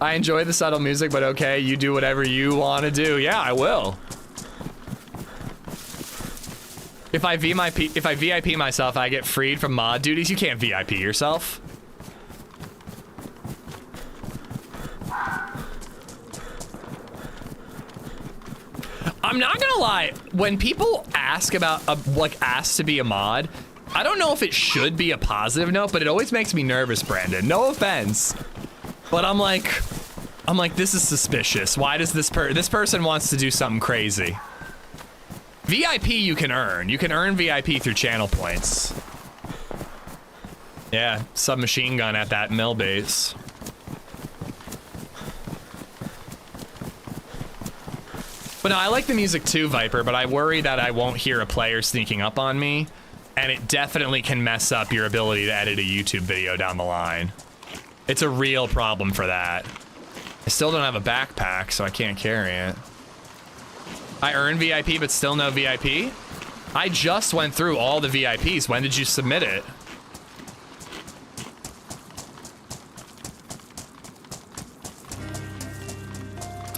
I enjoy the subtle music, but okay, you do whatever you want to do. Yeah, I will. If I VIP myself, I get freed from mod duties. You can't VIP yourself. I'm not gonna lie, when people ask about ask to be a mod, I don't know if it should be a positive note, but it always makes me nervous, Brandon. No offense. But I'm like, this is suspicious. Why does this person wants to do something crazy? VIP you can earn. You can earn VIP through channel points. Yeah, submachine gun at that mill base. But no, I like the music too, Viper, but I worry that I won't hear a player sneaking up on me, and it definitely can mess up your ability to edit a YouTube video down the line. It's a real problem for that. I still don't have a backpack, so I can't carry it. I earned VIP, but still no VIP? I just went through all the VIPs. When did you submit it?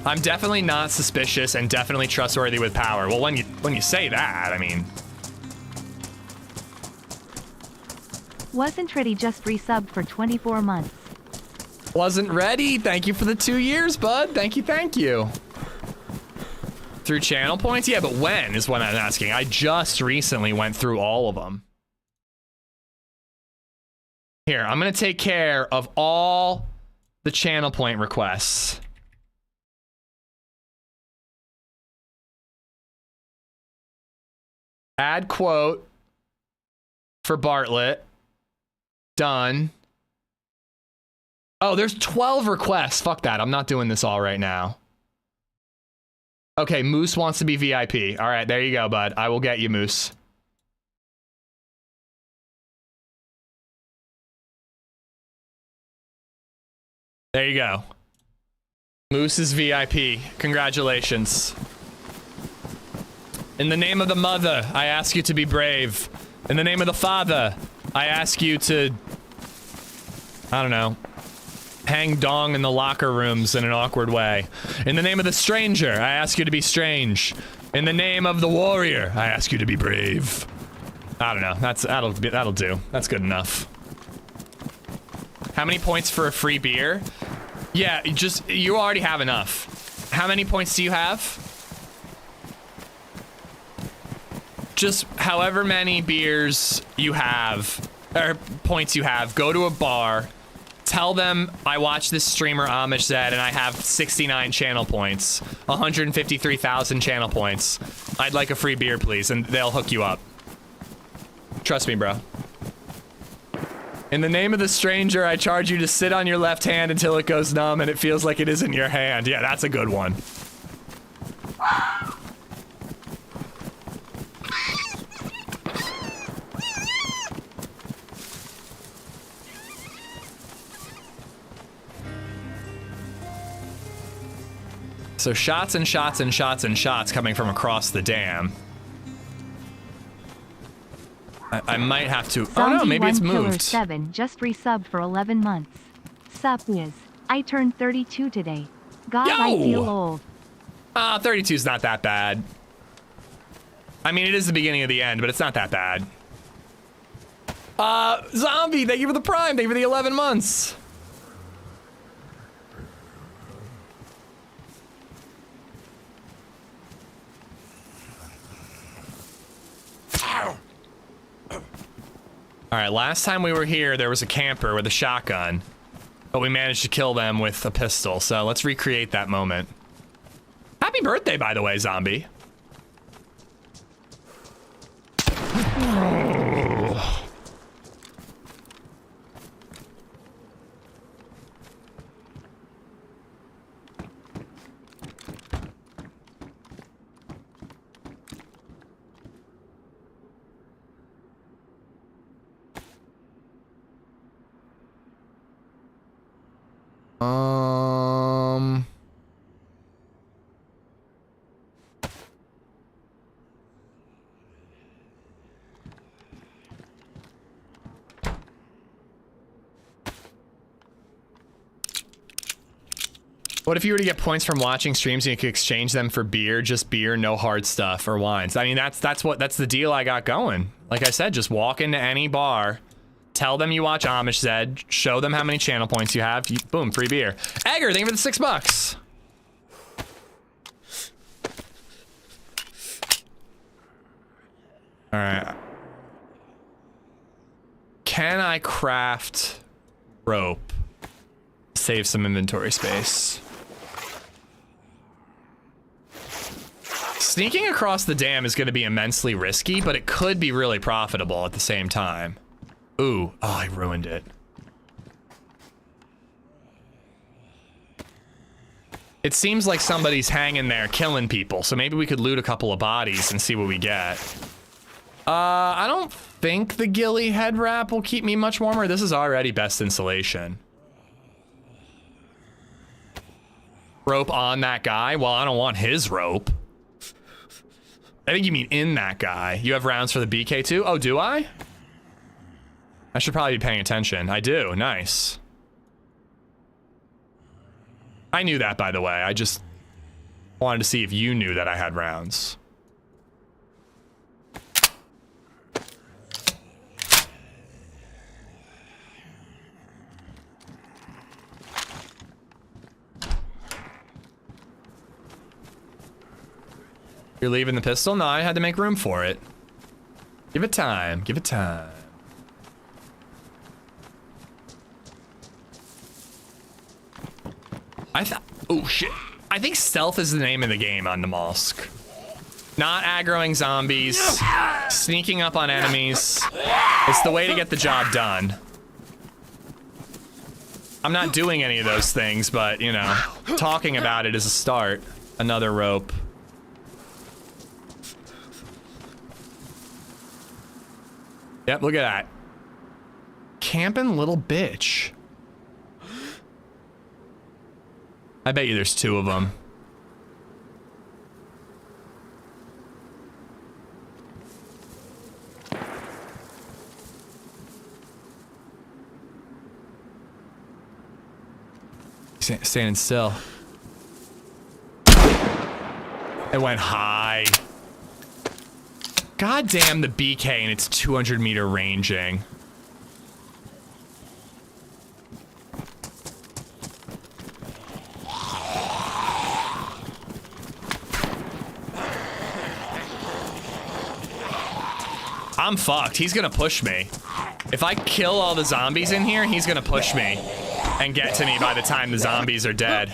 I'm definitely not suspicious and definitely trustworthy with power. Well, when you say that, I mean... Wasn't ready just resubbed for 24 months. Wasn't ready. Thank you for the 2 years, bud. Thank you, thank you. Through channel points? Yeah, but when is what I'm asking. I just recently went through all of them. Here, I'm gonna take care of all the channel point requests. Add quote for Bartlett. Done. Oh, there's 12 requests. Fuck that. I'm not doing this all right now. Okay, Moose wants to be VIP. All right, there you go, bud. I will get you, Moose. There you go. Moose is VIP. Congratulations. In the name of the mother, I ask you to be brave. In the name of the father, I ask you to... I don't know. Hang dong in the locker rooms in an awkward way. In the name of the stranger, I ask you to be strange. In the name of the warrior, I ask you to be brave. I don't know. That'll do. That's good enough. How many points for a free beer? Yeah, you already have enough. How many points do you have? Just however many beers you have, or points you have, go to a bar, tell them I watch this streamer AmishZed and I have 69 channel points, 153,000 channel points. I'd like a free beer, please, and they'll hook you up. Trust me, bro. In the name of the stranger, I charge you to sit on your left hand until it goes numb and it feels like it is in your hand. Yeah, that's a good one. So shots and shots and shots and shots coming from across the dam. I might have to. Oh no, maybe it's moved. 7 just resubbed for 11 months. Sup Wiz. I turned 32 today. God, Yo! I feel old. 32's not that bad. I mean, it is the beginning of the end, but it's not that bad. Zombie, thank you for the prime. Thank you for the 11 months. All right, last time we were here, there was a camper with a shotgun, but we managed to kill them with a pistol, so let's recreate that moment. Happy birthday, by the way, zombie. What if you were to get points from watching streams and you could exchange them for beer, just beer, no hard stuff or wines? I mean, that's the deal I got going. Like I said, just walk into any bar, tell them you watch AmishZed, show them how many channel points you have, boom, free beer. Egger, thank you for the $6. All right. Can I craft rope? Save some inventory space. Sneaking across the dam is going to be immensely risky, but it could be really profitable at the same time. Ooh, oh, I ruined it. It seems like somebody's hanging there killing people, so maybe we could loot a couple of bodies and see what we get. I don't think the ghillie head wrap will keep me much warmer. This is already best insulation. Rope on that guy? Well, I don't want his rope. I think you mean in that guy. You have rounds for the BK too? Oh, do I? I should probably be paying attention. I do, nice. I knew that, by the way. I just wanted to see if you knew that I had rounds. You're leaving the pistol? No, I had to make room for it. Give it time, give it time. Oh shit. I think stealth is the name of the game on Namalsk. Not aggroing zombies, sneaking up on enemies. It's the way to get the job done. I'm not doing any of those things, but, you know, talking about it is a start. Another rope. Yep, look at that. Camping little bitch. I bet you there's 2 of them. Standing still. It went high. God damn the BK and its 200-meter ranging. I'm fucked. He's gonna push me. If I kill all the zombies in here, he's gonna push me and get to me by the time the zombies are dead.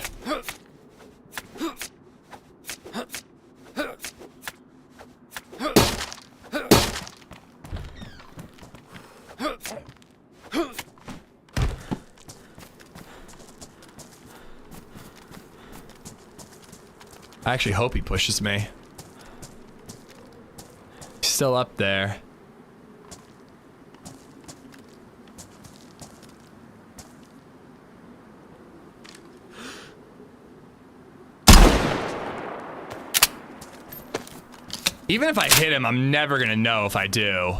I actually hope he pushes me. He's still up there. Even if I hit him, I'm never gonna know if I do.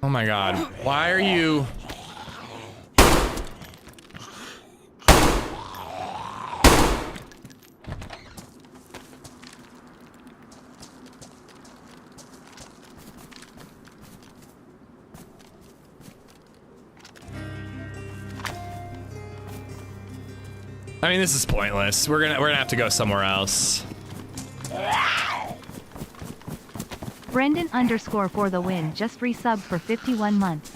Oh my god, why are you... I mean, this is pointless. We're gonna have to go somewhere else. Brendan _ for the win just resubbed for 51 months.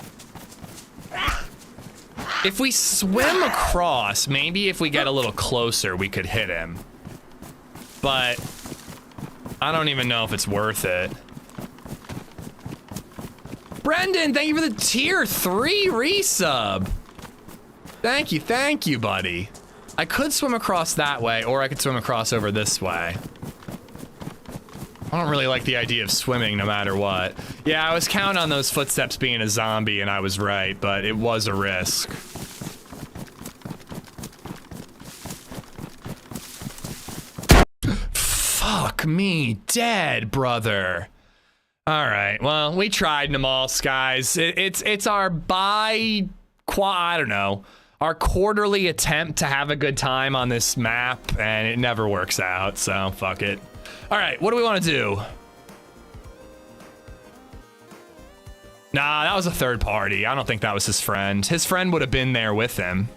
If we swim across, maybe if we get a little closer, we could hit him. But I don't even know if it's worth it. Brendan, thank you for the tier 3 resub. Thank you, buddy. I could swim across that way, or I could swim across over this way. I don't really like the idea of swimming no matter what. Yeah, I was counting on those footsteps being a zombie, and I was right, but it was a risk. Fuck me dead, brother. All right, well, we tried Namalsk, guys. It's our I don't know, our quarterly attempt to have a good time on this map, and it never works out, so fuck it. All right, what do we want to do? Nah, that was a third party. I don't think that was his friend. His friend would have been there with him.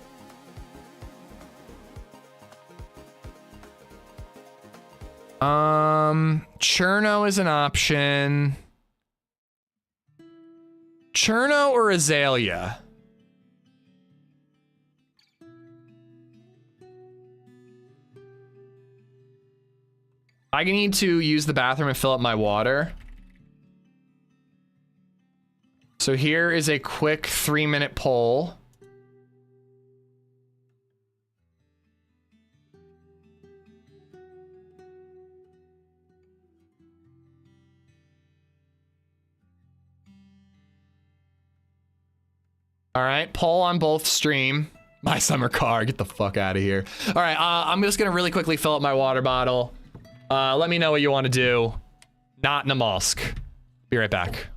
Cherno is an option. Cherno or AZALEA? I need to use the bathroom and fill up my water. So here is a quick 3-minute poll. All right, poll on both stream. My summer car, get the fuck out of here. All right, I'm just gonna really quickly fill up my water bottle. Let me know what you want to do. Not Namalsk. Be right back.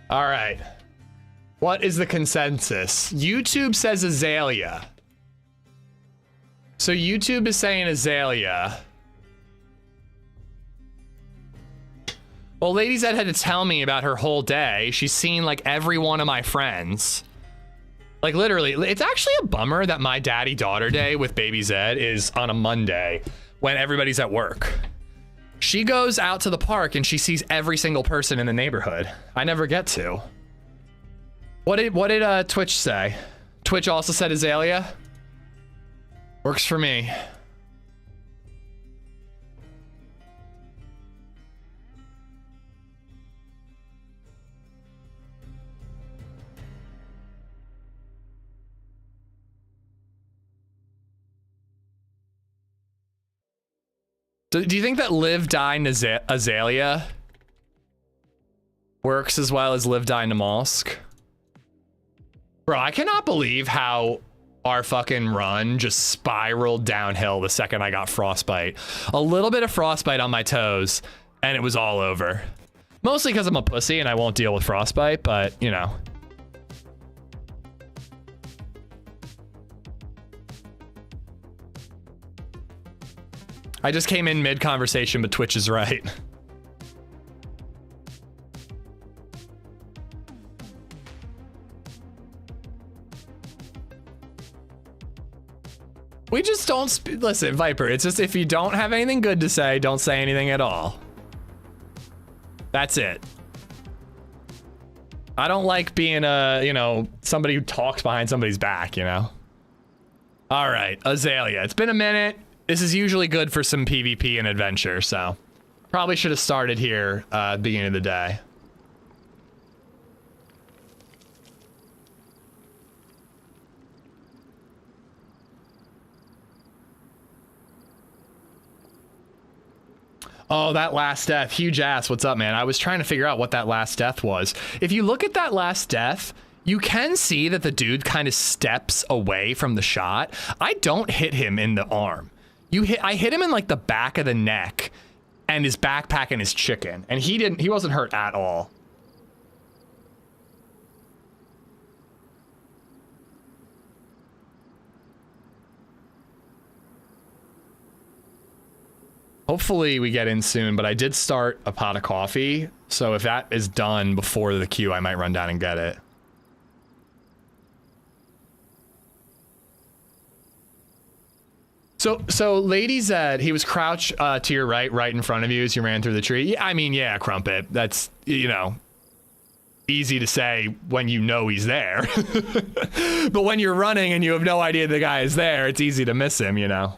All right. What is the consensus? YouTube says Azalea. So YouTube is saying Azalea. Well, LadyZed had to tell me about her whole day. She's seen like every one of my friends. Like literally, it's actually a bummer that my daddy-daughter day with baby Zed is on a Monday when everybody's at work. She goes out to the park and she sees every single person in the neighborhood. I never get to. What did Twitch say? Twitch also said Azalea? Works for me. Do you think that Live Die Azalea works as well as Live Die Namalsk? Bro, I cannot believe how our fucking run just spiraled downhill the second I got frostbite. A little bit of frostbite on my toes, and it was all over. Mostly because I'm a pussy and I won't deal with frostbite, but you know. I just came in mid-conversation, but Twitch is right. We just don't listen, Viper, it's just if you don't have anything good to say, don't say anything at all. That's it. I don't like being a, you know, somebody who talks behind somebody's back, you know? All right, Azalea, it's been a minute. This is usually good for some PvP and adventure, so probably should have started here at the beginning of the day. Oh, that last death, huge ass. What's up, man? I was trying to figure out what that last death was. If you look at that last death, you can see that the dude kind of steps away from the shot. I don't hit him in the arm. I hit him in like the back of the neck and his backpack and his chicken, and he wasn't hurt at all. Hopefully we get in soon, but I did start a pot of coffee, so if that is done before the queue, I might run down and get it. So LadyZed, he was crouched to your right in front of you as you ran through the tree. Yeah, I mean, yeah, Crumpet. That's, you know, easy to say when you know he's there. But when you're running and you have no idea the guy is there, it's easy to miss him, you know.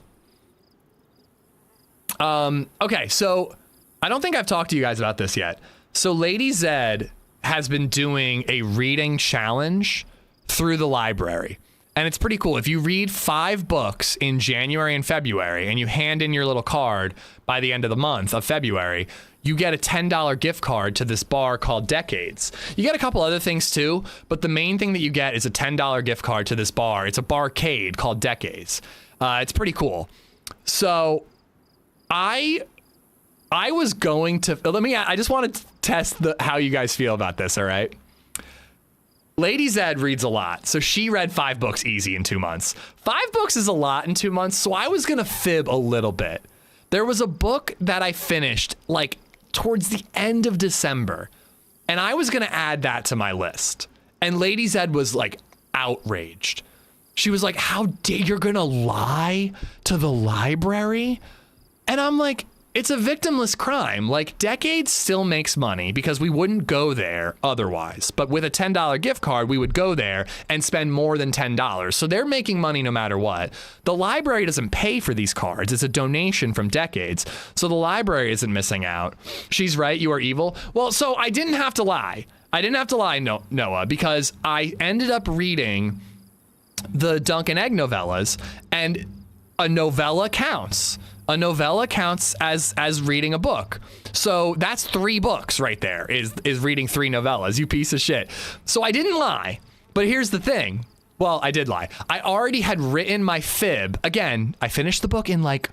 Okay, so I don't think I've talked to you guys about this yet. So LadyZed has been doing a reading challenge through the library. And it's pretty cool. If you read 5 books in January and February and you hand in your little card by the end of the month of February, you get a $10 gift card to this bar called Decades. You get a couple other things too, but the main thing that you get is a $10 gift card to this bar. It's a barcade called Decades. It's pretty cool. So I was going to, I just want to test how you guys feel about this, all right? LadyZed reads a lot, so she read 5 books easy in 2 months. 5 books is a lot in 2 months, so I was gonna fib a little bit. There was a book that I finished like towards the end of December, and I was gonna add that to my list. And LadyZed was like outraged. She was like, "How dare you're gonna lie to the library?" And I'm like, it's a victimless crime. Like, Decades still makes money because we wouldn't go there otherwise. But with a $10 gift card, we would go there and spend more than $10. So they're making money no matter what. The library doesn't pay for these cards. It's a donation from Decades. So the library isn't missing out. She's right, you are evil. Well, so I didn't have to lie. I didn't have to lie, Noah, because I ended up reading the Dunk and Egg novellas, and a novella counts. A novella counts as reading a book. So that's 3 books right there, is reading 3 novellas, you piece of shit. So I didn't lie, but here's the thing. Well, I did lie. I already had written my fib. Again, I finished the book in like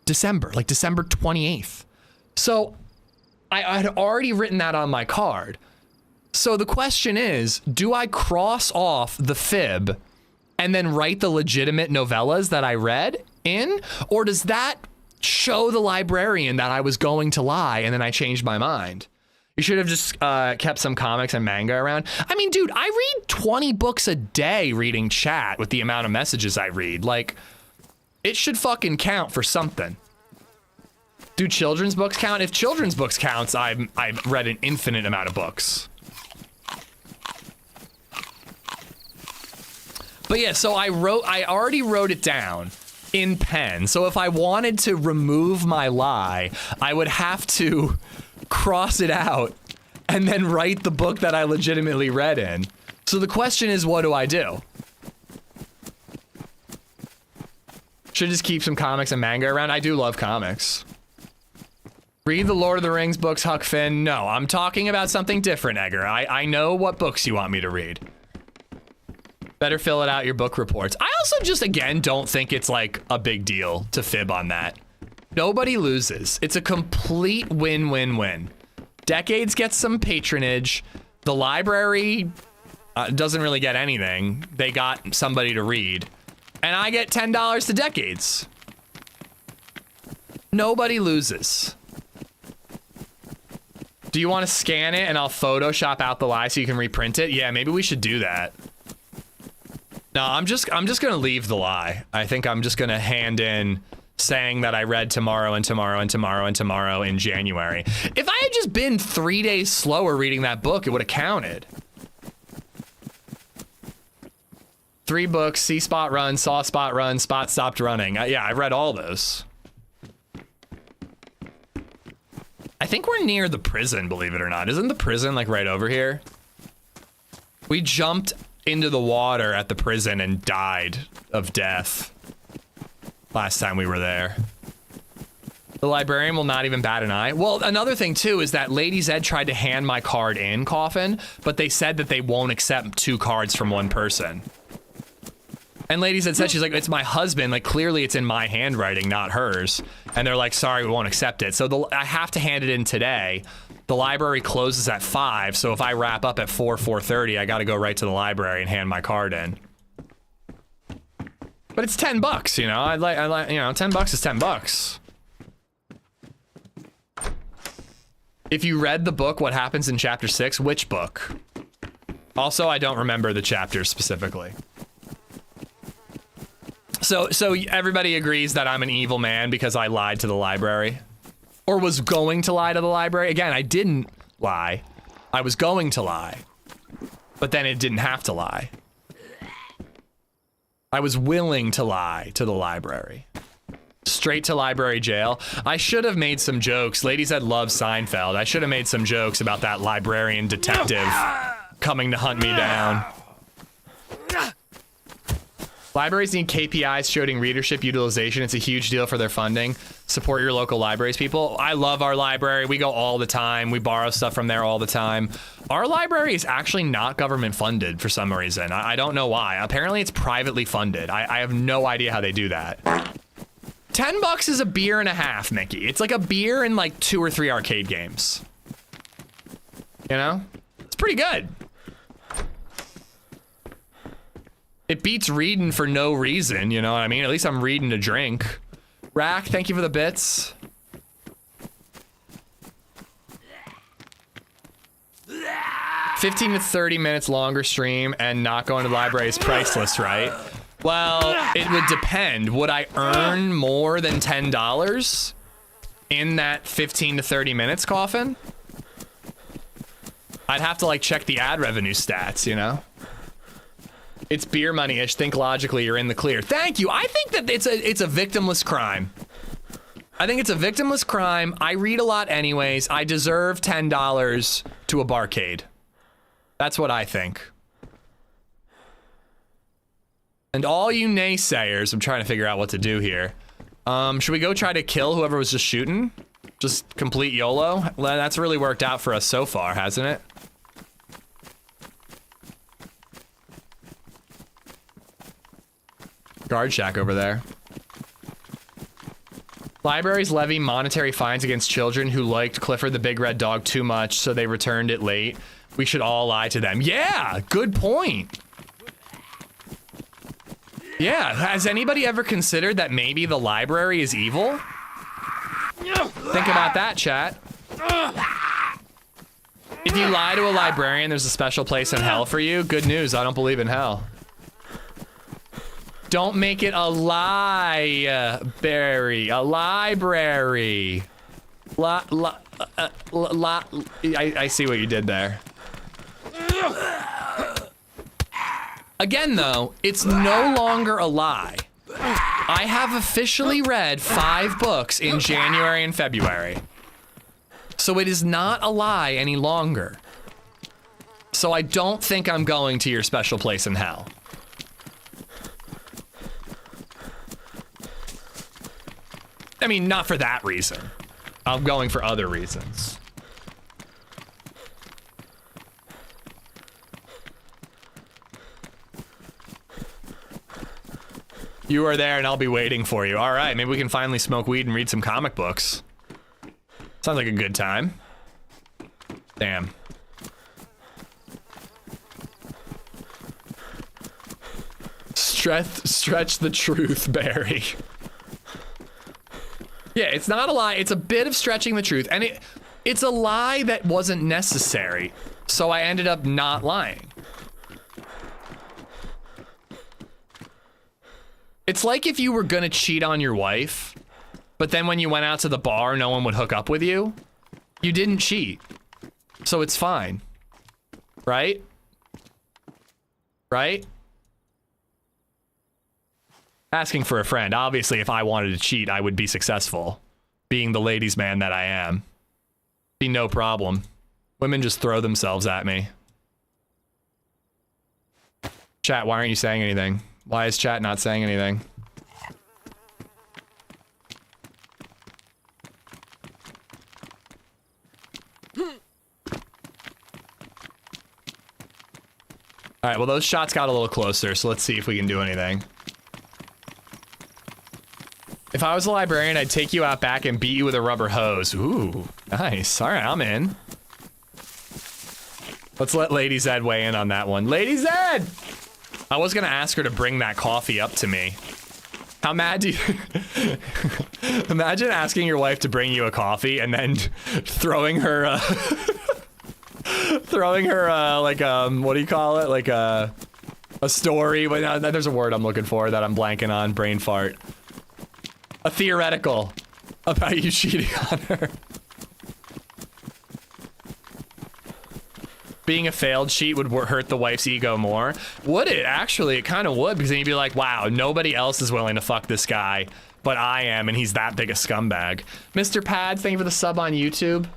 December 28th. So I had already written that on my card. So the question is, do I cross off the fib and then write the legitimate novellas that I read in? Or does that show the librarian that I was going to lie and then I changed my mind? You should have just kept some comics and manga around. I mean, dude, I read 20 books a day reading chat with the amount of messages I read. Like, it should fucking count for something. Do children's books count? If children's books counts, I've read an infinite amount of books. But yeah, so I already wrote it down in pen. So if I wanted to remove my lie, I would have to cross it out and then write the book that I legitimately read in. So the question is, what do I do? Should just keep some comics and manga around. I do love comics. Read the Lord of the Rings books, Huck Finn. No, I'm talking about something different, Edgar. I know what books you want me to read. Better fill it out your book reports. I also just, again, don't think it's like a big deal to fib on that. Nobody loses. It's a complete win-win-win. Decades gets some patronage. The library doesn't really get anything. They got somebody to read. And I get $10 to Decades. Nobody loses. Do you want to scan it and I'll Photoshop out the lie so you can reprint it? Yeah, maybe we should do that. No, I'm just gonna leave the lie. I think I'm just gonna hand in saying that I read tomorrow and tomorrow and tomorrow and tomorrow in January. If I had just been 3 days slower reading that book, it would have counted. 3 books, see spot run, saw spot run, spot stopped running. Yeah, I read all those. I think we're near the prison, believe it or not. Isn't the prison like right over here? We jumped into the water at the prison and died of death last time we were there. The librarian will not even bat an eye. Well, another thing too is that LadyZed tried to hand my card in, Coffin, but they said that they won't accept 2 cards from one person. And LadyZed said, she's like, it's my husband, like clearly it's in my handwriting, not hers. And they're like, sorry, we won't accept it. So I have to hand it in today. The library closes at 5, so if I wrap up at 4:30, I gotta go right to the library and hand my card in. But it's $10, you know. I like, you know, $10 is $10. If you read the book, What Happens in Chapter 6, which book? Also, I don't remember the chapters specifically. So everybody agrees that I'm an evil man because I lied to the library? Or was going to lie to the library? Again, I didn't lie. I was going to lie. But then it didn't have to lie. I was willing to lie to the library. Straight to library jail. I should have made some jokes. LadyZed loves Seinfeld. I should have made some jokes about that librarian detective coming to hunt me down. Libraries need KPIs showing readership utilization. It's a huge deal for their funding. Support your local libraries, people. I love our library. We go all the time. We borrow stuff from there all the time. Our library is actually not government funded for some reason. I don't know why. Apparently it's privately funded. I have no idea how they do that. $10 is a beer and a half, Mickey. It's like a beer and like 2 or 3 arcade games. You know? It's pretty good. It beats reading for no reason, you know what I mean? At least I'm reading to drink. Rack, thank you for the bits. $15 to 30 minutes longer stream and not going to the library is priceless, right? Well, it would depend. Would I earn more than $10 in that 15 to 30 minutes, Coffin? I'd have to like check the ad revenue stats, you know? It's beer money-ish. Think logically, you're in the clear. Thank you. I think that it's a victimless crime. I think it's a victimless crime. I read a lot anyways. I deserve $10 to a barcade. That's what I think. And all you naysayers, I'm trying to figure out what to do here. Should we go try to kill whoever was just shooting? Just complete YOLO? Well, that's really worked out for us so far, hasn't it? Guard shack over there. Libraries levy monetary fines against children who liked Clifford the Big Red Dog too much, so they returned it late. We should all lie to them. Yeah, good point. Yeah, has anybody ever considered that maybe the library is evil? Think about that, chat. If you lie to a librarian, there's a special place in hell for you. Good news, I don't believe in hell. Don't make it a lie, Barry. A library. I see what you did there. Again, though, it's no longer a lie. I have officially read 5 books in January and February. So it is not a lie any longer. So I don't think I'm going to your special place in hell. I mean, not for that reason. I'm going for other reasons. You are there and I'll be waiting for you. All right, maybe we can finally smoke weed and read some comic books. Sounds like a good time. Damn. Stretch the truth, Barry. Yeah, it's not a lie. It's a bit of stretching the truth. And it's a lie that wasn't necessary. So I ended up not lying. It's like if you were gonna cheat on your wife, but then when you went out to the bar, no one would hook up with you. You didn't cheat. So it's fine. Right? Right? Asking for a friend. Obviously, if I wanted to cheat, I would be successful. Being the ladies' man that I am. Be no problem. Women just throw themselves at me. Chat, why aren't you saying anything? Why is chat not saying anything? All right, well, those shots got a little closer, so let's see if we can do anything. If I was a librarian, I'd take you out back and beat you with a rubber hose. Ooh, nice. All right, I'm in. Let's let LadyZed weigh in on that one. LadyZed! I was gonna ask her to bring that coffee up to me. How mad do you... Imagine asking your wife to bring you a coffee and then throwing her, like, what do you call it? Like, a story. But there's a word I'm looking for that I'm blanking on. Brain fart. A theoretical about you cheating on her. Being a failed cheat would hurt the wife's ego more. Would it? Actually, it kind of would, because then you'd be like, wow, nobody else is willing to fuck this guy, but I am, and he's that big a scumbag. Mr. Pad, thank you for the sub on YouTube.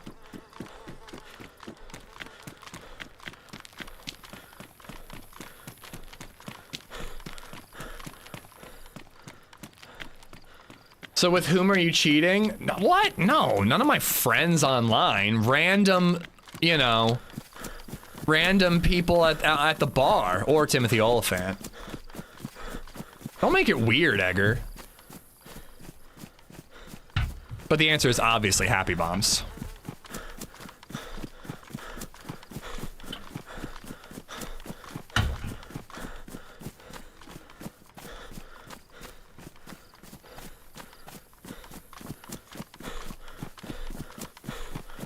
So with whom are you cheating? What? No, none of my friends online. Random, you know, random people at the bar, or Timothy Oliphant. Don't make it weird, Edgar. But the answer is obviously Happy Bombs.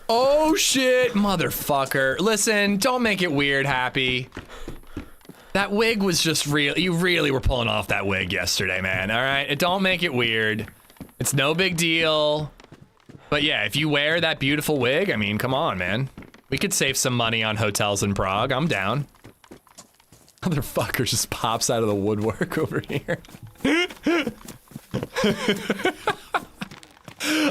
Oh shit, motherfucker. Listen, don't make it weird, Happy. That wig was just real. You really were pulling off that wig yesterday, man. All right, don't make it weird. It's no big deal. But yeah, if you wear that beautiful wig, I mean, come on, man. We could save some money on hotels in Prague. I'm down. Motherfucker just pops out of the woodwork over here.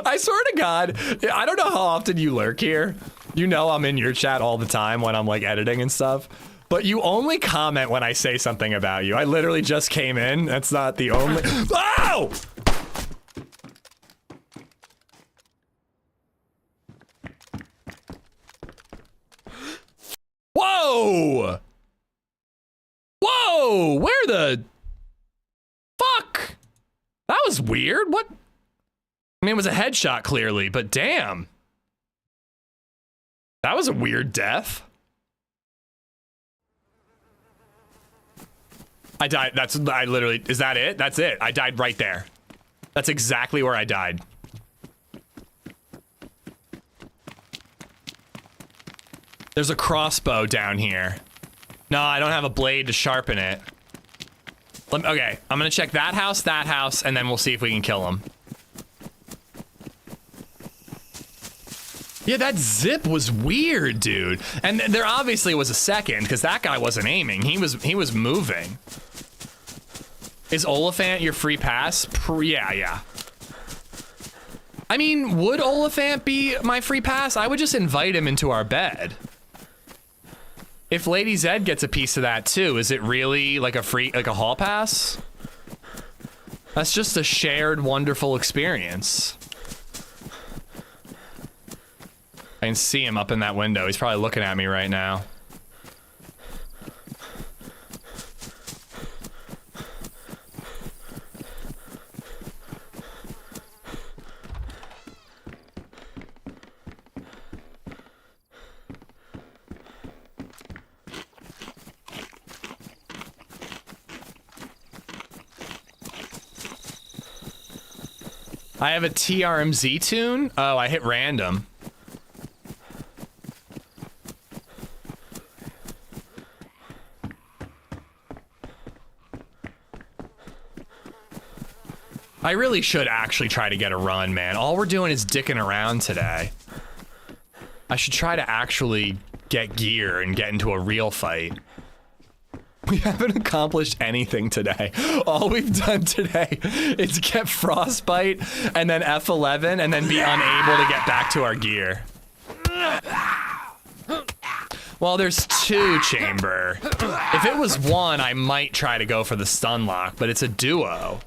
I swear to God, I don't know how often you lurk here. You know I'm in your chat all the time when I'm like editing and stuff. But you only comment when I say something about you. I literally just came in. That's not the only... Oh! Whoa! Whoa! Where the... Fuck! That was weird. What? I mean, it was a headshot, clearly, but damn. That was a weird death. I died. I literally, is that it? That's it. I died right there. That's exactly where I died. There's a crossbow down here. No, I don't have a blade to sharpen it. Okay, I'm gonna check that house, and then we'll see if we can kill him. Yeah, that zip was weird, dude. And there obviously was a second, because that guy wasn't aiming. He was moving. Is Oliphant your free pass? Yeah. I mean, would Oliphant be my free pass? I would just invite him into our bed. If LadyZed gets a piece of that too, is it really like a hall pass? That's just a shared wonderful experience. I can see him up in that window. He's probably looking at me right now. I have a TRMZ tune. Oh, I hit random. I really should actually try to get a run, man. All we're doing is dicking around today. I should try to actually get gear and get into a real fight. We haven't accomplished anything today. All we've done today is get frostbite and then F11 and then be unable to get back to our gear. Well, there's 2 chamber. If it was 1, I might try to go for the stun lock, but it's a duo.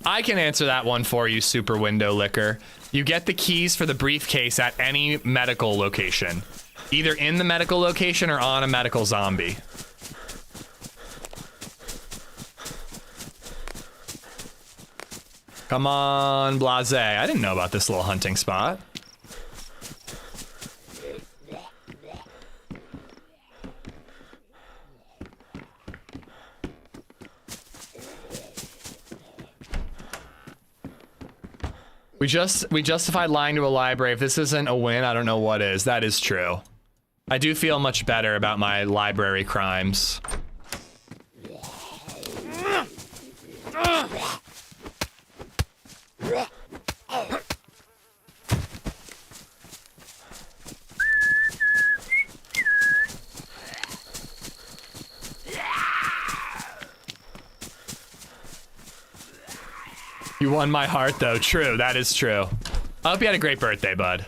I can answer that one for you, Super Window Licker. You get the keys for the briefcase at any medical location. Either in the medical location or on a medical zombie. Come on, Blase. I didn't know about this little hunting spot. We justified lying to a library. If this isn't a win, I don't know what is. That is true. I do feel much better about my library crimes. You won my heart, though. True, that is true. I hope you had a great birthday, bud.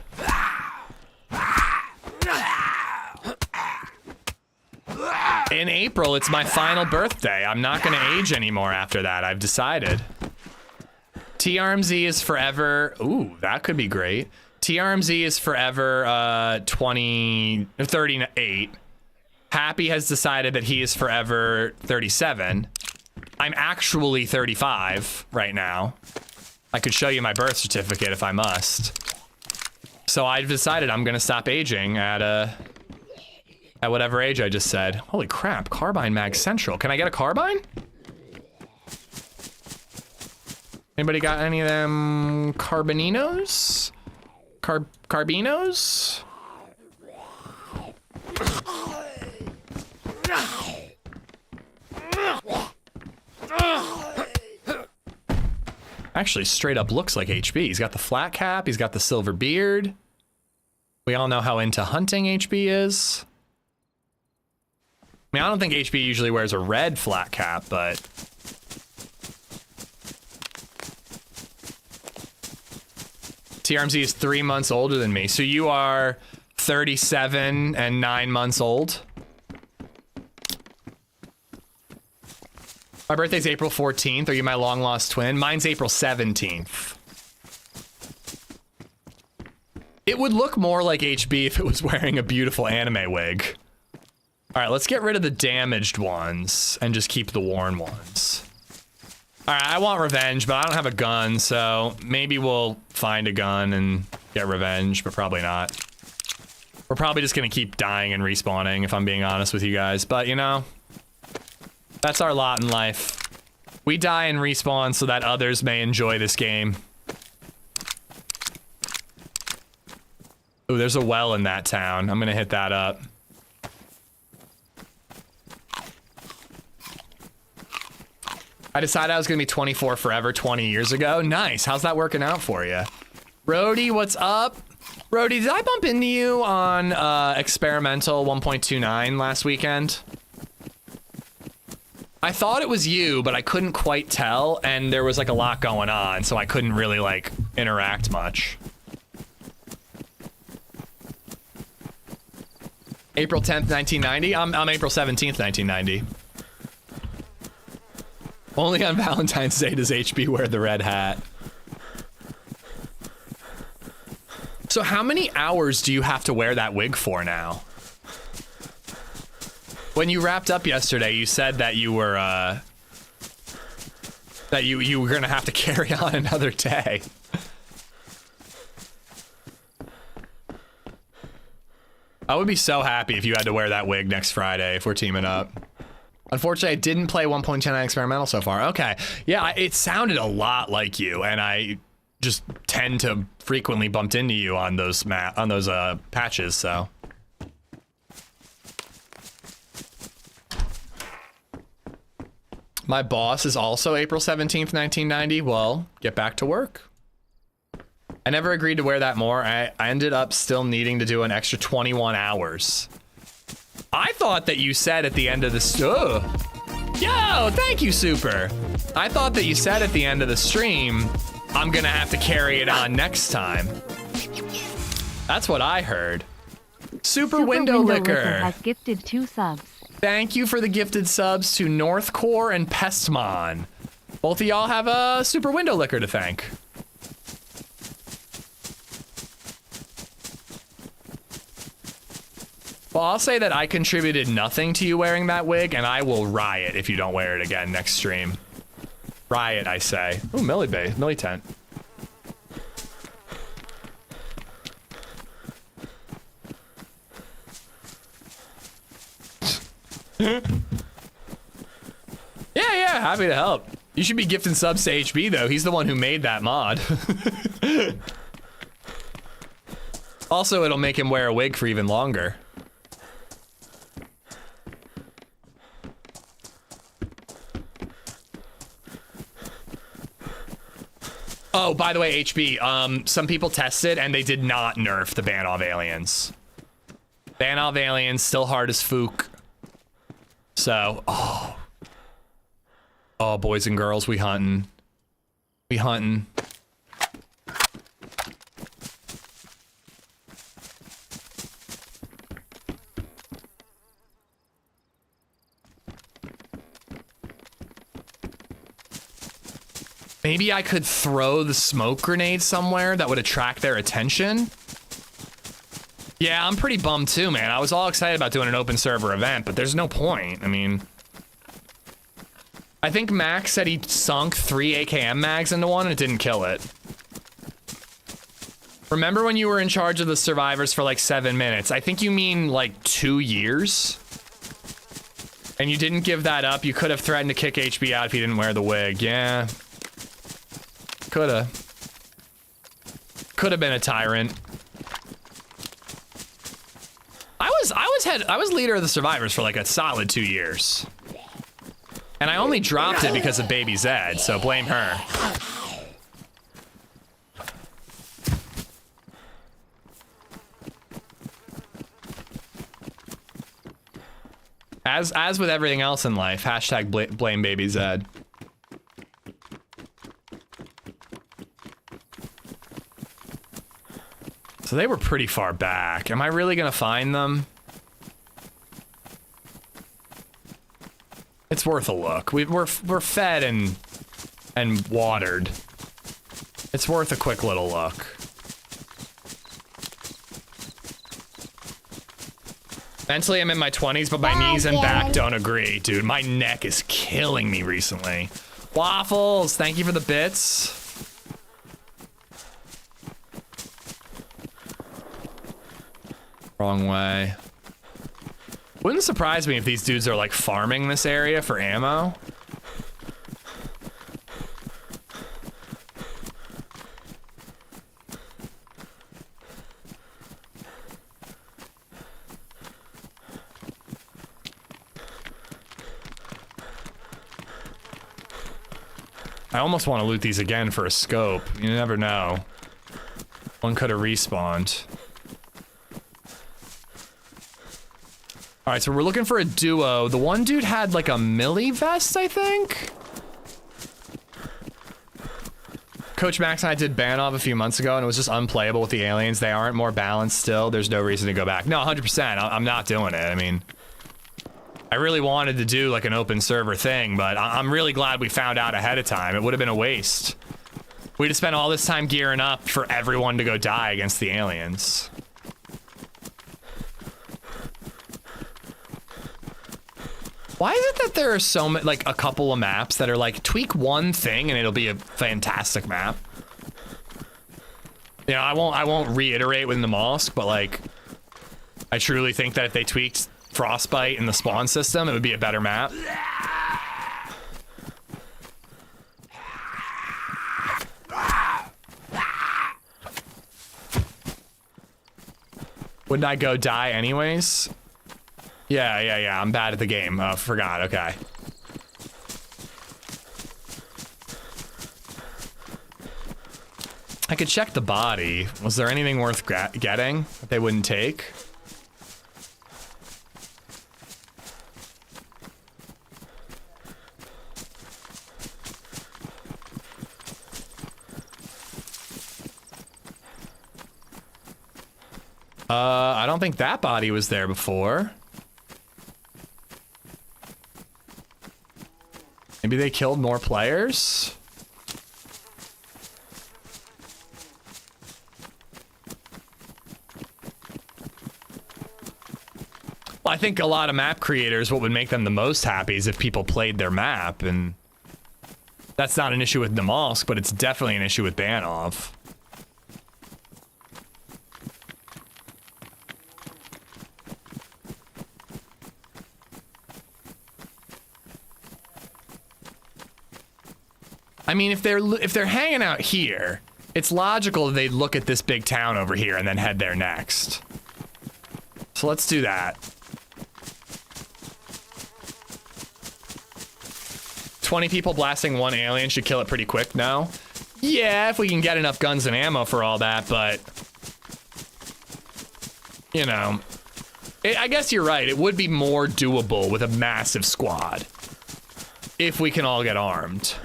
In April, it's my final birthday. I'm not gonna age anymore after that, I've decided. TRMZ is forever. Ooh, that could be great. TRMZ is forever 38. Happy has decided that he is forever 37. I'm actually 35 right now. I could show you my birth certificate if I must. So I've decided I'm gonna stop aging at whatever age I just said. Holy crap, Carbine Mag Central. Can I get a carbine? Anybody got any of them Carbininos? Carbinos? Actually, straight up looks like HB. He's got the flat cap, he's got the silver beard. We all know how into hunting HB is. I mean, I don't think HB usually wears a red flat cap, but... TRMZ is 3 months older than me, so you are 37 and 9 months old. My birthday's April 14th. Are you my long lost twin? Mine's April 17th. It would look more like HB if it was wearing a beautiful anime wig. All right, let's get rid of the damaged ones and just keep the worn ones. All right, I want revenge, but I don't have a gun, so maybe we'll find a gun and get revenge, but probably not. We're probably just gonna keep dying and respawning, if I'm being honest with you guys. But, you know, that's our lot in life. We die and respawn so that others may enjoy this game. Ooh, there's a well in that town. I'm gonna hit that up. I decided I was gonna be 24 forever 20 years ago. Nice. How's that working out for you? Rody, what's up? Rody, did I bump into you on experimental 1.29 last weekend? I thought it was you, but I couldn't quite tell, and there was like a lot going on, so I couldn't really like interact much. April 10th, 1990? I'm April 17th, 1990. Only on Valentine's Day does HB wear the red hat. So how many hours do you have to wear that wig for now? When you wrapped up yesterday, you said that you were, that you were gonna have to carry on another day. I would be so happy if you had to wear that wig next Friday if we're teaming up. Unfortunately, I didn't play 1.29 experimental so far. Okay, yeah, it sounded a lot like you, and I just tend to frequently bumped into you on those patches. So, my boss is also April 17th, 1990. Well, get back to work. I never agreed to wear that more. I ended up still needing to do an extra 21 hours. I thought that you said at the end of the yo, thank you, Super. I thought that you said at the end of the stream, I'm gonna have to carry it on next time. That's what I heard. Super Window Liquor has gifted 2 subs. Thank you for the gifted subs to Northcore and Pestmon. Both of y'all have a Super Window Liquor to thank. Well, I'll say that I contributed nothing to you wearing that wig, and I will riot if you don't wear it again next stream. Riot, I say. Ooh, Millie tent. Yeah, happy to help. You should be gifting subs to HB, though. He's the one who made that mod. Also, it'll make him wear a wig for even longer. Oh, by the way, HB, some people tested and they did not nerf the Ban-Off aliens. Ban-Off aliens still hard as fook. So, oh, boys and girls, we hunting. We hunting. Maybe I could throw the smoke grenade somewhere that would attract their attention. Yeah, I'm pretty bummed too, man. I was all excited about doing an open server event, but there's no point. I mean, I think Max said he sunk 3 AKM mags into one and it didn't kill it. Remember when you were in charge of the survivors for like 7 minutes? I think you mean like 2 years. And you didn't give that up. You could have threatened to kick HB out if he didn't wear the wig. Yeah. Coulda been a tyrant. I was leader of the survivors for like a solid 2 years. And I only dropped it because of LadyZed, so blame her. As with everything else in life, hashtag blame LadyZed. So they were pretty far back. Am I really gonna find them? It's worth a look. We're fed and watered. It's worth a quick little look. Mentally, I'm in my 20s, but my knees and back don't agree. Dude, my neck is killing me recently. Waffles, thank you for the bits. Wrong way. Wouldn't surprise me if these dudes are like farming this area for ammo. I almost want to loot these again for a scope. You never know. One could have respawned. Alright, so we're looking for a duo. The one dude had like a melee vest, I think? Coach Max and I did Banov a few months ago and it was just unplayable with the aliens. They aren't more balanced still. There's no reason to go back. No, 100%. I'm not doing it. I mean, I really wanted to do like an open server thing, but I'm really glad we found out ahead of time. It would have been a waste. We'd have spent all this time gearing up for everyone to go die against the aliens. Why is it that there are so many, like a couple of maps that are like tweak one thing and it'll be a fantastic map? You know, I won't reiterate with Namalsk, but like, I truly think that if they tweaked Frostbite in the spawn system, it would be a better map. Wouldn't I go die anyways? Yeah, I'm bad at the game. Forgot, okay. I could check the body. Was there anything worth getting that they wouldn't take? I don't think that body was there before. Maybe they killed more players? Well, I think a lot of map creators, what would make them the most happy is if people played their map, and that's not an issue with Namalsk, but it's definitely an issue with Banov. I mean, if they're hanging out here, it's logical they'd look at this big town over here and then head there next. So let's do that. 20 people blasting one alien should kill it pretty quick now. Yeah, if we can get enough guns and ammo for all that, but you know, I guess you're right. It would be more doable with a massive squad if we can all get armed.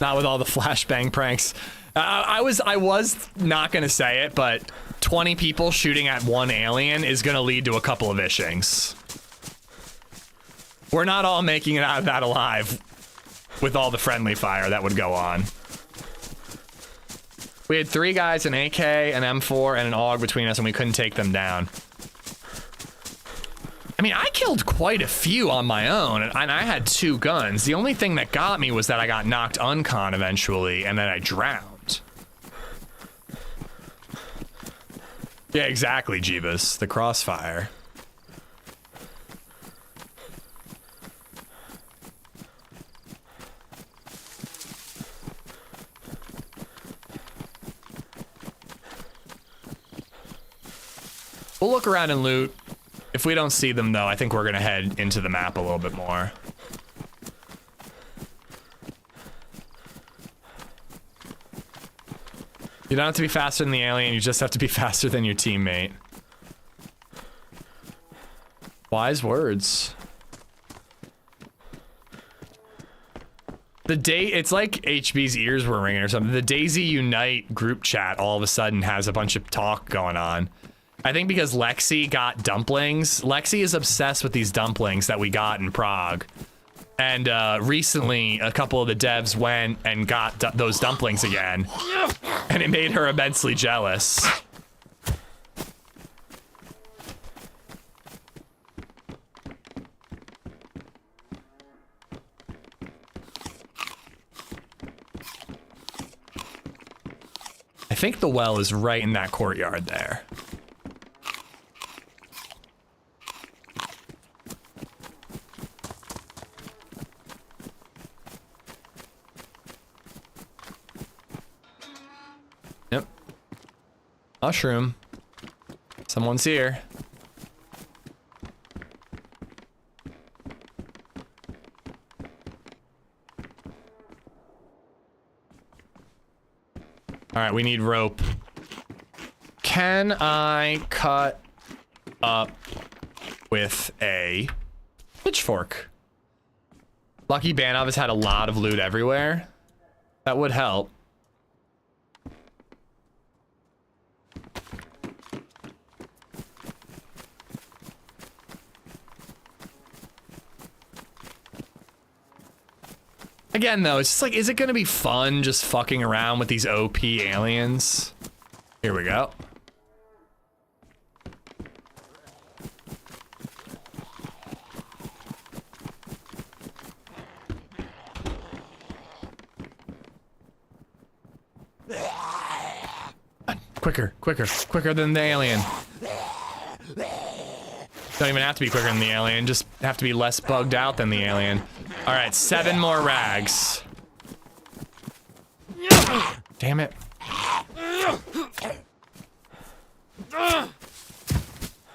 Not with all the flashbang pranks. I was not gonna say it, but 20 people shooting at one alien is gonna lead to a couple of ishings. We're not all making it out of that alive with all the friendly fire that would go on. We had 3 guys, an AK, an M4, and an AUG between us, and we couldn't take them down. I mean, I killed quite a few on my own, and I had 2 guns. The only thing that got me was that I got knocked uncon eventually, and then I drowned. Yeah, exactly, Jeebus. The crossfire. We'll look around and loot. If we don't see them, though, I think we're gonna head into the map a little bit more. You don't have to be faster than the alien, you just have to be faster than your teammate. Wise words. It's like HB's ears were ringing or something. The DayZ Unite group chat all of a sudden has a bunch of talk going on. I think because Lexi got dumplings. Lexi is obsessed with these dumplings that we got in Prague. And recently, a couple of the devs went and got those dumplings again. And it made her immensely jealous. I think the well is right in that courtyard there. Yep. Mushroom. Someone's here. All right, we need rope. Can I cut up with a pitchfork? Lucky Banov has had a lot of loot everywhere. That would help. Again, though, it's just like, is it gonna be fun just fucking around with these OP aliens? Here we go. Quicker, quicker, quicker than the alien. Don't even have to be quicker than the alien, just have to be less bugged out than the alien. All right, 7 more rags. Damn it.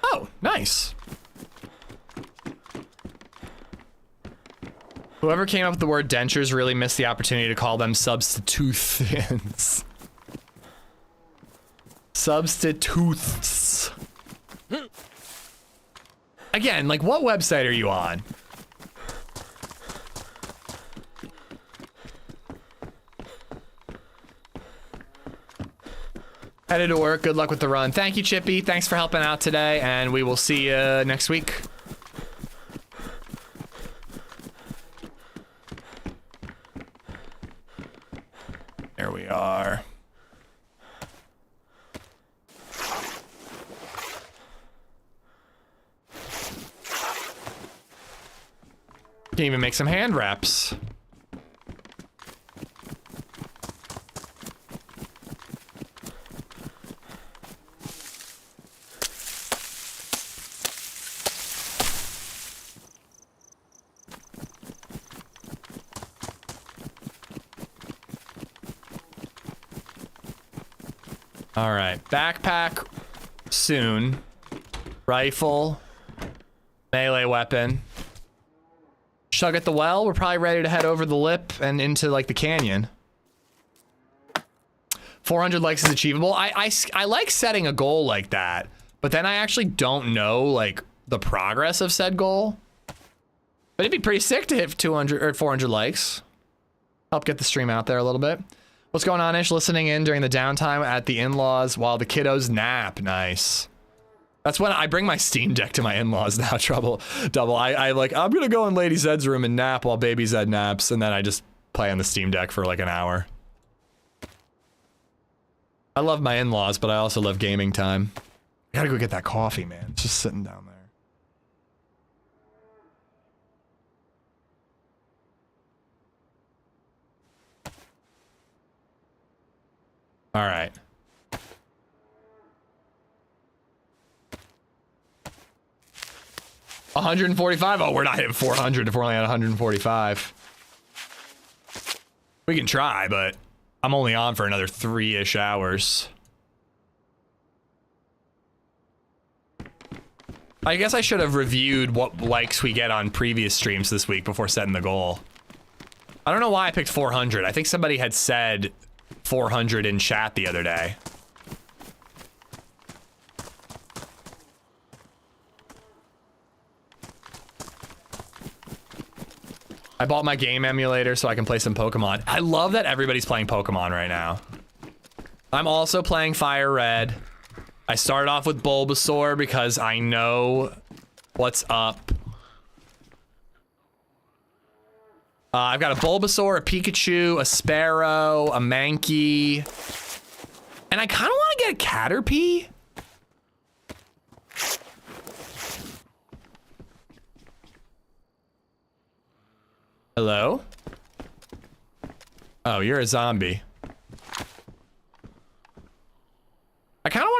Oh, nice. Whoever came up with the word dentures really missed the opportunity to call them substitutions. Substitutes. Again, like, what website are you on? Headed to work. Good luck with the run. Thank you, Chippy. Thanks for helping out today, and we will see you next week. There we are. Can even make some hand wraps. All right, backpack soon. Rifle, melee weapon. Chug at the well. We're probably ready to head over the lip and into like the canyon. 400 likes is achievable. I like setting a goal like that, but then I actually don't know like the progress of said goal. But it'd be pretty sick to hit 200 or 400 likes. Help get the stream out there a little bit. What's going on, Ish? Listening in during the downtime at the in-laws while the kiddos nap. Nice. That's when I bring my Steam Deck to my in-laws now, double. I like, I'm gonna go in LadyZed's room and nap while Baby Zed naps, and then I just play on the Steam Deck for like an hour. I love my in-laws, but I also love gaming time. I gotta go get that coffee, man. It's just sitting down there. All right. $145. Oh, we're not hitting 400 if we're only at 145. We can try, but I'm only on for another 3-ish hours. I guess I should have reviewed what likes we get on previous streams this week before setting the goal. I don't know why I picked 400. I think somebody had said 400 in chat the other day. I bought my game emulator so I can play some Pokemon. I love that everybody's playing Pokemon right now. I'm also playing Fire Red. I started off with Bulbasaur because I know what's up. I've got a Bulbasaur, a Pikachu, a Sparrow, a Mankey. And I kind of want to get a Caterpie. Hello? Oh, you're a zombie.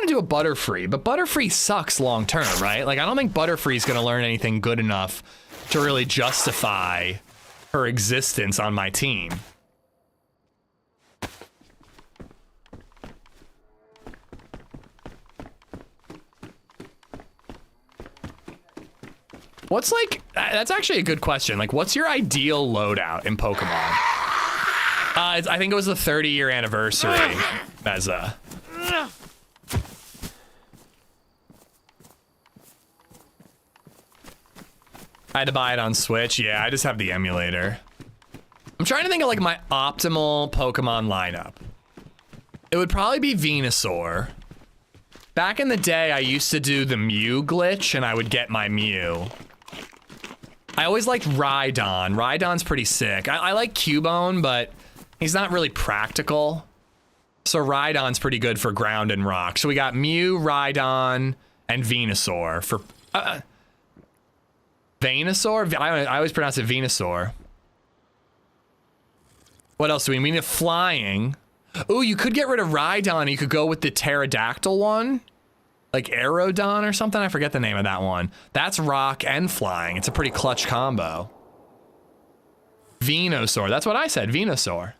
want to do a Butterfree, but Butterfree sucks long term, right? Like, I don't think Butterfree's gonna learn anything good enough to really justify her existence on my team. What's like, that's actually a good question. Like, what's your ideal loadout in Pokemon? I think it was the 30-year anniversary, Meza. I had to buy it on Switch. Yeah, I just have the emulator. I'm trying to think of like my optimal Pokemon lineup. It would probably be Venusaur. Back in the day, I used to do the Mew glitch and I would get my Mew. I always liked Rhydon. Rhydon's pretty sick. I like Cubone, but he's not really practical. So Rhydon's pretty good for ground and rock. So we got Mew, Rhydon, and Venusaur for... Venusaur? I always pronounce it Venusaur. What else do we need? We need flying. Ooh, you could get rid of Rhydon. You could go with the pterodactyl one. Like Aerodon or something? I forget the name of that one. That's rock and flying. It's a pretty clutch combo. Venusaur. That's what I said. Venusaur.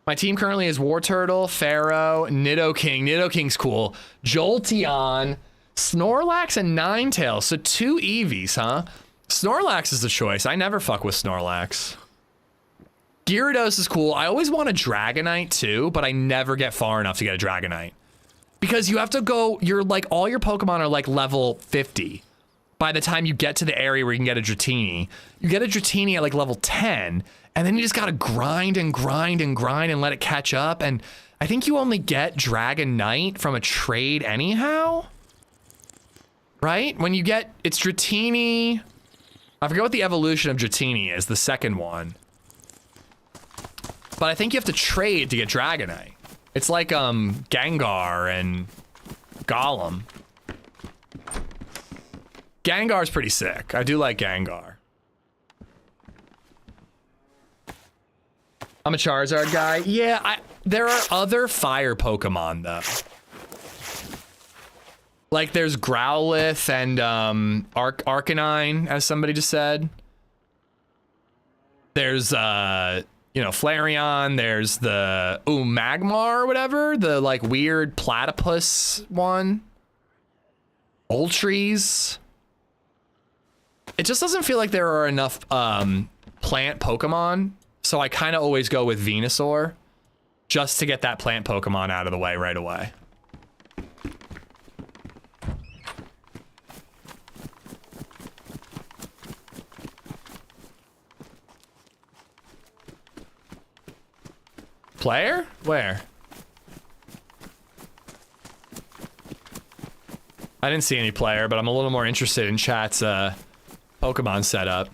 My team currently is Wartortle, Pharaoh, Nidoking. Nidoking's cool. Jolteon, Snorlax, and Ninetales. So 2 Eevees, huh? Snorlax is the choice. I never fuck with Snorlax. Gyarados is cool. I always want a Dragonite too, but I never get far enough to get a Dragonite. Because you have to go, you're like, all your Pokemon are like level 50. By the time you get to the area where you can get a Dratini. You get a Dratini at like level 10, and then you just gotta grind and grind and grind and let it catch up. And I think you only get Dragonite from a trade anyhow? Right? When you get, it's Dratini. I forget what the evolution of Dratini is, the second one. But I think you have to trade to get Dragonite. It's like Gengar and Golem. Gengar's pretty sick. I do like Gengar. I'm a Charizard guy. Yeah, there are other fire Pokemon though. Like there's Growlithe and Arcanine, as somebody just said. There's you know, Flareon, there's the, Magmar or whatever, the like weird platypus one. Ultrees. It just doesn't feel like there are enough plant Pokemon, so I kind of always go with Venusaur just to get that plant Pokemon out of the way right away. Player? Where? I didn't see any player, but I'm a little more interested in chat's Pokemon setup.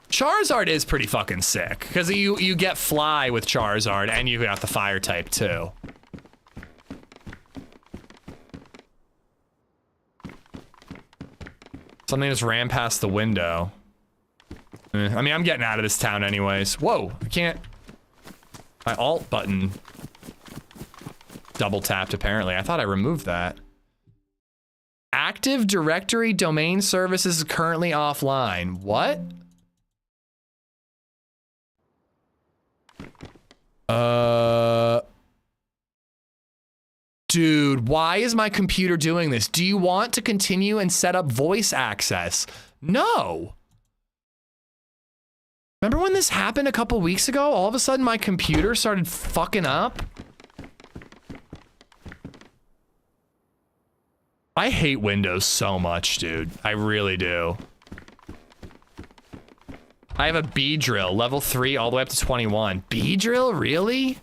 Charizard is pretty fucking sick, because you get fly with Charizard, and you got the fire type too. Something just ran past the window. I mean, I'm getting out of this town anyways. Whoa, I can't... My alt button double tapped apparently. I thought I removed that. Active Directory domain services is currently offline. What? Dude, why is my computer doing this? Do you want to continue and set up voice access? No. Remember when this happened a couple weeks ago? All of a sudden my computer started fucking up. I hate Windows so much, dude. I really do. I have a Beedrill, level 3 all the way up to 21. Beedrill, really?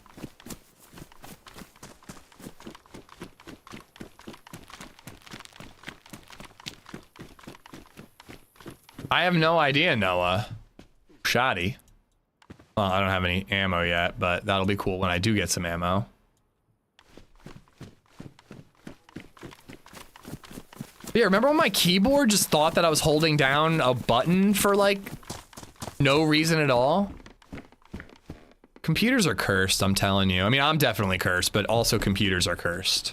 I have no idea, Noah. Shoddy. Well, I don't have any ammo yet, but that'll be cool when I do get some ammo. Yeah, remember when my keyboard just thought that I was holding down a button for like no reason at all? Computers are cursed, I'm telling you. I mean, I'm definitely cursed, but also computers are cursed.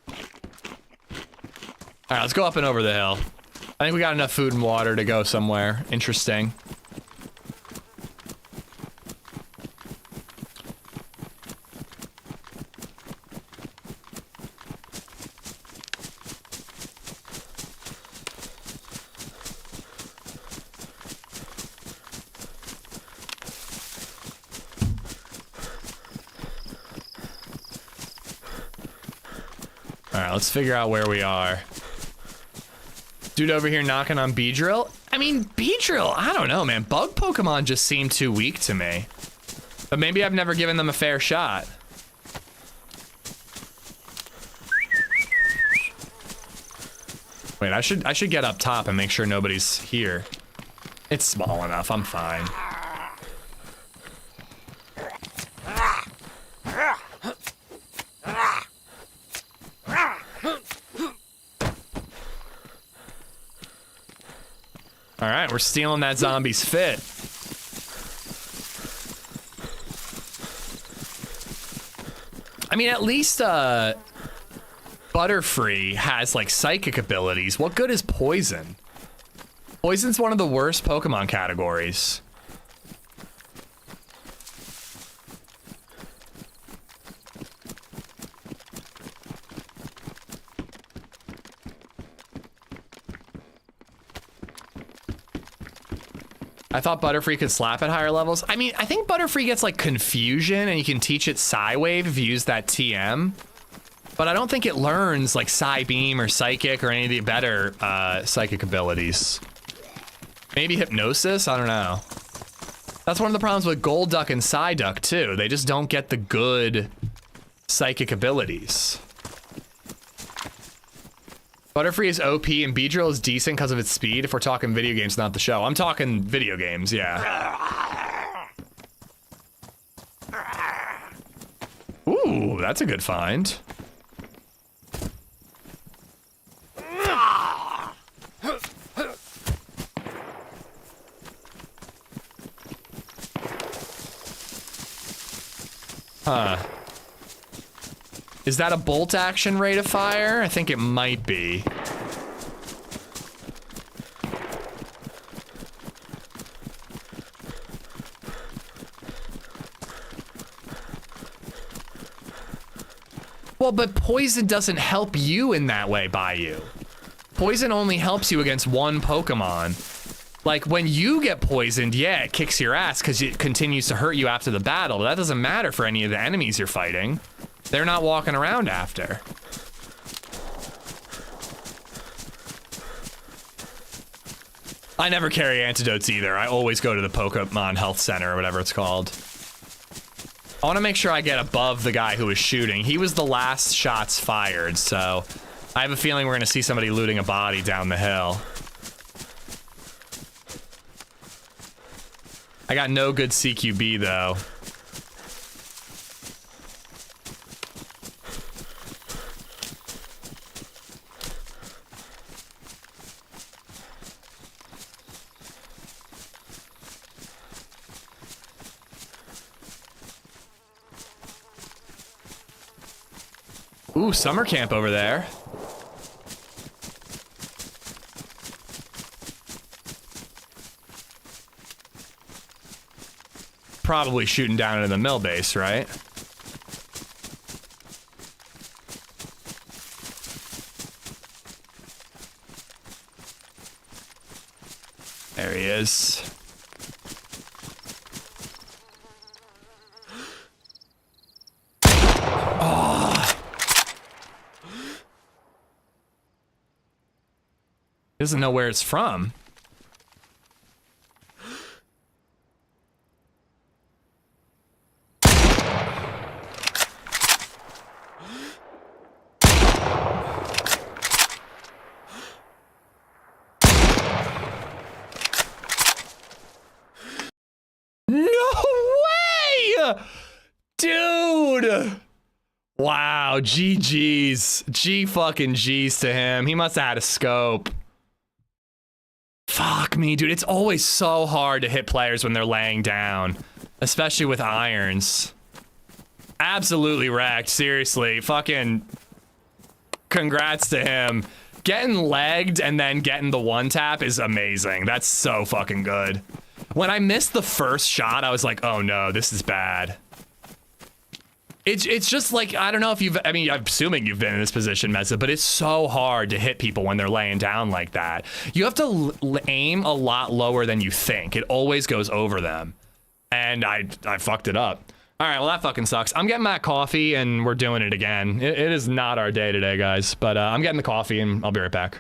All right, let's go up and over the hill. I think we got enough food and water to go somewhere interesting. All right, let's figure out where we are. Dude over here knocking on Beedrill. I mean, Beedrill, I don't know, man. Bug Pokemon just seem too weak to me. But maybe I've never given them a fair shot. Wait, I should get up top and make sure nobody's here. It's small enough, I'm fine. All right, we're stealing that zombie's fit. I mean, at least Butterfree has like psychic abilities. What good is poison? Poison's one of the worst Pokemon categories. I thought Butterfree could slap at higher levels. I mean, I think Butterfree gets like confusion and you can teach it Psy-Wave if you use that TM. But I don't think it learns like Psy-Beam or Psychic or any of the better psychic abilities. Maybe Hypnosis? I don't know. That's one of the problems with Golduck and Psyduck too. They just don't get the good psychic abilities. Butterfree is OP and Beedrill is decent because of its speed. If we're talking video games, not the show. I'm talking video games, yeah. Ooh, that's a good find. Huh. Is that a bolt action rate of fire? I think it might be. Well, but poison doesn't help you in that way by you. Poison only helps you against one Pokemon. Like when you get poisoned, yeah, it kicks your ass because it continues to hurt you after the battle, but that doesn't matter for any of the enemies you're fighting. They're not walking around after. I never carry antidotes either. I always go to the Pokemon Health Center or whatever it's called. I want to make sure I get above the guy who was shooting. He was the last shots fired, so I have a feeling we're going to see somebody looting a body down the hill. I got no good CQB though. Ooh, summer camp over there. Probably shooting down into the mill base, right? There he is. Doesn't know where it's from. No way! Dude! Wow, GG's. G fucking G's to him. He must have had a scope. Fuck me, dude. It's always so hard to hit players when they're laying down, especially with irons. Absolutely wrecked. Seriously, fucking congrats to him. Getting legged and then getting the one tap is amazing. That's so fucking good. When I missed the first shot, I was like, oh no, this is bad. It's just like, I don't know if you've, I mean, I'm assuming you've been in this position, Mesa, but it's so hard to hit people when they're laying down like that. You have to aim a lot lower than you think. It always goes over them. And I fucked it up. All right, well, that fucking sucks. I'm getting that coffee and we're doing it again. It is not our day today, guys, but I'm getting the coffee and I'll be right back.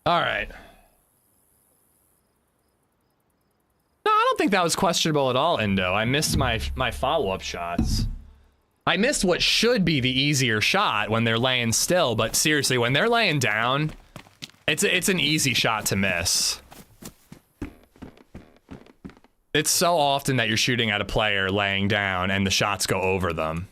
All right. No, I don't think that was questionable at all, Endo. I missed my follow-up shots. I missed what should be the easier shot when they're laying still, but seriously, when they're laying down, it's an easy shot to miss. It's so often that you're shooting at a player laying down and the shots go over them.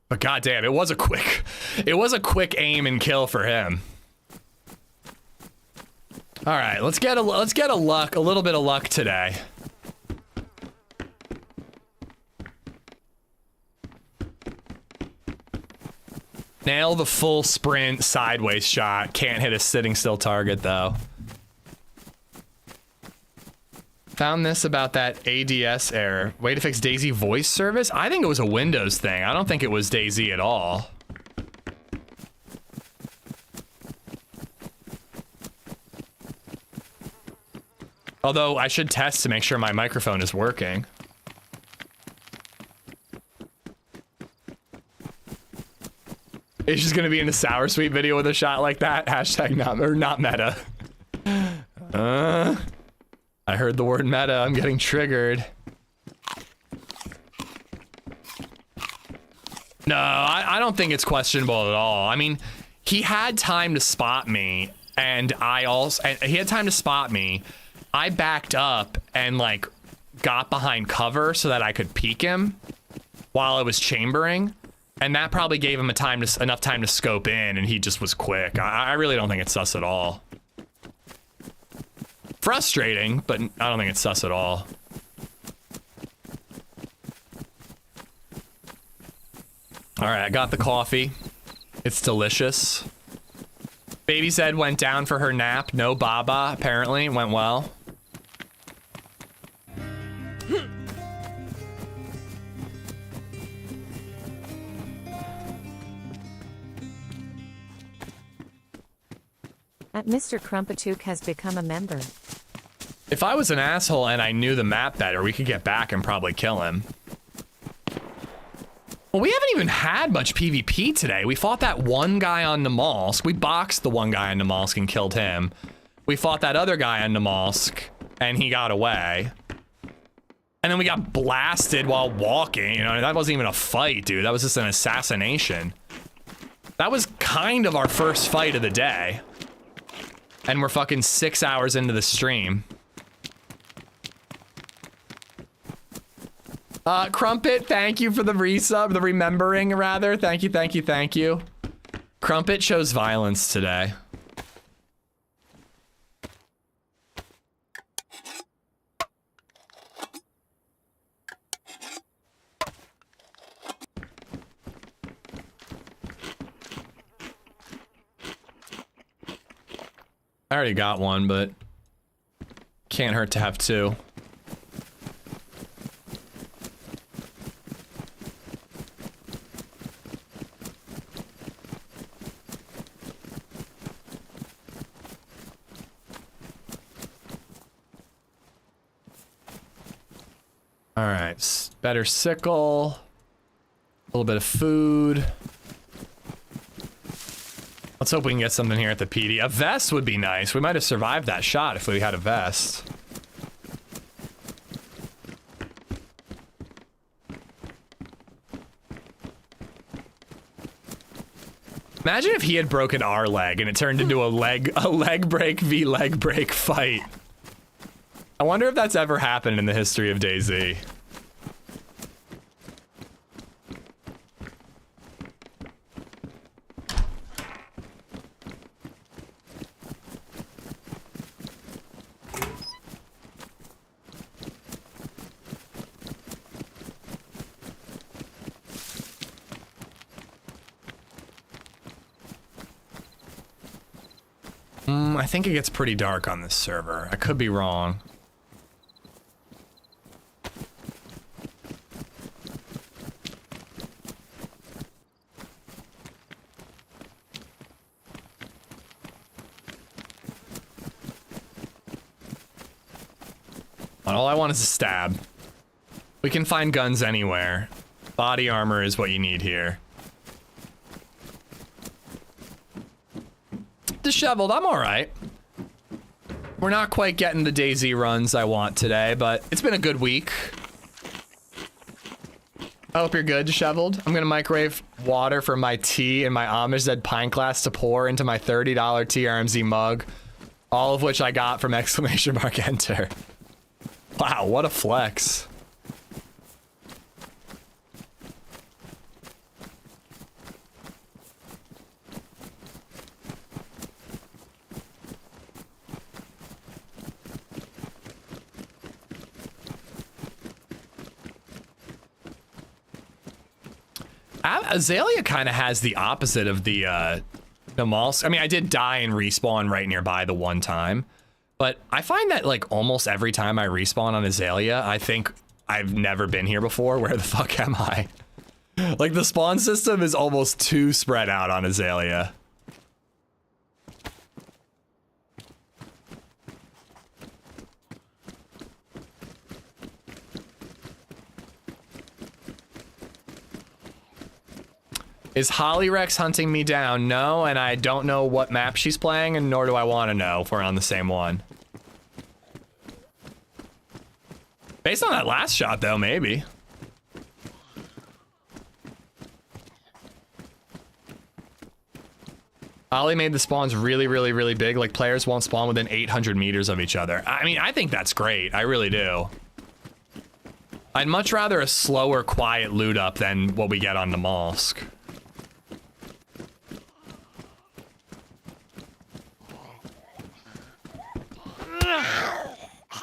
But goddamn, it was a quick aim and kill for him. All right, let's get a little bit of luck today. Nail the full sprint sideways shot. Can't hit a sitting still target though. Found this about that ADS error. Way to fix DayZ voice service? I think it was a Windows thing. I don't think it was DayZ at all. Although I should test to make sure my microphone is working. It's just gonna be in the Sour Sweet video with a shot like that. Hashtag not meta. I heard the word meta. I'm getting triggered. No, I don't think it's questionable at all. I mean, he had time to spot me, and he had time to spot me. I backed up and like got behind cover so that I could peek him while I was chambering, and that probably gave him enough time to scope in, and he just was quick. I really don't think it's sus at all. Frustrating, but I don't think it's sus at all. All right, I got the coffee. It's delicious. LadyZed went down for her nap. No Baba, apparently. Went well. At Mr. Crumpatook has become a member. If I was an asshole and I knew the map better, we could get back and probably kill him. Well, we haven't even had much PvP today. We fought that one guy on Namalsk. We boxed the one guy on Namalsk and killed him. We fought that other guy on Namalsk and he got away. And then we got blasted while walking. You know, that wasn't even a fight, dude. That was just an assassination. That was kind of our first fight of the day. And we're fucking 6 hours into the stream. Crumpet, thank you for the resub, the remembering rather. Thank you, thank you, thank you. Crumpet shows violence today. I already got one, but can't hurt to have two. All right, better sickle, a little bit of food. Let's hope we can get something here at the PD. A vest would be nice. We might have survived that shot if we had a vest. Imagine if he had broken our leg and it turned into a leg break v leg break fight. I wonder if that's ever happened in the history of DayZ. I think it gets pretty dark on this server. I could be wrong. All I want is a stab. We can find guns anywhere. Body armor is what you need here. Disheveled, I'm alright. We're not quite getting the DayZ runs I want today, but it's been a good week. I hope you're good, Disheveled. I'm gonna microwave water for my tea in my AmishZed pint glass to pour into my $30 TRMZ mug, all of which I got from ! Enter. Wow, what a flex. AZALEA kind of has the opposite of the Namalsk. I mean, I did die and respawn right nearby the one time, but I find that like almost every time I respawn on AZALEA, I think I've never been here before. Where the fuck am I? Like the spawn system is almost too spread out on AZALEA. Is Hollyrex hunting me down? No, and I don't know what map she's playing, and nor do I want to know if we're on the same one. Based on that last shot, though, maybe. Holly made the spawns really, really, really big. Like, players won't spawn within 800 meters of each other. I mean, I think that's great. I really do. I'd much rather a slower, quiet loot up than what we get on Namalsk.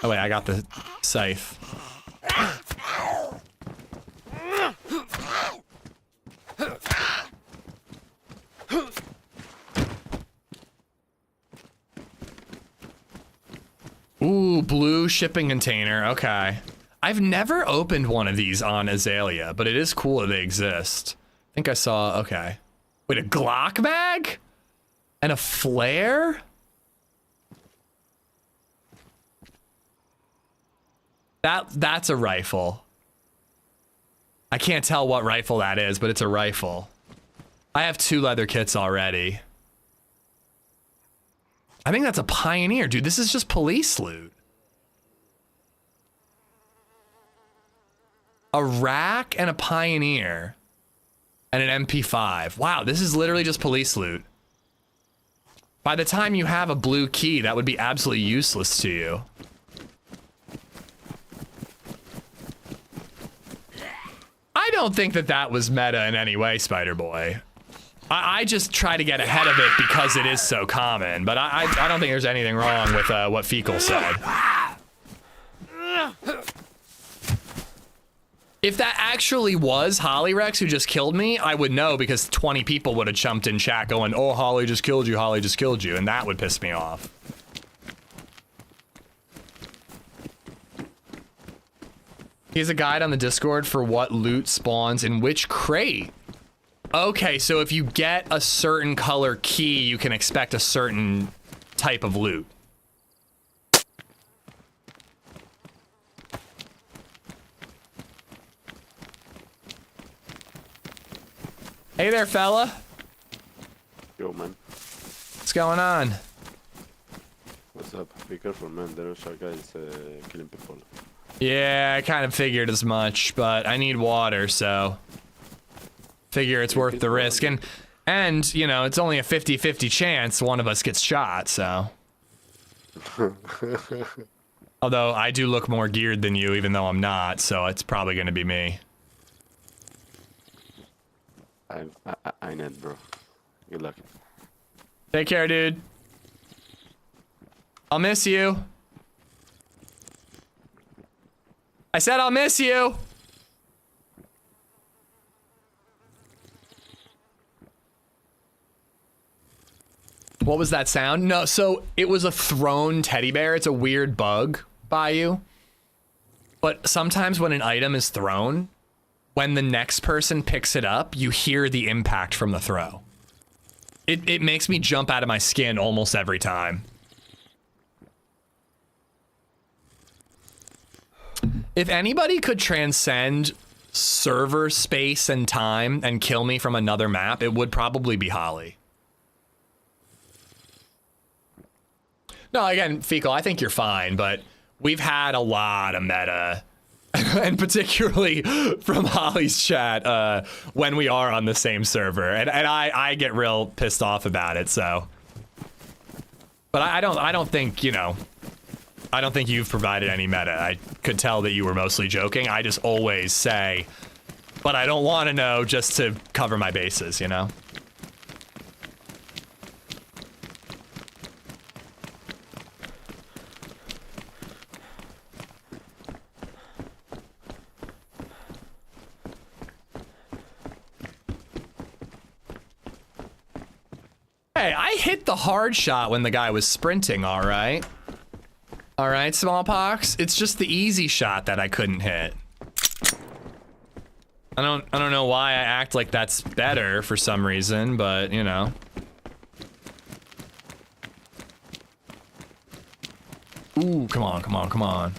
Oh wait, I got the scythe. shipping container. Okay. I've never opened one of these on AZALEA, but it is cool that they exist. I think I saw, okay. Wait, a Glock mag? And a flare? That's a rifle. I can't tell what rifle that is, but it's a rifle. I have 2 leather kits already. I think that's a Pioneer, dude. This is just police loot. A rack and a Pioneer. And an MP5. Wow, this is literally just police loot. By the time you have a blue key, that would be absolutely useless to you. I don't think that was meta in any way, Spider Boy. I just try to get ahead of it because it is so common, but I don't think there's anything wrong with what Fecal said. If that actually was Holly Rex who just killed me, I would know because 20 people would have jumped in chat going, oh, Holly just killed you, Holly just killed you, and that would piss me off. Here's a guide on the Discord for what loot spawns in which crate. Okay, so if you get a certain color key, you can expect a certain type of loot. Hey there, fella. Yo, man. What's going on? What's up? Be careful, man. There are shark guys killing people. Yeah, I kind of figured as much, but I need water, so figure it's worth the risk. And you know, it's only a 50-50 chance one of us gets shot, so. Although I do look more geared than you, even though I'm not, so it's probably gonna be me. I net, bro. Good luck. Take care, dude. I'll miss you. I said I'll miss you. What was that sound? No, so it was a thrown teddy bear. It's a weird bug by you. But sometimes when an item is thrown, when the next person picks it up, you hear the impact from the throw. It makes me jump out of my skin almost every time. If anybody could transcend server space and time and kill me from another map, it would probably be Holly. No, again, Fecal, I think you're fine, but we've had a lot of meta, and particularly from Holly's chat, when we are on the same server, and I get real pissed off about it, so. But I don't think, you know, I don't think you've provided any meta. I could tell that you were mostly joking. I just always say, but I don't want to know just to cover my bases, you know? Hey, I hit the hard shot when the guy was sprinting, all right? All right, Smallpox. It's just the easy shot that I couldn't hit. I don't know why I act like that's better for some reason, but you know. Ooh, come on, come on, come on.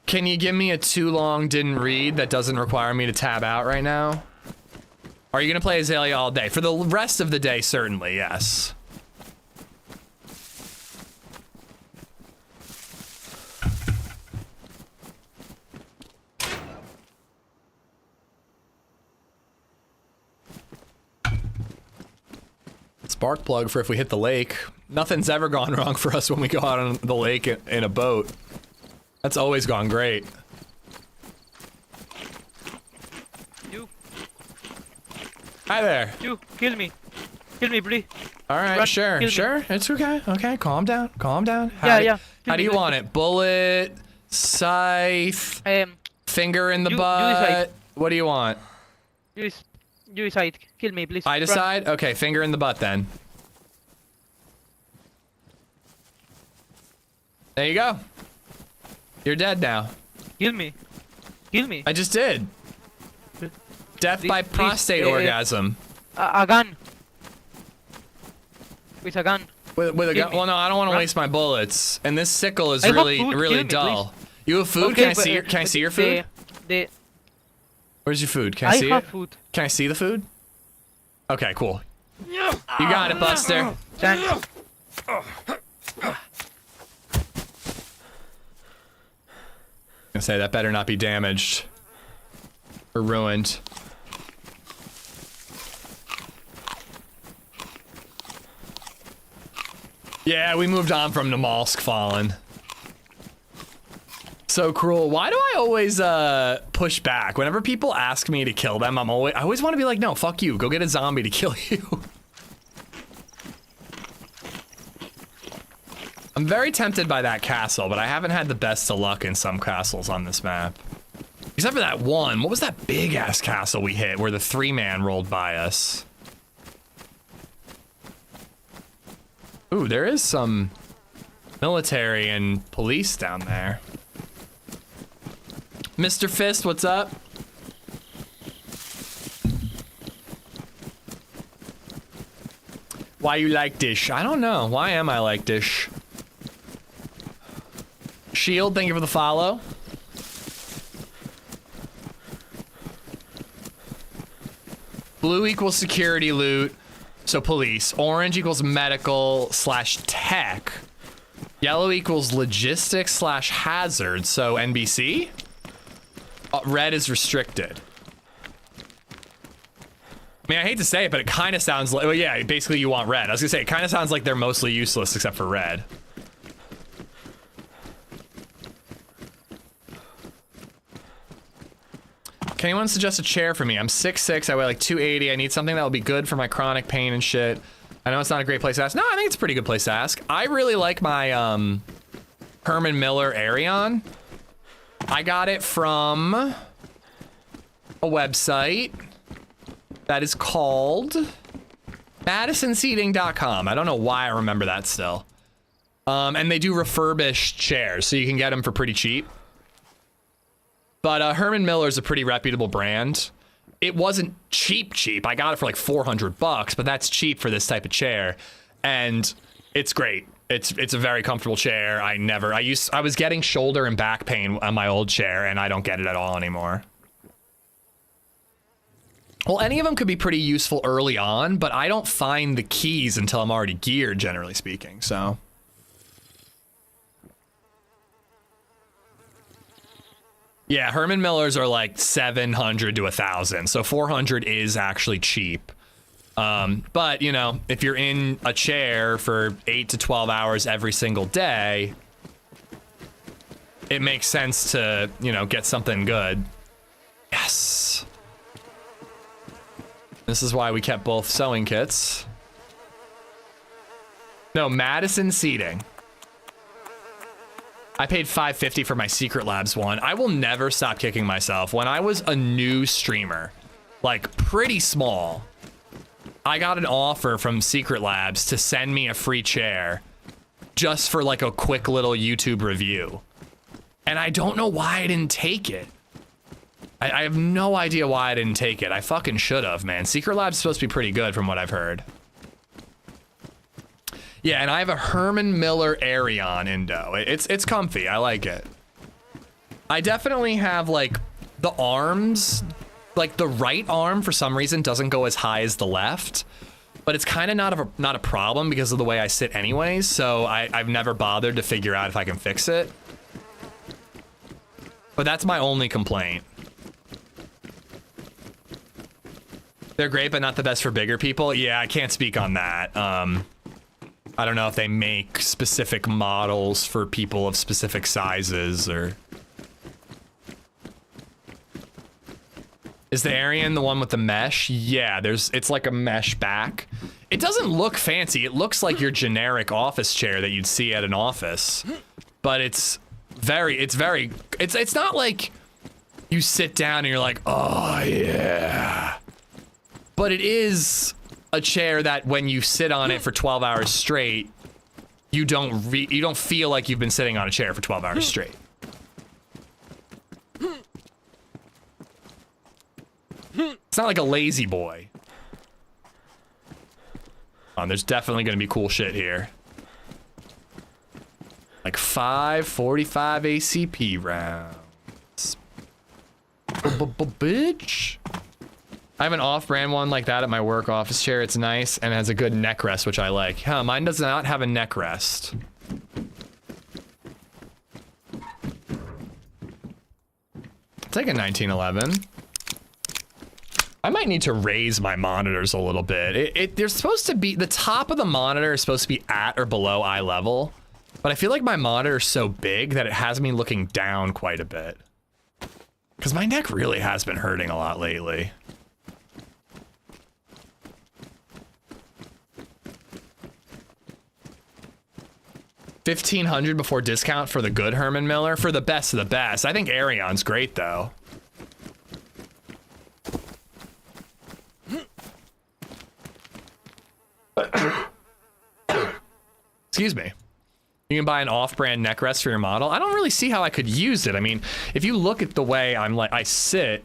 Can you give me a too long didn't read that doesn't require me to tab out right now? Are you gonna play AZALEA all day? For the rest of the day, certainly, yes. Spark plug for if we hit the lake. Nothing's ever gone wrong for us when we go out on the lake in a boat. That's always gone great. You. Hi there. You, kill me. Kill me, please. All right, Run, sure, sure. It's okay. Okay, calm down, calm down. Yeah. How do you want it? Bullet, scythe, finger in the butt. What do you want? You decide. Kill me, please. I decide? Okay, finger in the butt then. There you go. You're dead now. Kill me. Kill me. I just did. Death by prostate orgasm. A gun. With a gun. With a gun? me. Well, no, I don't want to waste my bullets. And this sickle is I have really, food. really Kill me, dull. please. You have food? Okay, Can I see your food? Where's your food? Can I see have it? food. Can I see the food? Okay, cool. You got it, Buster. Thanks. I say that better not be damaged or ruined. Yeah, we moved on from Namalsk Fallen. So cruel. Why do I always push back? Whenever people ask me to kill them, I always want to be like, no, fuck you. Go get a zombie to kill you. I'm very tempted by that castle, but I haven't had the best of luck in some castles on this map. Except for that one. What was that big ass castle we hit where the 3-man rolled by us? Ooh, there is some military and police down there. Mr. Fist, what's up? Why you like this? I don't know. Why am I like this? Shield, thank you for the follow. Blue equals security loot, so police. Orange equals medical / tech. Yellow equals logistics / hazard, so NBC. Red is restricted. I mean, I hate to say it, but it kind of sounds like, well, yeah, basically you want red. I was gonna say, it kind of sounds like they're mostly useless except for red. Can anyone suggest a chair for me? I'm 6'6", I weigh like 280. I need something that will be good for my chronic pain and shit. I know it's not a great place to ask. No, I think it's a pretty good place to ask. I really like my Herman Miller Arion. I got it from a website that is called MadisonSeating.com. I don't know why I remember that still. And they do refurbished chairs, so you can get them for pretty cheap. But Herman Miller is a pretty reputable brand. It wasn't cheap. I got it for like $400, but that's cheap for this type of chair. And it's great. It's a very comfortable chair. I was getting shoulder and back pain on my old chair, and I don't get it at all anymore. Well, any of them could be pretty useful early on, but I don't find the keys until I'm already geared, generally speaking, so. Yeah, Herman Millers are like 700 to 1,000, so 400 is actually cheap. But, you know, if you're in a chair for 8 to 12 hours every single day, it makes sense to, you know, get something good. Yes. This is why we kept both sewing kits. No, Madison Seating. I paid $5.50 for my Secret Labs one. I will never stop kicking myself. When I was a new streamer, like pretty small, I got an offer from Secret Labs to send me a free chair just for like a quick little YouTube review. And I don't know why I didn't take it. I have no idea why I didn't take it. I fucking should have, man. Secret Labs is supposed to be pretty good from what I've heard. Yeah, and I have a Herman Miller Arion Indo. It's comfy. I like it. I definitely have like the arms, like the right arm for some reason doesn't go as high as the left, but it's kind of not a problem because of the way I sit anyways. So I've never bothered to figure out if I can fix it. But that's my only complaint. They're great, but not the best for bigger people. Yeah, I can't speak on that. I don't know if they make specific models for people of specific sizes or... Is the Arian the one with the mesh? Yeah, it's like a mesh back. It doesn't look fancy. It looks like your generic office chair that you'd see at an office. But it's not like you sit down and you're like, oh yeah. But it is a chair that when you sit on it for 12 hours straight, you don't feel like you've been sitting on a chair for 12 hours straight. It's not like a lazy boy. There's definitely gonna be cool shit here. Like 545 ACP rounds. Bitch. I have an off-brand one like that at my work office chair. It's nice and has a good neck rest, which I like. Huh, mine does not have a neck rest. Take a 1911. I might need to raise my monitors a little bit. They're supposed to be, the top of the monitor is supposed to be at or below eye level, but I feel like my monitor is so big that it has me looking down quite a bit. Because my neck really has been hurting a lot lately. $1,500 before discount for the good Herman Miller. For the best of the best. I think Arion's great though. Excuse me. You can buy an off-brand neck rest for your model. I don't really see how I could use it. I mean, if you look at the way I sit,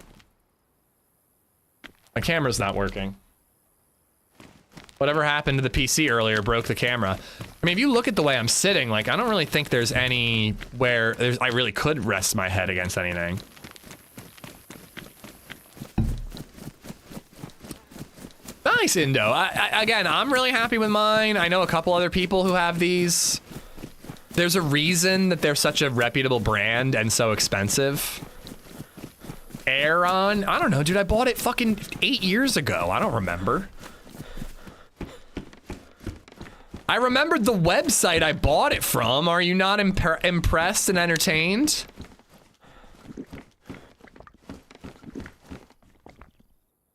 my camera's not working. Whatever happened to the PC earlier broke the camera. I mean, if you look at the way I'm sitting, like, I don't really think there's anywhere I really could rest my head against anything. Nice, Indo. Again, I'm really happy with mine. I know a couple other people who have these. There's a reason that they're such a reputable brand and so expensive. Aeron? I don't know, dude. I bought it fucking 8 years ago. I don't remember. I remembered the website I bought it from. Are you not impressed and entertained?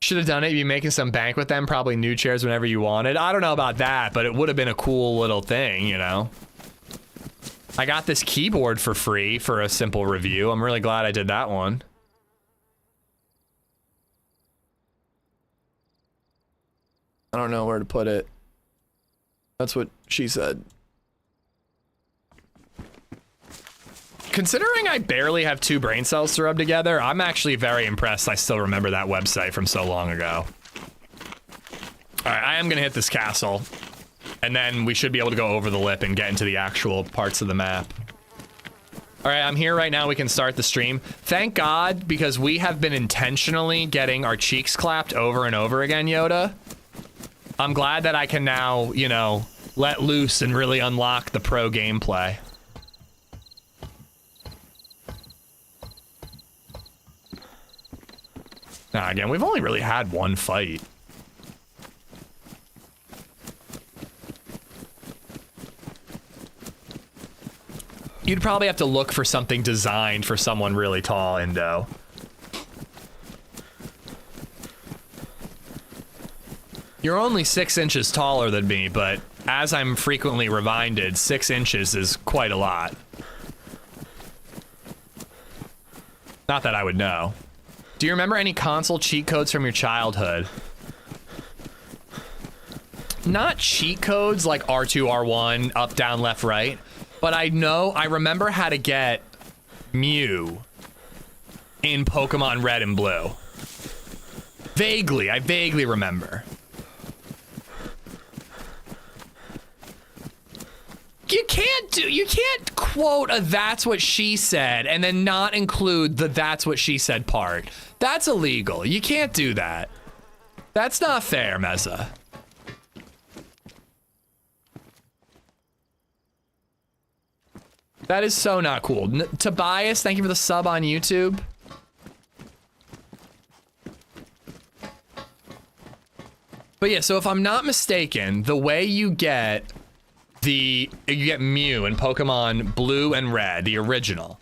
Should have done it. You'd be making some bank with them. Probably new chairs whenever you wanted. I don't know about that, but it would have been a cool little thing, you know? I got this keyboard for free for a simple review. I'm really glad I did that one. I don't know where to put it. That's what she said. Considering I barely have 2 brain cells to rub together, I'm actually very impressed I still remember that website from so long ago. Alright, I am gonna hit this castle. And then we should be able to go over the lip and get into the actual parts of the map. Alright, I'm here right now. We can start the stream. Thank God, because we have been intentionally getting our cheeks clapped over and over again, Yoda. I'm glad that I can now, you know, let loose and really unlock the pro gameplay. Now, again, we've only really had one fight. You'd probably have to look for something designed for someone really tall, Indo. You're only 6 inches taller than me, but as I'm frequently reminded, 6 inches is quite a lot. Not that I would know. Do you remember any console cheat codes from your childhood? Not cheat codes like R2, R1, up, down, left, right, but I remember how to get Mew in Pokemon Red and Blue. Vaguely, I vaguely remember. You can't quote a "that's what she said" and then not include the "that's what she said" part. That's illegal. You can't do that. That's not fair, Meza. That is so not cool. Tobias, thank you for the sub on YouTube. But yeah, so if I'm not mistaken, the way you get Mew in Pokemon Blue and Red, the original,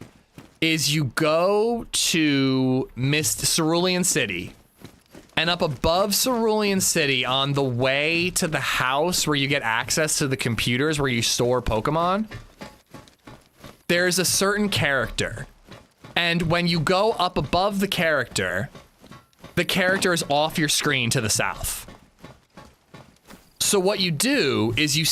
is you go to Cerulean City, and up above Cerulean City on the way to the house where you get access to the computers where you store Pokemon, there's a certain character. And when you go up above the character is off your screen to the south. So what you do is you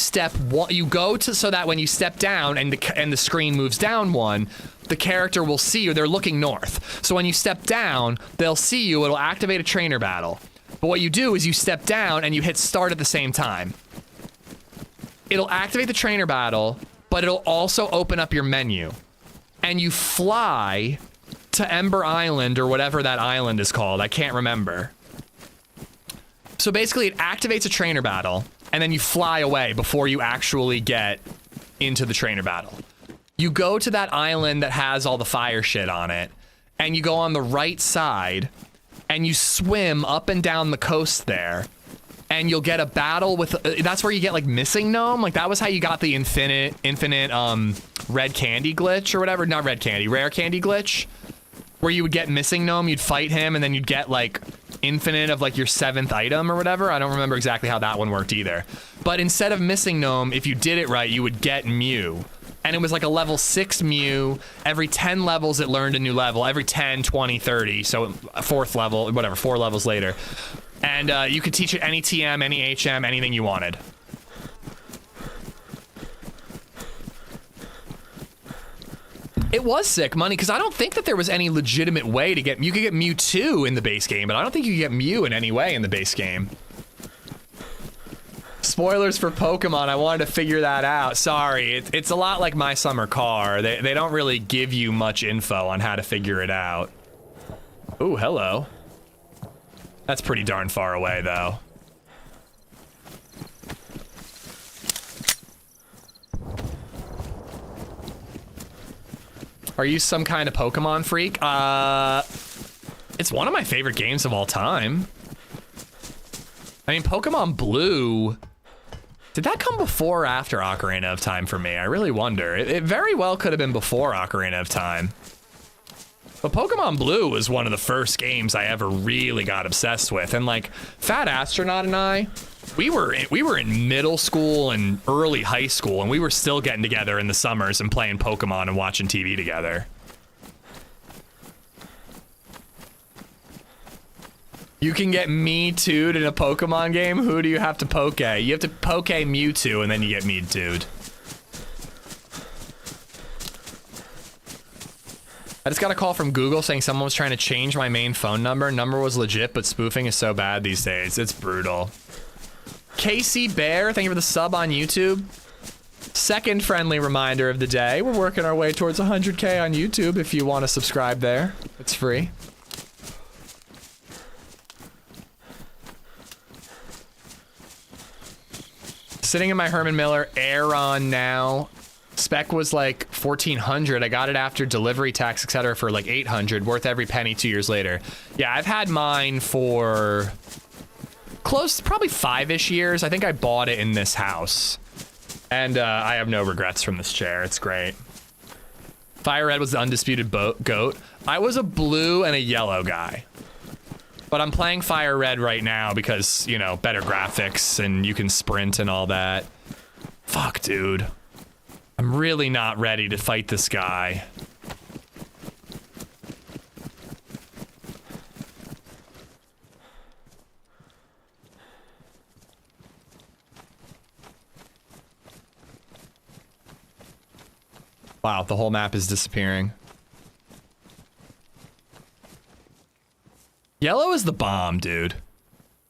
you go to, so that when you step down and the screen moves down one, the character will see you. They're looking north. So when you step down, they'll see you. It'll activate a trainer battle. But what you do is you step down and you hit start at the same time. It'll activate the trainer battle, but it'll also open up your menu. And you fly to Ember Island or whatever that island is called. I can't remember. So basically it activates a trainer battle and then you fly away before you actually get into the trainer battle. You go to that island that has all the fire shit on it and you go on the right side and you swim up and down the coast there and you'll get a battle with, that's where you get like Missing Gnome. Like that was how you got the infinite red candy glitch or whatever. Not red candy, rare candy glitch. Where you would get Missing Gnome, you'd fight him, and then you'd get, like, infinite of, like, your 7th item or whatever. I don't remember exactly how that one worked either. But instead of Missing Gnome, if you did it right, you would get Mew. And it was like a level 6 Mew. Every 10 levels, it learned a new level. Every 10, 20, 30. So, a 4th level, whatever, 4 levels later. And you could teach it any TM, any HM, anything you wanted. It was sick money, because I don't think that there was any legitimate way to get... You could get Mewtwo in the base game, but I don't think you could get Mew in any way in the base game. Spoilers for Pokemon, I wanted to figure that out. Sorry, it's a lot like My Summer Car. They don't really give you much info on how to figure it out. Ooh, hello. That's pretty darn far away, though. Are you some kind of Pokemon freak? It's one of my favorite games of all time. I mean, Pokemon Blue... Did that come before or after Ocarina of Time for me? I really wonder. It very well could have been before Ocarina of Time. But Pokemon Blue was one of the first games I ever really got obsessed with. And like, Fat Astronaut and I, we were in middle school and early high school, and we were still getting together in the summers and playing Pokemon and watching TV together. You can get Me Too'd in a Pokemon game? Who do you have to poke? You have to poke Mewtwo and then you get Me Too'd. I just got a call from Google saying someone was trying to change my main phone number. Number was legit, but spoofing is so bad these days. It's brutal. KC Bear, thank you for the sub on YouTube. Second friendly reminder of the day. We're working our way towards 100K on YouTube if you want to subscribe there. It's free. Sitting in my Herman Miller Aeron now. Spec was like 1,400. I got it after delivery tax, etc. for like 800, worth every penny 2 years later. Yeah, I've had mine for close, probably 5-ish years. I think I bought it in this house. And I have no regrets from this chair. It's great. Fire Red was the undisputed GOAT. I was a blue and a yellow guy. But I'm playing Fire Red right now because, you know, better graphics and you can sprint and all that. Fuck, dude. I'm really not ready to fight this guy. Wow, the whole map is disappearing. Yellow is the bomb, dude.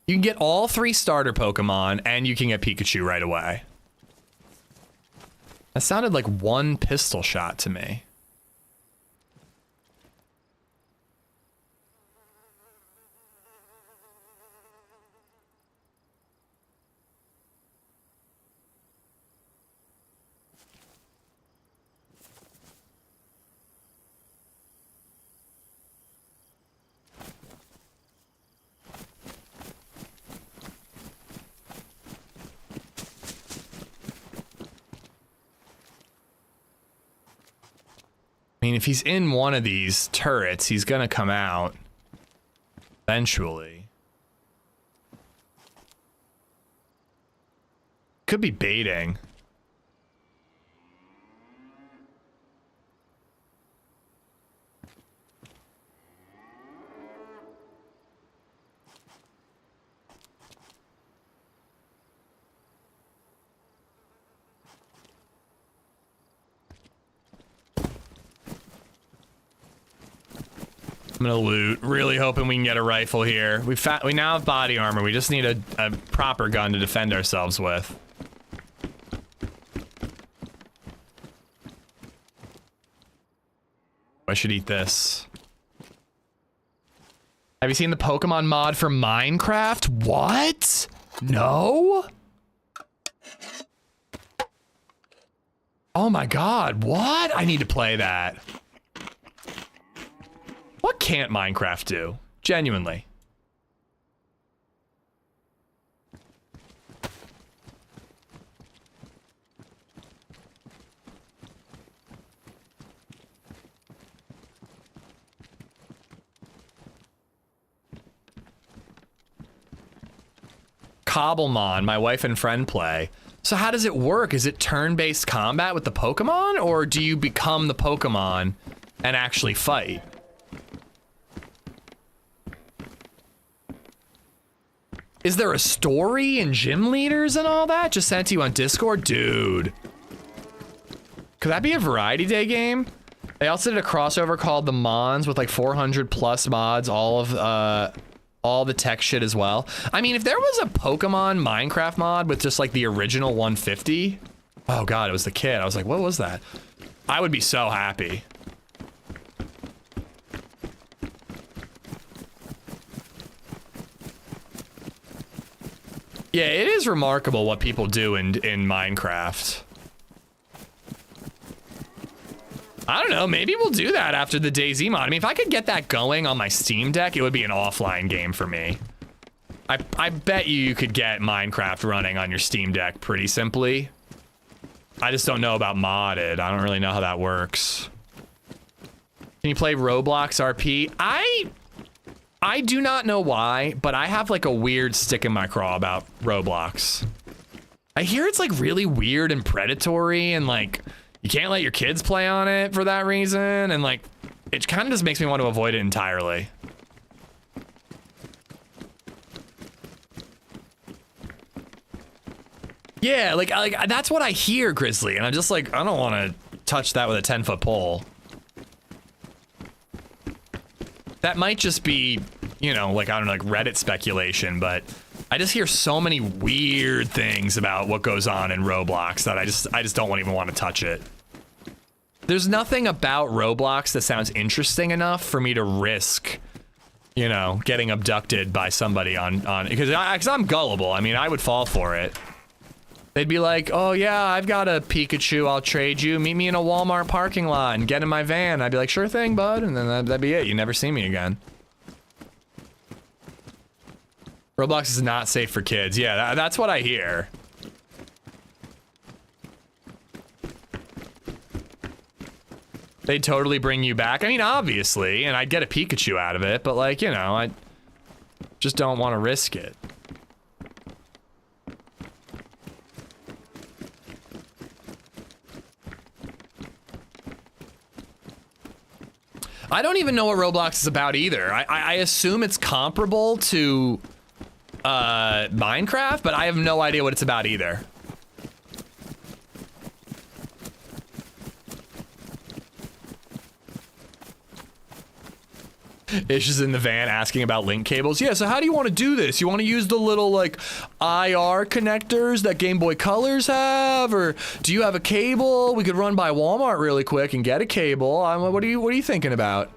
You can get all 3 starter Pokemon, and you can get Pikachu right away. That sounded like one pistol shot to me. I mean, if he's in one of these turrets, he's gonna come out eventually. Could be baiting. I'm gonna loot, really hoping we can get a rifle here. We now have body armor. We just need a proper gun to defend ourselves with. I should eat this. Have you seen the Pokemon mod for Minecraft? What? No? Oh my god, what? I need to play that. What can't Minecraft do? Genuinely. Cobblemon, my wife and friend play. So how does it work? Is it turn-based combat with the Pokemon, or do you become the Pokemon and actually fight? Is there a story and gym leaders and all that? Just sent to you on Discord? Dude. Could that be a variety day game? They also did a crossover called The Mons with like 400 plus mods, all the tech shit as well. I mean, if there was a Pokemon Minecraft mod with just like the original 150, oh god, it was the kid. I was like, what was that? I would be so happy. Yeah, it is remarkable what people do in Minecraft. I don't know, maybe we'll do that after the DayZ mod. I mean, if I could get that going on my Steam Deck, it would be an offline game for me. I bet you could get Minecraft running on your Steam Deck pretty simply. I just don't know about modded. I don't really know how that works. Can you play Roblox RP? I do not know why, but I have like a weird stick in my craw about Roblox. I hear it's like really weird and predatory, and like you can't let your kids play on it for that reason, and like it kind of just makes me want to avoid it entirely. Yeah, like that's what I hear, Grizzly, and I'm just like, I don't want to touch that with a 10-foot pole. That might just be, you know, like, I don't know, like Reddit speculation, but I just hear so many weird things about what goes on in Roblox that I just don't even want to touch it. There's nothing about Roblox that sounds interesting enough for me to risk, you know, getting abducted by somebody on because I'm gullible. I mean, I would fall for it. They'd be like, oh yeah, I've got a Pikachu, I'll trade you. Meet me in a Walmart parking lot and get in my van. I'd be like, sure thing, bud. And then that'd be it. You never see me again. Roblox is not safe for kids. Yeah, that's what I hear. They'd totally bring you back. I mean, obviously, and I'd get a Pikachu out of it, but like, you know, I just don't want to risk it. I don't even know what Roblox is about either. I assume it's comparable to Minecraft, but I have no idea what it's about either. Ish is in the van asking about link cables. Yeah, so how do you want to do this? You want to use the little like IR connectors that Game Boy Colors have, or do you have a cable? We could run by Walmart really quick and get a cable. What are you thinking about?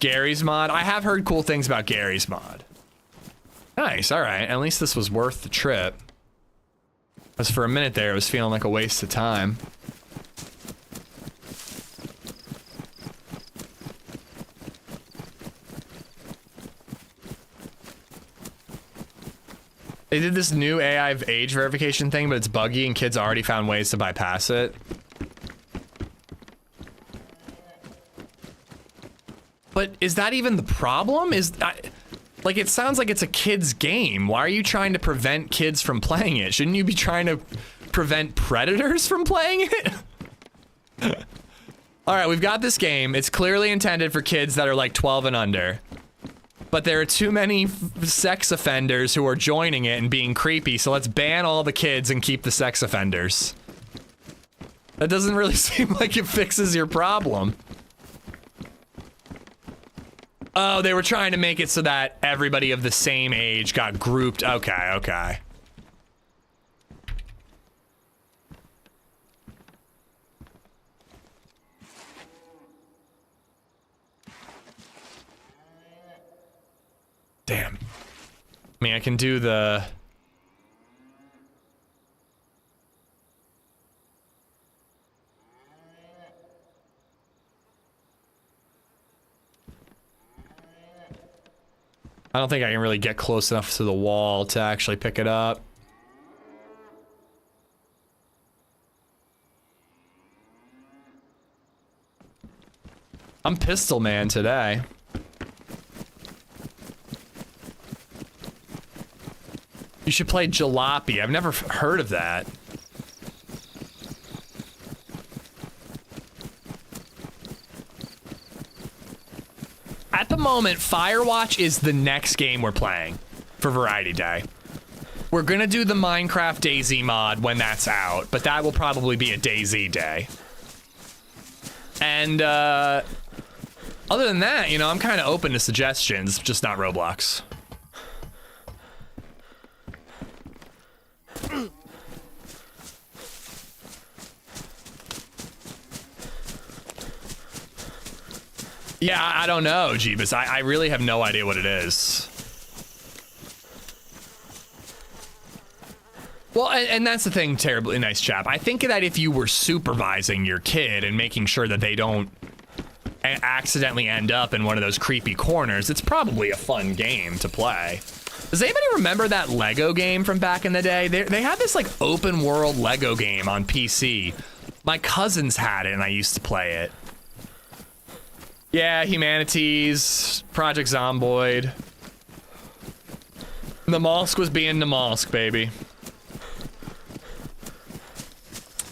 Gary's mod. I have heard cool things about Gary's mod. Nice. All right. At least this was worth the trip. Because for a minute there, it was feeling like a waste of time. They did this new AI age verification thing, but it's buggy and kids already found ways to bypass it. But is that even the problem? Like, it sounds like it's a kid's game. Why are you trying to prevent kids from playing it? Shouldn't you be trying to prevent predators from playing it? All right, we've got this game. It's clearly intended for kids that are like 12 and under. but there are too many sex offenders who are joining it and being creepy, so let's ban all the kids and keep the sex offenders. That doesn't really seem like it fixes your problem. Oh, they were trying to make it so that everybody of the same age got grouped. Okay, okay. Damn. I mean, I can do the... I don't think I can really get close enough to the wall to actually pick it up. I'm Pistol Man today. You should play Jalopy. I've never heard of that. At the moment, Firewatch is the next game we're playing for Variety Day. We're gonna do the Minecraft DayZ mod when that's out, but that will probably be a DayZ day. And, other than that, you know, I'm kind of open to suggestions, just not Roblox. Yeah, I don't know, Jeebus. I really have no idea what it is. Well, and that's the thing, Terribly Nice Chap. I think that if you were supervising your kid and making sure that they don't accidentally end up in one of those creepy corners, it's probably a fun game to play. Does anybody remember that Lego game from back in the day? They had this, like, open world Lego game on PC. My cousins had it, and I used to play it. Yeah, Humanities, Project Zomboid. Namalsk was being Namalsk, baby.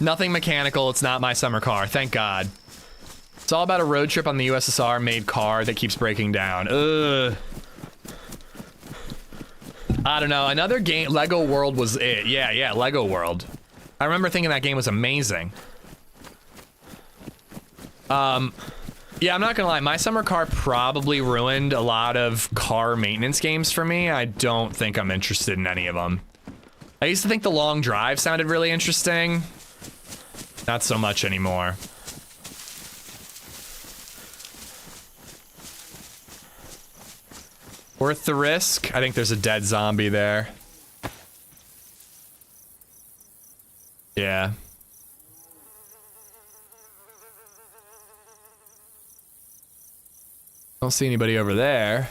Nothing mechanical, it's not my summer car, thank God. It's all about a road trip on the USSR-made car that keeps breaking down. Ugh. I don't know, another game, Lego World was it. Yeah, Lego World. I remember thinking that game was amazing. Yeah, I'm not gonna lie, my summer car probably ruined a lot of car maintenance games for me. I don't think I'm interested in any of them. I used to think the long drive sounded really interesting. Not so much anymore. Worth the risk? I think there's a dead zombie there. Yeah. Don't see anybody over there.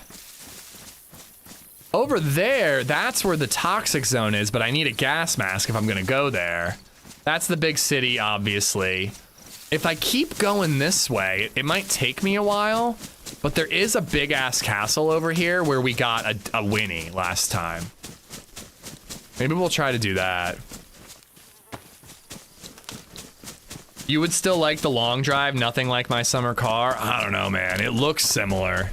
Over there, that's where the toxic zone is, but I need a gas mask if I'm gonna go there. That's the big city, obviously. If I keep going this way, it might take me a while, but there is a big-ass castle over here where we got a Winnie last time. Maybe we'll try to do that. You would still like the long drive, nothing like my summer car? I don't know, man. It looks similar.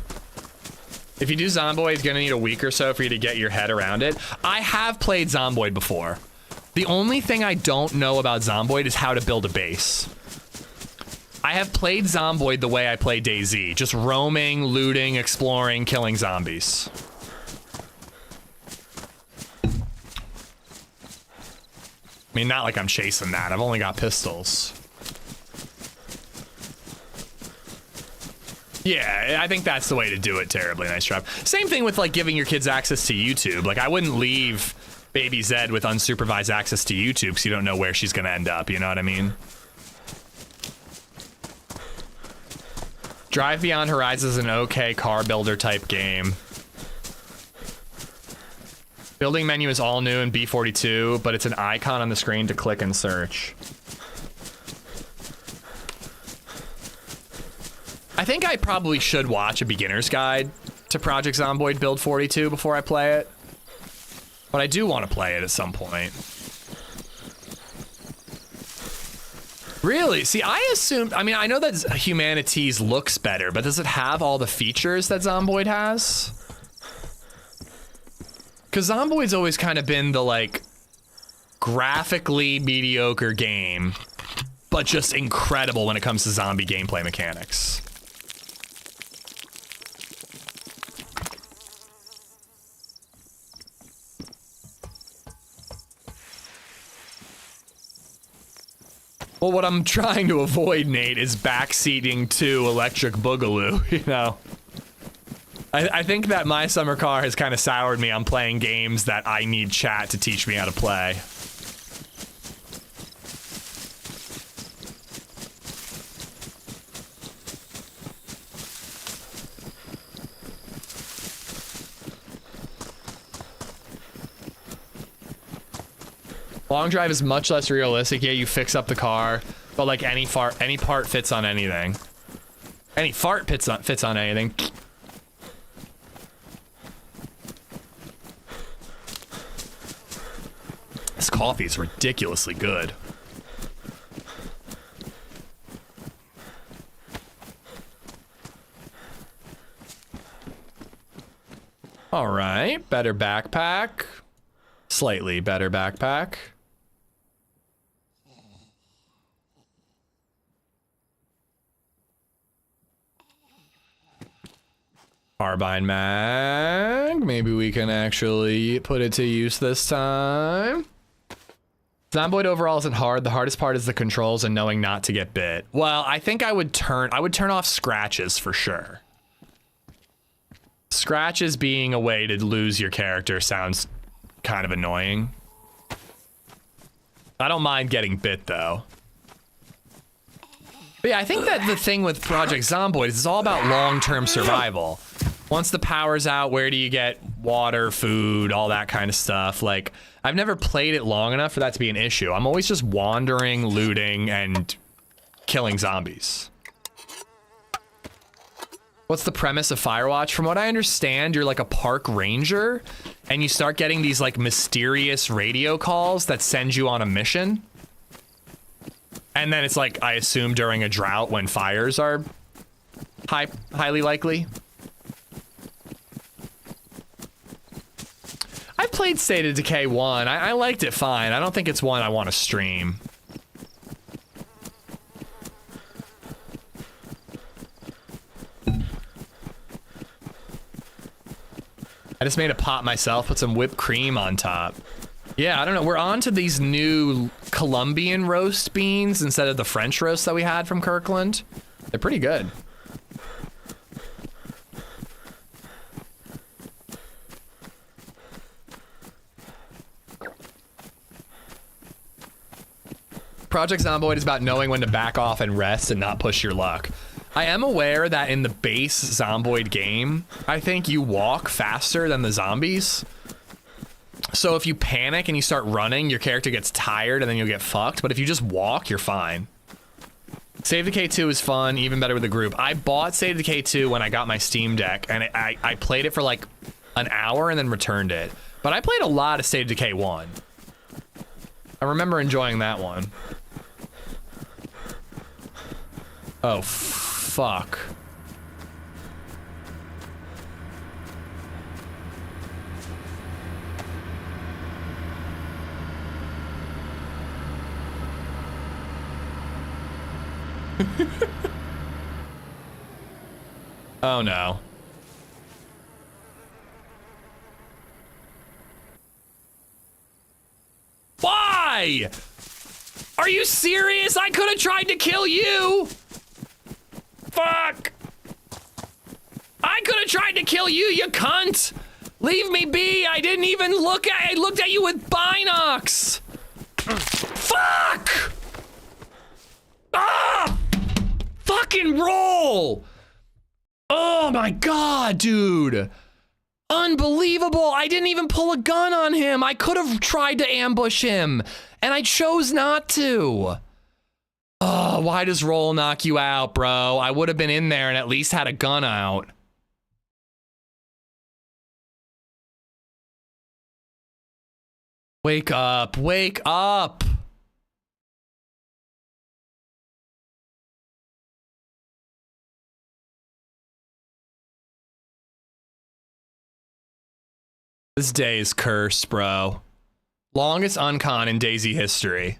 If you do Zomboid, it's gonna need a week or so for you to get your head around it. I have played Zomboid before. The only thing I don't know about Zomboid is how to build a base. I have played Zomboid the way I play DayZ, just roaming, looting, exploring, killing zombies. I mean, not like I'm chasing that. I've only got pistols. Yeah, I think that's the way to do it, Terribly Nice Trap. Same thing with, like, giving your kids access to YouTube. Like, I wouldn't leave Baby Zed with unsupervised access to YouTube because you don't know where she's gonna end up, you know what I mean? Drive Beyond Horizon is an okay car builder type game. Building menu is all new in B42, but it's an icon on the screen to click and search. I think I probably should watch a beginner's guide to Project Zomboid Build 42 before I play it. But I do want to play it at some point. Really? See, I assumed, I mean, I know that Humanities looks better, but does it have all the features that Zomboid has? Because Zomboid's always kind of been the, like, graphically mediocre game, but just incredible when it comes to zombie gameplay mechanics. Well, what I'm trying to avoid, Nate, is backseating to Electric Boogaloo, you know? I think that my summer car has kind of soured me on playing games that I need chat to teach me how to play. Long drive is much less realistic. Yeah, you fix up the car, but like any part fits on anything. Any fart fits on anything. This coffee is ridiculously good. All right, better backpack. Slightly better backpack. Carbine mag. Maybe we can actually put it to use this time. Zomboid overall isn't hard. The hardest part is the controls and knowing not to get bit. Well, I think I would turn off scratches for sure. Scratches being a way to lose your character sounds kind of annoying. I don't mind getting bit though. But yeah, I think that the thing with Project Zomboid is it's all about long-term survival. Once the power's out, where do you get water, food, all that kind of stuff? Like, I've never played it long enough for that to be an issue. I'm always just wandering, looting, and killing zombies. What's the premise of Firewatch? From what I understand, you're like a park ranger, and you start getting these like mysterious radio calls that send you on a mission. And then it's like, I assume during a drought when fires are highly likely. I played State of Decay 1. I liked it fine. I don't think it's one I want to stream. I just made a pot myself, put some whipped cream on top. Yeah, I don't know. We're on to these new Colombian roast beans instead of the French roast that we had from Kirkland. They're pretty good. Project Zomboid is about knowing when to back off and rest and not push your luck. I am aware that in the base Zomboid game, I think you walk faster than the zombies. So if you panic and you start running, your character gets tired and then you'll get fucked. But if you just walk, you're fine. Save the K2 is fun, even better with a group. I bought Save the K2 when I got my Steam Deck, and I played it for like an hour and then returned it. But I played a lot of Save the K1. I remember enjoying that one. Oh, fuck. Oh no. Why? Are you serious? I could have tried to kill you. Fuck. I could have tried to kill you, you cunt. Leave me be. I didn't even look at I looked at you with binocs. Fuck. Ah! Fucking roll! Oh my god, dude! Unbelievable! I didn't even pull a gun on him! I could have tried to ambush him, and I chose not to! Oh, why does roll knock you out, bro? I would have been in there and at least had a gun out. Wake up, wake up! This day is cursed, bro. Longest uncon in DayZ history.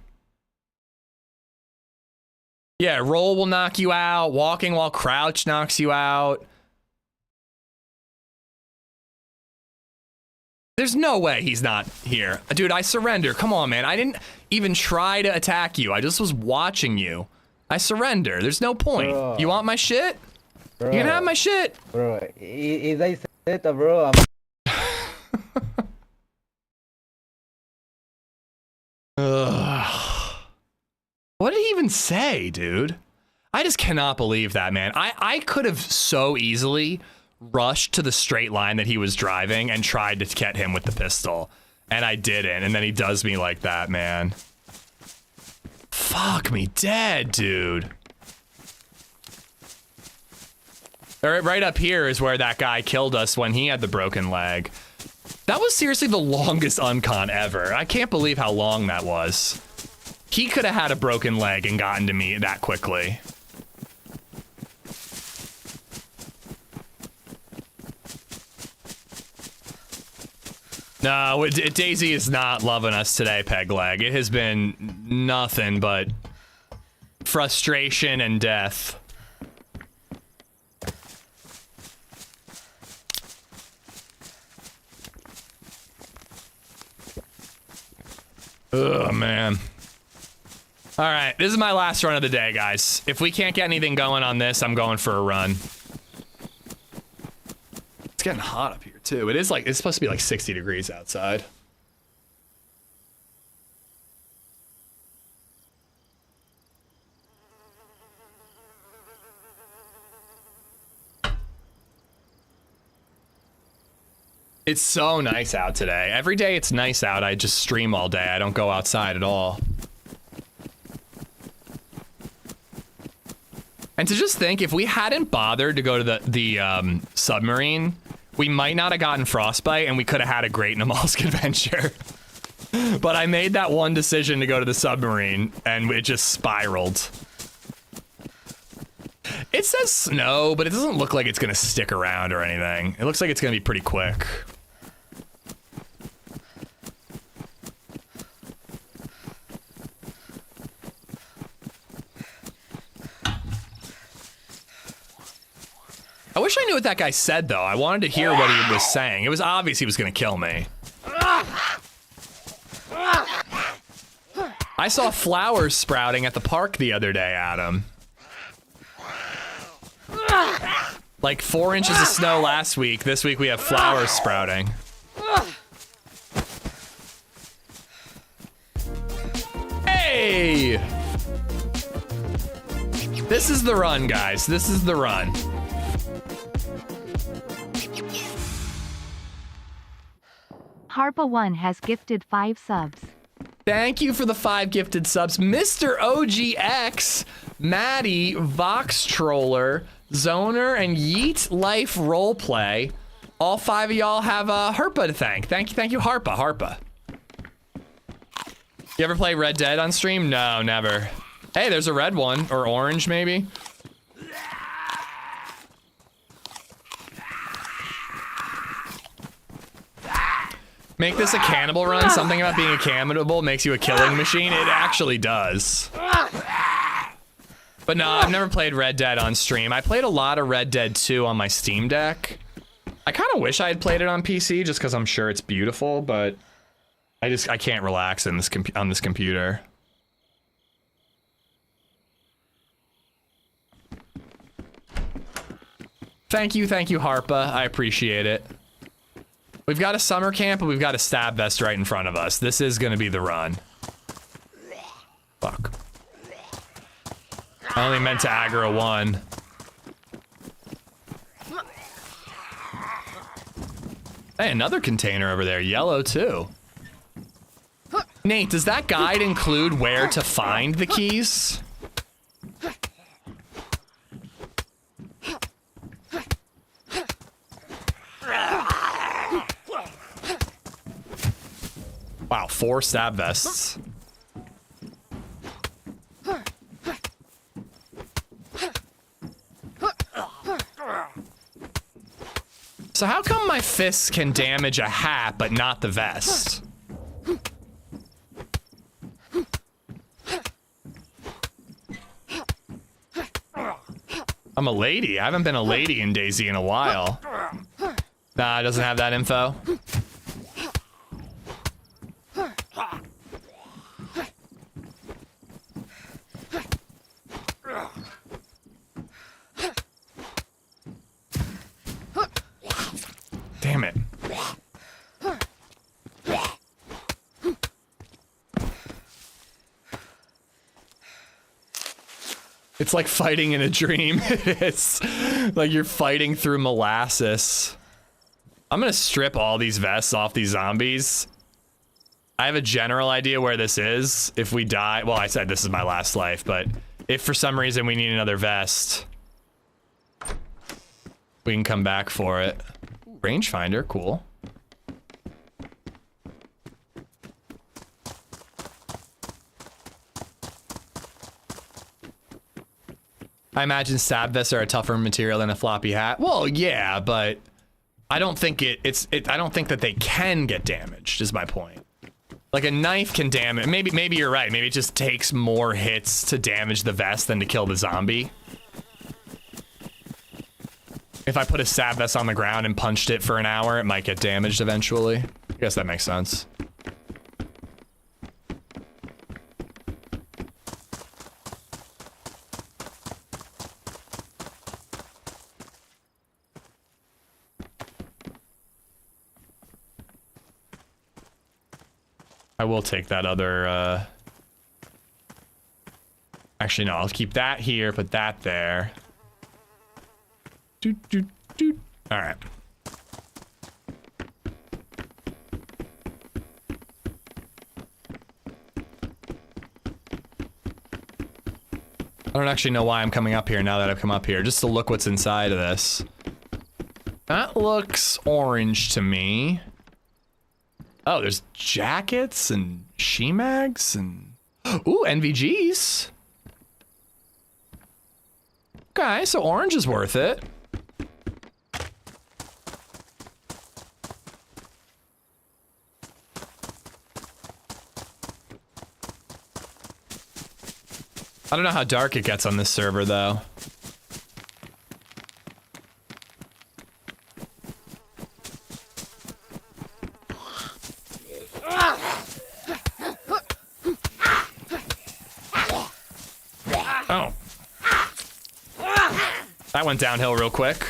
Yeah, roll will knock you out. Walking while crouched knocks you out. There's no way he's not here. Dude, I surrender. Come on, man. I didn't even try to attack you. I just was watching you. I surrender. There's no point. Bro. You want my shit? Bro. You can have my shit. Bro, is I said, bro, Ugh. What did he even say, dude? I just cannot believe that, man. I could have so easily rushed to the straight line that he was driving and tried to get him with the pistol. And I didn't. And then he does me like that, man. Fuck me dead, dude. Right up here is where that guy killed us when he had the broken leg. That was seriously the longest uncon ever. I can't believe how long that was. He could have had a broken leg and gotten to me that quickly. No, DayZ is not loving us today, Pegleg. It has been nothing but frustration and death. Oh, man. All right, this is my last run of the day, guys. If we can't get anything going on this, I'm going for a run. It's getting hot up here, too. It is like, it's supposed to be like 60 degrees outside. It's so nice out today. Every day it's nice out, I just stream all day. I don't go outside at all. And to just think, if we hadn't bothered to go to the submarine, we might not have gotten frostbite and we could have had a great Namalsk adventure. But I made that one decision to go to the submarine and it just spiraled. It says snow, but it doesn't look like it's gonna stick around or anything. It looks like it's gonna be pretty quick. I wish I knew what that guy said, though. I wanted to hear what he was saying. It was obvious he was gonna kill me. I saw flowers sprouting at the park the other day, Adam. Like 4 inches of snow last week. This week we have flowers sprouting. Hey! This is the run, guys. This is the run. Harpa1 has gifted 5 subs. Thank you for the 5 gifted subs. Mr. OGX, Maddie, Vox Troller, Zoner, and Yeet Life Roleplay. All 5 of y'all have Harpa to thank. Thank you, Harpa. You ever play Red Dead on stream? No, never. Hey, there's a red one, or orange maybe. Make this a cannibal run. Something about being a cannibal makes you a killing machine. It actually does. But no, I've never played Red Dead on stream. I played a lot of Red Dead 2 on my Steam Deck. I kind of wish I had played it on PC just because I'm sure it's beautiful, but I can't relax in this on this computer. Thank you, Harpa. I appreciate it. We've got a summer camp and we've got a stab vest right in front of us. This is gonna be the run. Fuck. I only meant to aggro one. Hey, another container over there. Yellow too. Nate, does that guide include where to find the keys? Wow, 4 stab vests. So how come my fists can damage a hat, but not the vest? I'm a lady. I haven't been a lady in DayZ in a while. Nah, it doesn't have that info. Damn it. It's like fighting in a dream. It's like you're fighting through molasses. I'm gonna strip all these vests off these zombies. I have a general idea where this is. If we die, well, I said this is my last life, but if for some reason we need another vest, we can come back for it. Rangefinder, cool. I imagine stab vests are a tougher material than a floppy hat. Well, yeah, but I don't think I don't think that they can get damaged, is my point. Like a knife can damage, maybe you're right. Maybe it just takes more hits to damage the vest than to kill the zombie. If I put a stab vest on the ground and punched it for an hour, it might get damaged eventually. I guess that makes sense. I will take that other, actually, no, I'll keep that here, put that there. Doot, doot, doot. All right. I don't actually know why I'm coming up here now that I've come up here, just to look what's inside of this. That looks orange to me. Oh, there's jackets and she-mags and... Ooh, NVGs. Okay, so orange is worth it. I don't know how dark it gets on this server, though. Oh. That went downhill real quick.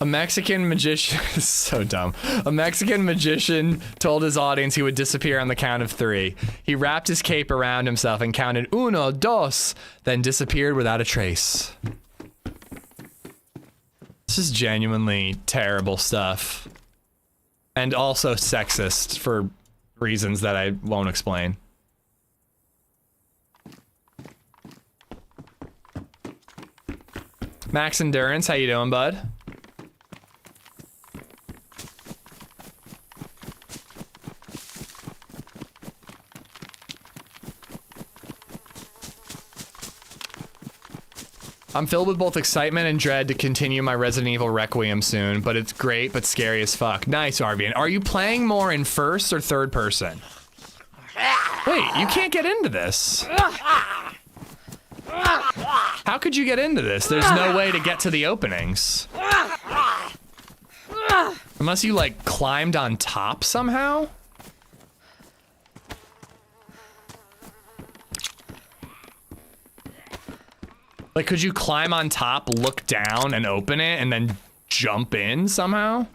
A Mexican magician is so dumb. A Mexican magician told his audience he would disappear on the count of 3. He wrapped his cape around himself and counted 1, 2, then disappeared without a trace. This is genuinely terrible stuff. And also sexist for reasons that I won't explain. Max Endurance, how you doing, bud? I'm filled with both excitement and dread to continue my Resident Evil Requiem soon, but it's great but scary as fuck. Nice, Arvian. Are you playing more in first or third person? Wait, you can't get into this. How could you get into this? There's no way to get to the openings. Unless you, like, climbed on top somehow? Like, could you climb on top, look down, and open it, and then jump in somehow?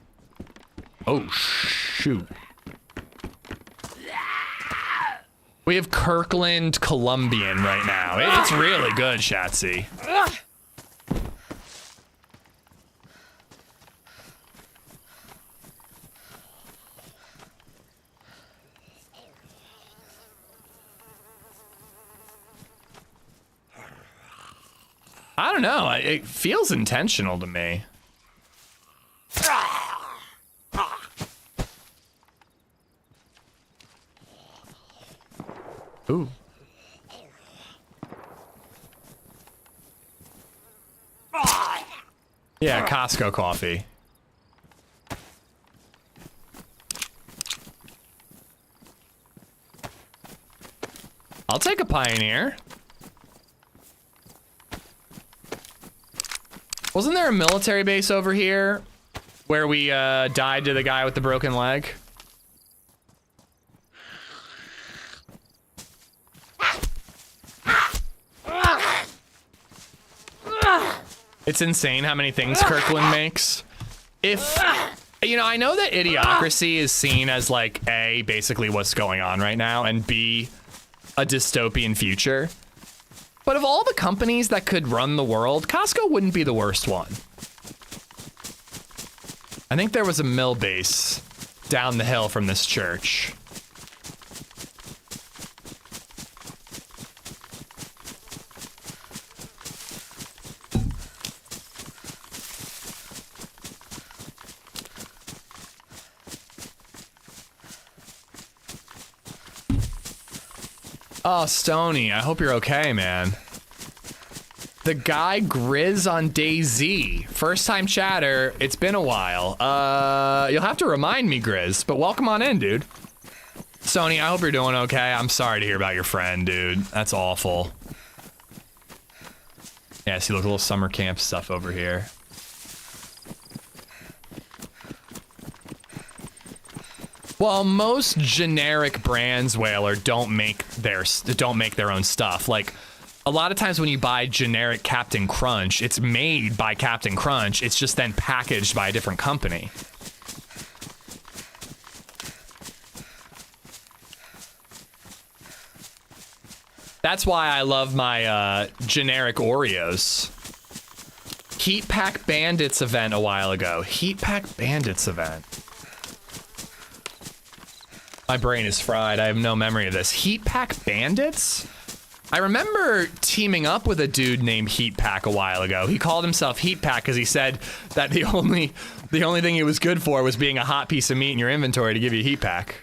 Oh, shoot. We have Kirkland Colombian right now. It's really good, Shatsy. I don't know, it feels intentional to me. Ooh. Yeah, Costco coffee. I'll take a Pioneer. Wasn't there a military base over here where we died to the guy with the broken leg? It's insane how many things Kirkland makes. If, you know, I know that Idiocracy is seen as like A, basically what's going on right now, and B, a dystopian future. But of all the companies that could run the world, Costco wouldn't be the worst one. I think there was a mill base down the hill from this church. Oh, Stony, I hope you're okay, man. The guy Grizz on DayZ. First time chatter, it's been a while. You'll have to remind me, Grizz, but welcome on in, dude. Stony, I hope you're doing okay. I'm sorry to hear about your friend, dude. That's awful. Yeah, see, look, a little summer camp stuff over here. Well, most generic brands, Whaler, don't make their own stuff. Like, a lot of times when you buy generic Captain Crunch, it's made by Captain Crunch. It's just then packaged by a different company. That's why I love my generic Oreos. Heat Pack Bandits event a while ago. Heat Pack Bandits event. My brain is fried. I have no memory of this. Heat Pack Bandits? I remember teaming up with a dude named Heat Pack a while ago. He called himself Heat Pack because he said that the only thing he was good for was being a hot piece of meat in your inventory to give you Heat Pack.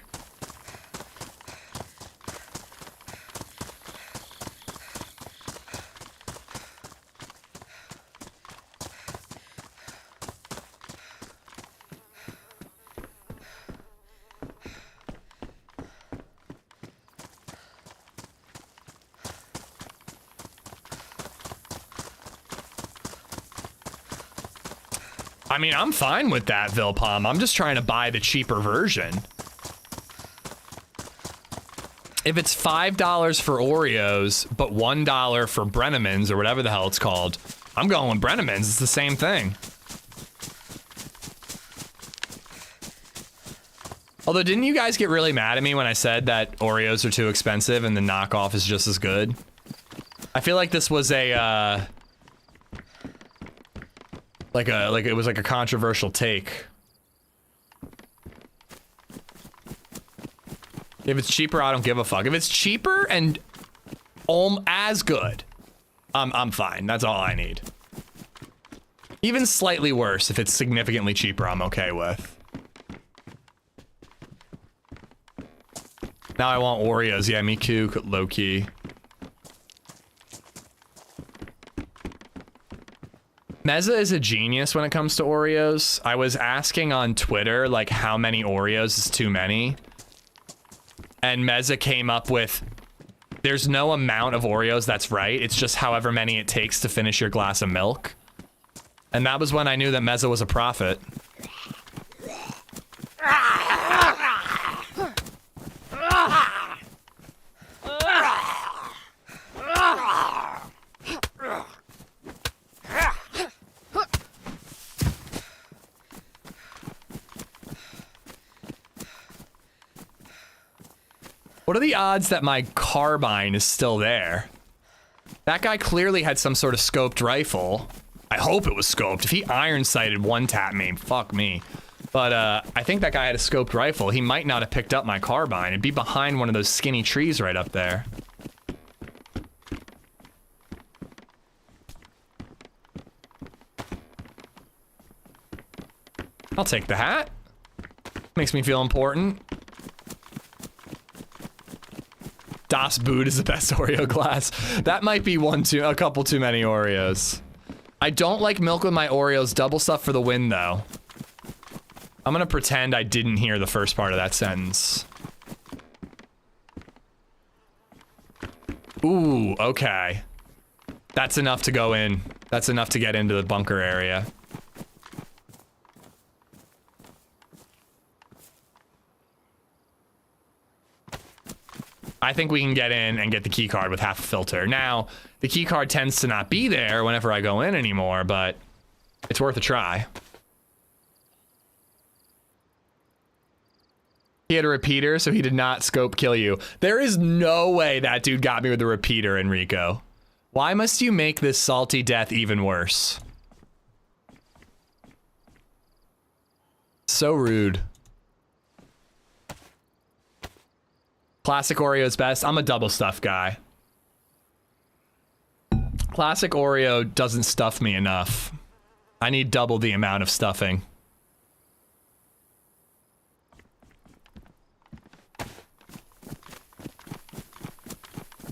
I mean, I'm fine with that, Vilpom. I'm just trying to buy the cheaper version. If it's $5 for Oreos, but $1 for Brennemans, or whatever the hell it's called, I'm going with Brennemans. It's the same thing. Although, didn't you guys get really mad at me when I said that Oreos are too expensive and the knockoff is just as good? I feel like this was a, it was like a controversial take. If it's cheaper, I don't give a fuck. If it's cheaper and as good, I'm fine. That's all I need. Even slightly worse, if it's significantly cheaper, I'm okay with. Now I want Oreos. Yeah, me too, low key. Meza is a genius when it comes to Oreos. I was asking on Twitter, like, how many Oreos is too many? And Meza came up with, there's no amount of Oreos that's right. It's just however many it takes to finish your glass of milk. And that was when I knew that Meza was a prophet. What are the odds that my carbine is still there? That guy clearly had some sort of scoped rifle. I hope it was scoped. If he iron sighted one tap me, fuck me. But I think that guy had a scoped rifle. He might not have picked up my carbine. It'd be behind one of those skinny trees right up there. I'll take the hat. Makes me feel important. Das Boot is the best Oreo glass. That might be a couple too many Oreos. I don't like milk with my Oreos. Double stuff for the win, though. I'm gonna pretend I didn't hear the first part of that sentence. Ooh, okay. That's enough to go in. That's enough to get into the bunker area. I think we can get in and get the key card with half a filter. Now, the key card tends to not be there whenever I go in anymore, but it's worth a try. He had a repeater, so he did not scope kill you. There is no way that dude got me with a repeater, Enrico. Why must you make this salty death even worse? So rude. Classic Oreo's best. I'm a double stuff guy. Classic Oreo doesn't stuff me enough. I need double the amount of stuffing.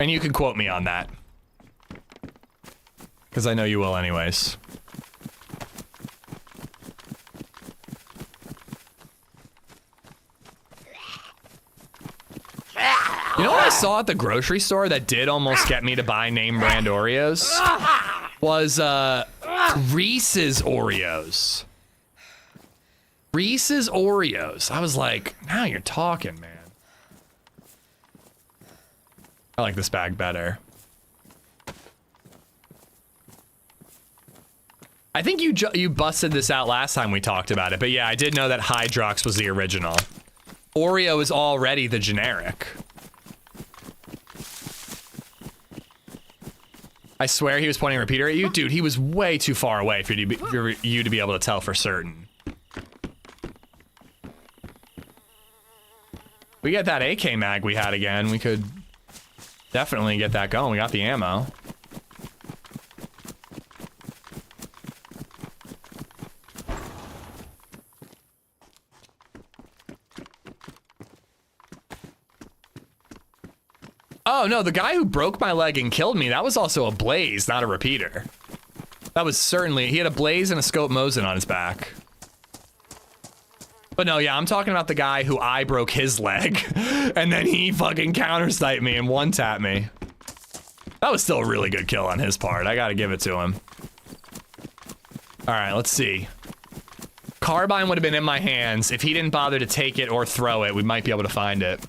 And you can quote me on that. Because I know you will anyways. You know what I saw at the grocery store that did almost get me to buy name brand Oreos? Was Reese's Oreos. Reese's Oreos. I was like, now you're talking, man. I like this bag better. I think you busted this out last time we talked about it, but yeah, I did know that Hydrox was the original. Oreo is already the generic. I swear he was pointing a repeater at you. Dude, he was way too far away for you to be able to tell for certain. We get that AK mag we had again. We could definitely get that going. We got the ammo. Oh, no, the guy who broke my leg and killed me, that was also a blaze, not a repeater. That was certainly... He had a blaze and a scope Mosin on his back. But no, yeah, I'm talking about the guy who I broke his leg. And then he fucking counter-sniped me and one-tapped me. That was still a really good kill on his part. I gotta give it to him. Alright, let's see. Carbine would have been in my hands. If he didn't bother to take it or throw it, we might be able to find it.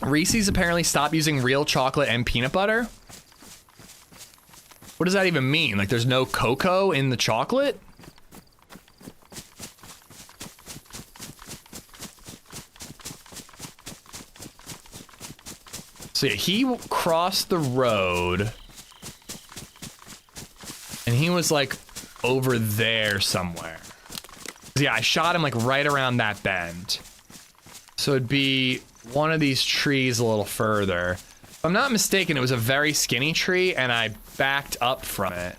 Reese's apparently stopped using real chocolate and peanut butter. What does that even mean? Like there's no cocoa in the chocolate? So yeah, he crossed the road. And he was like over there somewhere. Yeah, I shot him like right around that bend. So it'd be one of these trees a little further. If I'm not mistaken, it was a very skinny tree and I backed up from it.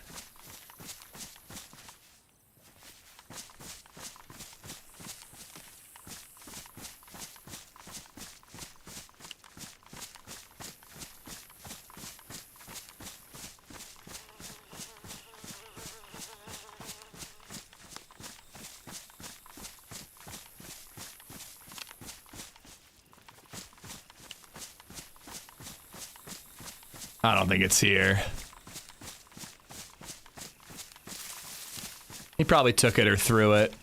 I don't think it's here. He probably took it or threw it.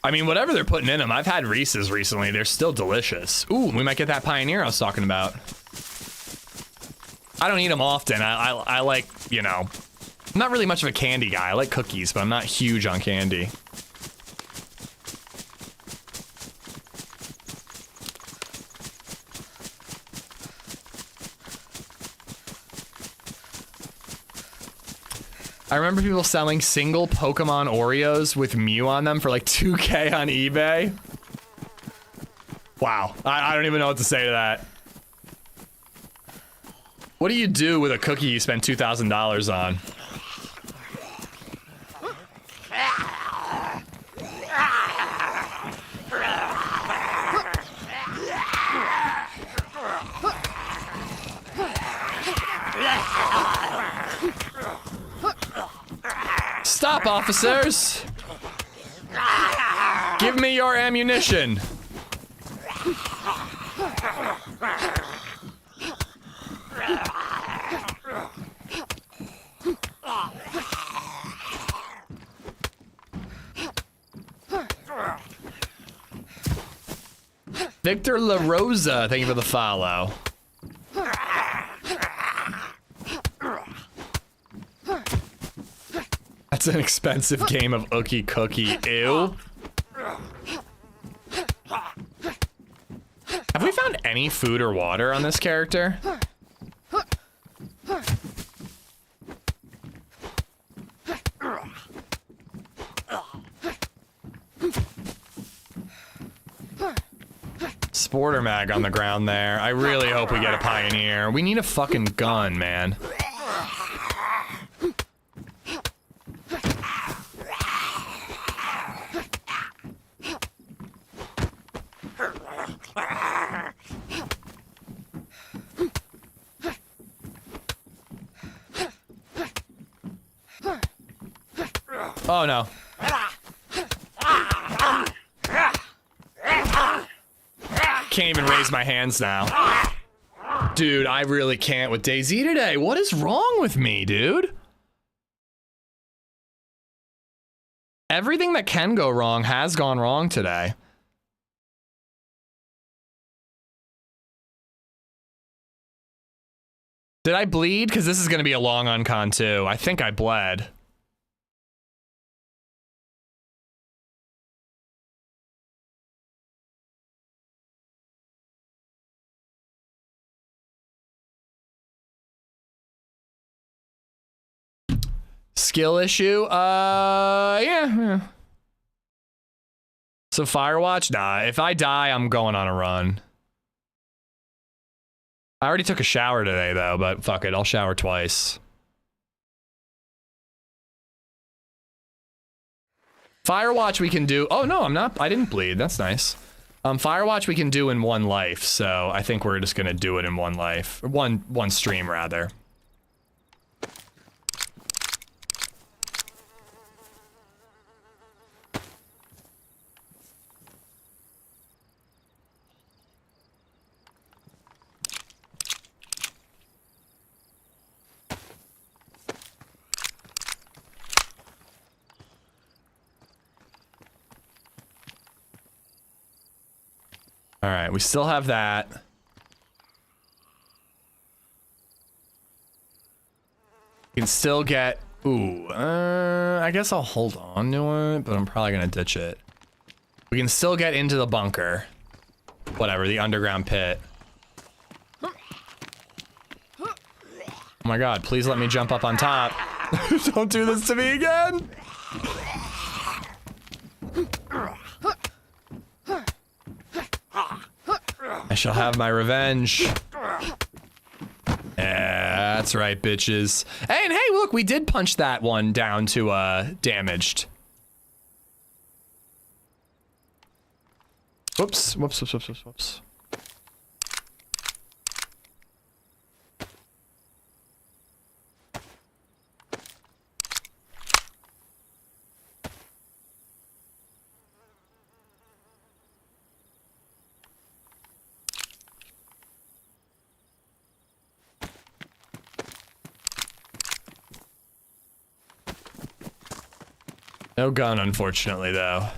I mean, whatever they're putting in them, I've had Reese's recently. They're still delicious. Ooh, we might get that Pioneer I was talking about. I don't eat them often. I like, you know, I'm not really much of a candy guy. I like cookies, but I'm not huge on candy. I remember people selling single Pokemon Oreos with Mew on them for like 2K on eBay. Wow, I don't even know what to say to that. What do you do with a cookie you spend $2,000 on? Stop, officers! Give me your ammunition! Victor La Rosa, thank you for the follow. That's an expensive game of Ookie Cookie. Ew. Have we found any food or water on this character? Sporter mag on the ground there. I really hope we get a pioneer. We need a fucking gun, man. Oh no. Can't even raise my hands now. Dude, I really can't with DayZ today. What is wrong with me, dude? Everything that can go wrong has gone wrong today. Did I bleed? Because this is going to be a long uncon too. I think I bled. Skill issue? Yeah. So Firewatch? Nah, if I die, I'm going on a run. I already took a shower today, though, but fuck it, I'll shower twice. Firewatch we can do... Oh, no, I'm not... I didn't bleed. That's nice. Firewatch we can do in one life, so I think we're just gonna do it in one life. Or one stream, rather. All right, we still have that. We can still get... Ooh, I guess I'll hold on to it, but I'm probably gonna ditch it. We can still get into the bunker. Whatever, the underground pit. Oh my god, please let me jump up on top. Don't do this to me again! I shall have my revenge. Yeah, that's right, bitches. Hey, and hey, look, we did punch that one down to, damaged. Whoops. No gun, unfortunately, though.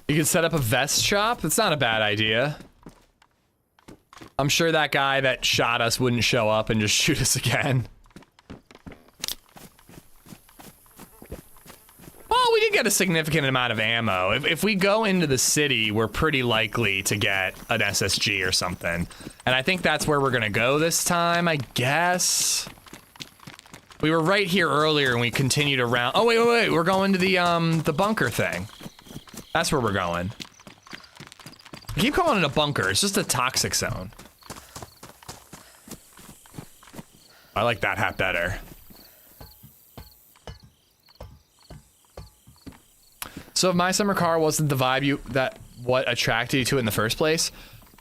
You could set up a vest shop. That's not a bad idea. I'm sure that guy that shot us wouldn't show up and just shoot us again. Well, we did get a significant amount of ammo. If we go into the city, we're pretty likely to get an SSG or something. And I think that's where we're gonna go this time, I guess. We were right here earlier and we continued around. Oh, wait. We're going to the bunker thing. That's where we're going. I keep calling it a bunker. It's just a toxic zone. I like that hat better. So if My Summer Car wasn't the vibe what attracted you to it in the first place,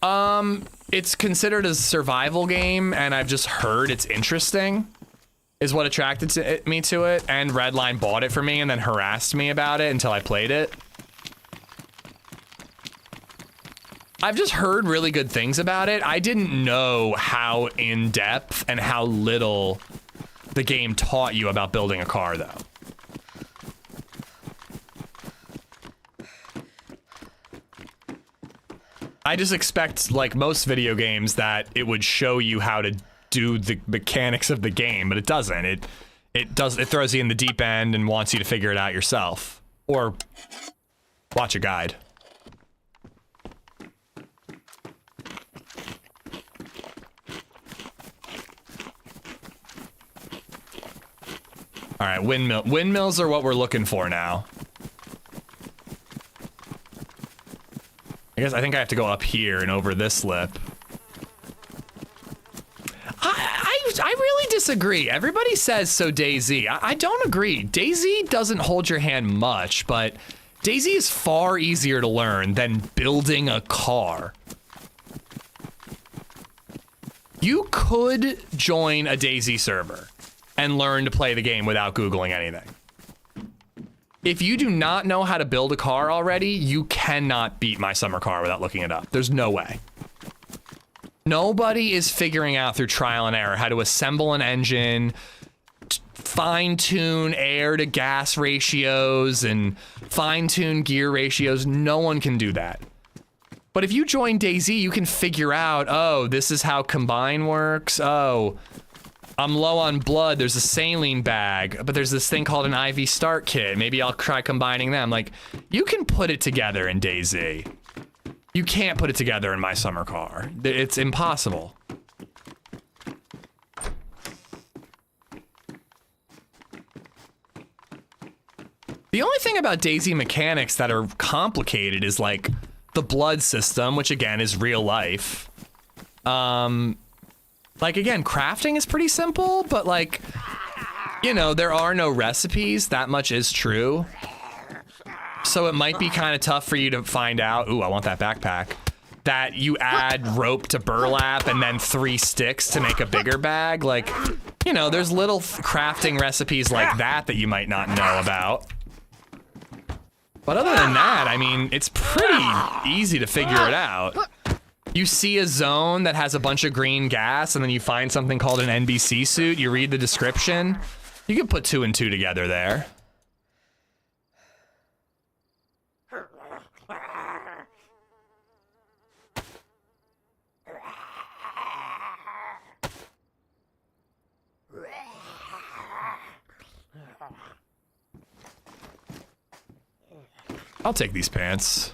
it's considered a survival game, and I've just heard it's interesting, is what attracted me to it. And Redline bought it for me and then harassed me about it until I played it. I've just heard really good things about it. I didn't know how in depth and how little the game taught you about building a car, though. I just expect, like most video games, that it would show you how to do the mechanics of the game, but it doesn't. It throws you in the deep end and wants you to figure it out yourself, or watch a guide. All right, windmills are what we're looking for now. I think I have to go up here and over this lip. I really disagree. Everybody says so DayZ. I don't agree. DayZ doesn't hold your hand much, but DayZ is far easier to learn than building a car. You could join a DayZ server and learn to play the game without Googling anything. If you do not know how to build a car already, you cannot beat My Summer Car without looking it up. There's no way. Nobody is figuring out through trial and error how to assemble an engine, fine-tune air to gas ratios, and fine-tune gear ratios. No one can do that. But if you join DayZ, you can figure out, oh, this is how combine works. Oh, I'm low on blood. There's a saline bag, but there's this thing called an IV start kit. Maybe I'll try combining them. Like, you can put it together in DayZ. You can't put it together in My Summer Car. It's impossible. The only thing about DayZ mechanics that are complicated is like the blood system, which again is real life. Like, again, crafting is pretty simple, but like, you know, there are no recipes. That much is true. So it might be kind of tough for you to find out, ooh, I want that backpack, that you add rope to burlap and then 3 sticks to make a bigger bag. Like, you know, there's little crafting recipes like that you might not know about. But other than that, I mean, it's pretty easy to figure it out. You see a zone that has a bunch of green gas, and then you find something called an NBC suit. You read the description. You can put 2 and 2 together there. I'll take these pants.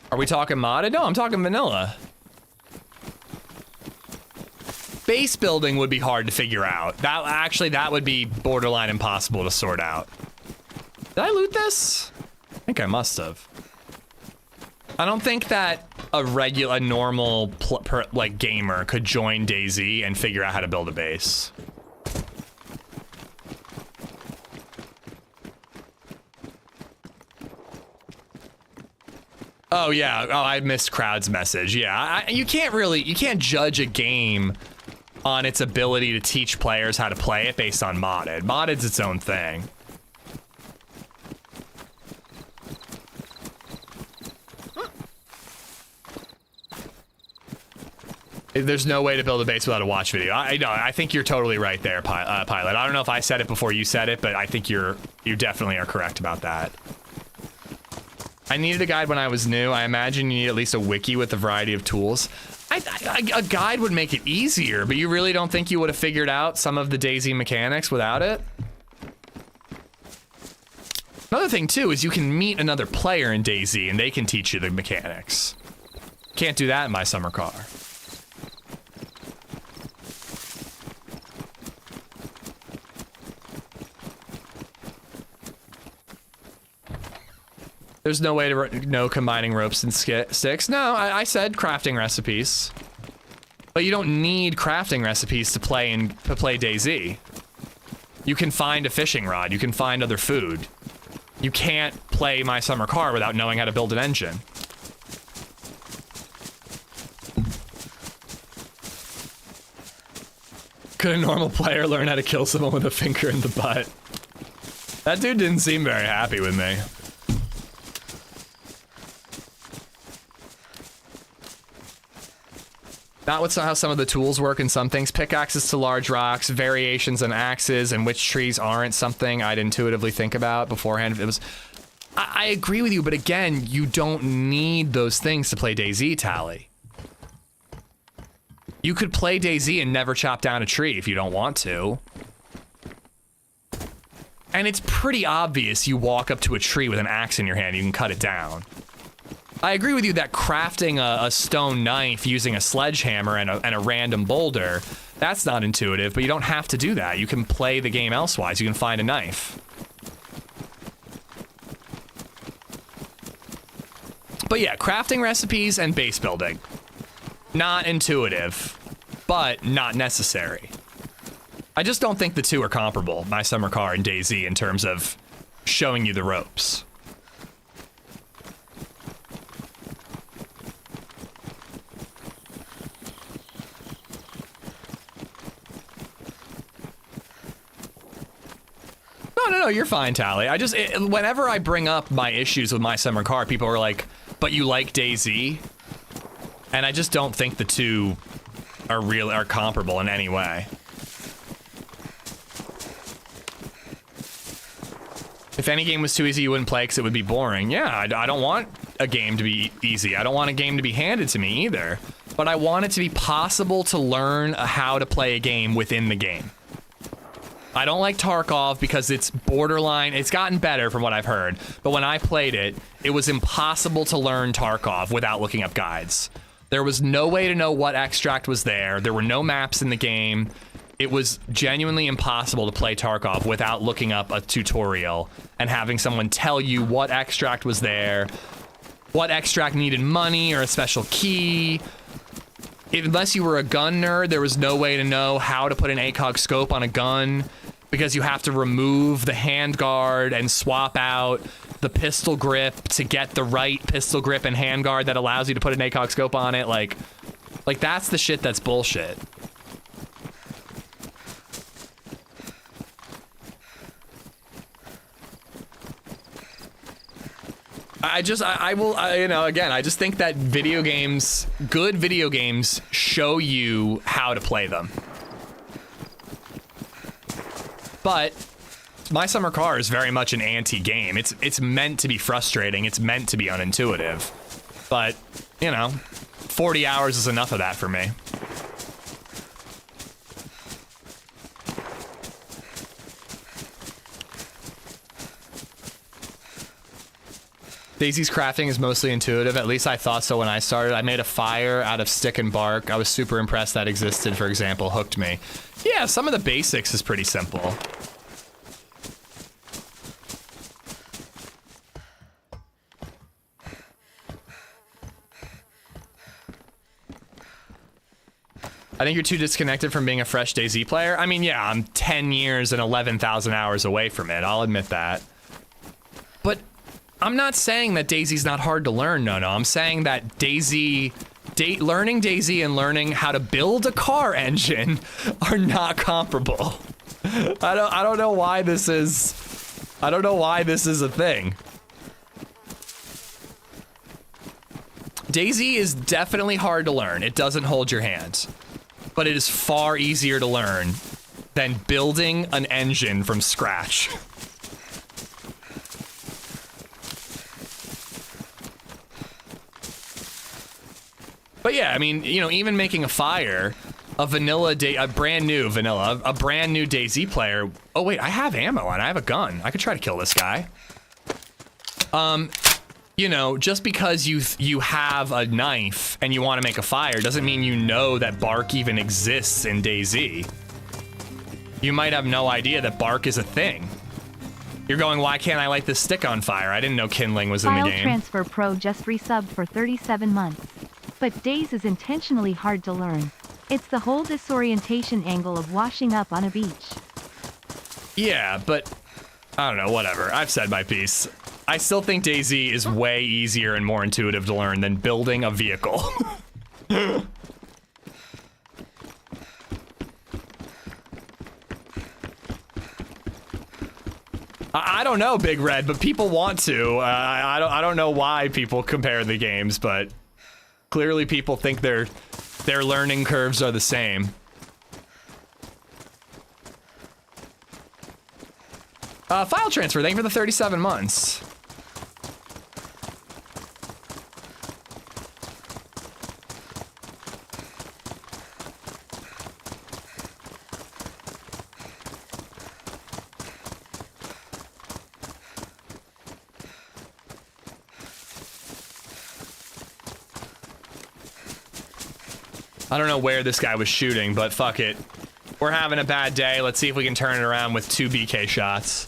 Are we talking modded? No, I'm talking vanilla. Base building would be hard to figure out. That would be borderline impossible to sort out. Did I loot this? I think I must have. I don't think that a normal like gamer could join DayZ and figure out how to build a base. Oh yeah, oh, I missed Crowd's message. Yeah, you can't judge a game on its ability to teach players how to play it based on modded. Modded's its own thing. There's no way to build a base without a watch video. I think you're totally right there, Pilot. I don't know if I said it before you said it, but I think you definitely are correct about that. I needed a guide when I was new. I imagine you need at least a wiki with a variety of tools. A guide would make it easier, but you really don't think you would have figured out some of the DayZ mechanics without it? Another thing, too, is you can meet another player in DayZ, and they can teach you the mechanics. Can't do that in my summer car. There's no way to know combining ropes and sticks. No, I said crafting recipes. But you don't need crafting recipes to play DayZ. You can find a fishing rod. You can find other food. You can't play My Summer Car without knowing how to build an engine. Could a normal player learn how to kill someone with a finger in the butt? That dude didn't seem very happy with me. Not with how some of the tools work in some things. Pickaxes to large rocks, variations on axes, and which trees aren't something I'd intuitively think about beforehand. It was. I agree with you, but again, you don't need those things to play DayZ, Tally. You could play DayZ and never chop down a tree if you don't want to. And it's pretty obvious you walk up to a tree with an axe in your hand, you can cut it down. I agree with you that crafting a stone knife using a sledgehammer and a random boulder, that's not intuitive, but you don't have to do that. You can play the game elsewise. You can find a knife. But yeah, crafting recipes and base building. Not intuitive, but not necessary. I just don't think the two are comparable, My Summer Car and DayZ, in terms of showing you the ropes. No, you're fine, Tally. Whenever I bring up my issues with My Summer Car, people are like, but you like DayZ? And I just don't think the two are comparable in any way. If any game was too easy, you wouldn't play because it would be boring. Yeah, I don't want a game to be easy. I don't want a game to be handed to me either. But I want it to be possible to learn how to play a game within the game. I don't like Tarkov because it's borderline. It's gotten better from what I've heard, but when I played it, it was impossible to learn Tarkov without looking up guides. There was no way to know what extract was there. There were no maps in the game. It was genuinely impossible to play Tarkov without looking up a tutorial and having someone tell you what extract was there, what extract needed money or a special key. Unless you were a gun nerd, there was no way to know how to put an ACOG scope on a gun because you have to remove the handguard and swap out the pistol grip to get the right pistol grip and handguard that allows you to put an ACOG scope on it. Like that's the shit that's bullshit. I just think that good video games show you how to play them. But My Summer Car is very much an anti-game. It's meant to be frustrating. It's meant to be unintuitive. But, 40 hours is enough of that for me. DayZ's crafting is mostly intuitive. At least I thought so when I started. I made a fire out of stick and bark. I was super impressed that existed, for example, hooked me. Yeah, some of the basics is pretty simple. I think you're too disconnected from being a fresh DayZ player. I mean, yeah, I'm 10 years and 11,000 hours away from it. I'll admit that. But I'm not saying that DayZ's not hard to learn, no. I'm saying that DayZ learning DayZ and learning how to build a car engine are not comparable. I don't know why this is. I don't know why this is a thing. DayZ is definitely hard to learn. It doesn't hold your hand, but it is far easier to learn than building an engine from scratch. But yeah, I mean, you know, even making a fire, a brand new DayZ player. Oh wait, I have ammo and I have a gun. I could try to kill this guy. You know, just because you have a knife and you want to make a fire doesn't mean you know that bark even exists in DayZ. You might have no idea that bark is a thing. You're going, why can't I light this stick on fire? I didn't know kindling was in the game. File Transfer Pro just resubbed for 37 months. But DayZ is intentionally hard to learn. It's the whole disorientation angle of washing up on a beach. Yeah, but I don't know, whatever. I've said my piece. I still think DayZ is way easier and more intuitive to learn than building a vehicle. I don't know, Big Red, but people want to. I don't know why people compare the games, but clearly people think their learning curves are the same. File transfer, thank you for the 37 months. I don't know where this guy was shooting, but fuck it. We're having a bad day. Let's see if we can turn it around with 2 BK shots.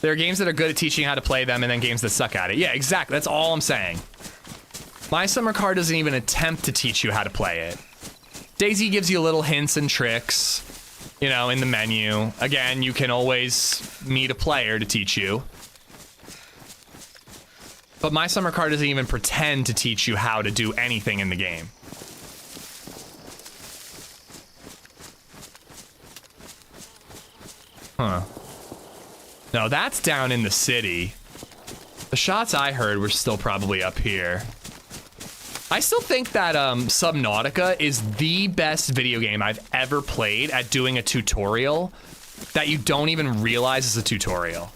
There are games that are good at teaching how to play them and then games that suck at it. Yeah, exactly. That's all I'm saying. My Summer Car doesn't even attempt to teach you how to play it. DayZ gives you little hints and tricks, you know, in the menu. Again, you can always meet a player to teach you. But My Summer Car doesn't even pretend to teach you how to do anything in the game. Huh. No, that's down in the city. The shots I heard were still probably up here. I still think that Subnautica is the best video game I've ever played at doing a tutorial that you don't even realize is a tutorial.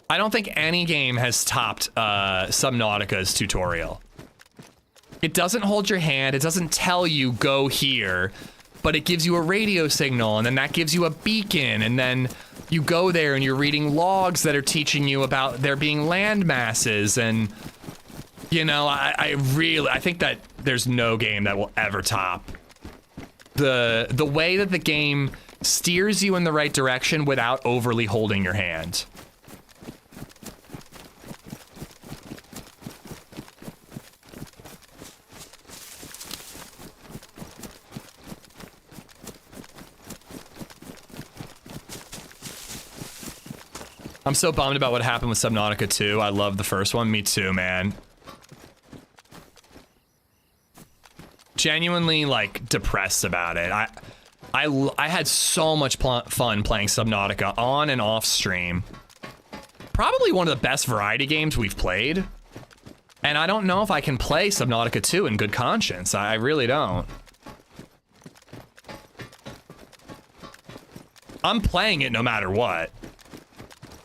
I don't think any game has topped Subnautica's tutorial. It doesn't hold your hand, it doesn't tell you go here, but it gives you a radio signal, and then that gives you a beacon, and then you go there and you're reading logs that are teaching you about there being land masses, and you know, I think that there's no game that will ever top the way that the game steers you in the right direction without overly holding your hand. I'm so bummed about what happened with Subnautica 2. I love the first one. Me too, man. Genuinely, like, depressed about it. I had so much fun playing Subnautica on and off stream. Probably one of the best variety games we've played. And I don't know if I can play Subnautica 2 in good conscience. I really don't. I'm playing it no matter what.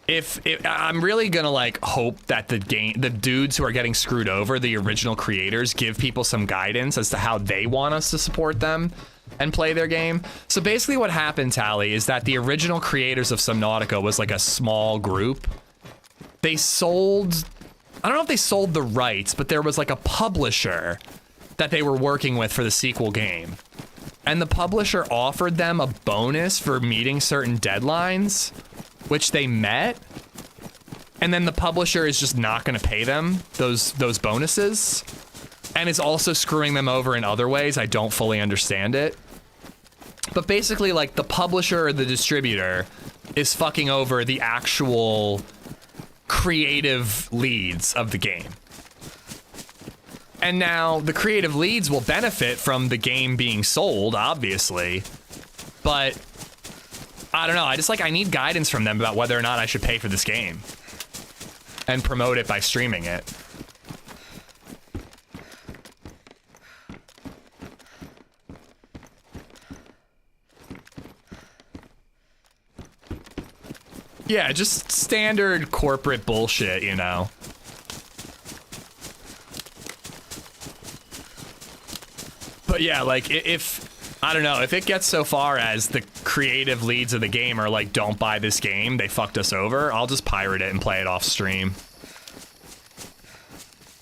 If I'm really gonna like hope that the dudes who are getting screwed over, the original creators, give people some guidance as to how they want us to support them and play their game. So basically what happened, Tally, is that the original creators of Subnautica was like a small group. They sold, I don't know if they sold the rights, but there was like a publisher that they were working with for the sequel game. And the publisher offered them a bonus for meeting certain deadlines, which they met, and then the publisher is just not going to pay them those bonuses, and is also screwing them over in other ways. I don't fully understand it. But basically, like, the publisher or the distributor is fucking over the actual creative leads of the game. And now the creative leads will benefit from the game being sold, obviously, but I don't know. I need guidance from them about whether or not I should pay for this game and promote it by streaming it. Yeah, just standard corporate bullshit, you know. But yeah, like, if, I don't know, if it gets so far as the creative leads of the game are like, don't buy this game, they fucked us over, I'll just pirate it and play it off stream.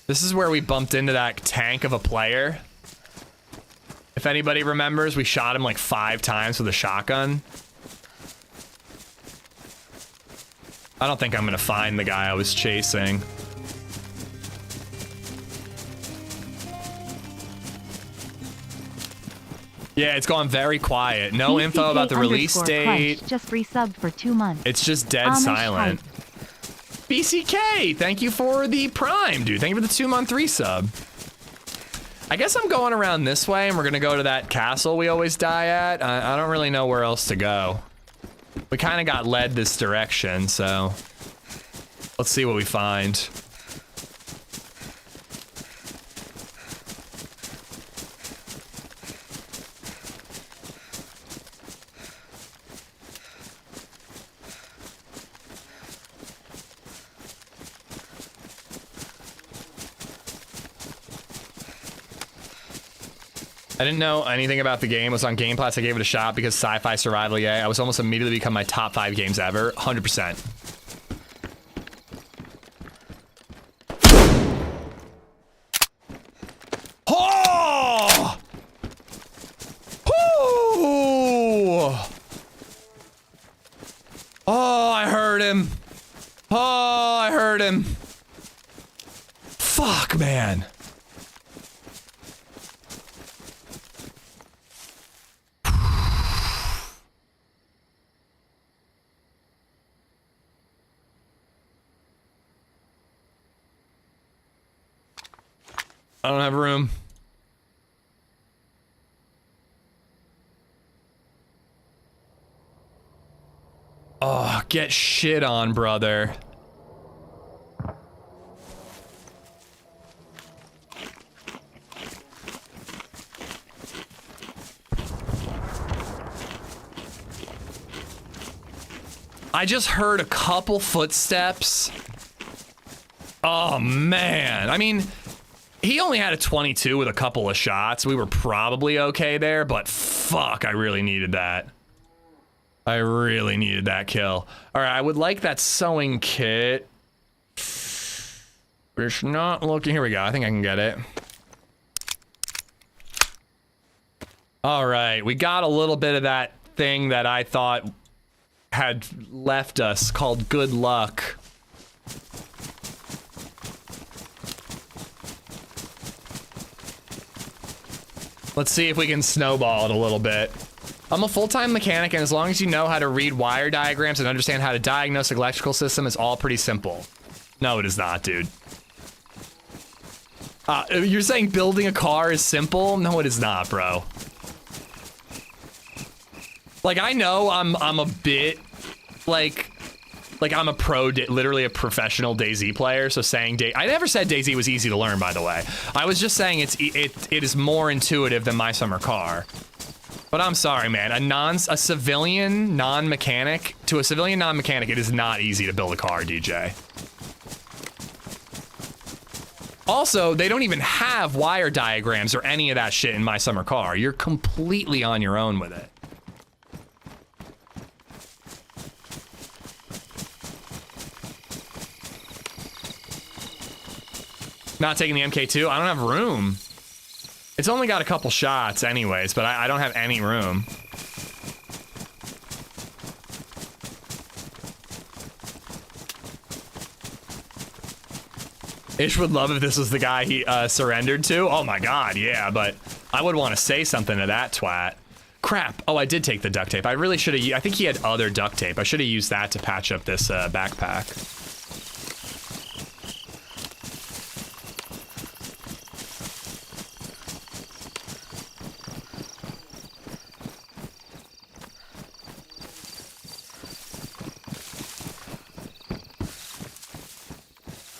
This is where we bumped into that tank of a player. If anybody remembers, we shot him like 5 times with a shotgun. I don't think I'm gonna find the guy I was chasing. Yeah, it's gone very quiet. No info about the release date. Crunch just resubbed for 2 months. It's just dead Amish silent. hype. BCK, thank you for the Prime, dude. Thank you for the 2-month resub. I guess I'm going around this way, and we're gonna go to that castle we always die at. I don't really know where else to go. We kind of got led this direction, so let's see what we find. I didn't know anything about the game. It was on Game Pass. I gave it a shot because sci-fi survival, yeah. I was almost immediately become my top 5 games ever. 100%. Oh! Oh! Oh, I heard him. Oh, I heard him. Fuck, man. I don't have room. Oh, get shit on, brother. I just heard a couple footsteps. Oh, man. I mean, he only had a 22 with a couple of shots. We were probably okay there, but fuck, I really needed that. I really needed that kill. All right, I would like that sewing kit. But it's not looking. Here we go. I think I can get it. All right, we got a little bit of that thing that I thought had left us called good luck. Let's see if we can snowball it a little bit. I'm a full-time mechanic, and as long as you know how to read wire diagrams and understand how to diagnose an electrical system, it's all pretty simple. No, it is not, dude. You're saying building a car is simple? No, it is not, bro. Like, I know I'm a bit, like I'm a pro, literally a professional DayZ player, so saying I never said DayZ was easy to learn, by the way. I was just saying it is more intuitive than My Summer Car. But I'm sorry, man. A civilian non-mechanic, to a civilian non-mechanic, it is not easy to build a car, DJ. Also, they don't even have wire diagrams or any of that shit in My Summer Car. You're completely on your own with it. Not taking the MK2? I don't have room. It's only got a couple shots anyways, but I don't have any room. Ish would love if this was the guy he surrendered to. Oh my god, yeah, but I would want to say something to that twat. Crap. Oh, I did take the duct tape. I really should have. I think he had other duct tape. I should have used that to patch up this backpack.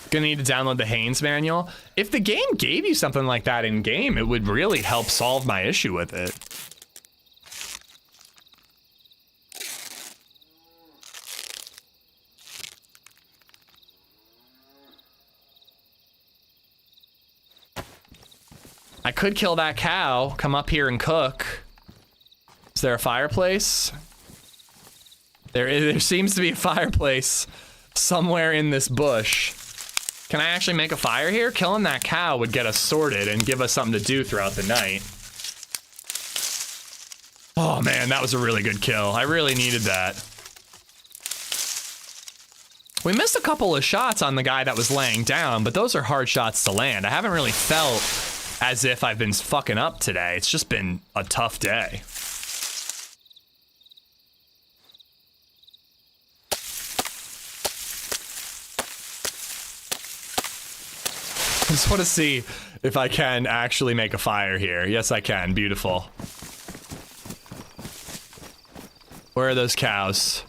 Gonna need to download the Haynes manual. If the game gave you something like that in game, it would really help solve my issue with it. I could kill that cow, come up here and cook. Is there a fireplace? There seems to be a fireplace somewhere in this bush. Can I actually make a fire here? Killing that cow would get us sorted and give us something to do throughout the night. Oh man, that was a really good kill. I really needed that. We missed a couple of shots on the guy that was laying down, but those are hard shots to land. I haven't really felt as if I've been fucking up today. It's just been a tough day. I just want to see if I can actually make a fire here. Yes, I can. Beautiful. Where are those cows?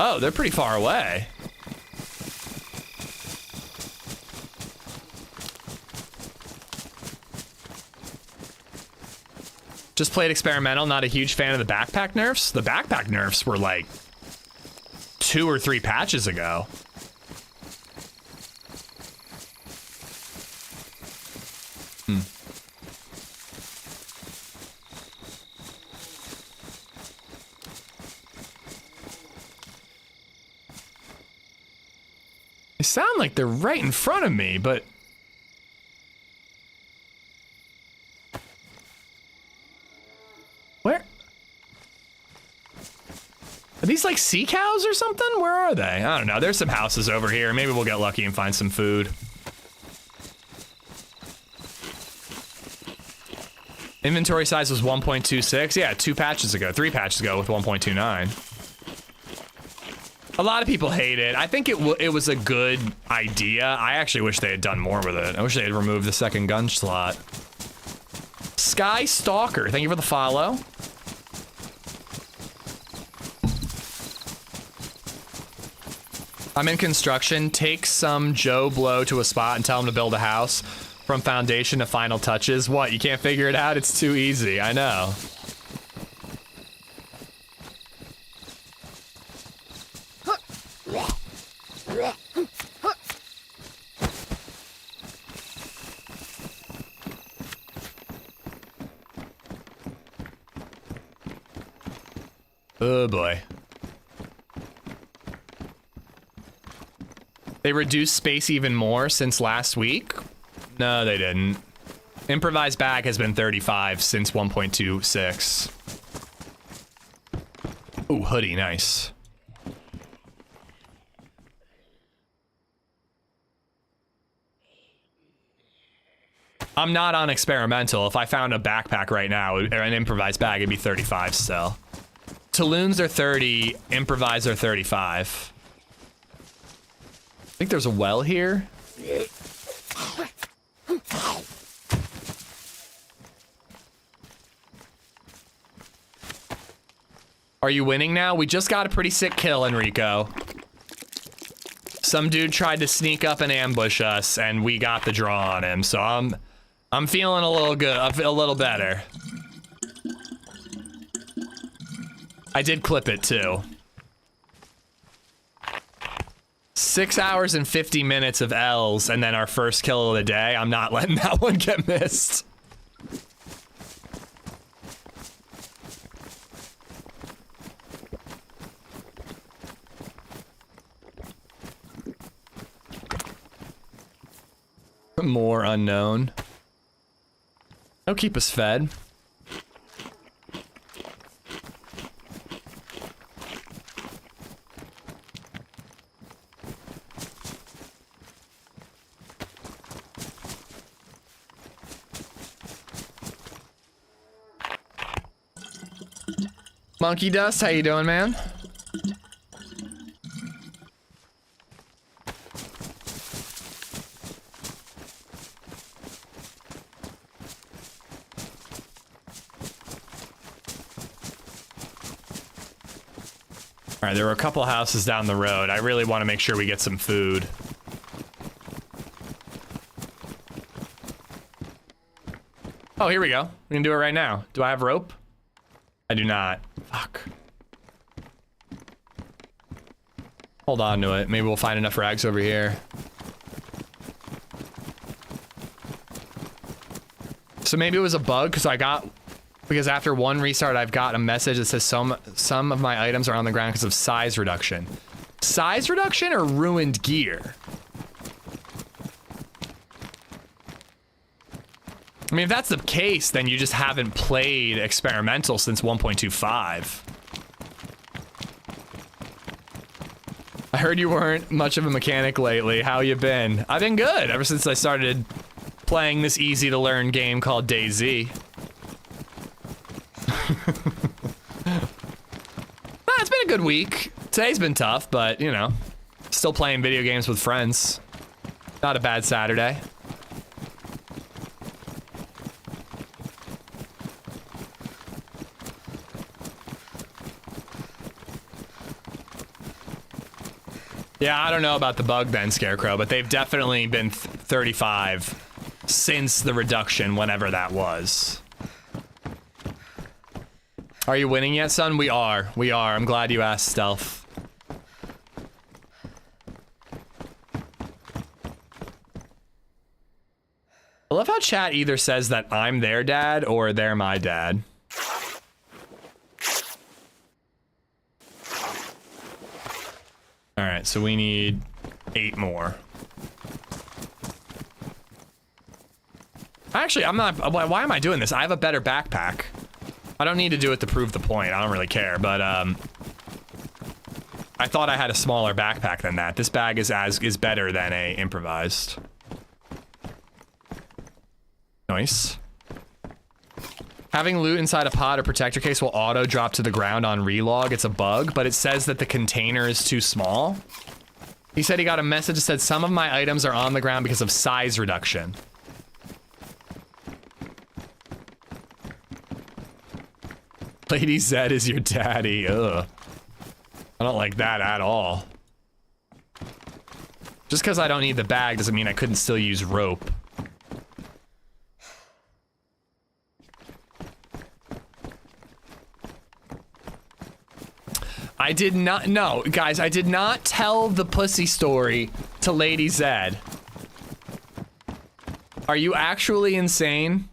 Oh, they're pretty far away. Just played experimental, not a huge fan of the backpack nerfs. The backpack nerfs were like 2 or 3 patches ago. They sound like they're right in front of me, but... Where? Are these like sea cows or something? Where are they? I don't know. There's some houses over here. Maybe we'll get lucky and find some food. Inventory size was 1.26. Yeah, 2 patches ago, 3 patches ago with 1.29. A lot of people hate it. I think it was a good idea. I actually wish they had done more with it. I wish they had removed the second gun slot. Sky Stalker, thank you for the follow. I'm in construction. Take some Joe Blow to a spot and tell him to build a house from foundation to final touches. What, you can't figure it out? It's too easy, I know. Oh boy. They reduced space even more since last week? No, they didn't. Improvised bag has been 35 since 1.26. Ooh, hoodie, nice. I'm not on experimental. If I found a backpack right now, or an improvised bag, it'd be 35 still. Saloons are 30, improvised are 35. I think there's a well here. Are you winning now? We just got a pretty sick kill, Enrico. Some dude tried to sneak up and ambush us, and we got the draw on him. So I'm feeling a little good. I feel a little better. I did clip it too. 6 hours and 50 minutes of L's and then our first kill of the day. I'm not letting that one get missed. More unknown. They'll keep us fed. Monkey Dust, how you doing, man? All right, there were a couple houses down the road. I really want to make sure we get some food. Oh, here we go. We can do it right now. Do I have rope? I do not. Fuck. Hold on to it. Maybe we'll find enough rags over here. So maybe it was a bug because after one restart I've got a message that says some of my items are on the ground because of size reduction. Size reduction or ruined gear? I mean, if that's the case, then you just haven't played experimental since 1.25. I heard you weren't much of a mechanic lately. How you been? I've been good ever since I started playing this easy to learn game called DayZ. It's been a good week. Today's been tough, but you know, still playing video games with friends. Not a bad Saturday. Yeah, I don't know about the bug then, Scarecrow, but they've definitely been 35 since the reduction, whenever that was. Are you winning yet, son? We are. We are. I'm glad you asked, Stealth. I love how chat either says that I'm their dad or they're my dad. All right, so we need 8 more. Actually, I'm not. Why am I doing this? I have a better backpack. I don't need to do it to prove the point. I don't really care, but I thought I had a smaller backpack than that. This bag is better than a improvised. Nice. Having loot inside a pod or protector case will auto drop to the ground on relog. It's a bug, but it says that the container is too small. He said he got a message that said some of my items are on the ground because of size reduction. LadyZed is your daddy. Ugh. I don't like that at all. Just because I don't need the bag doesn't mean I couldn't still use rope. I did not, no, guys, I did not tell the pussy story to LadyZed. Are you actually insane?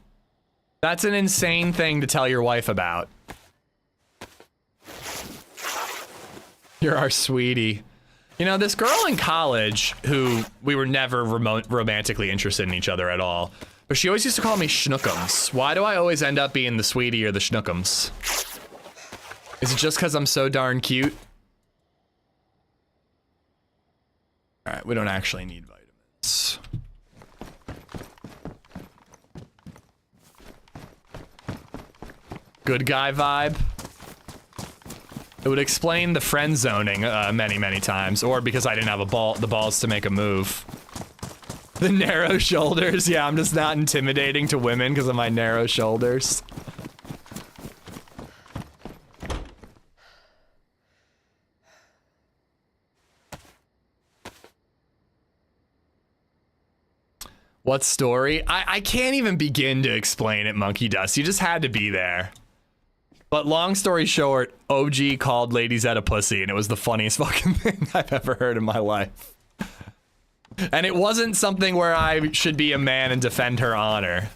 That's an insane thing to tell your wife about. You're our sweetie. You know, this girl in college who we were never romantically interested in each other at all, but she always used to call me Schnookums. Why do I always end up being the sweetie or the Schnookums? Is it just because I'm so darn cute? All right, we don't actually need vitamins. Good guy vibe. It would explain the friend zoning many times, or because I didn't have the balls to make a move. The narrow shoulders, yeah, I'm just not intimidating to women because of my narrow shoulders. What story? I can't even begin to explain it, Monkey Dust. You just had to be there. But long story short, OG called LadyZed a pussy, and it was the funniest fucking thing I've ever heard in my life. And it wasn't something where I should be a man and defend her honor.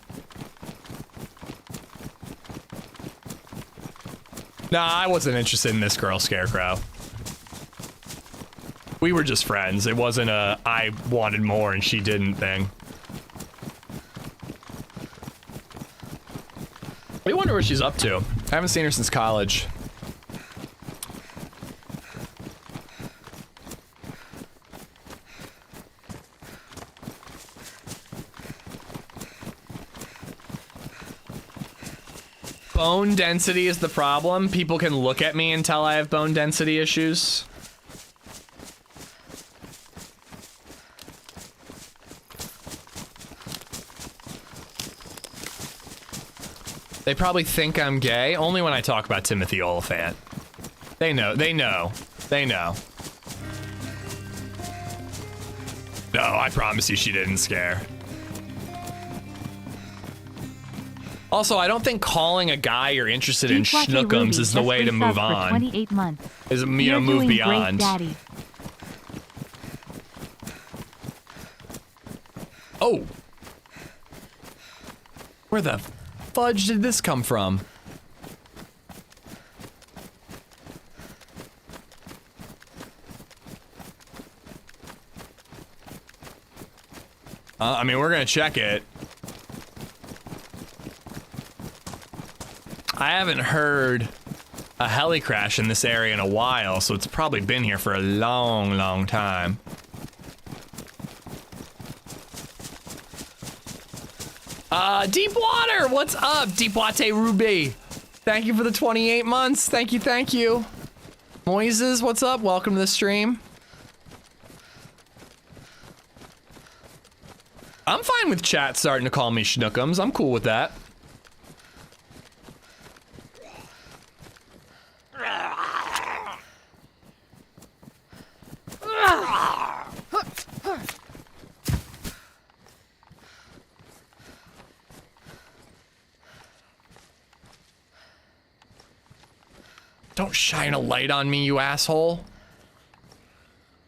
Nah, I wasn't interested in this girl, Scarecrow. We were just friends. It wasn't a I wanted more and she didn't thing. I wonder what she's up to. I haven't seen her since college. Bone density is the problem. People can look at me and tell I have bone density issues. They probably think I'm gay, only when I talk about Timothy Oliphant. They know, they know, they know. No, I promise you she didn't scare. Also, I don't think calling a guy you're interested in schnookums is the way to move on. 28 months. Is, you know, move beyond. Great, Daddy. Oh! Where the fudge did this come from? I mean, we're gonna check it. I haven't heard a heli crash in this area in a while, so it's probably been here for a long, long time. Deepwater, what's up, Deepwater Ruby? Thank you for the 28 months. Thank you, thank you. Moises, what's up? Welcome to the stream. I'm fine with chat starting to call me schnookums. I'm cool with that. Don't shine a light on me, you asshole.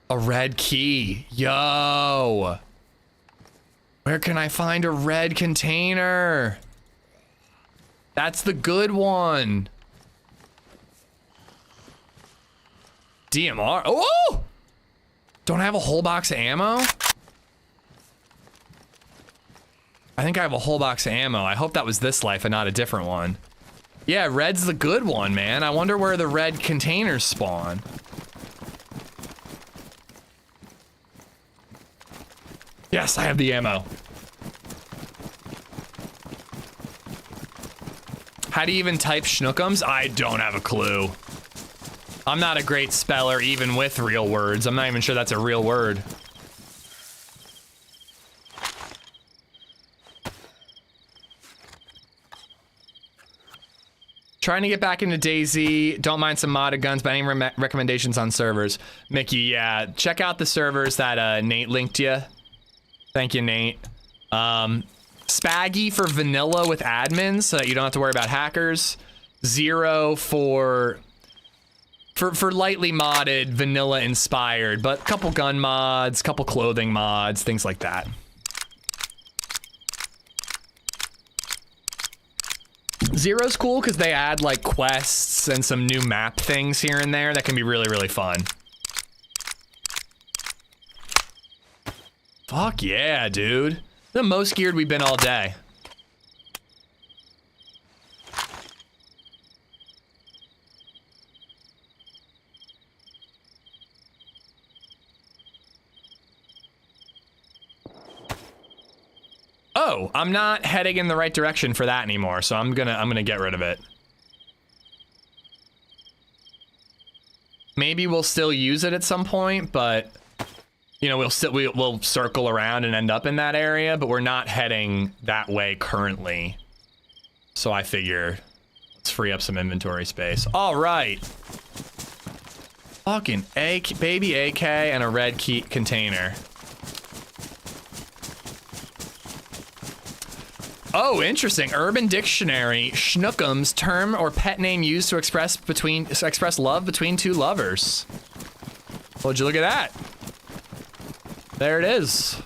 A red key. Yo. Where can I find a red container? That's the good one. DMR. Oh! Don't I have a whole box of ammo? I think I have a whole box of ammo. I hope that was this life and not a different one. Yeah, red's the good one, man. I wonder where the red containers spawn. Yes, I have the ammo. How do you even type schnookums? I don't have a clue. I'm not a great speller even with real words. I'm not even sure that's a real word. Trying to get back into DayZ. Don't mind some modded guns, but any recommendations on servers? Mickey, yeah, check out the servers that Nate linked you. Thank you, Nate. Spaggy for vanilla with admins, so that you don't have to worry about hackers. 0 for lightly modded, vanilla inspired, but a couple gun mods, couple clothing mods, things like that. Zero's cool because they add like quests and some new map things here and there that can be really, really fun. Fuck yeah, dude. The most geared we've been all day. Oh, I'm not heading in the right direction for that anymore, so I'm gonna get rid of it. Maybe we'll still use it at some point, but you know, we'll circle around and end up in that area, but we're not heading that way currently. So I figure let's free up some inventory space. All right. Fucking baby AK and a red key container. Oh, interesting. Urban Dictionary. Schnookums, term or pet name used to express love between two lovers. Would you look at that? There it is.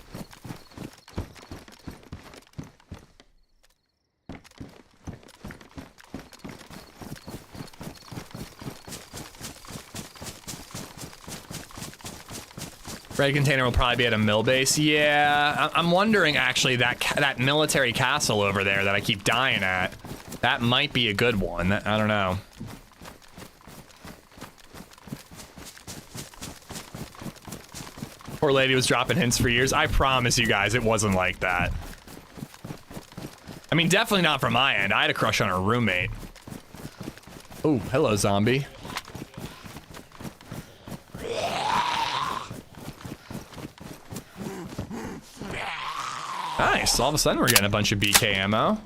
Red container will probably be at a mill base. Yeah, I'm wondering actually that military castle over there that I keep dying at. That might be a good one. I don't know. Poor lady was dropping hints for years. I promise you guys, it wasn't like that. I mean, definitely not from my end. I had a crush on her roommate. Oh, hello, zombie. Nice. All of a sudden, we're getting a bunch of BK ammo.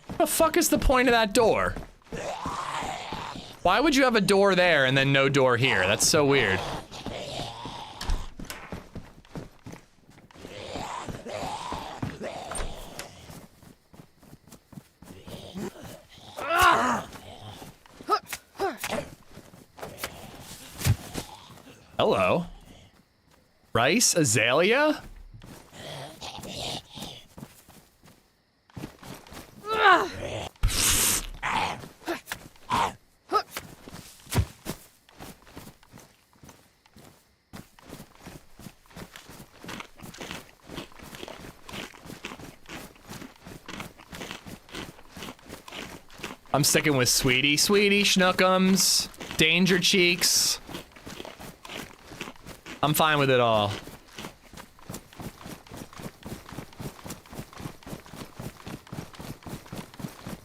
What the fuck is the point of that door? Why would you have a door there and then no door here? That's so weird. Hello. Rice? Azalea? I'm sticking with Sweetie. Sweetie, Schnookums, Danger Cheeks. I'm fine with it all.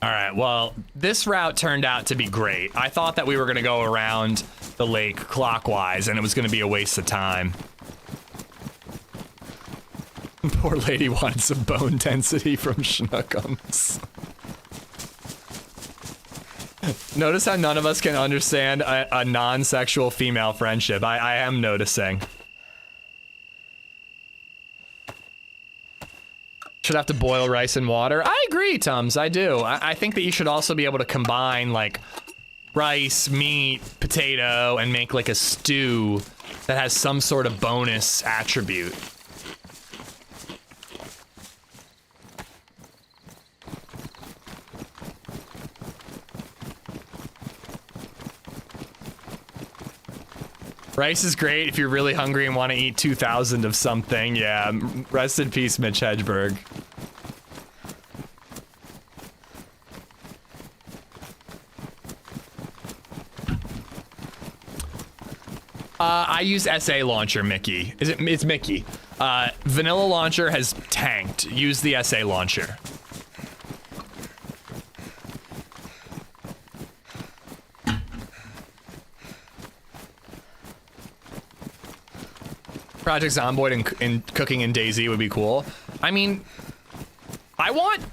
Alright, well, this route turned out to be great. I thought that we were gonna go around the lake clockwise and it was gonna be a waste of time. Poor lady wanted some bone density from Schnookums. Notice how none of us can understand a non-sexual female friendship. I am noticing. Should have to boil rice and water. I agree, Tums, I do. I think that you should also be able to combine like rice, meat, potato, and make like a stew that has some sort of bonus attribute. Rice is great if you're really hungry and want to eat 2,000 of something. Yeah, rest in peace, Mitch Hedgeberg. I use SA launcher, Mickey. It's Mickey. Vanilla launcher has tanked. Use the SA launcher. Project Zomboid and cooking in DayZ would be cool. I mean, I want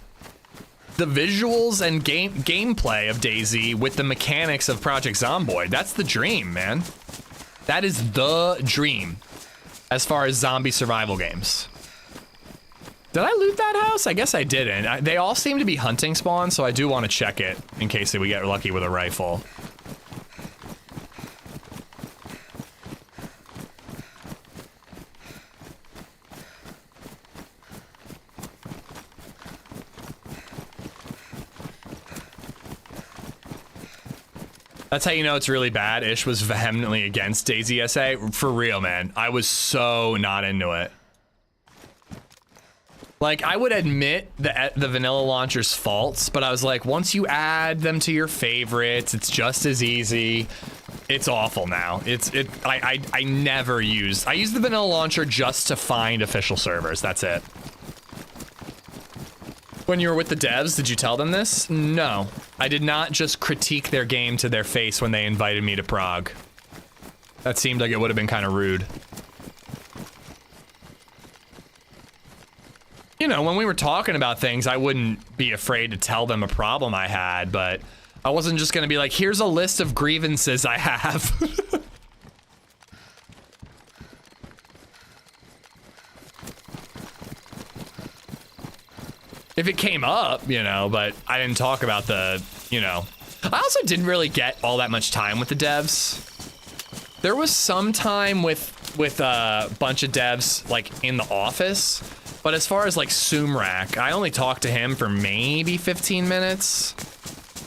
the visuals and gameplay of DayZ with the mechanics of Project Zomboid. That's the dream, man. That is the dream as far as zombie survival games. Did I loot that house? I guess I didn't. They all seem to be hunting spawns, so I do want to check it in case we get lucky with a rifle. That's how you know it's really bad. Ish was vehemently against DayZ SA. For real, man. I was so not into it. Like, I would admit the vanilla launcher's faults, but I was like, once you add them to your favorites, it's just as easy. It's awful now. I never use... I use the vanilla launcher just to find official servers. That's it. When you were with the devs, did you tell them this? No. I did not just critique their game to their face when they invited me to Prague. That seemed like it would have been kind of rude. You know, when we were talking about things, I wouldn't be afraid to tell them a problem I had, but I wasn't just gonna be like, here's a list of grievances I have. If it came up, you know, but I didn't talk about the, you know. I also didn't really get all that much time with the devs. There was some time with a bunch of devs, like, in the office, But as far as like Sumrak, I only talked to him for maybe 15 minutes.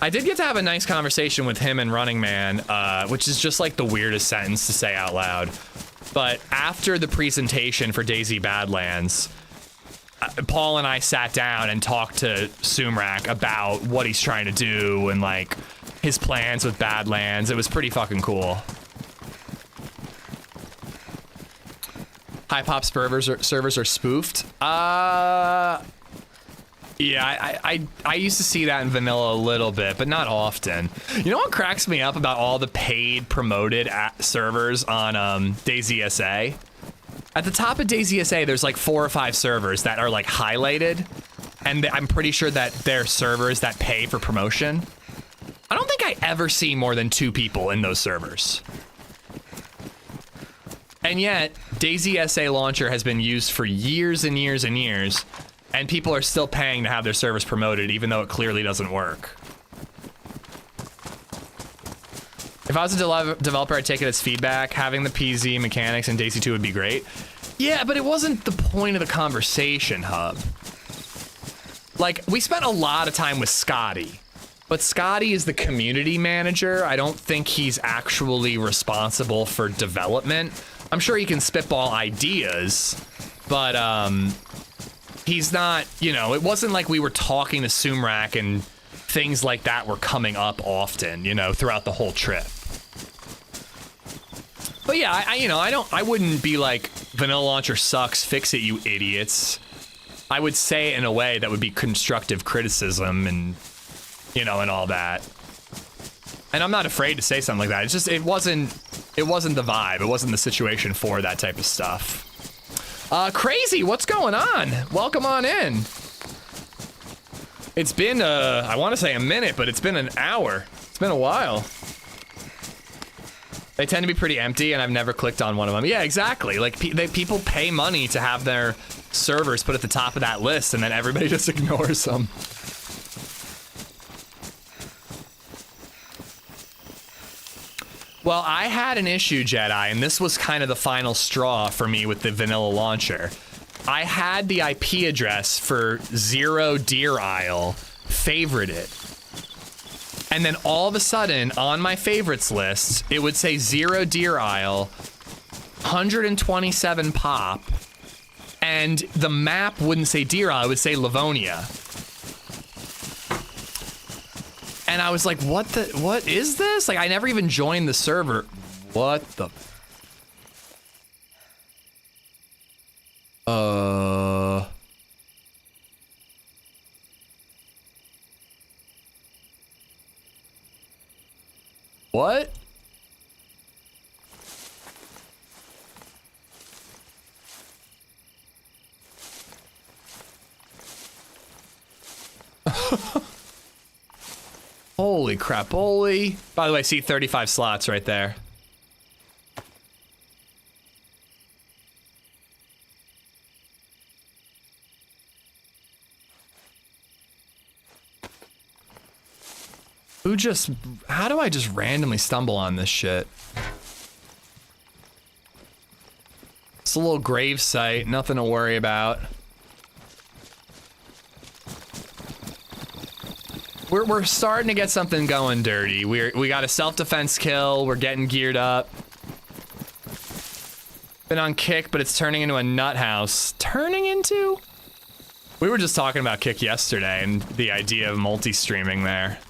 I did get to have a nice conversation with him and Running Man, which is just like the weirdest sentence to say out loud. But after the presentation for DayZ Badlands, Paul and I sat down and talked to Sumrak about what he's trying to do and like his plans with Badlands. It was pretty fucking cool. High Pop servers are spoofed. Yeah, I used to see that in vanilla a little bit, but not often. You know what cracks me up about all the paid promoted servers on DayZ SA? At the top of DayZ SA, there's like 4 or 5 servers that are like highlighted, and I'm pretty sure that they're servers that pay for promotion. I don't think I ever see more than 2 people in those servers. And yet, DayZ SA launcher has been used for years and years and years, and people are still paying to have their servers promoted, even though it clearly doesn't work. If I was a developer, I'd take it as feedback. Having the PZ mechanics in DayZ 2 would be great. Yeah, but it wasn't the point of the conversation, Hub. Like, we spent a lot of time with Scotty, but Scotty is the community manager. I don't think he's actually responsible for development. I'm sure he can spitball ideas, but he's not, you know, it wasn't like we were talking to Sumrak and things like that were coming up often, you know, throughout the whole trip. But yeah, I wouldn't be like, vanilla launcher sucks, fix it, you idiots. I would say it in a way that would be constructive criticism and, you know, and all that. And I'm not afraid to say something like that. It's just, it wasn't the vibe. It wasn't the situation for that type of stuff. Crazy, what's going on? Welcome on in. It's been, I want to say a minute, but it's been an hour. It's been a while. They tend to be pretty empty, and I've never clicked on one of them. Yeah, exactly. Like, people pay money to have their servers put at the top of that list, and then everybody just ignores them. Well, I had an issue, Jedi, and this was kind of the final straw for me with the vanilla launcher. I had the IP address for 0 Deer Isle favorited. And then all of a sudden, on my favorites list, it would say 0 Deer Isle, 127 pop, and the map wouldn't say Deer Isle, it would say Livonia. And I was like, what is this? Like, I never even joined the server. What the? What? Holy crap, holy. By the way, see 35 slots right there. How do I just randomly stumble on this shit? It's a little grave site, nothing to worry about. We're starting to get something going dirty. We got a self-defense kill. We're getting geared up. Been on Kick, but it's turning into a nut house. Turning into? We were just talking about Kick yesterday and the idea of multi-streaming there.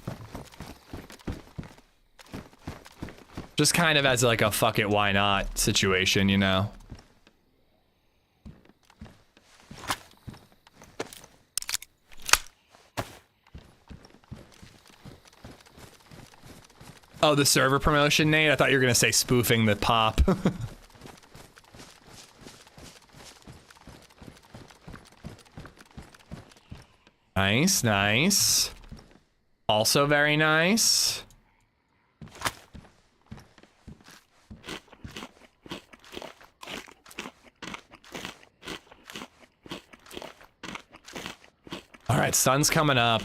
Just kind of as like a fuck it, why not situation, you know? Oh, the server promotion, Nate? I thought you were gonna say spoofing the pop. Nice, nice. Also very nice. All right, sun's coming up.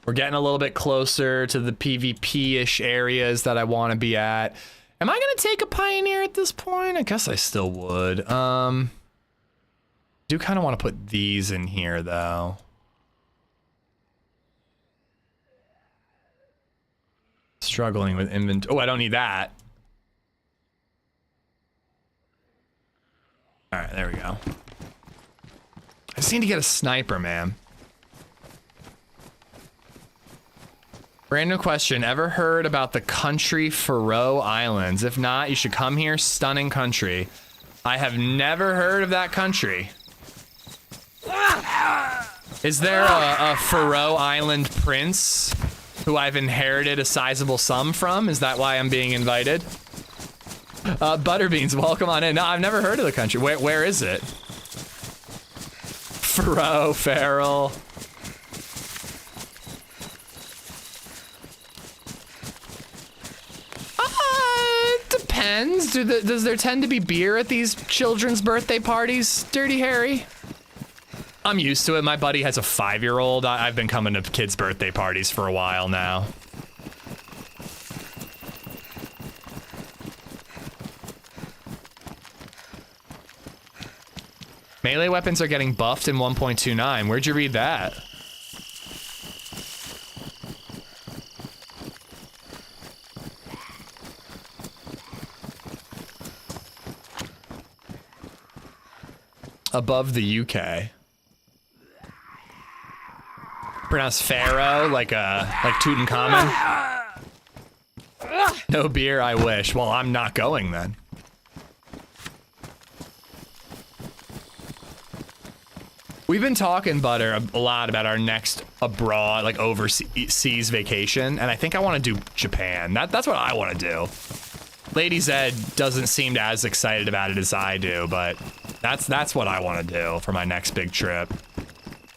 We're getting a little bit closer to the PvP-ish areas that I want to be at. Am I gonna take a Pioneer at this point? I guess I still would. Do kind of want to put these in here though. Struggling with inventory. Oh, I don't need that. All right, there we go. I just need to get a sniper, man. Random question, ever heard about the country Faroe Islands? If not, you should come here, stunning country. I have never heard of that country. Is there a Faroe Island prince who I've inherited a sizable sum from? Is that why I'm being invited? Butterbeans, welcome on in. No, I've never heard of the country. Where is it? Faroe, Feral. Depends. Does there tend to be beer at these children's birthday parties, Dirty Harry? I'm used to it. My buddy has a 5-year-old. I've been coming to kids' birthday parties for a while now. Melee weapons are getting buffed in 1.29. Where'd you read that? Above the UK. Pronounced Pharaoh, like Tutankhamun. No beer, I wish. Well, I'm not going then. We've been talking, Butter, a lot about our next abroad, like overseas vacation, and I think I want to do Japan. That's what I want to do. LadyZed doesn't seem as excited about it as I do, but that's what I want to do for my next big trip.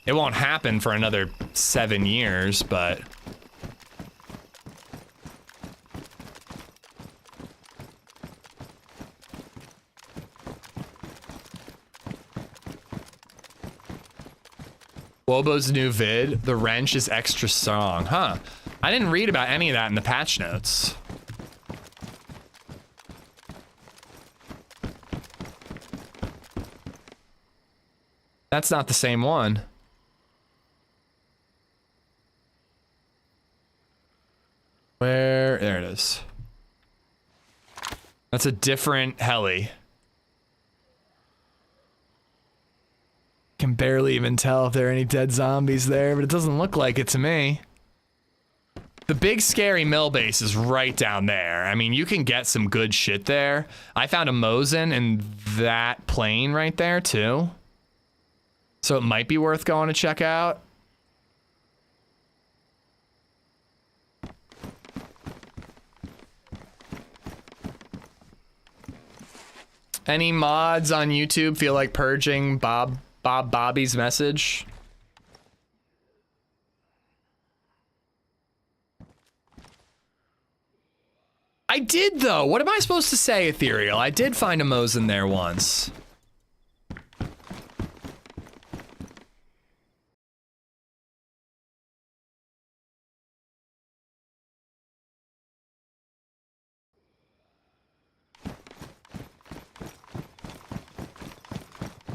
It won't happen for another 7 years, but Wobo's new vid, the wrench is extra strong, huh? I didn't read about any of that in the patch notes. That's not the same one. Where? There it is. That's a different heli. Can barely even tell if there are any dead zombies there, but it doesn't look like it to me. The big scary mill base is right down there. I mean, you can get some good shit there. I found a Mosin in that plane right there too. So it might be worth going to check out. Any mods on YouTube feel like purging Bobby's message? I did though. What am I supposed to say, Ethereal? I did find a Mosin there once.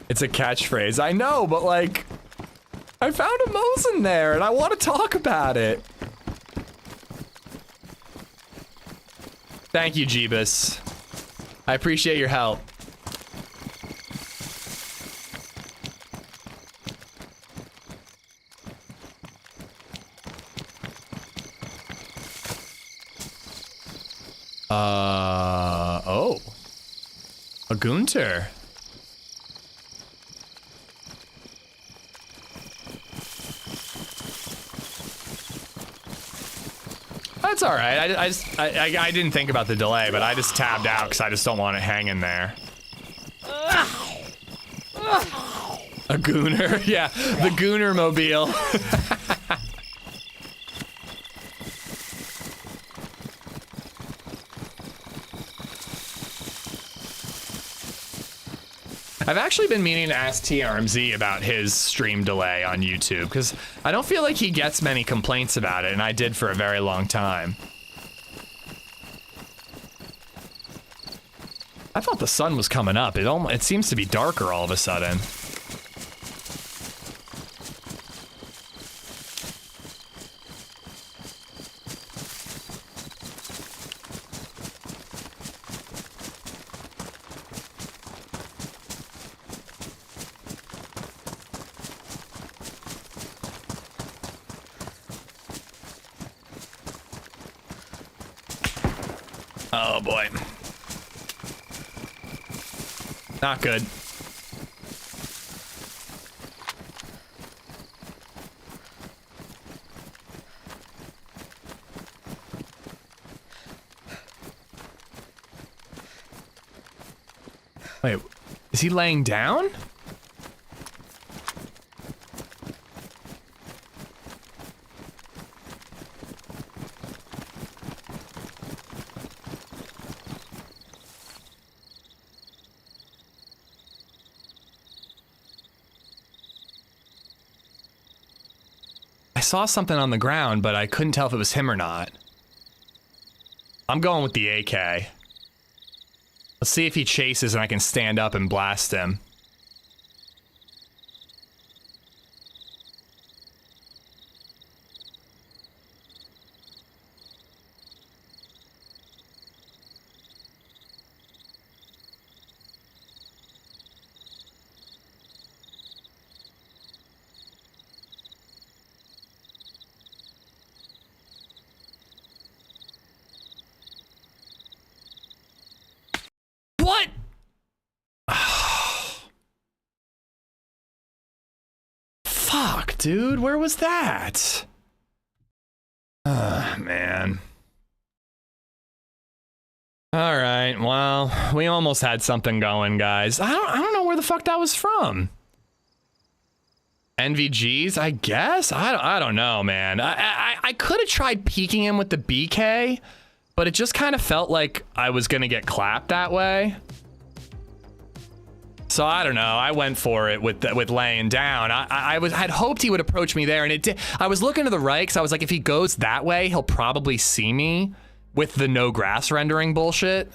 It's a catchphrase. I know, but like, I found a Mosin there and I want to talk about it. Thank you, Jeebus. I appreciate your help. Oh. A Gunter. That's all right. I didn't think about the delay, but I just tabbed out because I just don't want it hanging there. A Gooner? Yeah, the Gooner mobile. I've actually been meaning to ask TRMZ about his stream delay on YouTube, because I don't feel like he gets many complaints about it, and I did for a very long time. I thought the sun was coming up. It seems to be darker all of a sudden. Oh boy. Not good. Wait, is he laying down? I saw something on the ground, but I couldn't tell if it was him or not. I'm going with the AK. Let's see if he chases and I can stand up and blast him. What? Fuck, dude, where was that? Man. All right, well, we almost had something going, guys. I don't know where the fuck that was from. NVGs, I guess? I don't know, man. I could have tried peeking him with the BK, but it just kind of felt like I was gonna get clapped that way. So I don't know. I went for it with laying down. I'd hoped he would approach me there, and it did. I was looking to the right because I was like, if he goes that way, he'll probably see me with the no grass rendering bullshit.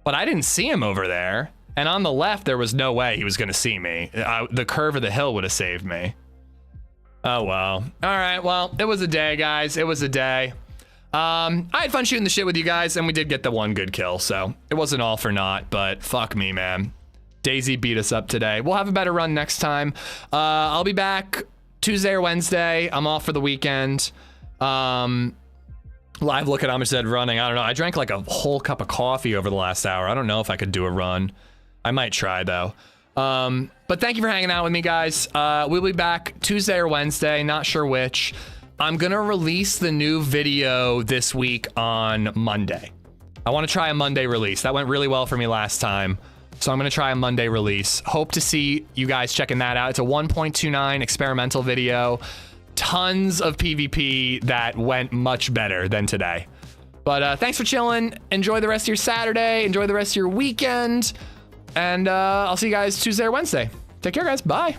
But I didn't see him over there, and on the left there was no way he was gonna see me. The curve of the hill would have saved me. Oh well. All right. Well, it was a day, guys. It was a day. I had fun shooting the shit with you guys, and we did get the one good kill, so it wasn't all for naught, but fuck me, man. DayZ beat us up today. We'll have a better run next time. I'll be back Tuesday or Wednesday. I'm off for the weekend. Live look at AmishZed running. I don't know. I drank like a whole cup of coffee over the last hour. I don't know if I could do a run. I might try, though. But thank you for hanging out with me, guys. We'll be back Tuesday or Wednesday. Not sure which. I'm gonna release the new video this week on Monday. I want to try a Monday release. That went really well for me last time, so I'm gonna try a Monday release. Hope to see you guys checking that out. It's a 1.29 experimental video. Tons of PvP that went much better than today. But thanks for chilling. Enjoy the rest of your Saturday. Enjoy the rest of your weekend. And I'll see you guys Tuesday or Wednesday. Take care, guys. Bye.